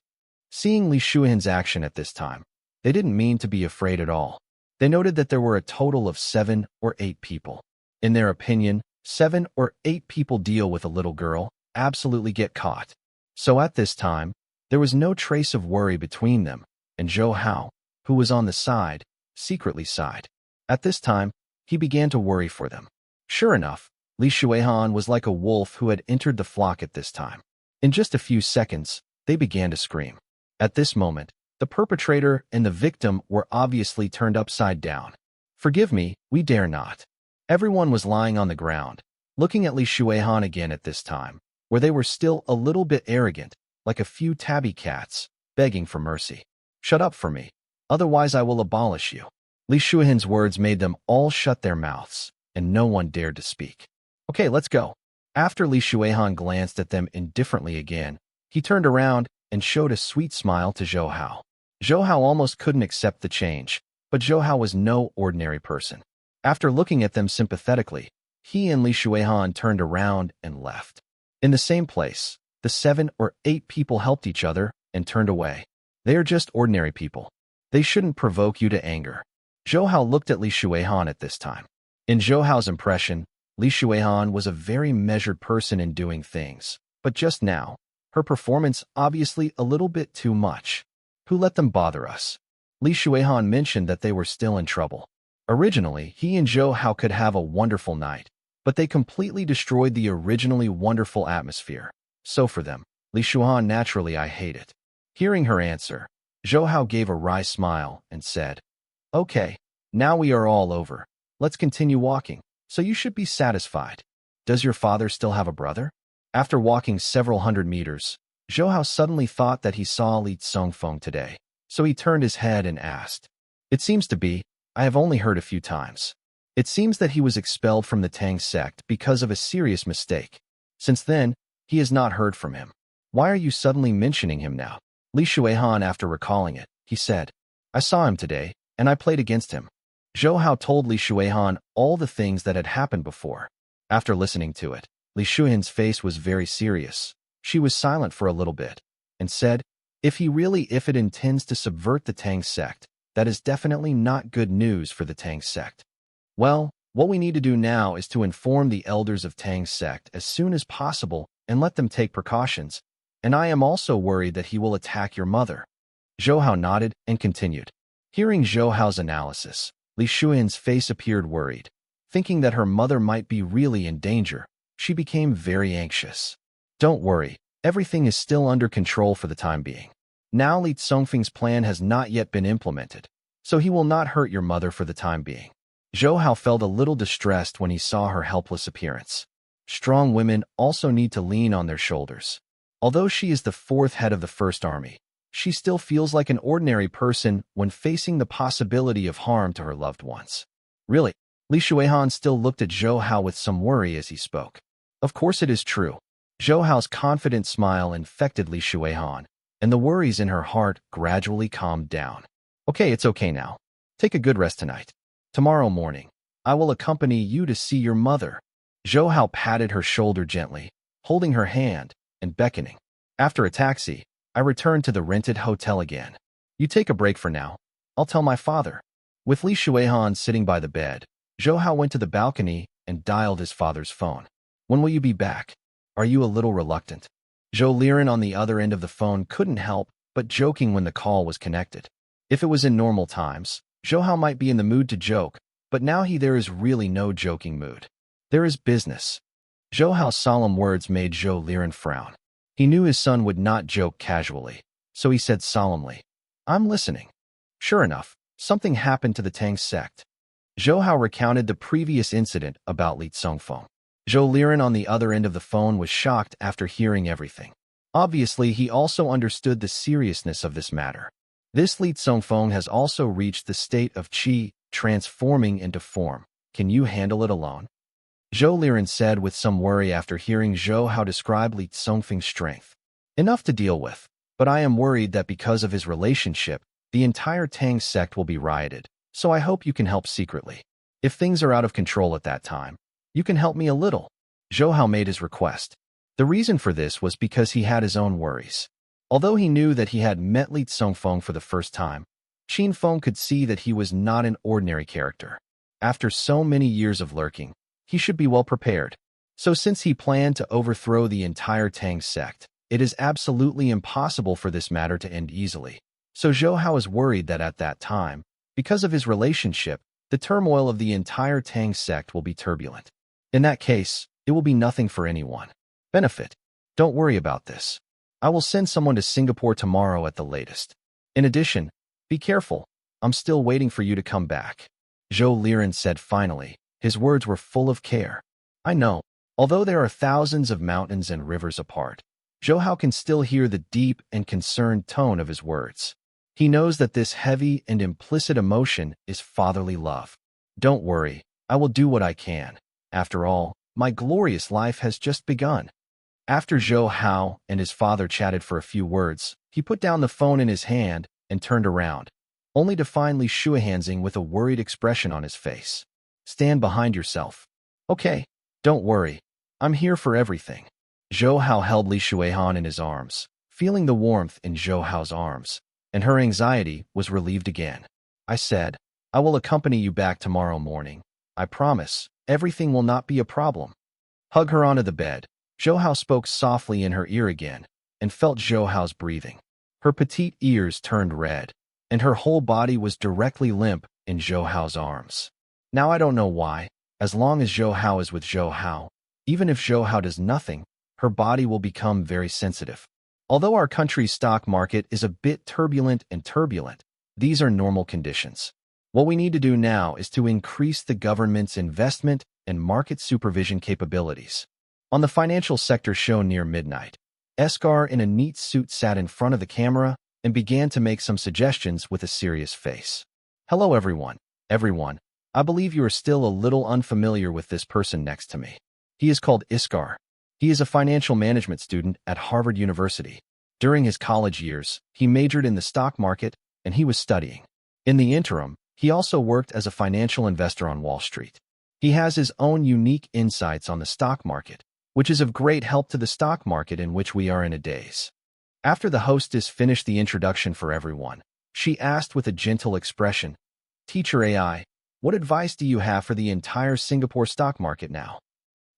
Seeing Li Shuihan's action at this time, they didn't mean to be afraid at all. They noted that there were a total of 7 or 8 people. In their opinion, 7 or 8 people deal with a little girl, absolutely get caught. So at this time, there was no trace of worry between them, and Zhou Hao, who was on the side, secretly sighed. At this time, he began to worry for them. Sure enough, Li Shuihan was like a wolf who had entered the flock at this time. In just a few seconds, they began to scream. At this moment, the perpetrator and the victim were obviously turned upside down. Forgive me, we dare not. Everyone was lying on the ground, looking at Li Shuihan again at this time, where they were still a little bit arrogant, like a few tabby cats, begging for mercy. Shut up for me, otherwise I will abolish you. Li Shuihan's words made them all shut their mouths, and no one dared to speak. Okay, let's go. After Li Shuihan glanced at them indifferently again, He turned around and showed a sweet smile to Zhou Hao. Zhou Hao almost couldn't accept the change, but Zhou Hao was no ordinary person. After looking at them sympathetically, he and Li Shuihan turned around and left. In the same place, the 7 or 8 people helped each other and turned away. They are just ordinary people. They shouldn't provoke you to anger. Zhou Hao looked at Li Shuihan at this time. In Zhou Hao's impression, Li Shuihan was a very measured person in doing things, but just now, her performance obviously a little bit too much. Who let them bother us? Li Shuihan mentioned that they were still in trouble. Originally, he and Zhou Hao could have a wonderful night, but they completely destroyed the originally wonderful atmosphere. So for them, Li Shuihan naturally I hate it. Hearing her answer, Zhou Hao gave a wry smile and said, "Okay, now we are all over. Let's continue walking, so you should be satisfied. Does your father still have a brother?" After walking several hundred meters, Zhou Hao suddenly thought that he saw Li Tsongfeng today, so he turned his head and asked, "It seems to be, I have only heard a few times. It seems that he was expelled from the Tang sect because of a serious mistake. Since then, he has not heard from him. Why are you suddenly mentioning him now?" Li Shuihan, after recalling it, he said, "I saw him today, and I played against him." Zhou Hao told Li Shuihan all the things that had happened before. After listening to it, Li Shuihan's face was very serious. She was silent for a little bit, and said, if it intends to subvert the Tang sect, that is definitely not good news for the Tang sect. Well, what we need to do now is to inform the elders of Tang sect as soon as possible and let them take precautions, and I am also worried that he will attack your mother. Zhou Hao nodded and continued. Hearing Zhou Hao's analysis, Li Shuihan's face appeared worried. Thinking that her mother might be really in danger, she became very anxious. Don't worry, everything is still under control for the time being. Now Li Tsongfeng's plan has not yet been implemented, so he will not hurt your mother for the time being. Zhou Hao felt a little distressed when he saw her helpless appearance. Strong women also need to lean on their shoulders. Although she is the 4th head of the First Army, she still feels like an ordinary person when facing the possibility of harm to her loved ones. Really? Li Shuihan still looked at Zhou Hao with some worry as he spoke. Of course it is true. Zhou Hao's confident smile infected Li Shuihan, and the worries in her heart gradually calmed down. Okay, it's okay now. Take a good rest tonight. Tomorrow morning, I will accompany you to see your mother. Zhou Hao patted her shoulder gently, holding her hand and beckoning. After a taxi, I returned to the rented hotel again. You take a break for now. I'll tell my father. With Li Shuihan sitting by the bed, Zhou Hao went to the balcony and dialed his father's phone. When will you be back? Are you a little reluctant? Zhou Liren on the other end of the phone couldn't help but joking when the call was connected. If it was in normal times, Zhou Hao might be in the mood to joke, but now there is really no joking mood. There is business. Zhou Hao's solemn words made Zhou Liren frown. He knew his son would not joke casually, so he said solemnly, I'm listening. Sure enough, something happened to the Tang sect. Zhou Hao recounted the previous incident about Li Tsongfeng. Zhou Liren on the other end of the phone was shocked after hearing everything. Obviously, he also understood the seriousness of this matter. This Li Tsongfeng has also reached the state of qi, transforming into form. Can you handle it alone? Zhou Liren said with some worry after hearing Zhou Hao describe Li Tsongfeng's strength. Enough to deal with, but I am worried that because of his relationship, the entire Tang sect will be rioted, so I hope you can help secretly. If things are out of control at that time, you can help me a little. Zhou Hao made his request. The reason for this was because he had his own worries. Although he knew that he had met Li Tsongfeng for the first time, Qin Feng could see that he was not an ordinary character. After so many years of lurking, he should be well prepared. So since he planned to overthrow the entire Tang sect, it is absolutely impossible for this matter to end easily. So Zhou Hao is worried that at that time, because of his relationship, the turmoil of the entire Tang sect will be turbulent. In that case, it will be nothing for anyone. Benefit. Don't worry about this. I will send someone to Singapore tomorrow at the latest. In addition, be careful. I'm still waiting for you to come back. Zhou Liren said finally. His words were full of care. I know. Although there are thousands of mountains and rivers apart, Zhou Hao can still hear the deep and concerned tone of his words. He knows that this heavy and implicit emotion is fatherly love. Don't worry. I will do what I can. After all, my glorious life has just begun. After Zhou Hao and his father chatted for a few words, he put down the phone in his hand and turned around, only to find Li Shuihanzing with a worried expression on his face. Stand behind yourself. Okay, don't worry. I'm here for everything. Zhou Hao held Li Shuihan in his arms, feeling the warmth in Zhou Hao's arms, and her anxiety was relieved again. I said, I will accompany you back tomorrow morning. I promise, everything will not be a problem. Hug her onto the bed. Zhou Hao spoke softly in her ear again, and felt Zhou Hao's breathing. Her petite ears turned red, and her whole body was directly limp in Zhou Hao's arms. Now I don't know why, as long as Zhou Hao is with Zhou Hao, even if Zhou Hao does nothing, her body will become very sensitive. Although our country's stock market is a bit turbulent, these are normal conditions. What we need to do now is to increase the government's investment and market supervision capabilities. On the financial sector show near midnight, Eskar in a neat suit sat in front of the camera and began to make some suggestions with a serious face. Hello everyone. I believe you are still a little unfamiliar with this person next to me. He is called Iskar. He is a financial management student at Harvard University. During his college years, he majored in the stock market and he was studying. In the interim, he also worked as a financial investor on Wall Street. He has his own unique insights on the stock market, which is of great help to the stock market in which we are in nowadays. After the hostess finished the introduction for everyone, she asked with a gentle expression, Teacher AI, what advice do you have for the entire Singapore stock market now?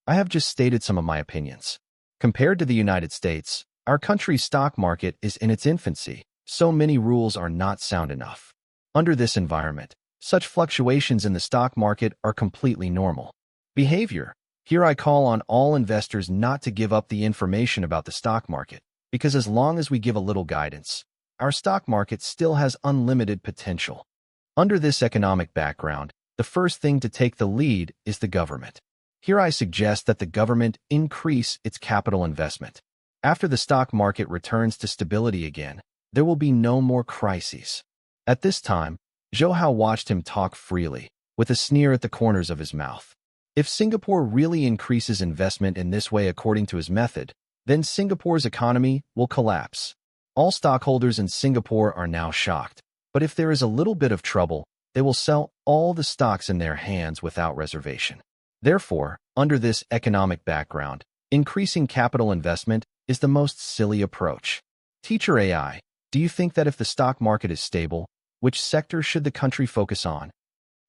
I have just stated some of my opinions. Compared to the United States, our country's stock market is in its infancy, so many rules are not sound enough. Under this environment, such fluctuations in the stock market are completely normal behavior. Here I call on all investors not to give up the information about the stock market, because as long as we give a little guidance, our stock market still has unlimited potential. Under this economic background, the first thing to take the lead is the government. Here I suggest that the government increase its capital investment. After the stock market returns to stability again, there will be no more crises. At this time, Zhou Hao watched him talk freely, with a sneer at the corners of his mouth. If Singapore really increases investment in this way according to his method, then Singapore's economy will collapse. All stockholders in Singapore are now shocked, but if there is a little bit of trouble, they will sell all the stocks in their hands without reservation. Therefore, under this economic background, increasing capital investment is the most silly approach. Teacher AI, do you think that if the stock market is stable, which sector should the country focus on?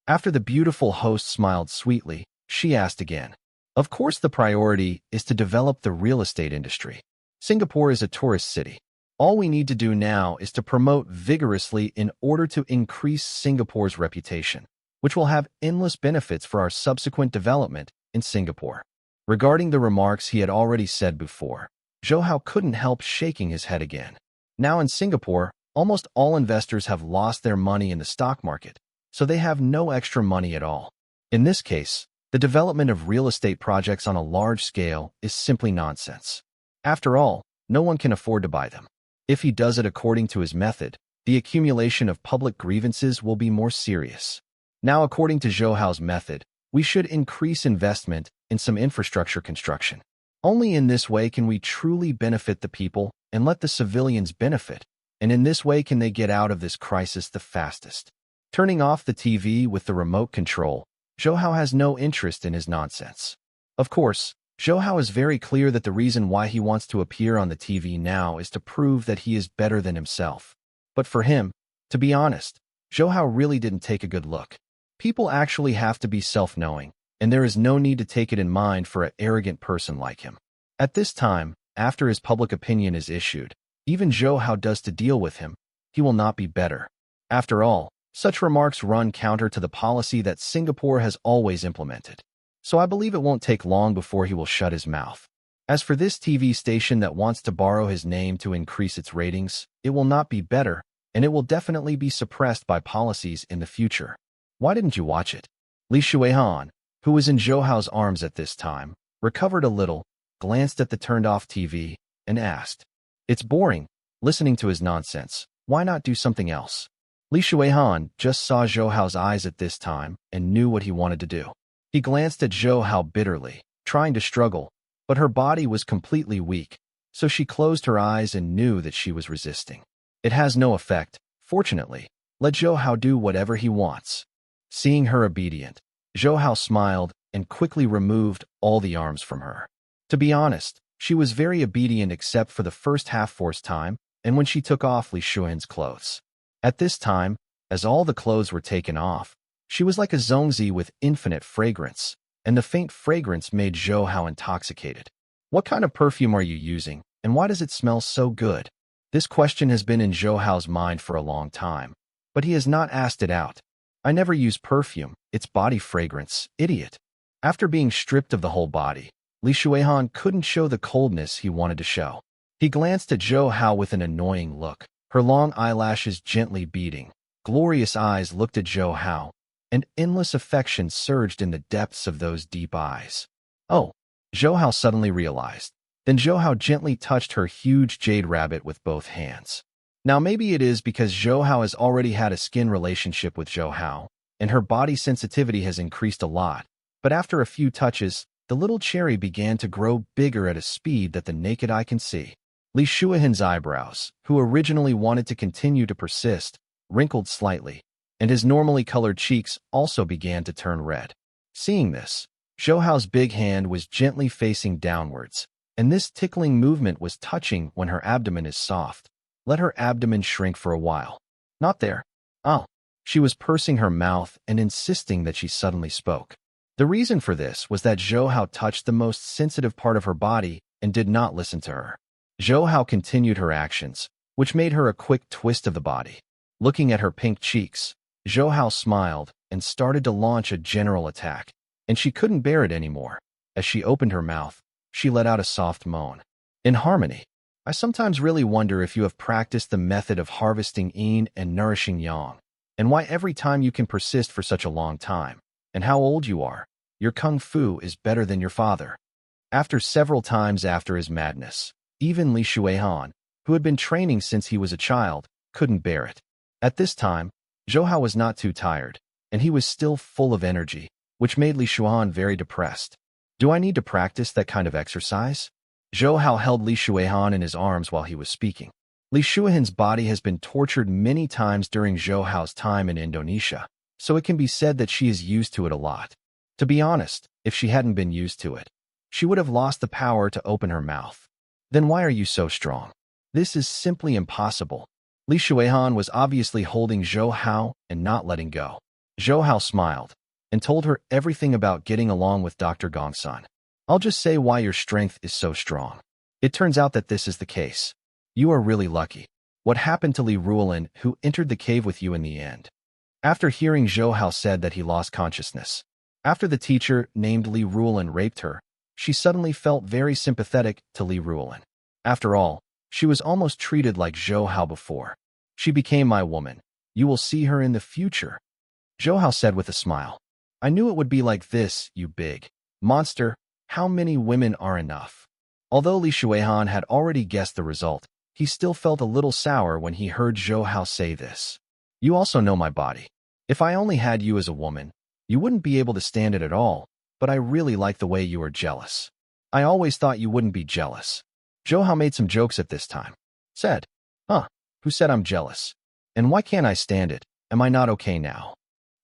After the beautiful host smiled sweetly, she asked again. Of course, the priority is to develop the real estate industry. Singapore is a tourist city. All we need to do now is to promote vigorously in order to increase Singapore's reputation, which will have endless benefits for our subsequent development in Singapore. Regarding the remarks he had already said before, Zhou Hao couldn't help shaking his head again. Now in Singapore, almost all investors have lost their money in the stock market, so they have no extra money at all. In this case, the development of real estate projects on a large scale is simply nonsense. After all, no one can afford to buy them. If he does it according to his method, the accumulation of public grievances will be more serious. Now, according to Zhou Hao's method, we should increase investment in some infrastructure construction. Only in this way can we truly benefit the people and let the civilians benefit, and in this way can they get out of this crisis the fastest. Turning off the TV with the remote control, Zhou Hao has no interest in his nonsense. Of course, Zhou Hao is very clear that the reason why he wants to appear on the TV now is to prove that he is better than himself. But for him, to be honest, Zhou Hao really didn't take a good look. People actually have to be self-knowing, and there is no need to take it in mind for an arrogant person like him. At this time, after his public opinion is issued, even Zhou Hao does to deal with him, he will not be better. After all, such remarks run counter to the policy that Singapore has always implemented. So I believe it won't take long before he will shut his mouth. As for this TV station that wants to borrow his name to increase its ratings, it will not be better, and it will definitely be suppressed by policies in the future. Why didn't you watch it? Li Shuihan, who was in Zhou Hao's arms at this time, recovered a little, glanced at the turned-off TV, and asked, It's boring, listening to his nonsense. Why not do something else? Li Shuihan just saw Zhou Hao's eyes at this time and knew what he wanted to do. He glanced at Zhou Hao bitterly, trying to struggle, but her body was completely weak, so she closed her eyes and knew that she was resisting. It has no effect, fortunately. Let Zhou Hao do whatever he wants. Seeing her obedient, Zhou Hao smiled and quickly removed all the arms from her. To be honest, she was very obedient except for the first half-force time and when she took off Li Shuihan's clothes. At this time, as all the clothes were taken off, she was like a zongzi with infinite fragrance, and the faint fragrance made Zhou Hao intoxicated. What kind of perfume are you using, and why does it smell so good? This question has been in Zhou Hao's mind for a long time, but he has not asked it out. I never use perfume, it's body fragrance, idiot. After being stripped of the whole body, Li Shuihan couldn't show the coldness he wanted to show. He glanced at Zhou Hao with an annoying look, her long eyelashes gently beating. Glorious eyes looked at Zhou Hao, and endless affection surged in the depths of those deep eyes. Oh, Zhou Hao suddenly realized. Then Zhou Hao gently touched her huge jade rabbit with both hands. Now maybe it is because Zhou Hao has already had a skin relationship with Zhou Hao, and her body sensitivity has increased a lot, but after a few touches, the little cherry began to grow bigger at a speed that the naked eye can see. Li Shuihan's eyebrows, who originally wanted to continue to persist, wrinkled slightly, and his normally colored cheeks also began to turn red. Seeing this, Zhou Hao's big hand was gently facing downwards, and this tickling movement was touching when her abdomen is soft. Let her abdomen shrink for a while. Not there. Oh. She was pursing her mouth and insisting that she suddenly spoke. The reason for this was that Zhou Hao touched the most sensitive part of her body and did not listen to her. Zhou Hao continued her actions, which made her a quick twist of the body. Looking at her pink cheeks, Zhou Hao smiled and started to launch a general attack, and she couldn't bear it anymore. As she opened her mouth, she let out a soft moan. In harmony, I sometimes really wonder if you have practiced the method of harvesting yin and nourishing yang, and why every time you can persist for such a long time, and how old you are. Your kung fu is better than your father. After several times after his madness, even Li Shuihan, who had been training since he was a child, couldn't bear it. At this time, Zhou Hao was not too tired, and he was still full of energy, which made Li Shuihan very depressed. Do I need to practice that kind of exercise? Zhou Hao held Li Shuihan in his arms while he was speaking. Li Shuihan's body has been tortured many times during Zhou Hao's time in Indonesia, so it can be said that she is used to it a lot. To be honest, if she hadn't been used to it, she would have lost the power to open her mouth. Then why are you so strong? This is simply impossible. Li Shuihan was obviously holding Zhou Hao and not letting go. Zhou Hao smiled and told her everything about getting along with Dr. Gongsun. I'll just say why your strength is so strong. It turns out that this is the case. You are really lucky. What happened to Li Ruolin, who entered the cave with you in the end? After hearing Zhou Hao said that he lost consciousness, after the teacher named Li Ruolin raped her, she suddenly felt very sympathetic to Li Ruolin. After all, she was almost treated like Zhou Hao before. She became my woman. You will see her in the future. Zhou Hao said with a smile. I knew it would be like this, you big monster. How many women are enough? Although Li Shuihan had already guessed the result, he still felt a little sour when he heard Zhou Hao say this. You also know my body. If I only had you as a woman, you wouldn't be able to stand it at all, but I really like the way you are jealous. I always thought you wouldn't be jealous. Zhou Hao made some jokes at this time. Said, who said I'm jealous? And why can't I stand it? Am I not okay now?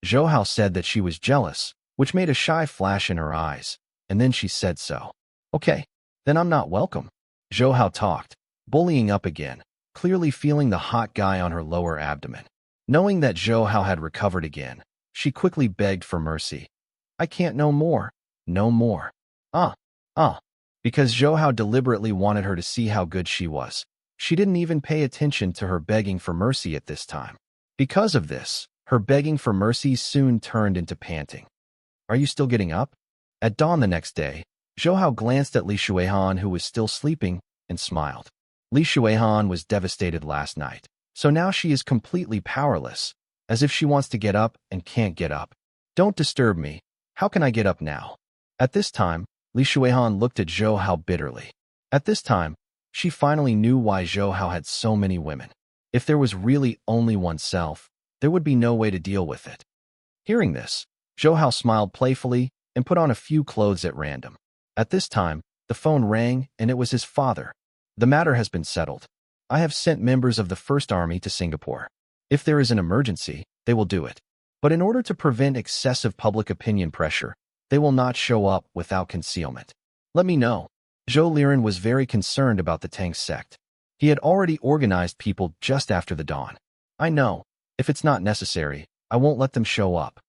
Zhou Hao said that she was jealous, which made a shy flash in her eyes, and then she said so. Okay, then I'm not welcome. Zhou Hao talked, bullying up again, clearly feeling the hot guy on her lower abdomen. Knowing that Zhou Hao had recovered again, she quickly begged for mercy. I can't no more. No more. Because Zhou Hao deliberately wanted her to see how good she was. She didn't even pay attention to her begging for mercy at this time. Because of this, her begging for mercy soon turned into panting. Are you still getting up? At dawn the next day, Zhou Hao glanced at Li Shuihan, who was still sleeping, and smiled. Li Shuihan was devastated last night, so now she is completely powerless, as if she wants to get up and can't get up. Don't disturb me. How can I get up now? At this time, Li Shuihan looked at Zhou Hao bitterly. At this time, she finally knew why Zhou Hao had so many women. If there was really only oneself, there would be no way to deal with it. Hearing this, Zhou Hao smiled playfully and put on a few clothes at random. At this time, the The phone rang, and it was his father. The matter has been settled. I have sent members of the First Army to Singapore. If there is an emergency, they will do it. But in order to prevent excessive public opinion pressure, they will not show up without concealment. Let me know. Zhou Liren was very concerned about the Tang sect. He had already organized people just after the dawn. I know. If it's not necessary, I won't let them show up.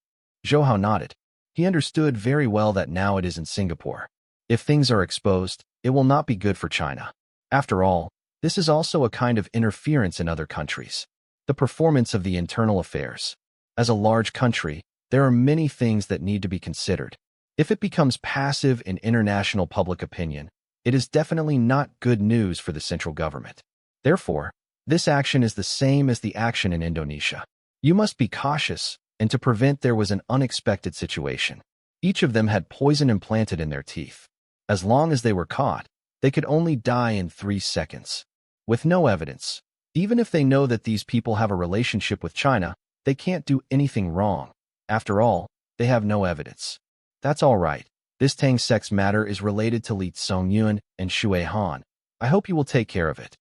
Zhou Hao nodded. He understood very well that now it is in Singapore. If things are exposed, it will not be good for China. After all, this is also a kind of interference in other countries. The performance of the internal affairs. As a large country, there are many things that need to be considered. If it becomes passive in international public opinion, it is definitely not good news for the central government. Therefore, this action is the same as the action in Indonesia. You must be cautious, and to prevent there was an unexpected situation. Each of them had poison implanted in their teeth. As long as they were caught, they could only die in 3 seconds. With no evidence, even if they know that these people have a relationship with China, they can't do anything wrong. After all, they have no evidence. That's all right. This Tang sex matter is related to Li Songyun and Shui Han. I hope you will take care of it.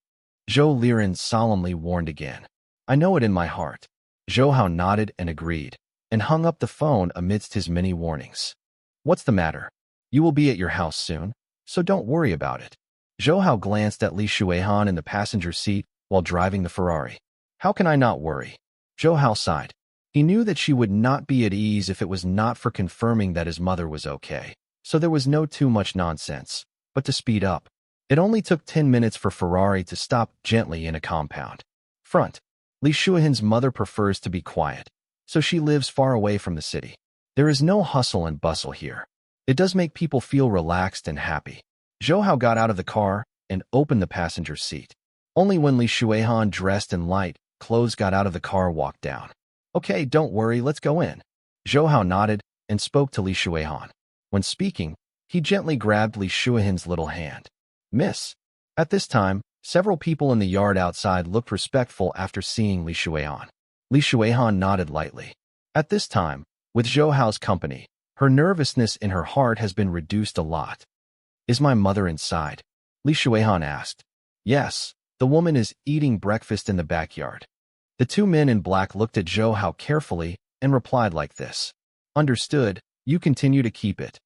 Zhou Liren solemnly warned again. I know it in my heart. Zhou Hao nodded and agreed, and hung up the phone amidst his many warnings. What's the matter? You will be at your house soon, so don't worry about it. Zhou Hao glanced at Li Shuihan in the passenger seat while driving the Ferrari. How can I not worry? Zhou Hao sighed. He knew that she would not be at ease if it was not for confirming that his mother was okay, so there was no too much nonsense. But to speed up, it only took 10 minutes for Ferrari to stop gently in a compound. Front. Li Shuihan's mother prefers to be quiet, so she lives far away from the city. There is no hustle and bustle here. It does make people feel relaxed and happy. Zhou Hao got out of the car and opened the passenger seat. Only when Li Shuihan, dressed in light clothes, got out of the car, walked down. Okay, don't worry, let's go in. Zhou Hao nodded and spoke to Li Shuihan. When speaking, he gently grabbed Li Shuihan's little hand. Miss. At this time, several people in the yard outside looked respectful after seeing Li Shuihan. Li Shuihan nodded lightly. At this time, with Zhou Hao's company, her nervousness in her heart has been reduced a lot. Is my mother inside? Li Shuihan asked. Yes, the woman is eating breakfast in the backyard. The 2 men in black looked at Zhou Hao carefully and replied like this. Understood, you continue to keep it.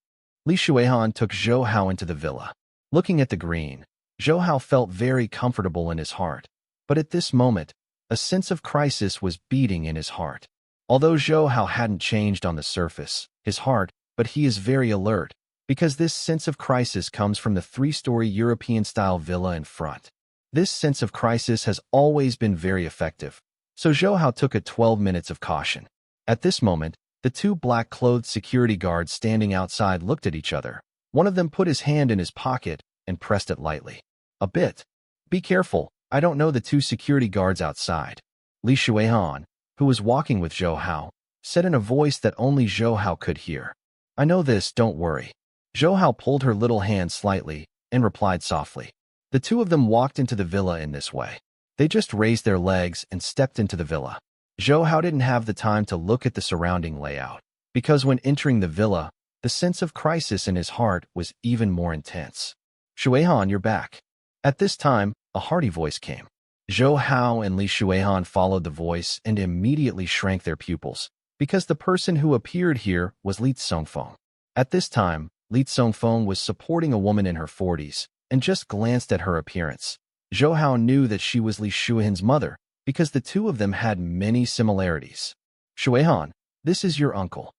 Li Shuihan took Zhou Hao into the villa. Looking at the green, Zhou Hao felt very comfortable in his heart. But at this moment, a sense of crisis was beating in his heart. Although Zhou Hao hadn't changed on the surface, his heart, but he is very alert, because this sense of crisis comes from the 3-story European-style villa in front. This sense of crisis has always been very effective, so Zhou Hao took 12 minutes of caution. At this moment, the 2 black-clothed security guards standing outside looked at each other. One of them put his hand in his pocket and pressed it lightly. A bit. Be careful, I don't know the 2 security guards outside. Li Shuihan, who was walking with Zhou Hao, said in a voice that only Zhou Hao could hear. I know this, don't worry. Zhou Hao pulled her little hand slightly and replied softly. The 2 of them walked into the villa in this way. They just raised their legs and stepped into the villa. Zhou Hao didn't have the time to look at the surrounding layout, because when entering the villa, the sense of crisis in his heart was even more intense. Shuihan, you're back. At this time, a hearty voice came. Zhou Hao and Li Shuihan followed the voice and immediately shrank their pupils, because the person who appeared here was Li Tsongfeng. At this time, Li Tsongfeng was supporting a woman in her 40s and just glanced at her appearance. Zhou Hao knew that she was Li Shuihan's mother because the 2 of them had many similarities. Shuihan, this is your uncle.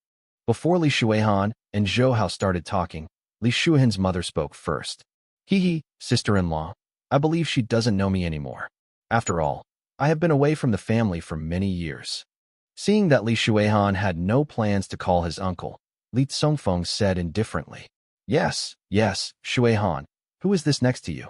Before Li Shuihan and Zhou Hao started talking, Li Shuihan's mother spoke first. Hee, sister-in-law, I believe she doesn't know me anymore. After all, I have been away from the family for many years. Seeing that Li Shuihan had no plans to call his uncle, Li Tsongfeng said indifferently. Yes, Shuihan, who is this next to you?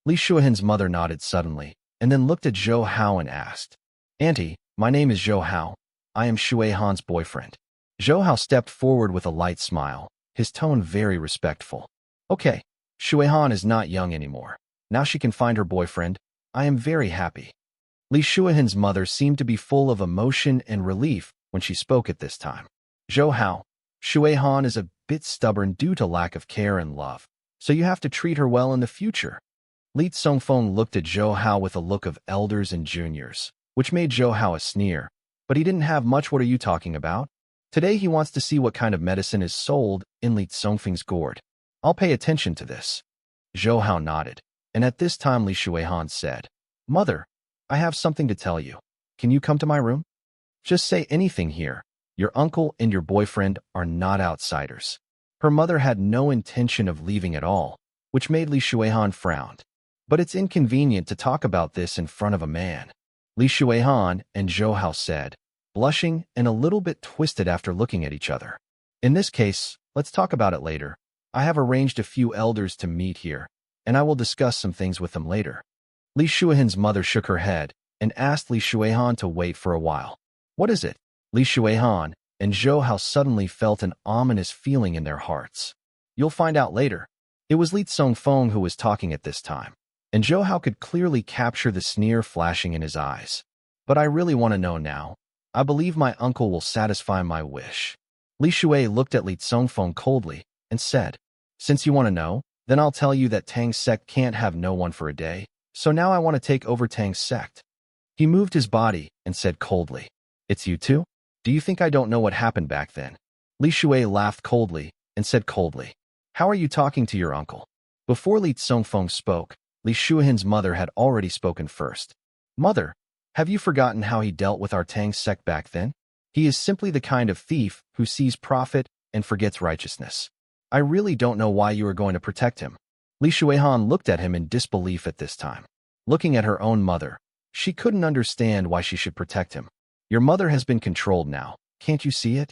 Li Shuihan's mother nodded suddenly, and then looked at Zhou Hao and asked. Auntie, my name is Zhou Hao. I am Shuihan's boyfriend. Zhou Hao stepped forward with a light smile, his tone very respectful. Okay, Shuihan is not young anymore. Now she can find her boyfriend. I am very happy. Li Shuihan's mother seemed to be full of emotion and relief when she spoke at this time. Zhou Hao, Shuihan is a bit stubborn due to lack of care and love, so you have to treat her well in the future. Li Tsongfeng looked at Zhou Hao with a look of elders and juniors, which made Zhou Hao a sneer, but he didn't have much. What are you talking about? Today he wants to see what kind of medicine is sold in Li Tsongfeng's gourd. I'll pay attention to this. Zhou Hao nodded, and at this time Li Shuihan said, Mother, I have something to tell you. Can you come to my room? Just say anything here. Your uncle and your boyfriend are not outsiders. Her mother had no intention of leaving at all, which made Li Shuihan frown. But it's inconvenient to talk about this in front of a man. Li Shuihan and Zhou Hao said, blushing and a little bit twisted after looking at each other. In this case, let's talk about it later. I have arranged a few elders to meet here, and I will discuss some things with them later. Li Shuihan's mother shook her head and asked Li Shuihan to wait for a while. What is it? Li Shuihan and Zhou Hao suddenly felt an ominous feeling in their hearts. You'll find out later. It was Li Tsongfeng who was talking at this time, and Zhou Hao could clearly capture the sneer flashing in his eyes. But I really want to know now. I believe my uncle will satisfy my wish. Li Shui looked at Li Tsongfeng coldly and said, Since you want to know, then I'll tell you that Tang's sect can't have no one for a day, so now I want to take over Tang's sect. He moved his body and said coldly, It's you two? Do you think I don't know what happened back then? Li Shui laughed coldly and said coldly, How are you talking to your uncle? Before Li Tsongfeng spoke, Li Shuihan's mother had already spoken first. Mother, have you forgotten how he dealt with our Tang sect back then? He is simply the kind of thief who sees profit and forgets righteousness. I really don't know why you are going to protect him. Li Shuihan looked at him in disbelief at this time. Looking at her own mother, she couldn't understand why she should protect him. Your mother has been controlled now, can't you see it?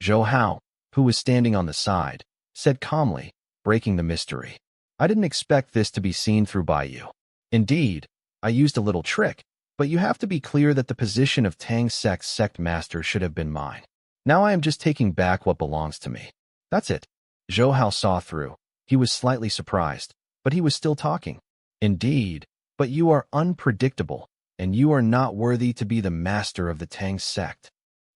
Zhou Hao, who was standing on the side, said calmly, breaking the mystery. I didn't expect this to be seen through by you. Indeed, I used a little trick, but you have to be clear that the position of Tang sect's sect master should have been mine. Now I am just taking back what belongs to me. That's it. Zhou Hao saw through. He was slightly surprised, but he was still talking. Indeed, but you are unpredictable, and you are not worthy to be the master of the Tang sect.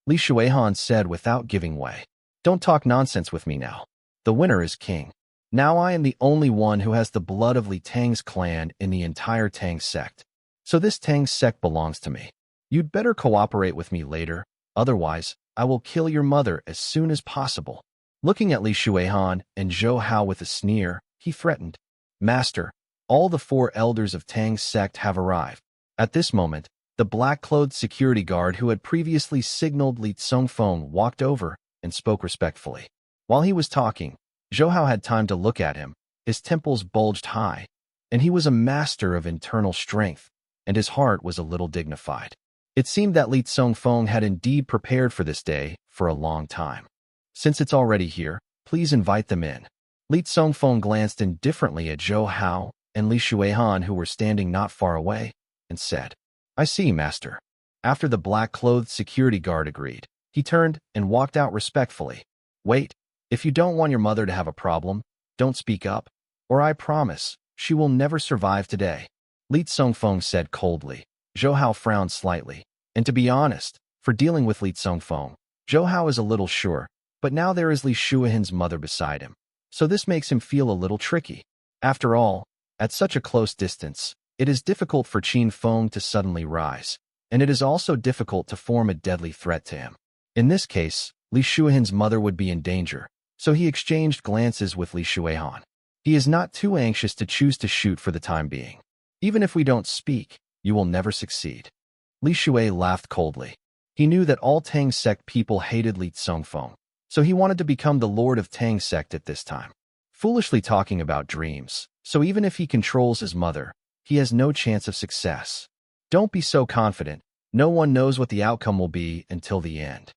Li Shuihan said without giving way. Don't talk nonsense with me now. The winner is king. Now I am the only one who has the blood of Li Tang's clan in the entire Tang sect. So this Tang sect belongs to me. You'd better cooperate with me later, otherwise I will kill your mother as soon as possible. Looking at Li Shuihan and Zhou Hao with a sneer, he threatened, Master, all the 4 elders of Tang's sect have arrived. At this moment, the black-clothed security guard who had previously signaled Li Tsongfeng walked over and spoke respectfully. While he was talking, Zhou Hao had time to look at him. His temples bulged high, and he was a master of internal strength, and his heart was a little dignified. It seemed that Li Tsongfeng had indeed prepared for this day for a long time. Since it's already here, please invite them in. Li Tsongfeng glanced indifferently at Zhou Hao and Li Shuihan, who were standing not far away, and said, I see, master. After the black-clothed security guard agreed, he turned and walked out respectfully. Wait, if you don't want your mother to have a problem, don't speak up, or I promise she will never survive today. Li Tsongfeng said coldly. Zhou Hao frowned slightly, and to be honest, for dealing with Li Tsongfeng, Zhou Hao is a little sure, but now there is Li Shuihan's mother beside him, so this makes him feel a little tricky. After all, at such a close distance, it is difficult for Qin Feng to suddenly rise, and it is also difficult to form a deadly threat to him. In this case, Li Shuihan's mother would be in danger, so he exchanged glances with Li Shuihan. He is not too anxious to choose to shoot for the time being. Even if we don't speak, you will never succeed. Li Shui laughed coldly. He knew that all Tang sect people hated Li Tsongfeng, so he wanted to become the lord of Tang sect at this time. Foolishly talking about dreams, so even if he controls his mother, he has no chance of success. Don't be so confident. No one knows what the outcome will be until the end.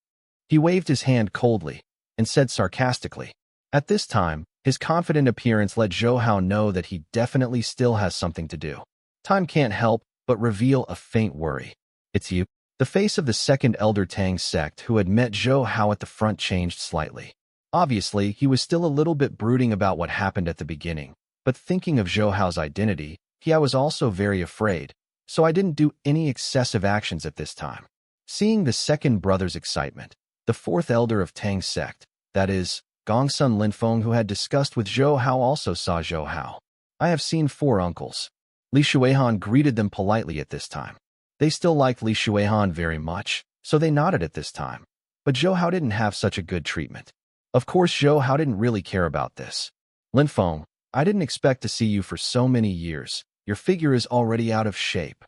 He waved his hand coldly and said sarcastically. At this time, his confident appearance let Zhou Hao know that he definitely still has something to do. Time can't help but reveal a faint worry. It's you. The face of the second elder Tang sect who had met Zhou Hao at the front changed slightly. Obviously, he was still a little bit brooding about what happened at the beginning, but thinking of Zhou Hao's identity, I was also very afraid, so I didn't do any excessive actions at this time. Seeing the second brother's excitement, the 4th elder of Tang sect, that is, Gongsun Linfeng, who had discussed with Zhou Hao, also saw Zhou Hao. I have seen 4 uncles. Li Shuihan greeted them politely at this time. They still liked Li Shuihan very much, so they nodded at this time. But Zhou Hao didn't have such a good treatment. Of course, Zhou Hao didn't really care about this. Linfeng, I didn't expect to see you for so many years. Your figure is already out of shape.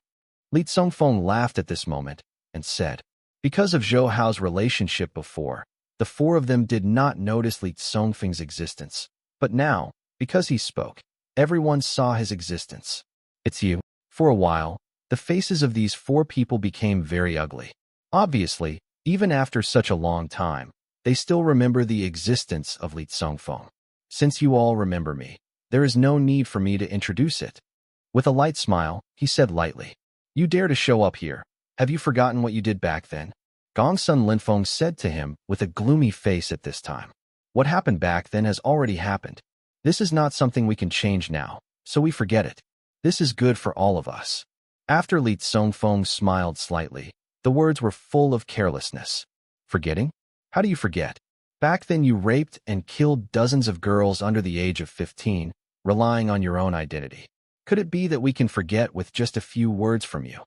Li Tsongfeng laughed at this moment and said, because of Zhou Hao's relationship before, the 4 of them did not notice Li Tsongfeng's existence. But now, because he spoke, everyone saw his existence. It's you. For a while, the faces of these 4 people became very ugly. Obviously, even after such a long time, they still remember the existence of Li Tsongfeng. Since you all remember me, there is no need for me to introduce it. With a light smile, he said lightly, you dare to show up here. Have you forgotten what you did back then? Gongsun Linfeng said to him with a gloomy face at this time. What happened back then has already happened. This is not something we can change now, so we forget it. This is good for all of us. After Li Tsongfeng smiled slightly, the words were full of carelessness. Forgetting? How do you forget? Back then you raped and killed dozens of girls under the age of 15, relying on your own identity. Could it be that we can forget with just a few words from you?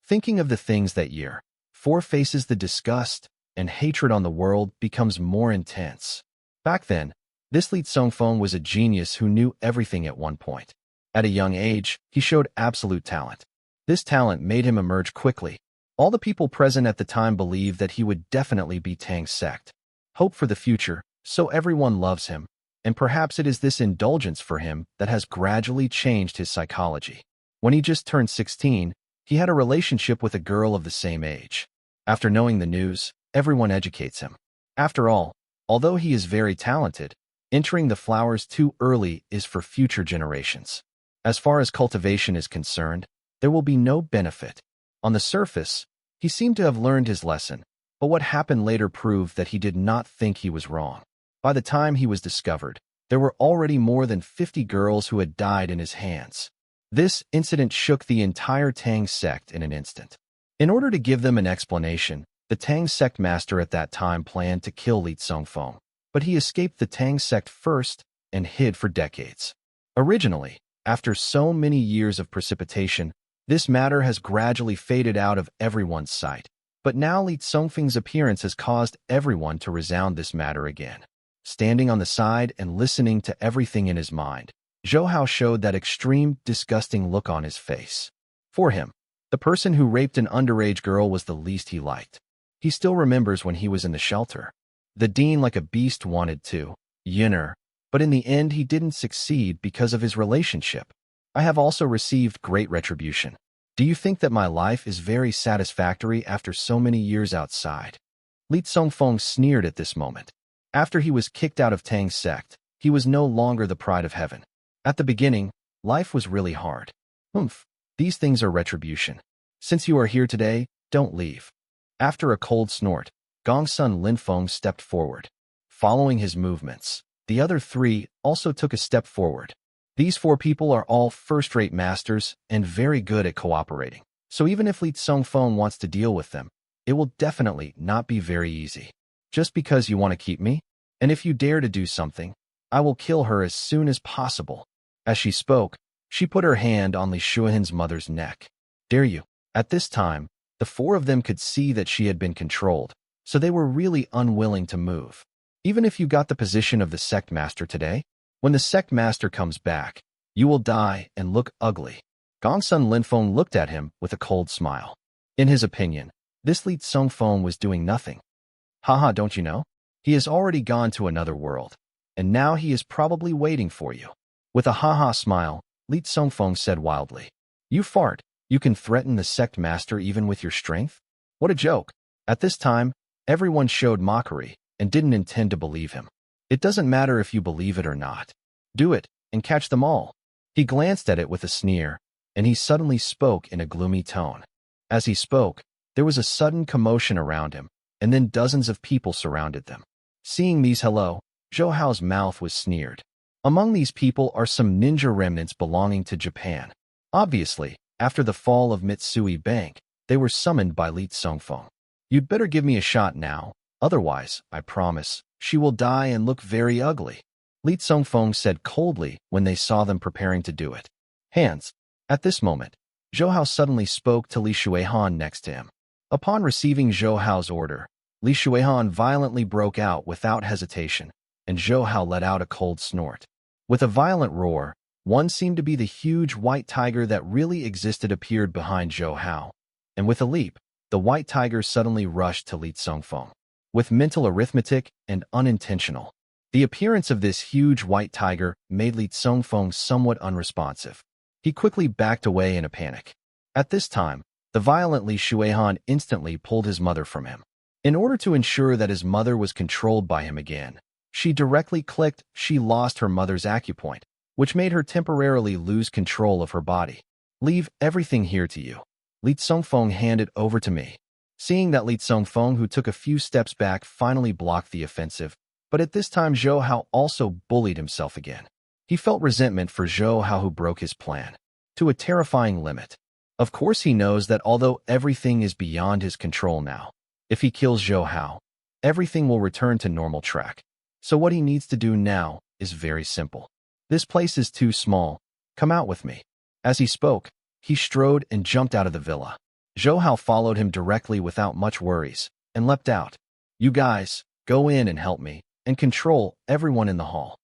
Thinking of the things that year, 4 faces the disgust and hatred on the world becomes more intense. Back then, this Li Tsongfeng was a genius who knew everything at one point. At a young age, he showed absolute talent. This talent made him emerge quickly. All the people present at the time believed that he would definitely be Tang's sect. Hope for the future, so everyone loves him, and perhaps it is this indulgence for him that has gradually changed his psychology. When he just turned 16, he had a relationship with a girl of the same age. After knowing the news, everyone educates him. After all, although he is very talented, entering the flowers too early is for future generations. As far as cultivation is concerned, there will be no benefit. On the surface, he seemed to have learned his lesson, but what happened later proved that he did not think he was wrong. By the time he was discovered, there were already more than 50 girls who had died in his hands. This incident shook the entire Tang sect in an instant. In order to give them an explanation, the Tang sect master at that time planned to kill Li Tsongfeng, but he escaped the Tang sect first and hid for decades. Originally, after so many years of precipitation, this matter has gradually faded out of everyone's sight. But now Li Tsongfeng's appearance has caused everyone to resound this matter again. Standing on the side and listening to everything in his mind, Zhou Hao showed that extreme, disgusting look on his face. For him, the person who raped an underage girl was the least he liked. He still remembers when he was in the shelter. The dean, like a beast, wanted to yinner, but in the end he didn't succeed because of his relationship. I have also received great retribution. Do you think that my life is very satisfactory after so many years outside? Li Tsongfeng sneered at this moment. After he was kicked out of Tang's sect, he was no longer the pride of heaven. At the beginning, life was really hard. These things are retribution. Since you are here today, don't leave. After a cold snort, Gongsun Linfeng stepped forward. Following his movements, the other 3 also took a step forward. These 4 people are all first-rate masters and very good at cooperating. So even if Li Tsongfeng wants to deal with them, it will definitely not be very easy. Just because you want to keep me? And if you dare to do something, I will kill her as soon as possible. As she spoke, she put her hand on Li Shuihan's mother's neck. Dare you? At this time, the 4 of them could see that she had been controlled, so they were really unwilling to move. Even if you got the position of the sect master today, when the sect master comes back, you will die and look ugly. Gongsun Linfeng looked at him with a cold smile. In his opinion, this Li Tsongfeng was doing nothing. Haha, don't you know? He has already gone to another world, and now he is probably waiting for you. With a haha smile, Li Tsongfeng said wildly, you fart, you can threaten the sect master even with your strength? What a joke. At this time, everyone showed mockery and didn't intend to believe him. It doesn't matter if you believe it or not. Do it, and catch them all. He glanced at it with a sneer, and he suddenly spoke in a gloomy tone. As he spoke, there was a sudden commotion around him, and then dozens of people surrounded them. Seeing these Zhou Hao's mouth was sneered. Among these people are some ninja remnants belonging to Japan. Obviously, after the fall of Mitsui Bank, they were summoned by Li Tsongfeng. You'd better give me a shot now, Otherwise, I promise, she will die and look very ugly. Li Tsongfeng said coldly when they saw them preparing to do it. Hands. At this moment, Zhou Hao suddenly spoke to Li Shuihan next to him. Upon receiving Zhou Hao's order, Li Shuihan violently broke out without hesitation, and Zhou Hao let out a cold snort. With a violent roar, one seemed to be the huge white tiger that really existed appeared behind Zhou Hao, and with a leap, the white tiger suddenly rushed to Li Tsongfeng. With mental arithmetic and unintentional, the appearance of this huge white tiger made Li Tsongfeng somewhat unresponsive. He quickly backed away in a panic. At this time, the violent Li Shuihan instantly pulled his mother from him. In order to ensure that his mother was controlled by him again, she directly clicked she lost her mother's acupoint, which made her temporarily lose control of her body. Leave everything here to you. Li Tsongfeng handed over to me. Seeing that Li Tsongfeng, who took a few steps back, finally blocked the offensive, but at this time Zhou Hao also bullied himself again. He felt resentment for Zhou Hao, who broke his plan to a terrifying limit. Of course he knows that although everything is beyond his control now, if he kills Zhou Hao, everything will return to normal track. So what he needs to do now is very simple. This place is too small. Come out with me. As he spoke, he strode and jumped out of the villa. Zhou Hao followed him directly without much worries and leapt out. You guys, go in and help me, and control everyone in the hall.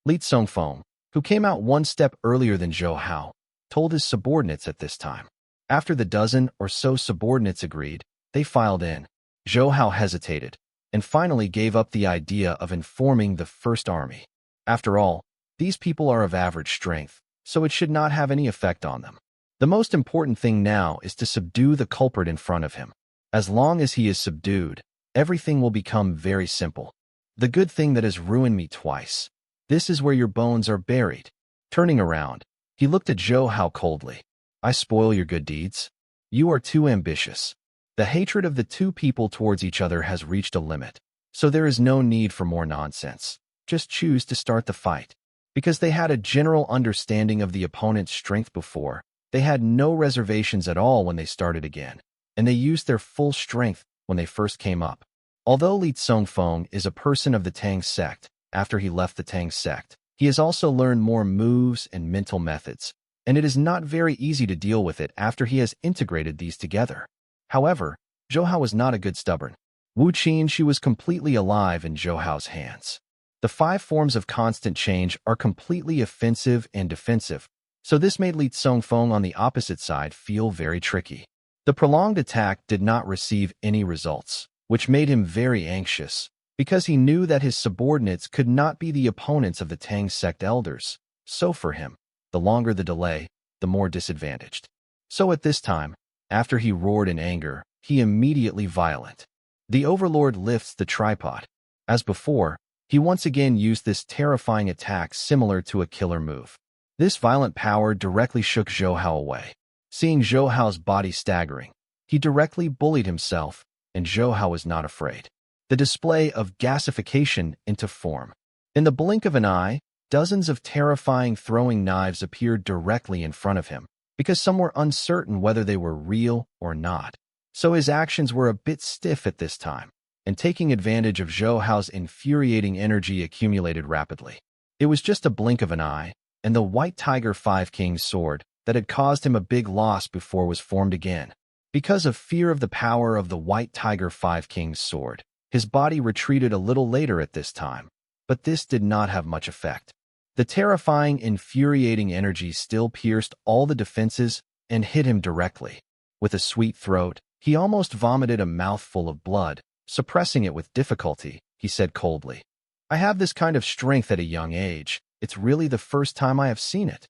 Li Tsongfeng, who came out one step earlier than Zhou Hao, told his subordinates at this time. After the dozen or so subordinates agreed, they filed in. Zhou Hao hesitated, and finally gave up the idea of informing the First Army. After all, these people are of average strength, so it should not have any effect on them. The most important thing now is to subdue the culprit in front of him. As long as he is subdued, everything will become very simple. The good thing that has ruined me twice. This is where your bones are buried. Turning around, he looked at Zhou Hao coldly. I spoil your good deeds? You are too ambitious. The hatred of the two people towards each other has reached a limit, so there is no need for more nonsense. Just choose to start the fight. Because they had a general understanding of the opponent's strength before, they had no reservations at all when they started again, and they used their full strength when they first came up. Although Li Tsongfeng is a person of the Tang sect, after he left the Tang sect, he has also learned more moves and mental methods, and it is not very easy to deal with it after he has integrated these together. However, Zhou Hao was not a good stubborn. Wu Qin, she was completely alive in Zhou Hao's hands. The 5 forms of constant change are completely offensive and defensive, so this made Li Tsongfeng on the opposite side feel very tricky. The prolonged attack did not receive any results, which made him very anxious, because he knew that his subordinates could not be the opponents of the Tang sect elders, so for him, the longer the delay, the more disadvantaged. So at this time, after he roared in anger, he immediately violent. The overlord lifts the tripod. As before, he once again used this terrifying attack similar to a killer move. This violent power directly shook Zhou Hao away. Seeing Zhou Hao's body staggering, he directly bullied himself, and Zhou Hao was not afraid. The display of gasification into form. In the blink of an eye, dozens of terrifying throwing knives appeared directly in front of him, because some were uncertain whether they were real or not. So his actions were a bit stiff at this time, and taking advantage of Zhou Hao's infuriating energy accumulated rapidly. It was just a blink of an eye, and the White Tiger 5 King's sword that had caused him a big loss before was formed again. Because of fear of the power of the White Tiger 5 King's sword, his body retreated a little later at this time, but this did not have much effect. The terrifying, infuriating energy still pierced all the defenses and hit him directly. With a sweet throat, he almost vomited a mouthful of blood. Suppressing it with difficulty, he said coldly, I have this kind of strength at a young age. It's really the first time I have seen it.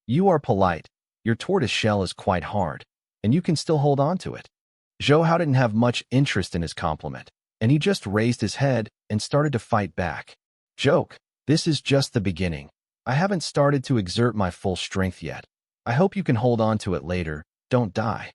You are polite. Your tortoise shell is quite hard, and you can still hold on to it. Zhou Hao didn't have much interest in his compliment, and he just raised his head and started to fight back. Joke, this is just the beginning. I haven't started to exert my full strength yet. I hope you can hold on to it later. Don't die.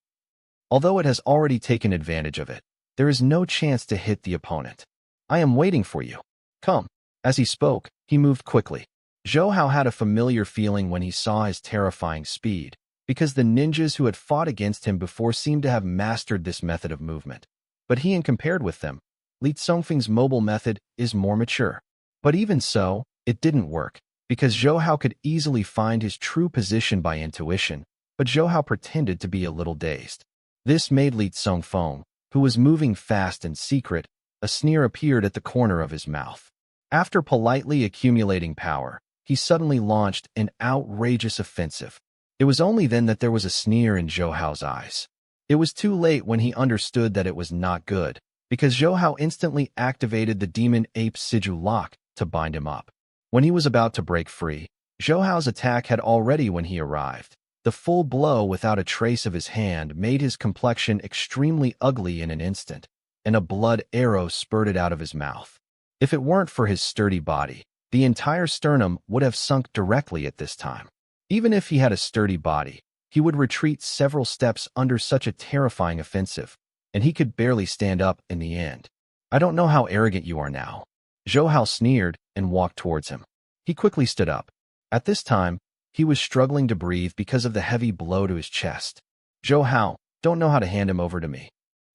Although it has already taken advantage of it, there is no chance to hit the opponent. I am waiting for you. Come. As he spoke, he moved quickly. Zhou Hao had a familiar feeling when he saw his terrifying speed, because the ninjas who had fought against him before seemed to have mastered this method of movement. But he, in compared with them, Li Tsongfeng's mobile method is more mature. But even so, it didn't work, because Zhou Hao could easily find his true position by intuition, but Zhou Hao pretended to be a little dazed. This made Li Tsongfeng, who was moving fast and secret, a sneer appeared at the corner of his mouth. After politely accumulating power, he suddenly launched an outrageous offensive. It was only then that there was a sneer in Zhou Hao's eyes. It was too late when he understood that it was not good, because Zhou Hao instantly activated the demon ape sigil lock to bind him up. When he was about to break free, Zhou Hao's attack had already when he arrived. The full blow without a trace of his hand made his complexion extremely ugly in an instant, and a blood arrow spurted out of his mouth. If it weren't for his sturdy body, the entire sternum would have sunk directly at this time. Even if he had a sturdy body, he would retreat several steps under such a terrifying offensive, and he could barely stand up in the end. I don't know how arrogant you are now. Zhou Hao sneered and walked towards him. He quickly stood up. At this time, he was struggling to breathe because of the heavy blow to his chest. Zhou Hao, don't know how to hand him over to me.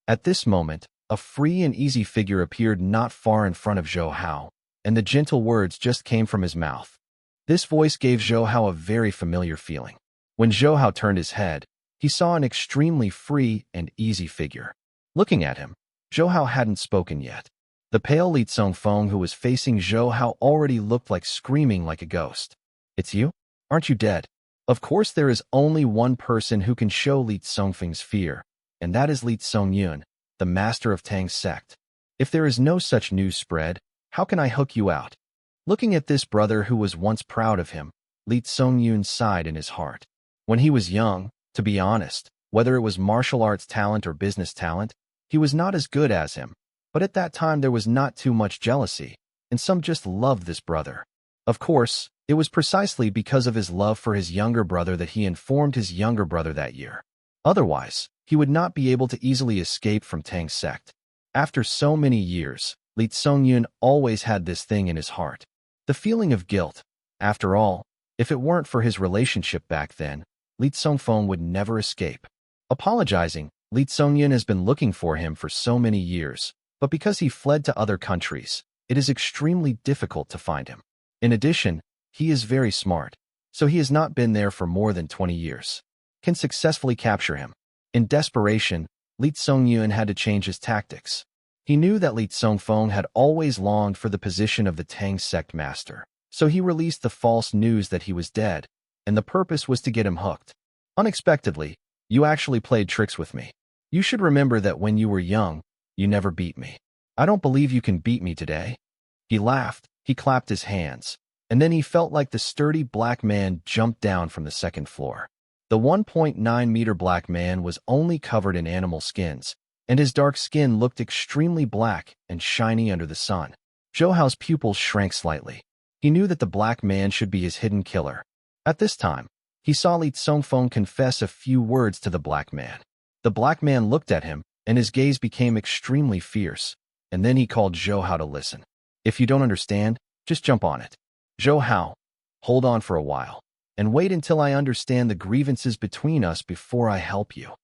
At this moment, a free and easy figure appeared not far in front of Zhou Hao, and the gentle words just came from his mouth. This voice gave Zhou Hao a very familiar feeling. When Zhou Hao turned his head, he saw an extremely free and easy figure. Looking at him, Zhou Hao hadn't spoken yet. The pale Li Tsongfeng who was facing Zhou Hao already looked like screaming like a ghost. It's you? Aren't you dead? Of course there is only one person who can show Li Tsongfeng's fear, and that is Li Tsongyun, the master of Tang's sect. If there is no such news spread, how can I hook you out? Looking at this brother who was once proud of him, Li Tsongyun sighed in his heart. When he was young, to be honest, whether it was martial arts talent or business talent, he was not as good as him. But at that time there was not too much jealousy, and some just loved this brother. Of course, it was precisely because of his love for his younger brother that he informed his younger brother that year. Otherwise, he would not be able to easily escape from Tang's sect. After so many years, Li Tsongyun always had this thing in his heart. The feeling of guilt. After all, if it weren't for his relationship back then, Li Tsongfeng would never escape. Apologizing, Li Tsongyun has been looking for him for so many years, but because he fled to other countries, it is extremely difficult to find him. In addition, he is very smart, so he has not been there for more than 20 years. Can successfully capture him. In desperation, Li Tsongyun had to change his tactics. He knew that Li Tsongfeng had always longed for the position of the Tang sect master, so he released the false news that he was dead, and the purpose was to get him hooked. Unexpectedly, you actually played tricks with me. You should remember that when you were young, you never beat me. I don't believe you can beat me today. He laughed, he clapped his hands, and then he felt like the sturdy black man jumped down from the second floor. The 1.9-meter black man was only covered in animal skins, and his dark skin looked extremely black and shiny under the sun. Zhou Hao's pupils shrank slightly. He knew that the black man should be his hidden killer. At this time, he saw Li Tsongfeng confess a few words to the black man. The black man looked at him, and his gaze became extremely fierce, and then he called Zhou Hao to listen. If you don't understand, just jump on it. Zhou Hao, hold on for a while, and wait until I understand the grievances between us before I help you.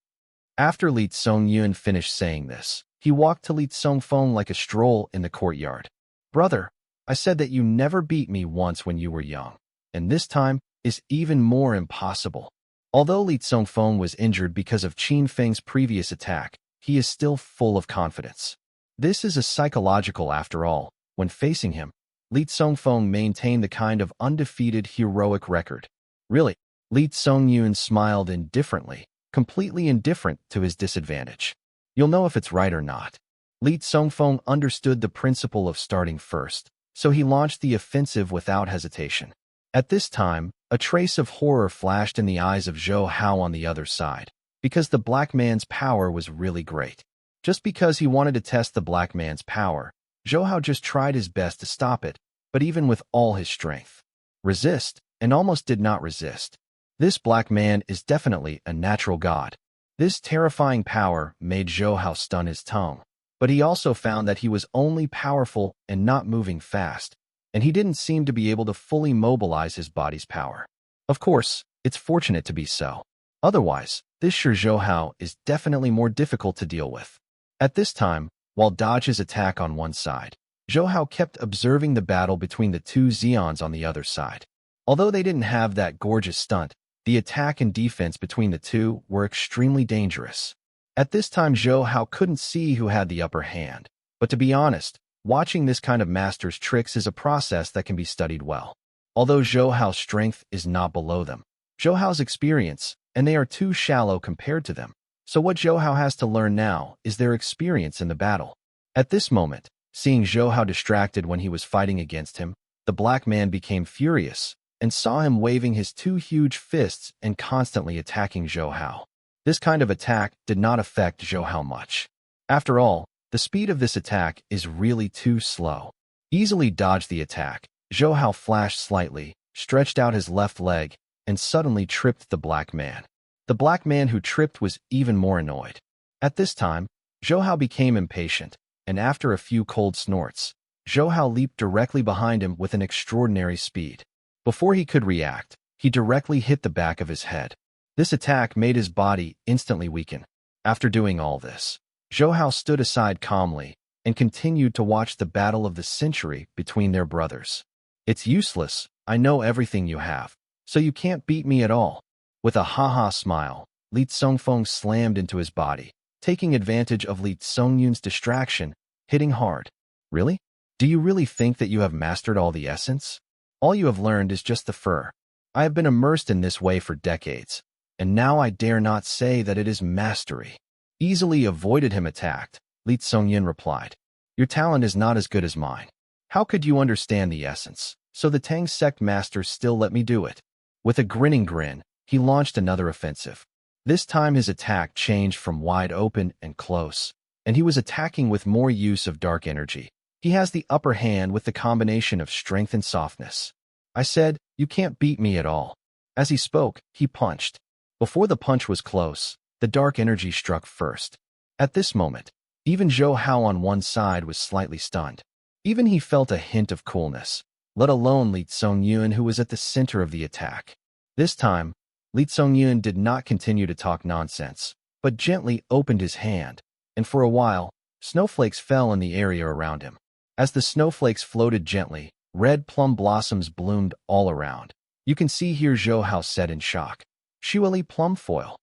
After Li Tsongyun finished saying this, he walked to Li Tsongfeng like a stroll in the courtyard. Brother, I said that you never beat me once when you were young, and this time is even more impossible. Although Li Tsongfeng was injured because of Qin Feng's previous attack, he is still full of confidence. This is a psychological after all. When facing him, Li Tsongfeng maintained the kind of undefeated heroic record. Really, Li Tsongyun smiled indifferently, completely indifferent to his disadvantage. You'll know if it's right or not. Li Tsongfeng understood the principle of starting first, so he launched the offensive without hesitation. At this time, a trace of horror flashed in the eyes of Zhou Hao on the other side, because the black man's power was really great. Just because he wanted to test the black man's power, Zhou Hao just tried his best to stop it, but even with all his strength, resist, and almost did not resist. This black man is definitely a natural god. This terrifying power made Zhou Hao stun his tongue, but he also found that he was only powerful and not moving fast, and he didn't seem to be able to fully mobilize his body's power. Of course, it's fortunate to be so. Otherwise, this Zhou Hao is definitely more difficult to deal with. At this time, while dodge his attack on one side. Zhou Hao kept observing the battle between the two Zeons on the other side. Although they didn't have that gorgeous stunt, the attack and defense between the two were extremely dangerous. At this time, Zhou Hao couldn't see who had the upper hand. But to be honest, watching this kind of master's tricks is a process that can be studied well. Although Zhou Hao's strength is not below them, Zhou Hao's experience, and they are too shallow compared to them. So what Zhou Hao has to learn now is their experience in the battle. At this moment, seeing Zhou Hao distracted when he was fighting against him, the black man became furious and saw him waving his two huge fists and constantly attacking Zhou Hao. This kind of attack did not affect Zhou Hao much. After all, the speed of this attack is really too slow. Easily dodged the attack, Zhou Hao flashed slightly, stretched out his left leg, and suddenly tripped the black man. The black man who tripped was even more annoyed. At this time, Zhou Hao became impatient, and after a few cold snorts, Zhou Hao leaped directly behind him with an extraordinary speed. Before he could react, he directly hit the back of his head. This attack made his body instantly weaken. After doing all this, Zhou Hao stood aside calmly and continued to watch the battle of the century between their brothers. "It's useless, I know everything you have, so you can't beat me at all." With a ha-ha smile, Li Tsongfeng slammed into his body, taking advantage of Li Tsongyun's distraction, hitting hard. "Really? Do you really think that you have mastered all the essence? All you have learned is just the fur. I have been immersed in this way for decades, and now I dare not say that it is mastery." Easily avoided him attacked, Li Tsongyun replied. "Your talent is not as good as mine. How could you understand the essence? So the Tang sect master still let me do it." With a grinning grin, he launched another offensive. This time his attack changed from wide open and close, and he was attacking with more use of dark energy. He has the upper hand with the combination of strength and softness. "I said, you can't beat me at all." As he spoke, he punched. Before the punch was close, the dark energy struck first. At this moment, even Zhou Hao on one side was slightly stunned. Even he felt a hint of coolness, let alone Li Tsongyun, who was at the center of the attack. This time, Li Tsongyun did not continue to talk nonsense, but gently opened his hand, and for a while, snowflakes fell in the area around him. As the snowflakes floated gently, red plum blossoms bloomed all around. You can see here Zhou Hao said in shock, "Shuali plum foil."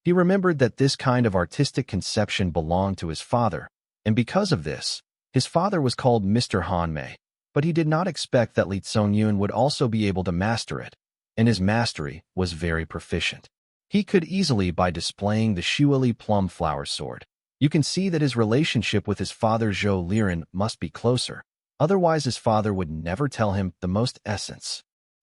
He remembered that this kind of artistic conception belonged to his father, and because of this, his father was called Mr. Hanmei, but he did not expect that Li Tsongyun would also be able to master it, and his mastery was very proficient. He could easily by displaying the Shuali plum flower sword. You can see that his relationship with his father Zhou Liren must be closer, otherwise his father would never tell him the most essence.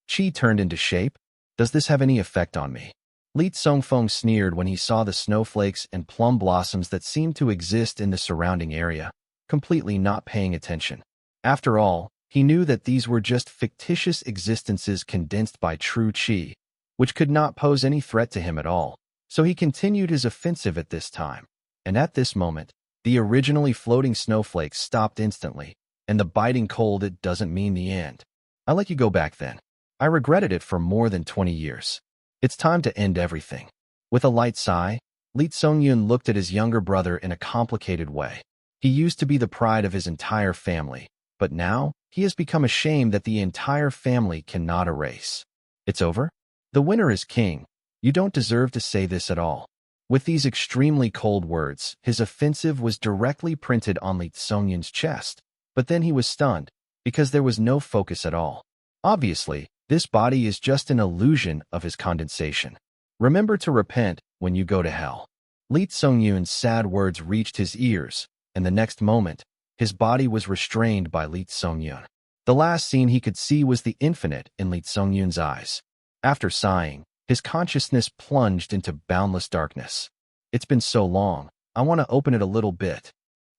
"Qi turned into shape? Does this have any effect on me?" Li Tsongfeng sneered when he saw the snowflakes and plum blossoms that seemed to exist in the surrounding area, completely not paying attention. After all, he knew that these were just fictitious existences condensed by true qi, which could not pose any threat to him at all, so he continued his offensive at this time. And at this moment, the originally floating snowflakes stopped instantly, and the biting cold it doesn't mean the end. "I let you go back then. I regretted it for more than 20 years. It's time to end everything." With a light sigh, Li Tsongyun looked at his younger brother in a complicated way. He used to be the pride of his entire family, but now he has become ashamed that the entire family cannot erase. "It's over? The winner is king. You don't deserve to say this at all." With these extremely cold words, his offensive was directly printed on Li Tsongyun's chest, but then he was stunned, because there was no focus at all. Obviously, this body is just an illusion of his condensation. "Remember to repent when you go to hell." Li Tsongyun's sad words reached his ears, and the next moment, his body was restrained by Li Tsongyun. The last scene he could see was the infinite in Li Tsongyun's eyes. After sighing, his consciousness plunged into boundless darkness. "It's been so long, I want to open it a little bit."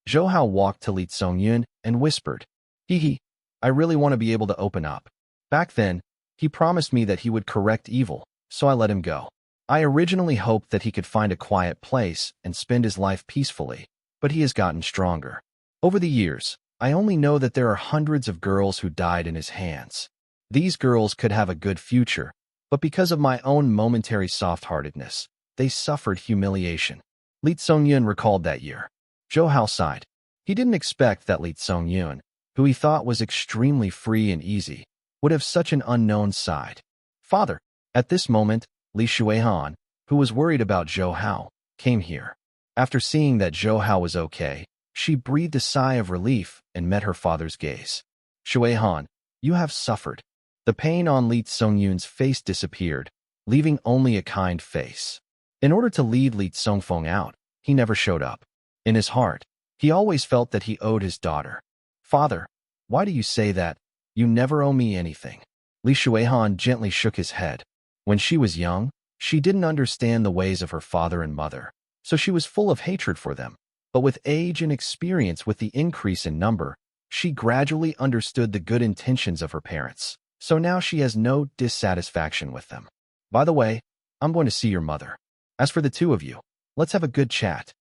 Zhou Hao walked to Li Tsongyun and whispered, "Hee, I really want to be able to open up. Back then, he promised me that he would correct evil, so I let him go. I originally hoped that he could find a quiet place and spend his life peacefully, but he has gotten stronger. Over the years, I only know that there are hundreds of girls who died in his hands. These girls could have a good future, but because of my own momentary soft-heartedness, they suffered humiliation." Li Tsongyun recalled that year. Zhou Hao sighed. He didn't expect that Li Tsongyun, who he thought was extremely free and easy, would have such an unknown side. Father, at this moment, Li Shuihan, who was worried about Zhou Hao, came here. After seeing that Zhou Hao was okay, she breathed a sigh of relief and met her father's gaze. Shuihan, you have suffered. The pain on Li Tsongyun's face disappeared, leaving only a kind face. In order to lead Li Tsongfeng out, he never showed up. In his heart, he always felt that he owed his daughter. Father, why do you say that? You never owe me anything. Li Shuihan gently shook his head. When she was young, she didn't understand the ways of her father and mother, so she was full of hatred for them. But with age and experience with the increase in number, she gradually understood the good intentions of her parents. So now she has no dissatisfaction with them. By the way, I'm going to see your mother. As for the two of you, let's have a good chat.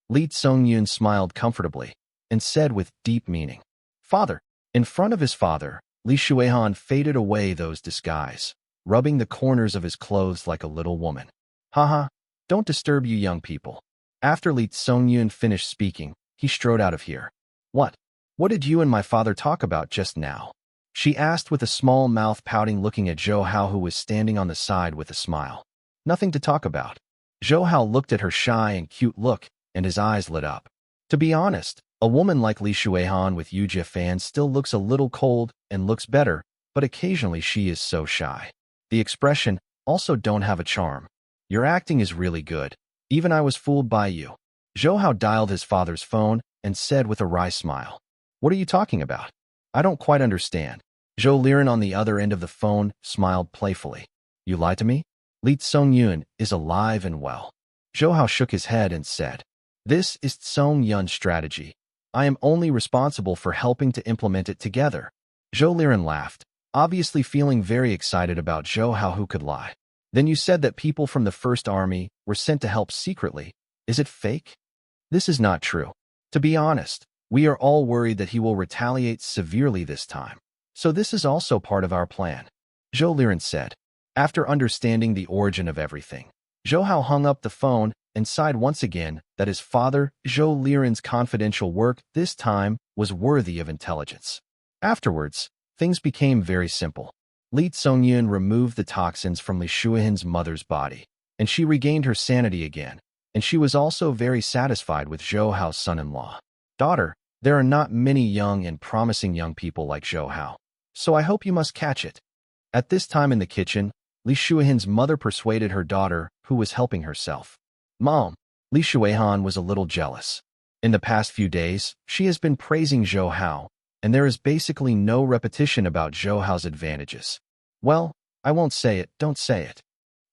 Li Tsongyun smiled comfortably and said with deep meaning, Father. In front of his father, Li Shuihan faded away those disguise, rubbing the corners of his clothes like a little woman. Haha, don't disturb you young people. After Li Tsongyun finished speaking, he strode out of here. What did you and my father talk about just now? She asked with a small mouth pouting, looking at Zhou Hao, who was standing on the side with a smile. Nothing to talk about. Zhou Hao looked at her shy and cute look, and his eyes lit up. To be honest, a woman like Li Shuihan with Yujia fans still looks a little cold and looks better, but occasionally she is so shy. The expression also don't have a charm. Your acting is really good. Even I was fooled by you. Zhou Hao dialed his father's phone and said with a wry smile. What are you talking about? I don't quite understand. Zhou Liren on the other end of the phone smiled playfully. You lied to me? Li Tsongyun is alive and well. Zhou Hao shook his head and said, This is Tsongyun's strategy. I am only responsible for helping to implement it together. Zhou Liren laughed, obviously feeling very excited about Zhou Hao, who could lie. Then you said that people from the First Army were sent to help secretly. Is it fake? This is not true. To be honest, we are all worried that he will retaliate severely this time. So this is also part of our plan. Zhou Liren said. After understanding the origin of everything, Zhou Hao hung up the phone and sighed once again that his father, Zhou Liren's confidential work this time was worthy of intelligence. Afterwards, things became very simple. Li Tsongyun removed the toxins from Li Shuihan's mother's body, and she regained her sanity again, and she was also very satisfied with Zhou Hao's son-in-law. Daughter, there are not many young and promising young people like Zhou Hao, so I hope you must catch it. At this time in the kitchen, Li Shuihan's mother persuaded her daughter, who was helping herself. Mom, Li Shuihan was a little jealous. In the past few days, she has been praising Zhou Hao, and there is basically no repetition about Zhou Hao's advantages. Well, I won't say it, don't say it.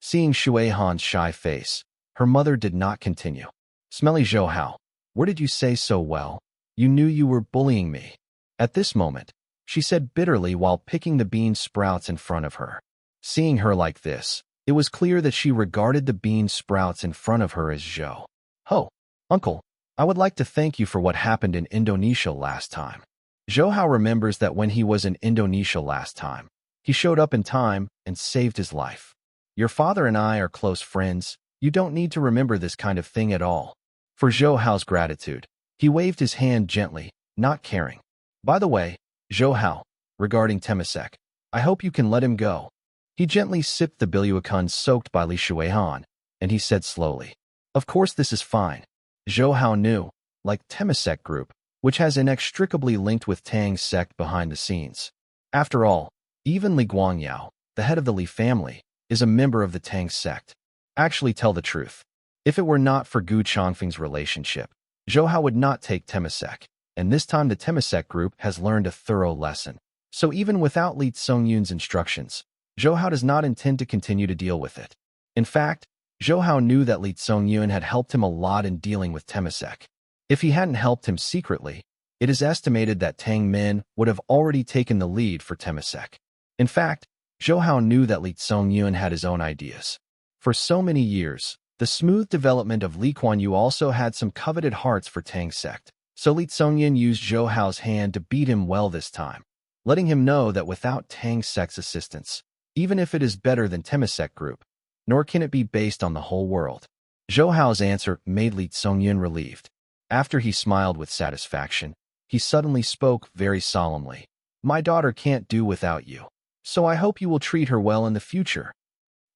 Seeing Shuihan's shy face, her mother did not continue. Smelly Zhou Hao, where did you say so well? You knew you were bullying me. At this moment, she said bitterly while picking the bean sprouts in front of her. Seeing her like this, it was clear that she regarded the bean sprouts in front of her as Zhou. Ho, uncle, I would like to thank you for what happened in Indonesia last time. Zhou Hao remembers that when he was in Indonesia last time, he showed up in time and saved his life. Your father and I are close friends. You don't need to remember this kind of thing at all. For Zhou Hao's gratitude, he waved his hand gently, not caring. By the way, Zhou Hao, regarding Temasek, I hope you can let him go. He gently sipped the biluacun soaked by Li Shuihan, and he said slowly, Of course this is fine. Zhou Hao knew, like Temasek Group, which has inextricably linked with Tang's sect behind the scenes. After all, even Li Guangyao, the head of the Li family, is a member of the Tang sect. Actually, tell the truth. If it were not for Gu Chongfeng's relationship, Zhou Hao would not take Temasek, and this time the Temasek Group has learned a thorough lesson. So even without Li Tsongyun's instructions, Zhou Hao does not intend to continue to deal with it. In fact, Zhou Hao knew that Li Tsongyun had helped him a lot in dealing with Temasek. If he hadn't helped him secretly, it is estimated that Tang Min would have already taken the lead for Temasek. In fact, Zhou Hao knew that Li Tsongyun had his own ideas. For so many years, the smooth development of Li Kuan Yu also had some coveted hearts for Tang's sect, so Li Tsongyun used Zhou Hao's hand to beat him well this time, letting him know that without Tang's sect's assistance, even if it is better than Temasek Group, nor can it be based on the whole world. Zhou Hao's answer made Li Tsongyun relieved. After he smiled with satisfaction, he suddenly spoke very solemnly. My daughter can't do without you, so I hope you will treat her well in the future.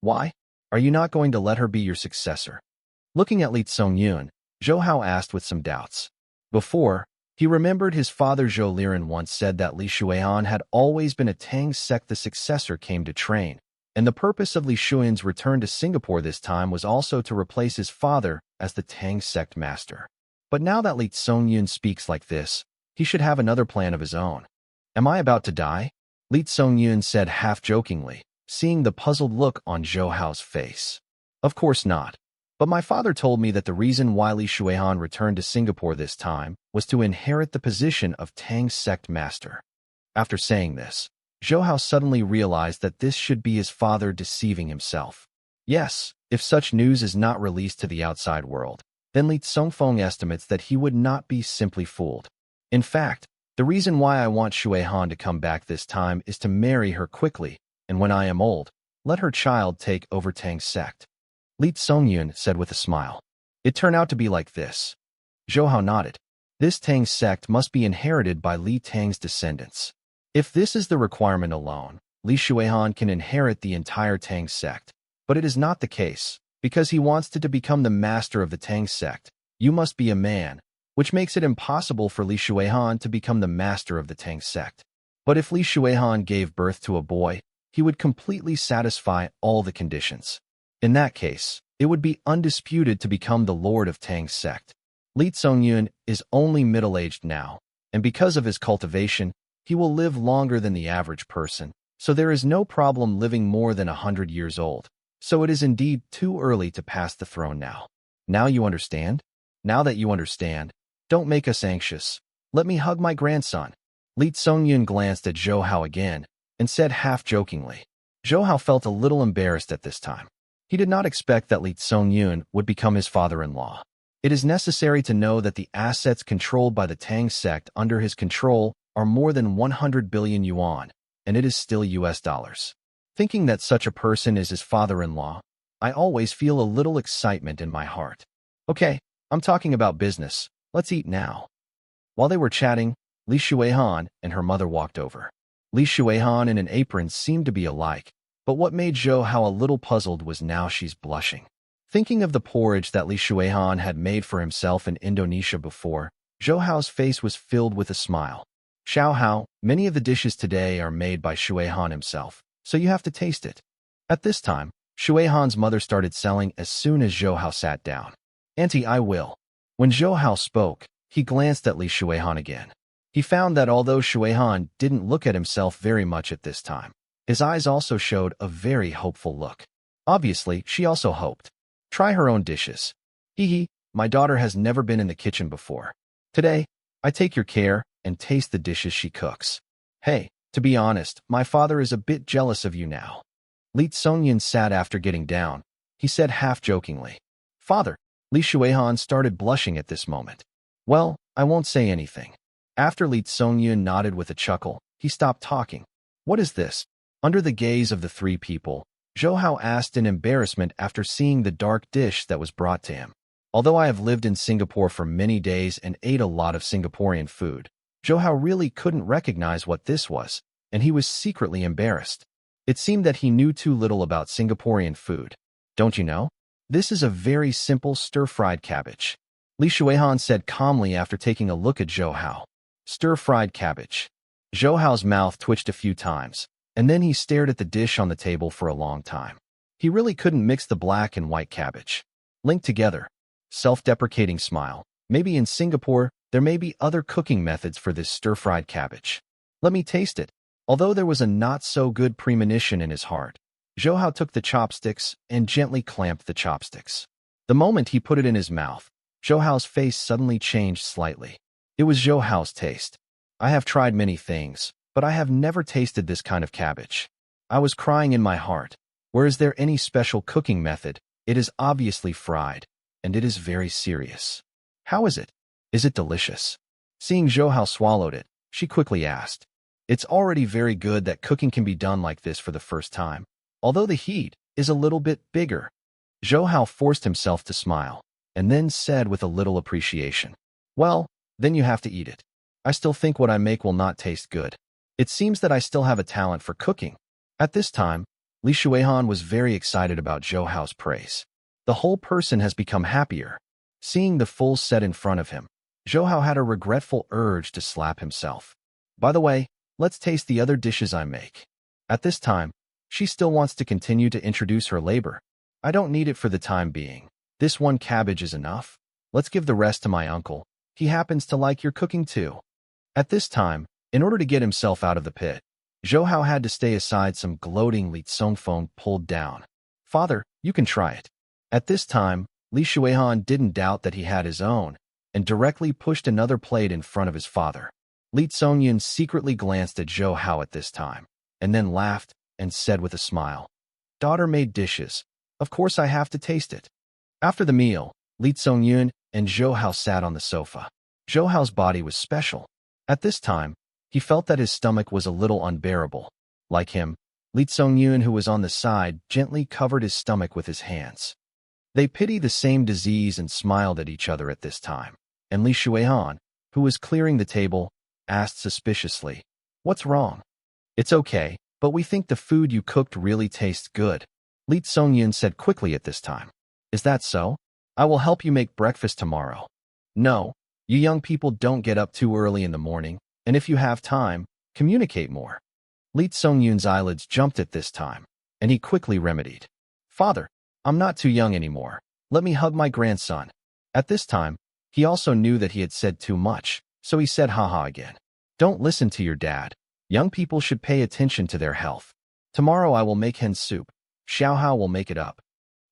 Why? Are you not going to let her be your successor? Looking at Li Tsongyun, Zhou Hao asked with some doubts. Before, he remembered his father Zhou Liren once said that Li Shuihan had always been a Tang sect the successor came to train, and the purpose of Li Shuihan's return to Singapore this time was also to replace his father as the Tang sect master. But now that Li Tsongyun speaks like this, he should have another plan of his own. Am I about to die? Li Tsongyun said half-jokingly, seeing the puzzled look on Zhou Hao's face. Of course not. But my father told me that the reason why Li Shuihan returned to Singapore this time was to inherit the position of Tang sect master. After saying this, Zhou Hao suddenly realized that this should be his father deceiving himself. Yes, if such news is not released to the outside world, then Li Tsongfeng estimates that he would not be simply fooled. In fact, the reason why I want Shuihan to come back this time is to marry her quickly, and when I am old, let her child take over Tang sect. Li Tsongyun said with a smile. It turned out to be like this. Zhou Hao nodded. This Tang sect must be inherited by Li Tang's descendants. If this is the requirement alone, Li Shuihan can inherit the entire Tang sect. But it is not the case. Because he wants to become the master of the Tang sect, you must be a man, which makes it impossible for Li Shuihan to become the master of the Tang sect. But if Li Shuihan gave birth to a boy, he would completely satisfy all the conditions. In that case, it would be undisputed to become the lord of Tang sect. Li Tsongyun is only middle-aged now, and because of his cultivation, he will live longer than the average person, so there is no problem living more than 100 years old. So it is indeed too early to pass the throne now. Now you understand? Now that you understand, don't make us anxious. Let me hug my grandson. Li Tsongyun glanced at Zhou Hao again and said half-jokingly. Zhou Hao felt a little embarrassed at this time. He did not expect that Li Tsongyun would become his father-in-law. It is necessary to know that the assets controlled by the Tang sect under his control are more than 100 billion yuan, and it is still US dollars. Thinking that such a person is his father-in-law, I always feel a little excitement in my heart. Okay, I'm talking about business. Let's eat now. While they were chatting, Li Shuihan and her mother walked over. Li Shuihan in an apron seemed to be alike, but what made Zhou Hao a little puzzled was now she's blushing. Thinking of the porridge that Li Shuihan had made for himself in Indonesia before, Zhou Hao's face was filled with a smile. Xiao Hao, many of the dishes today are made by Shuihan himself, so you have to taste it. At this time, Shuihan's mother started selling as soon as Zhou Hao sat down. Auntie, I will. When Zhou Hao spoke, he glanced at Li Shuihan again. He found that although Shuihan didn't look at himself very much at this time, his eyes also showed a very hopeful look. Obviously, she also hoped. Try her own dishes. Hee, my daughter has never been in the kitchen before. Today, I take your care and taste the dishes she cooks. Hey, to be honest, my father is a bit jealous of you now. Li Tsongyun sat after getting down. He said half-jokingly. Father, Li Shuihan started blushing at this moment. Well, I won't say anything. After Li Tsongyun nodded with a chuckle, he stopped talking. What is this? Under the gaze of the three people, Zhou Hao asked in embarrassment after seeing the dark dish that was brought to him. Although I have lived in Singapore for many days and ate a lot of Singaporean food, Zhou Hao really couldn't recognize what this was, and he was secretly embarrassed. It seemed that he knew too little about Singaporean food. Don't you know? This is a very simple stir-fried cabbage. Li Shuihan said calmly after taking a look at Zhou Hao. Stir-fried cabbage. Zhou Hao's mouth twitched a few times, and then he stared at the dish on the table for a long time. He really couldn't mix the black and white cabbage. Linked together. Self-deprecating smile. Maybe in Singapore, there may be other cooking methods for this stir-fried cabbage. Let me taste it. Although there was a not-so-good premonition in his heart, Zhou Hao took the chopsticks and gently clamped the chopsticks. The moment he put it in his mouth, Zhou Hao's face suddenly changed slightly. It was Zhou Hao's taste. I have tried many things, but I have never tasted this kind of cabbage. I was crying in my heart. Where is there any special cooking method? It is obviously fried, and it is very serious. How is it? Is it delicious? Seeing Zhou Hao swallowed it, she quickly asked. It's already very good that cooking can be done like this for the first time, although the heat is a little bit bigger. Zhou Hao forced himself to smile, and then said with a little appreciation. Well, then you have to eat it. I still think what I make will not taste good. It seems that I still have a talent for cooking. At this time, Li Shuihan was very excited about Zhou Hao's praise. The whole person has become happier. Seeing the full set in front of him, Zhou Hao had a regretful urge to slap himself. By the way, let's taste the other dishes I make. At this time, she still wants to continue to introduce her labor. I don't need it for the time being. This one cabbage is enough. Let's give the rest to my uncle. He happens to like your cooking too. At this time, in order to get himself out of the pit, Zhou Hao had to stay aside some gloating Li Tsongfeng pulled down. Father, you can try it. At this time, Li Shuihan didn't doubt that he had his own, and directly pushed another plate in front of his father. Li Tsongyun secretly glanced at Zhou Hao at this time, and then laughed and said with a smile, "Daughter made dishes. Of course I have to taste it." After the meal, Li Tsongyun and Zhou Hao sat on the sofa. Zhou Hao's body was special. At this time, he felt that his stomach was a little unbearable. Like him, Li Tsongyun, who was on the side, gently covered his stomach with his hands. They pitied the same disease and smiled at each other at this time. And Li Shuihan, who was clearing the table, asked suspiciously, "What's wrong?" "It's okay, but we think the food you cooked really tastes good," Li Tsongyun said quickly at this time. "Is that so? I will help you make breakfast tomorrow." "No, you young people don't get up too early in the morning, and if you have time, communicate more." Li Tsongyun's eyelids jumped at this time, and he quickly remedied. "Father, I'm not too young anymore. Let me hug my grandson." At this time, he also knew that he had said too much, so he said haha again. "Don't listen to your dad. Young people should pay attention to their health. Tomorrow I will make hen soup. Xiao Hao will make it up."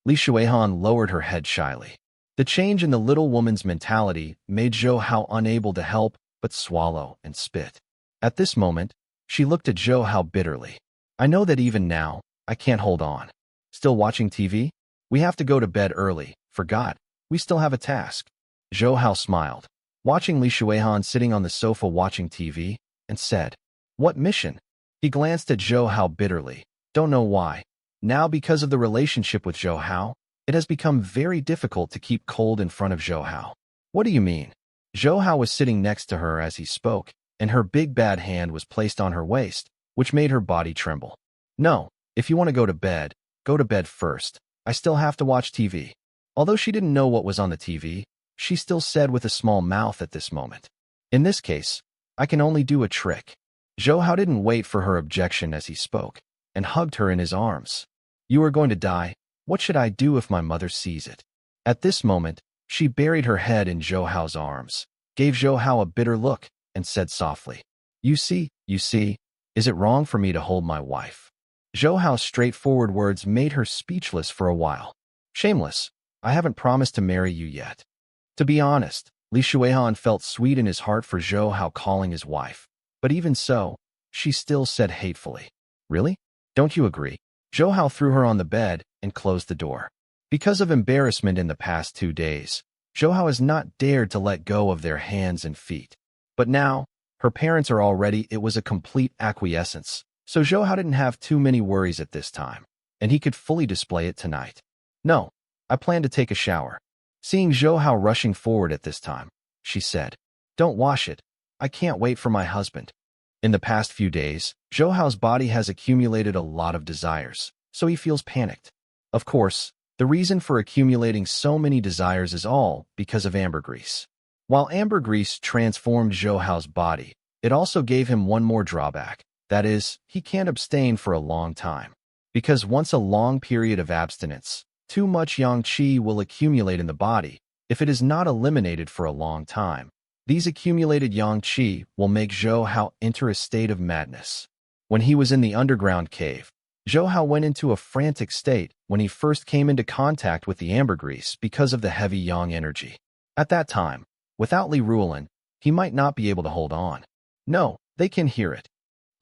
Li Shuihan lowered her head shyly. The change in the little woman's mentality made Zhou Hao unable to help but swallow and spit. At this moment, she looked at Zhou Hao bitterly. "I know that even now, I can't hold on. Still watching TV? We have to go to bed early. Forgot. We still have a task." Zhou Hao smiled, watching Li Shuihan sitting on the sofa watching TV, and said, "What mission?" He glanced at Zhou Hao bitterly. Don't know why. Now, because of the relationship with Zhou Hao, it has become very difficult to keep cold in front of Zhou Hao. "What do you mean?" Zhou Hao was sitting next to her as he spoke, and her big bad hand was placed on her waist, which made her body tremble. "No, if you want to go to bed first. I still have to watch TV." Although she didn't know what was on the TV, she still said with a small mouth at this moment, "In this case, I can only do a trick." Zhou Hao didn't wait for her objection as he spoke, and hugged her in his arms. "You are going to die. What should I do if my mother sees it?" At this moment, she buried her head in Zhou Hao's arms, gave Zhou Hao a bitter look, and said softly, you see, is it wrong for me to hold my wife?" Zhou Hao's straightforward words made her speechless for a while. "Shameless. I haven't promised to marry you yet." To be honest, Li Shuihan felt sweet in his heart for Zhou Hao calling his wife, but even so, she still said hatefully, "Really? Don't you agree?" Zhou Hao threw her on the bed and closed the door. Because of embarrassment in the past 2 days, Zhou Hao has not dared to let go of their hands and feet. But now, her parents are already, it was a complete acquiescence, so Zhou Hao didn't have too many worries at this time, and he could fully display it tonight. "No, I plan to take a shower." Seeing Zhou Hao rushing forward at this time, she said, "Don't wash it. I can't wait for my husband." In the past few days, Zhou Hao's body has accumulated a lot of desires, so he feels panicked. Of course, the reason for accumulating so many desires is all because of ambergris. While ambergris transformed Zhou Hao's body, it also gave him one more drawback. That is, he can't abstain for a long time. Because once a long period of abstinence, too much yang qi will accumulate in the body if it is not eliminated for a long time. These accumulated yang qi will make Zhou Hao enter a state of madness. When he was in the underground cave, Zhou Hao went into a frantic state when he first came into contact with the ambergris because of the heavy yang energy. At that time, without Li Ruolin, he might not be able to hold on. No, they can hear it.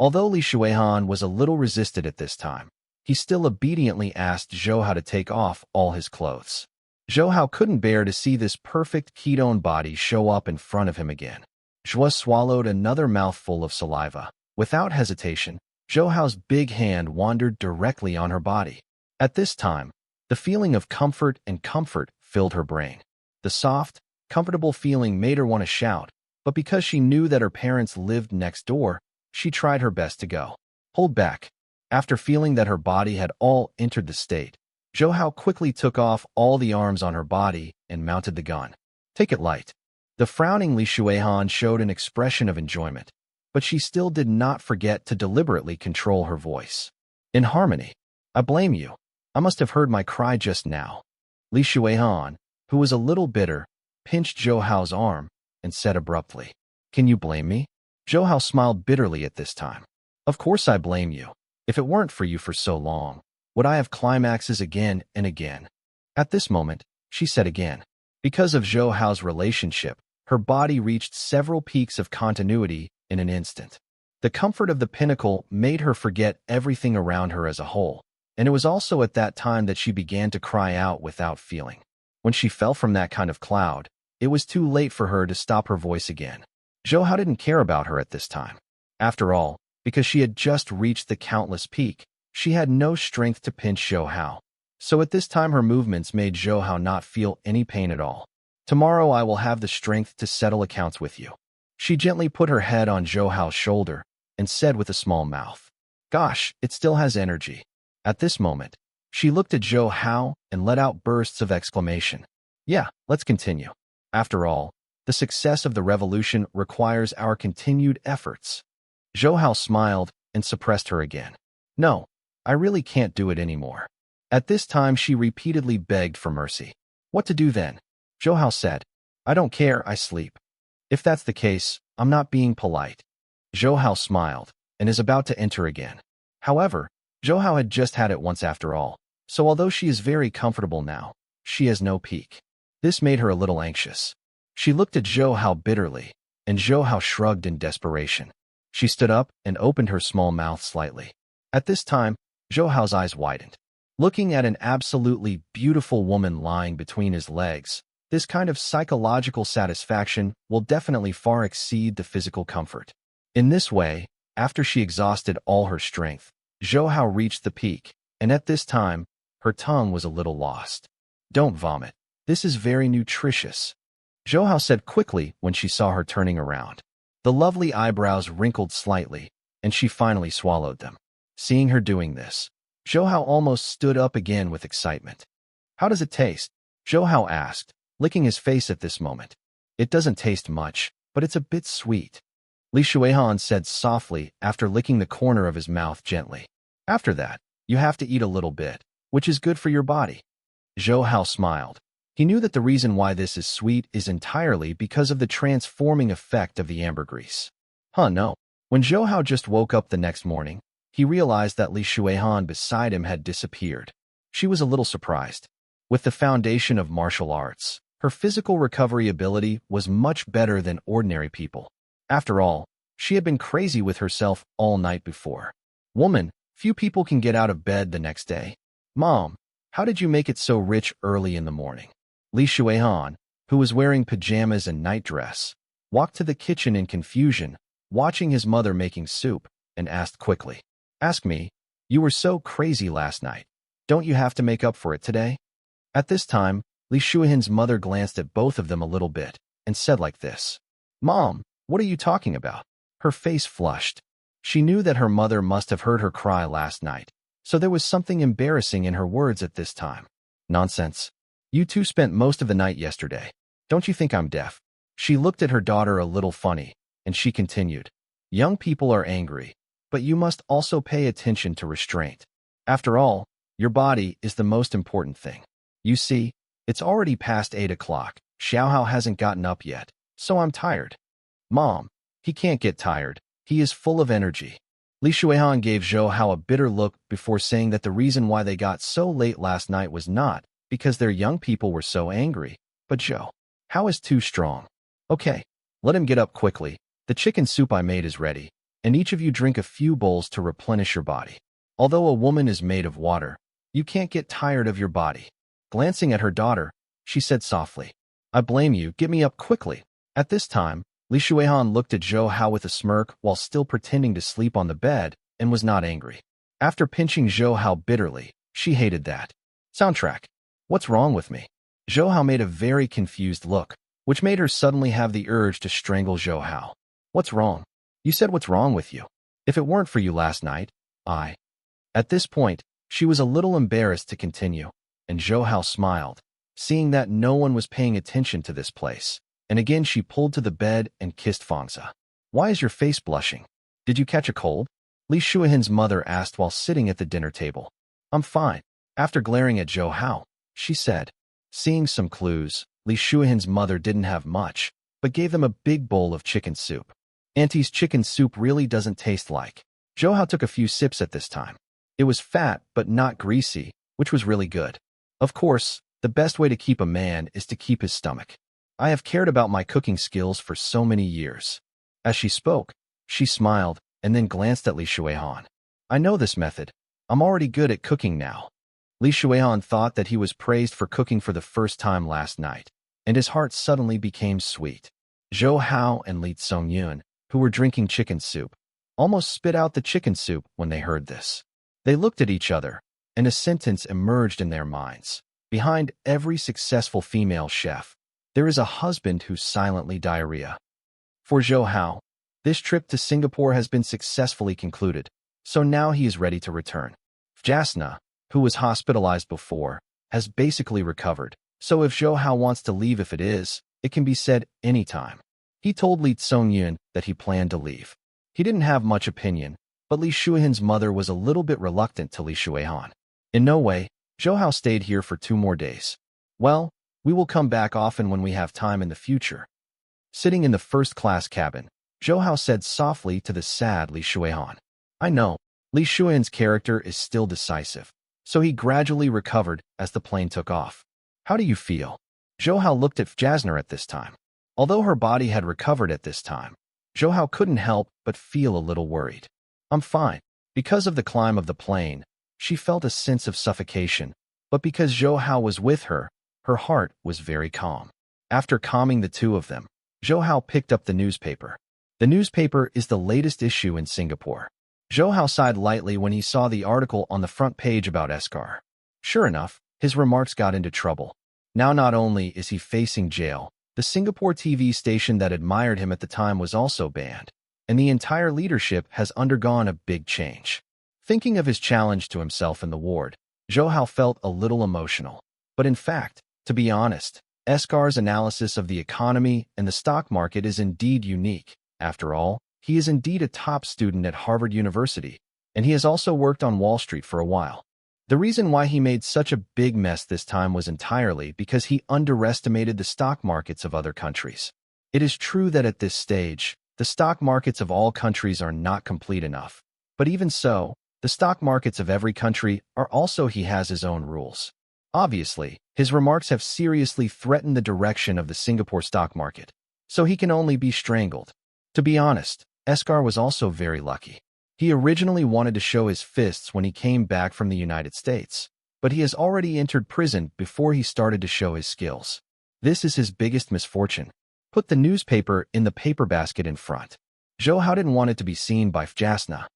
Although Li Shuihan was a little resisted at this time, he still obediently asked Zhou Hao to take off all his clothes. Zhou Hao couldn't bear to see this perfect ketone body show up in front of him again. Zhou swallowed another mouthful of saliva. Without hesitation, Zhou Hao's big hand wandered directly on her body. At this time, the feeling of comfort filled her brain. The soft, Comfortable feeling made her want to shout, but because she knew that her parents lived next door, she tried her best to go. Hold back. After feeling that her body had all entered the state, Zhou quickly took off all the arms on her body and mounted the gun. Take it light. The frowning Li Shuihan showed an expression of enjoyment, but she still did not forget to deliberately control her voice. In harmony. I blame you. I must have heard my cry just now. Li Shuihan, who was a little bitter, pinched Zhou Hao's arm and said abruptly, Can you blame me? Zhou Hao smiled bitterly at this time. Of course I blame you. If it weren't for you for so long, would I have climaxes again and again? At this moment, she said again. Because of Zhou Hao's relationship, her body reached several peaks of continuity in an instant. The comfort of the pinnacle made her forget everything around her as a whole, and it was also at that time that she began to cry out without feeling. When she fell from that kind of cloud, it was too late for her to stop her voice again. Zhou Hao didn't care about her at this time. After all, because she had just reached the countless peak, she had no strength to pinch Zhou Hao. So at this time her movements made Zhou Hao not feel any pain at all. Tomorrow I will have the strength to settle accounts with you. She gently put her head on Zhou Hao's shoulder and said with a small mouth, Gosh, it still has energy. At this moment, she looked at Zhou Hao and let out bursts of exclamation. Yeah, let's continue. After all, the success of the revolution requires our continued efforts. Zhou Hao smiled and suppressed her again. No, I really can't do it anymore. At this time she repeatedly begged for mercy. What to do then? Zhou Hao said, I don't care, I sleep. If that's the case, I'm not being polite. Zhou Hao smiled and is about to enter again. However, Zhou Hao had just had it once after all, so although she is very comfortable now, she has no peak. This made her a little anxious. She looked at Zhou Hao bitterly, and Zhou Hao shrugged in desperation. She stood up and opened her small mouth slightly. At this time, Zhou Hao's eyes widened. Looking at an absolutely beautiful woman lying between his legs, this kind of psychological satisfaction will definitely far exceed the physical comfort. In this way, after she exhausted all her strength, Zhou Hao reached the peak, and at this time, her tongue was a little lost. Don't vomit. This is very nutritious. Zhou Hao said quickly when she saw her turning around. The lovely eyebrows wrinkled slightly, and she finally swallowed them. Seeing her doing this, Zhou Hao almost stood up again with excitement. How does it taste? Zhou Hao asked, licking his face at this moment. It doesn't taste much, but it's a bit sweet. Li Shuihan said softly after licking the corner of his mouth gently. After that, you have to eat a little bit, which is good for your body. Zhou Hao smiled. He knew that the reason why this is sweet is entirely because of the transforming effect of the ambergris. No. When Zhou Hao just woke up the next morning, he realized that Li Shuihan beside him had disappeared. She was a little surprised. With the foundation of martial arts, her physical recovery ability was much better than ordinary people. After all, she had been crazy with herself all night before. Woman, few people can get out of bed the next day. Mom, how did you make it so rich early in the morning? Li Shuihan, who was wearing pajamas and nightdress, walked to the kitchen in confusion, watching his mother making soup, and asked quickly, Ask me, you were so crazy last night. Don't you have to make up for it today? At this time, Li Shuihan's mother glanced at both of them a little bit and said like this, Mom, what are you talking about? Her face flushed. She knew that her mother must have heard her cry last night, so there was something embarrassing in her words at this time. Nonsense. You two spent most of the night yesterday. Don't you think I'm deaf? She looked at her daughter a little funny, and she continued, Young people are angry, but you must also pay attention to restraint. After all, your body is the most important thing. You see, it's already past 8 o'clock. Xiao Hao hasn't gotten up yet, so I'm tired. Mom, he can't get tired. He is full of energy. Li Shuihan gave Zhou Hao a bitter look before saying that the reason why they got so late last night was not because their young people were so angry, but Zhou Hao is too strong. Okay, let him get up quickly. The chicken soup I made is ready, and each of you drink a few bowls to replenish your body. Although a woman is made of water, you can't get tired of your body. Glancing at her daughter, she said softly, I blame you, get me up quickly. At this time, Li Shuihan looked at Zhou Hao with a smirk while still pretending to sleep on the bed and was not angry. After pinching Zhou Hao bitterly, she hated that. Soundtrack. What's wrong with me? Zhou Hao made a very confused look. which made her suddenly have the urge to strangle Zhou Hao. What's wrong? You said what's wrong with you? If it weren't for you last night, I... At this point, she was a little embarrassed to continue, and Zhou Hao smiled, seeing that no one was paying attention to this place. And again she pulled to the bed and kissed Fangza. Why is your face blushing? Did you catch a cold? Li Shuihan's mother asked while sitting at the dinner table. I'm fine. After glaring at Zhou Hao, she said. Seeing some clues, Li Shuihan's mother didn't have much, but gave them a big bowl of chicken soup. Auntie's chicken soup really doesn't taste like. Zhou Hao took a few sips at this time. It was fat but not greasy, which was really good. Of course, the best way to keep a man is to keep his stomach. I have cared about my cooking skills for so many years. As she spoke, she smiled and then glanced at Li Shuihan. I know this method. I'm already good at cooking now. Li Shuihan thought that he was praised for cooking for the first time last night, and his heart suddenly became sweet. Zhou Hao and Li Songyun, who were drinking chicken soup, almost spit out the chicken soup when they heard this. They looked at each other, and a sentence emerged in their minds. Behind every successful female chef, there is a husband who's silently diarrhea. For Zhou Hao, this trip to Singapore has been successfully concluded, so now he is ready to return. Jasna, who was hospitalized before, has basically recovered, so if Zhou Hao wants to leave it can be said anytime. He told Li Songyun that he planned to leave. He didn't have much opinion, but Li Shuihan's mother was a little bit reluctant to Li Shuihan. In no way, Zhou Hao stayed here for 2 more days. Well, we will come back often when we have time in the future. Sitting in the first-class cabin, Zhou Hao said softly to the sad Li Shuihan. I know, Li Shuihan's character is still decisive, so he gradually recovered as the plane took off. How do you feel? Zhou Hao looked at Jasna at this time. Although her body had recovered at this time, Zhou Hao couldn't help but feel a little worried. I'm fine. Because of the climb of the plane, she felt a sense of suffocation, but because Zhou Hao was with her, her heart was very calm. After calming the two of them, Zhou Hao picked up the newspaper. The newspaper is the latest issue in Singapore. Zhou Hao sighed lightly when he saw the article on the front page about Eskar. Sure enough, his remarks got into trouble. Now not only is he facing jail, the Singapore TV station that admired him at the time was also banned, and the entire leadership has undergone a big change. Thinking of his challenge to himself in the ward, Zhou Hao felt a little emotional. But in fact, to be honest, Eskar's analysis of the economy and the stock market is indeed unique. After all, he is indeed a top student at Harvard University, and he has also worked on Wall Street for a while. The reason why he made such a big mess this time was entirely because he underestimated the stock markets of other countries. It is true that at this stage, the stock markets of all countries are not complete enough. But even so, the stock markets of every country are also he has his own rules. Obviously, his remarks have seriously threatened the direction of the Singapore stock market, so he can only be strangled. To be honest, Eskar was also very lucky. He originally wanted to show his fists when he came back from the United States, but he has already entered prison before he started to show his skills. This is his biggest misfortune. Put the newspaper in the paper basket in front. Zhou Hao didn't want it to be seen by Jasna.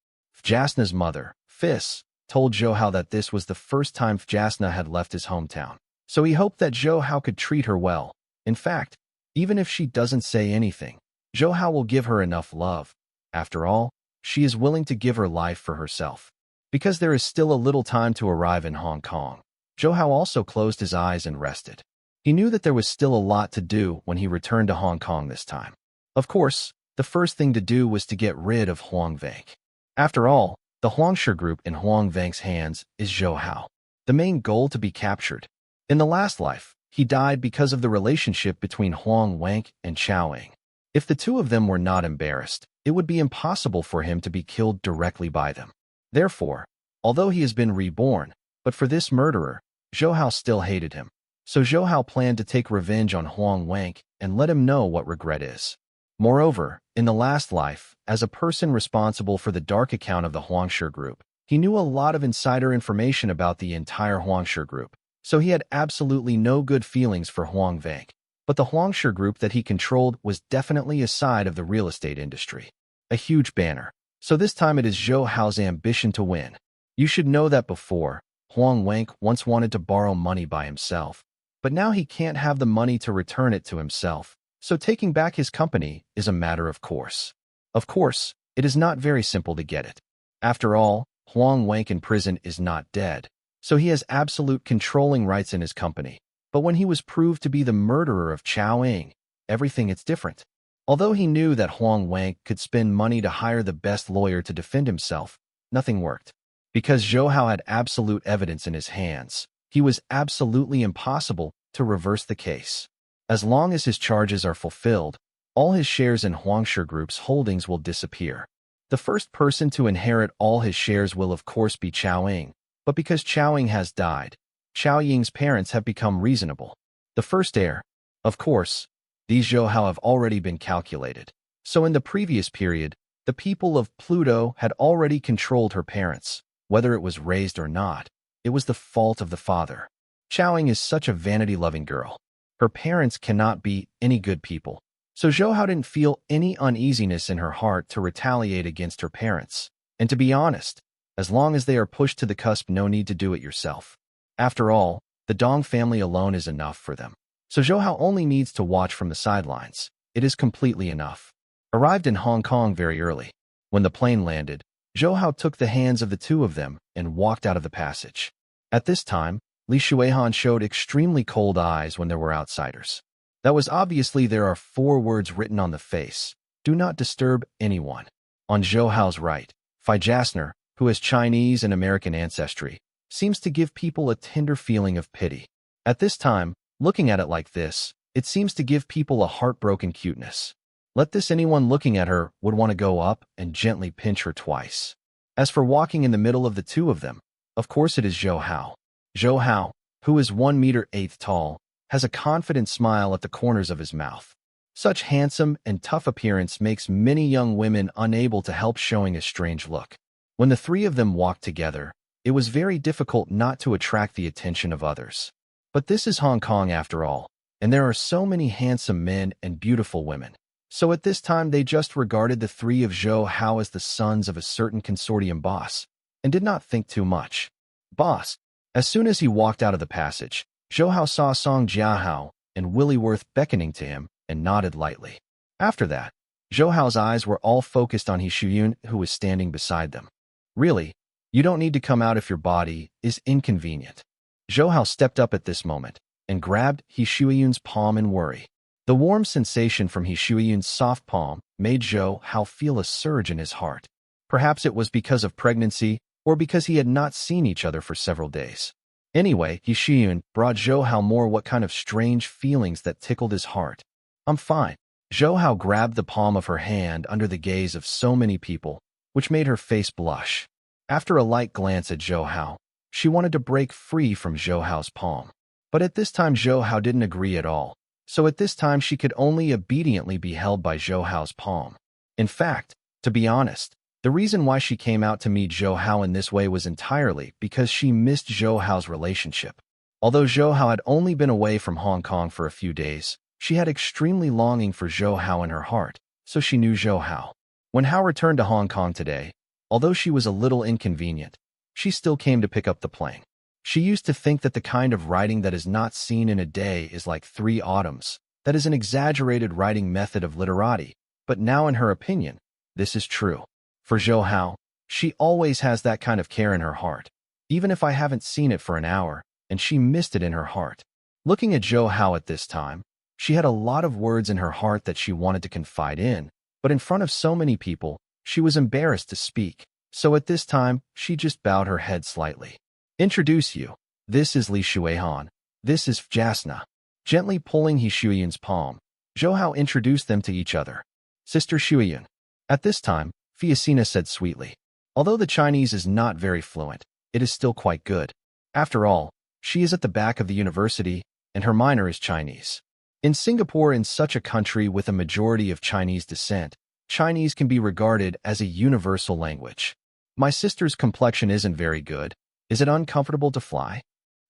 Jasna's mother, Fis, told Zhou Hao that this was the first time Jasna had left his hometown, so he hoped that Zhou Hao could treat her well. In fact, even if she doesn't say anything, Zhou Hao will give her enough love. After all, she is willing to give her life for herself. Because there is still a little time to arrive in Hong Kong, Zhou Hao also closed his eyes and rested. He knew that there was still a lot to do when he returned to Hong Kong this time. Of course, the first thing to do was to get rid of Huang Vank. After all, the Huangshi group in Huang Vank's hands is Zhou Hao, the main goal to be captured. In the last life, he died because of the relationship between Huang Vank and Chowang. If the two of them were not embarrassed, it would be impossible for him to be killed directly by them. Therefore, although he has been reborn, but for this murderer, Zhou Hao still hated him. So Zhou Hao planned to take revenge on Huang Vank and let him know what regret is. Moreover, in the last life, as a person responsible for the dark account of the Huangshi group, he knew a lot of insider information about the entire Huangshi group, so he had absolutely no good feelings for Huang Vank. But the Huangshi group that he controlled was definitely a side of the real estate industry. A huge banner. So this time it is Zhou Hao's ambition to win. You should know that before, Huang Vank once wanted to borrow money by himself, but now he can't have the money to return it to himself, so taking back his company is a matter of course. Of course, it is not very simple to get it. After all, Huang Wank in prison is not dead, so he has absolute controlling rights in his company. But when he was proved to be the murderer of Chao Ying, everything is different. Although he knew that Huang Wank could spend money to hire the best lawyer to defend himself, nothing worked. Because Zhou Hao had absolute evidence in his hands, he was absolutely impossible to reverse the case. As long as his charges are fulfilled, all his shares in Huangshe Group's holdings will disappear. The first person to inherit all his shares will of course be Chao Ying, but because Chao Ying has died, Chao Ying's parents have become reasonable. The first heir, of course, these Zhou Hao have already been calculated. So in the previous period, the people of Pluto had already controlled her parents. Whether it was raised or not, it was the fault of the father. Chao Ying is such a vanity-loving girl. Her parents cannot be any good people. So Zhou Hao didn't feel any uneasiness in her heart to retaliate against her parents. And to be honest, as long as they are pushed to the cusp, no need to do it yourself. After all, the Dong family alone is enough for them. So Zhou Hao only needs to watch from the sidelines. It is completely enough. Arrived in Hong Kong very early. When the plane landed, Zhou Hao took the hands of the two of them and walked out of the passage. At this time, Li Shuihan showed extremely cold eyes when there were outsiders. That was obviously there are 4 words written on the face. Do not disturb anyone. On Zhou Hao's right, Fei Jasner, who has Chinese and American ancestry, seems to give people a tender feeling of pity. At this time, looking at it like this, it seems to give people a heartbroken cuteness. Let this anyone looking at her would want to go up and gently pinch her twice. As for walking in the middle of the two of them, of course it is Zhou Hao. Zhou Hao, who is 1 meter 8 tall, has a confident smile at the corners of his mouth. Such handsome and tough appearance makes many young women unable to help showing a strange look. When the three of them walked together, it was very difficult not to attract the attention of others. But this is Hong Kong after all, and there are so many handsome men and beautiful women. So at this time they just regarded the three of Zhou Hao as the sons of a certain consortium boss, and did not think too much. Boss. As soon as he walked out of the passage, Zhou Hao saw Song Jiahao and Willyworth beckoning to him and nodded lightly. After that, Zhou Hao's eyes were all focused on He Shuyun, who was standing beside them. Really, you don't need to come out if your body is inconvenient. Zhou Hao stepped up at this moment and grabbed He Shuyun's palm in worry. The warm sensation from He Shuyun's soft palm made Zhou Hao feel a surge in his heart. Perhaps it was because of pregnancy or because he had not seen each other for several days. Anyway, He Shuyun brought Zhou Hao more what kind of strange feelings that tickled his heart. I'm fine. Zhou Hao grabbed the palm of her hand under the gaze of so many people, which made her face blush. After a light glance at Zhou Hao, she wanted to break free from Zhou Hao's palm. But at this time Zhou Hao didn't agree at all, so at this time she could only obediently be held by Zhou Hao's palm. In fact, to be honest, the reason why she came out to meet Zhou Hao in this way was entirely because she missed Zhou Hao's relationship. Although Zhou Hao had only been away from Hong Kong for a few days, she had extremely longing for Zhou Hao in her heart, so she knew Zhou Hao. When Hao returned to Hong Kong today, although she was a little inconvenient, she still came to pick up the plane. She used to think that the kind of writing that is not seen in a day is like 3 autumns. That is an exaggerated writing method of literati, but now in her opinion, this is true. For Zhou Hao, she always has that kind of care in her heart, even if I haven't seen it for an hour, and she missed it in her heart. Looking at Zhou Hao at this time, she had a lot of words in her heart that she wanted to confide in, but in front of so many people, she was embarrassed to speak. So at this time, she just bowed her head slightly. Introduce you. This is Li Shuihan. This is Jasna. Gently pulling He Shuyun's palm, Zhou Hao introduced them to each other. Sister Shuyun. At this time, Fiacina said sweetly. Although the Chinese is not very fluent, it is still quite good. After all, she is at the back of the university, and her minor is Chinese. In Singapore, in such a country with a majority of Chinese descent, Chinese can be regarded as a universal language. My sister's complexion isn't very good. Is it uncomfortable to fly?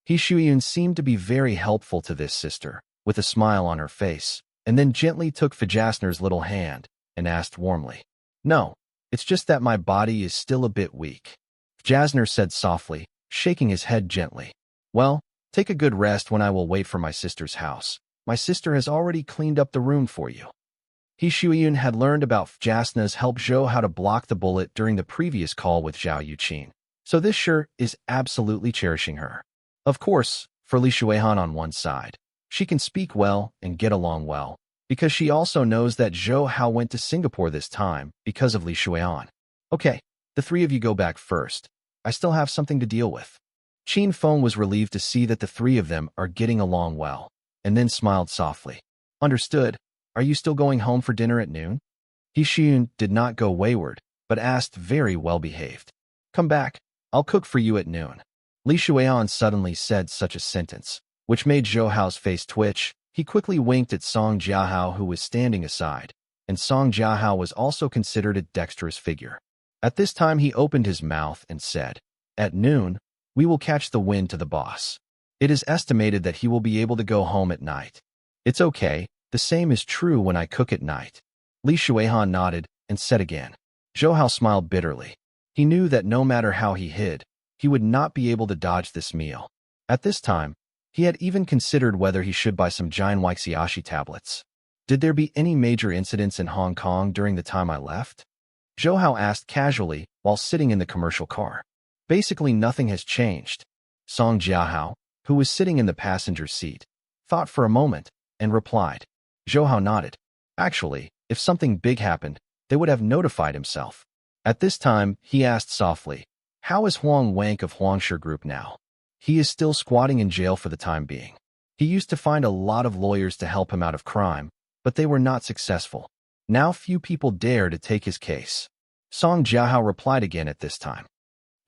He Shuyun seemed to be very helpful to this sister, with a smile on her face, and then gently took Fajasner's little hand and asked warmly. No, it's just that my body is still a bit weak. Fajasner said softly, shaking his head gently. Well, take a good rest when I will wait for my sister's house. my sister has already cleaned up the room for you. He Shuiyun had learned about Jasna's help Zhou how to block the bullet during the previous call with Zhao Yuqin, so this sure is absolutely cherishing her. Of course, for Li Shuihan on one side, she can speak well and get along well, because she also knows that Zhou Hao went to Singapore this time because of Li Shuihan. Okay, the three of you go back first. I still have something to deal with. Qin Feng was relieved to see that the three of them are getting along well, and then smiled softly. Understood. Are you still going home for dinner at noon? He Xiun did not go wayward, but asked very well-behaved. Come back. I'll cook for you at noon. Li Shuihan suddenly said such a sentence, which made Zhou Hao's face twitch. He quickly winked at Song Jiahao, who was standing aside, and Song Jiahao was also considered a dexterous figure. At this time he opened his mouth and said, At noon, we will catch the wind to the boss. It is estimated that he will be able to go home at night. It's okay. The same is true when I cook at night. Li Shuihan nodded and said again. Zhou Hao smiled bitterly. He knew that no matter how he hid, he would not be able to dodge this meal. At this time, he had even considered whether he should buy some giant Xiaoxi tablets. Did there be any major incidents in Hong Kong during the time I left? Zhou Hao asked casually while sitting in the commercial car. Basically nothing has changed. Song Jiahao, who was sitting in the passenger seat, thought for a moment and replied. Zhou Hao nodded. Actually, if something big happened, they would have notified himself. At this time, he asked softly, How is Huang Wank of Huangshe Group now? He is still squatting in jail for the time being. He used to find a lot of lawyers to help him out of crime, but they were not successful. Now few people dare to take his case. Song Jiahao replied again at this time.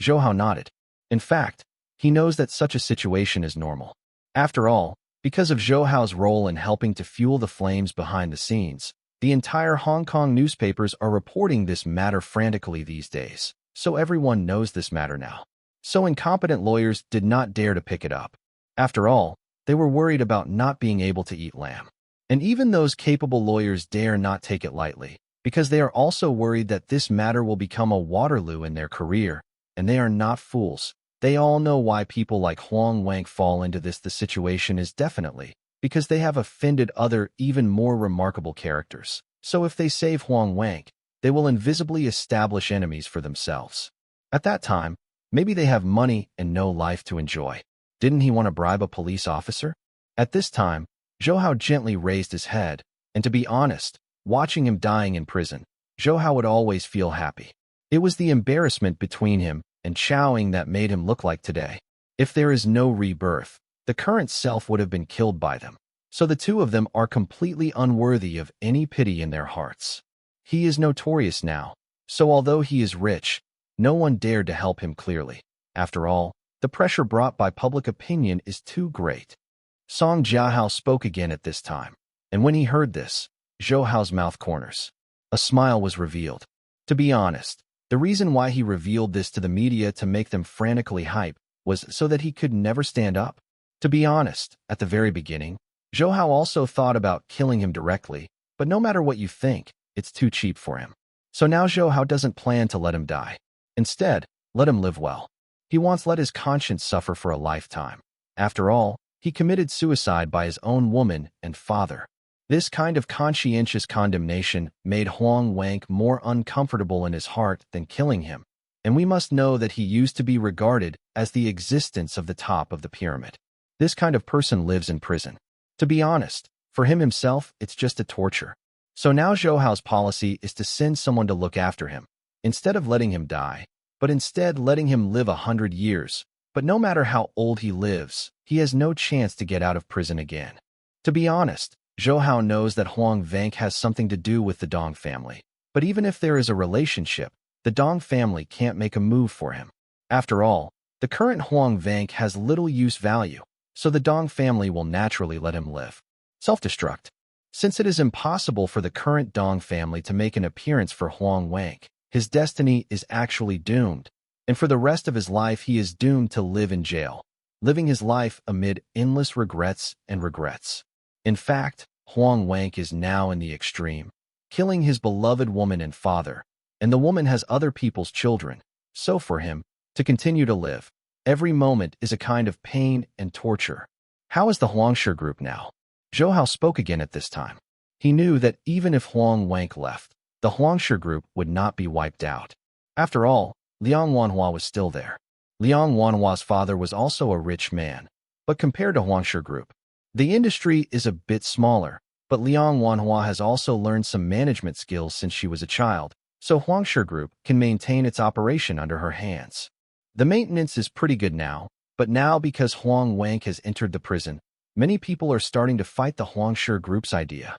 Zhou Hao nodded. In fact, he knows that such a situation is normal. After all, because of Zhou Hao's role in helping to fuel the flames behind the scenes, the entire Hong Kong newspapers are reporting this matter frantically these days, so everyone knows this matter now. So incompetent lawyers did not dare to pick it up. After all, they were worried about not being able to eat lamb. And even those capable lawyers dare not take it lightly, because they are also worried that this matter will become a Waterloo in their career, and they are not fools. They all know why people like Huang Wank fall into this. The situation is definitely because they have offended other, even more remarkable characters. So if they save Huang Wank, they will invisibly establish enemies for themselves. At that time, maybe they have money and no life to enjoy. Didn't he want to bribe a police officer? At this time, Zhou Hao gently raised his head, and to be honest, watching him dying in prison, Zhou Hao would always feel happy. It was the embarrassment between him and Chowing that made him look like today. If there is no rebirth, the current self would have been killed by them. So the two of them are completely unworthy of any pity in their hearts. He is notorious now, so although he is rich, no one dared to help him clearly. After all, the pressure brought by public opinion is too great. Song Jiahao spoke again at this time, and when he heard this, Zhou Hao's mouth corners. A smile was revealed. To be honest, the reason why he revealed this to the media to make them frantically hype was so that he could never stand up. To be honest, at the very beginning, Zhou Hao also thought about killing him directly, but no matter what you think, it's too cheap for him. So now Zhou Hao doesn't plan to let him die. Instead, let him live well. He wants to let his conscience suffer for a lifetime. After all, he committed suicide by his own woman and father. This kind of conscientious condemnation made Huang Wank more uncomfortable in his heart than killing him, and we must know that he used to be regarded as the existence of the top of the pyramid. This kind of person lives in prison. To be honest, for him himself, it's just a torture. So now Zhou Hao's policy is to send someone to look after him, instead of letting him die, but instead letting him live 100 years. But no matter how old he lives, he has no chance to get out of prison again. To be honest, Zhou Hao knows that Huang Wank has something to do with the Dong family. But even if there is a relationship, the Dong family can't make a move for him. After all, the current Huang Wank has little use value, so the Dong family will naturally let him live. Self-destruct. Since it is impossible for the current Dong family to make an appearance for Huang Wank, his destiny is actually doomed, and for the rest of his life he is doomed to live in jail, living his life amid endless regrets and regrets. In fact, Huang Wank is now in the extreme, killing his beloved woman and father, and the woman has other people's children. So for him, to continue to live, every moment is a kind of pain and torture. How is the Huangshe Group now? Zhou Hao spoke again at this time. He knew that even if Huang Wank left, the Huangshi group would not be wiped out. After all, Liang Wanhua was still there. Liang Wanhua's father was also a rich man, but compared to Huangshi group, the industry is a bit smaller, but Liang Wanhua has also learned some management skills since she was a child, so Huangshi group can maintain its operation under her hands. The maintenance is pretty good now, but now because Huang Wank has entered the prison, many people are starting to fight the Huangshi group's idea.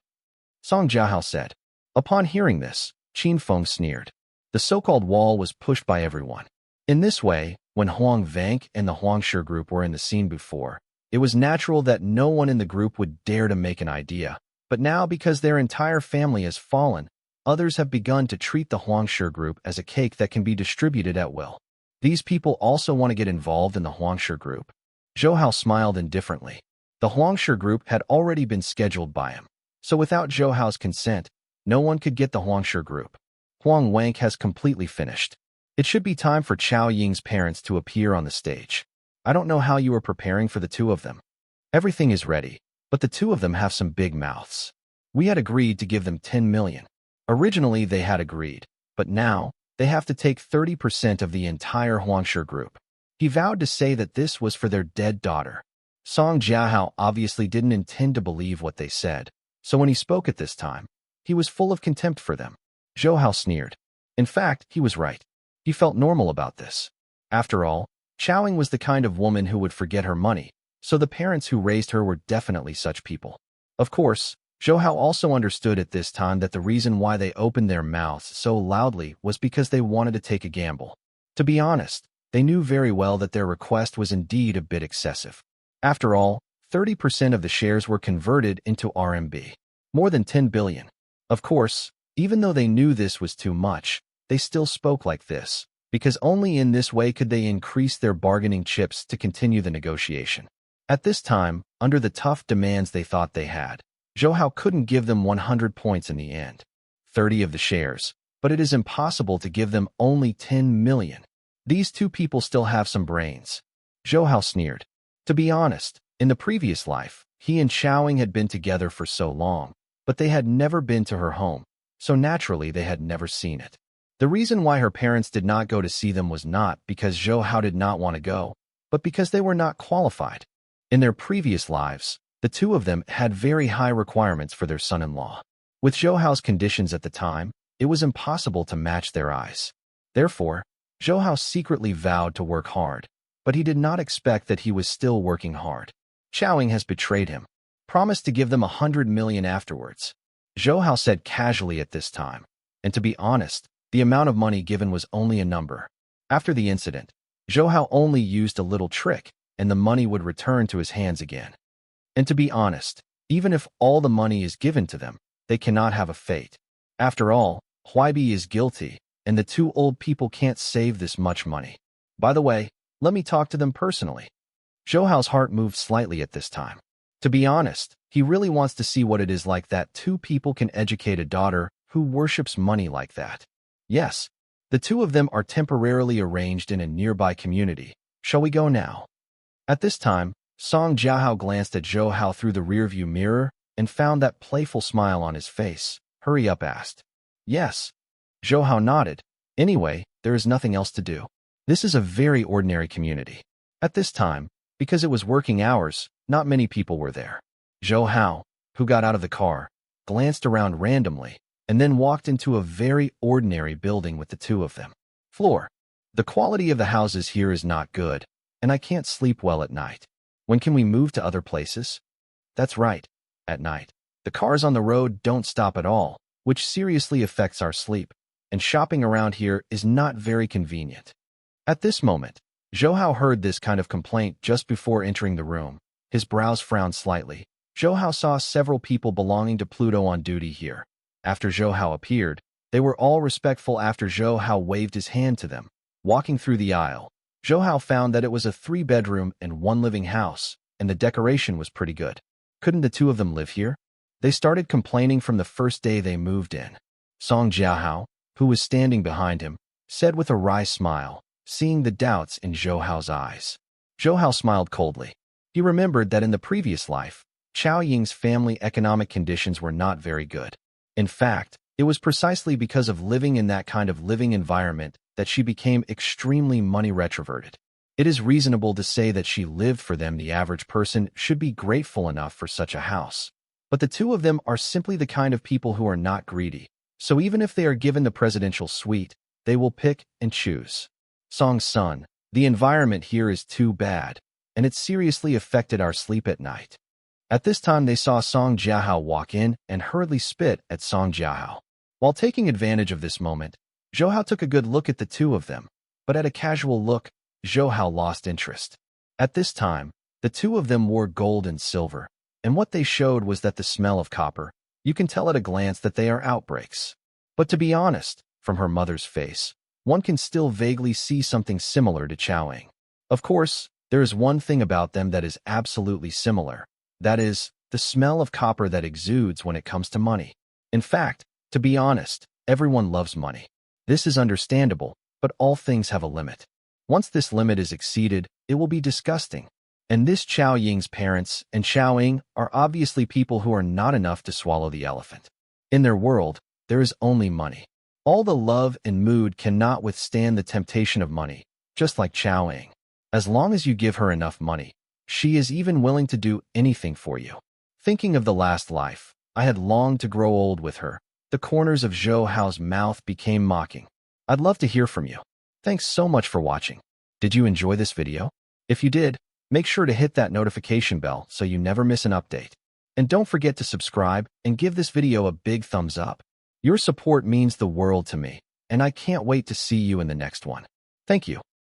Song Jiahao said. Upon hearing this, Qin Feng sneered. The so-called wall was pushed by everyone. In this way, when Huang Vank and the Huangshi group were in the scene before, it was natural that no one in the group would dare to make an idea. But now, because their entire family has fallen, others have begun to treat the Huangshi group as a cake that can be distributed at will. These people also want to get involved in the Huangshi group. Zhou Hao smiled indifferently. The Huangshi group had already been scheduled by him, so without Zhou Hao's consent, no one could get the Huangshi group. Huang Wank has completely finished. It should be time for Chao Ying's parents to appear on the stage. I don't know how you are preparing for the two of them. Everything is ready, but the two of them have some big mouths. We had agreed to give them 10 million. Originally, they had agreed, but now, they have to take 30% of the entire Huangshi group. He vowed to say that this was for their dead daughter. Song Jiahao obviously didn't intend to believe what they said, so when he spoke at this time, he was full of contempt for them. Zhou Hao sneered. In fact, he was right. He felt normal about this. After all, Chowing was the kind of woman who would forget her money, so the parents who raised her were definitely such people. Of course, Zhou Hao also understood at this time that the reason why they opened their mouths so loudly was because they wanted to take a gamble. To be honest, they knew very well that their request was indeed a bit excessive. After all, 30% of the shares were converted into RMB. More than 10 billion. Of course, even though they knew this was too much, they still spoke like this, because only in this way could they increase their bargaining chips to continue the negotiation. At this time, under the tough demands they thought they had, Zhou Hao couldn't give them 100 points in the end. 30 of the shares, but it is impossible to give them only 10 million. These two people still have some brains. Zhou Hao sneered. To be honest, in the previous life, he and Chowing had been together for so long, but they had never been to her home, so naturally they had never seen it. The reason why her parents did not go to see them was not because Zhou Hao did not want to go, but because they were not qualified. In their previous lives, the two of them had very high requirements for their son-in-law. With Zhou Hao's conditions at the time, it was impossible to match their eyes. Therefore, Zhou Hao secretly vowed to work hard, but he did not expect that he was still working hard. Chowing has betrayed him, promised to give them 100 million afterwards. Zhou Hao said casually at this time, and to be honest, the amount of money given was only a number. After the incident, Zhou Hao only used a little trick, and the money would return to his hands again. And to be honest, even if all the money is given to them, they cannot have a fate. After all, Huaibi is guilty, and the two old people can't save this much money. By the way, let me talk to them personally. Zhou Hao's heart moved slightly at this time. To be honest, he really wants to see what it is like that two people can educate a daughter who worships money like that. Yes, the two of them are temporarily arranged in a nearby community. Shall we go now? At this time, Song Jiahao glanced at Zhou Hao through the rearview mirror and found that playful smile on his face. Hurry up, asked. Yes. Zhou Hao nodded. Anyway, there is nothing else to do. This is a very ordinary community. At this time, because it was working hours, not many people were there. Zhou Hao, who got out of the car, glanced around randomly, and then walked into a very ordinary building with the two of them. Floor. The quality of the houses here is not good, and I can't sleep well at night. When can we move to other places? That's right. At night. The cars on the road don't stop at all, which seriously affects our sleep, and shopping around here is not very convenient. At this moment, Zhou Hao heard this kind of complaint just before entering the room. His brows frowned slightly. Zhou Hao saw several people belonging to Pluto on duty here. After Zhou Hao appeared, they were all respectful after Zhou Hao waved his hand to them. Walking through the aisle, Zhou Hao found that it was a 3-bedroom and 1-living house, and the decoration was pretty good. Couldn't the two of them live here? They started complaining from the first day they moved in. Song Jiahao, who was standing behind him, said with a wry smile, seeing the doubts in Zhou Hao's eyes. Zhou Hao smiled coldly. He remembered that in the previous life, Chao Ying's family economic conditions were not very good. In fact, it was precisely because of living in that kind of living environment that she became extremely money-retroverted. It is reasonable to say that she lived for them. The average person should be grateful enough for such a house. But the two of them are simply the kind of people who are not greedy. So even if they are given the presidential suite, they will pick and choose. Song's son, the environment here is too bad, and it seriously affected our sleep at night. At this time, they saw Song Jiahao walk in and hurriedly spit at Song Jiahao. While taking advantage of this moment, Zhou Hao took a good look at the two of them, but at a casual look, Zhou Hao lost interest. At this time, the two of them wore gold and silver, and what they showed was that the smell of copper. You can tell at a glance that they are outbreaks. But to be honest, from her mother's face, one can still vaguely see something similar to Chowing. Of course, there is one thing about them that is absolutely similar. That is, the smell of copper that exudes when it comes to money. In fact, to be honest, everyone loves money. This is understandable, but all things have a limit. Once this limit is exceeded, it will be disgusting. And this Chao Ying's parents and Chao Ying are obviously people who are not enough to swallow the elephant. In their world, there is only money. All the love and mood cannot withstand the temptation of money, just like Chao Ying. As long as you give her enough money, she is even willing to do anything for you. Thinking of the last life, I had longed to grow old with her. The corners of Zhou Hao's mouth became mocking. I'd love to hear from you. Thanks so much for watching. Did you enjoy this video? If you did, make sure to hit that notification bell so you never miss an update. And don't forget to subscribe and give this video a big thumbs up. Your support means the world to me, and I can't wait to see you in the next one. Thank you.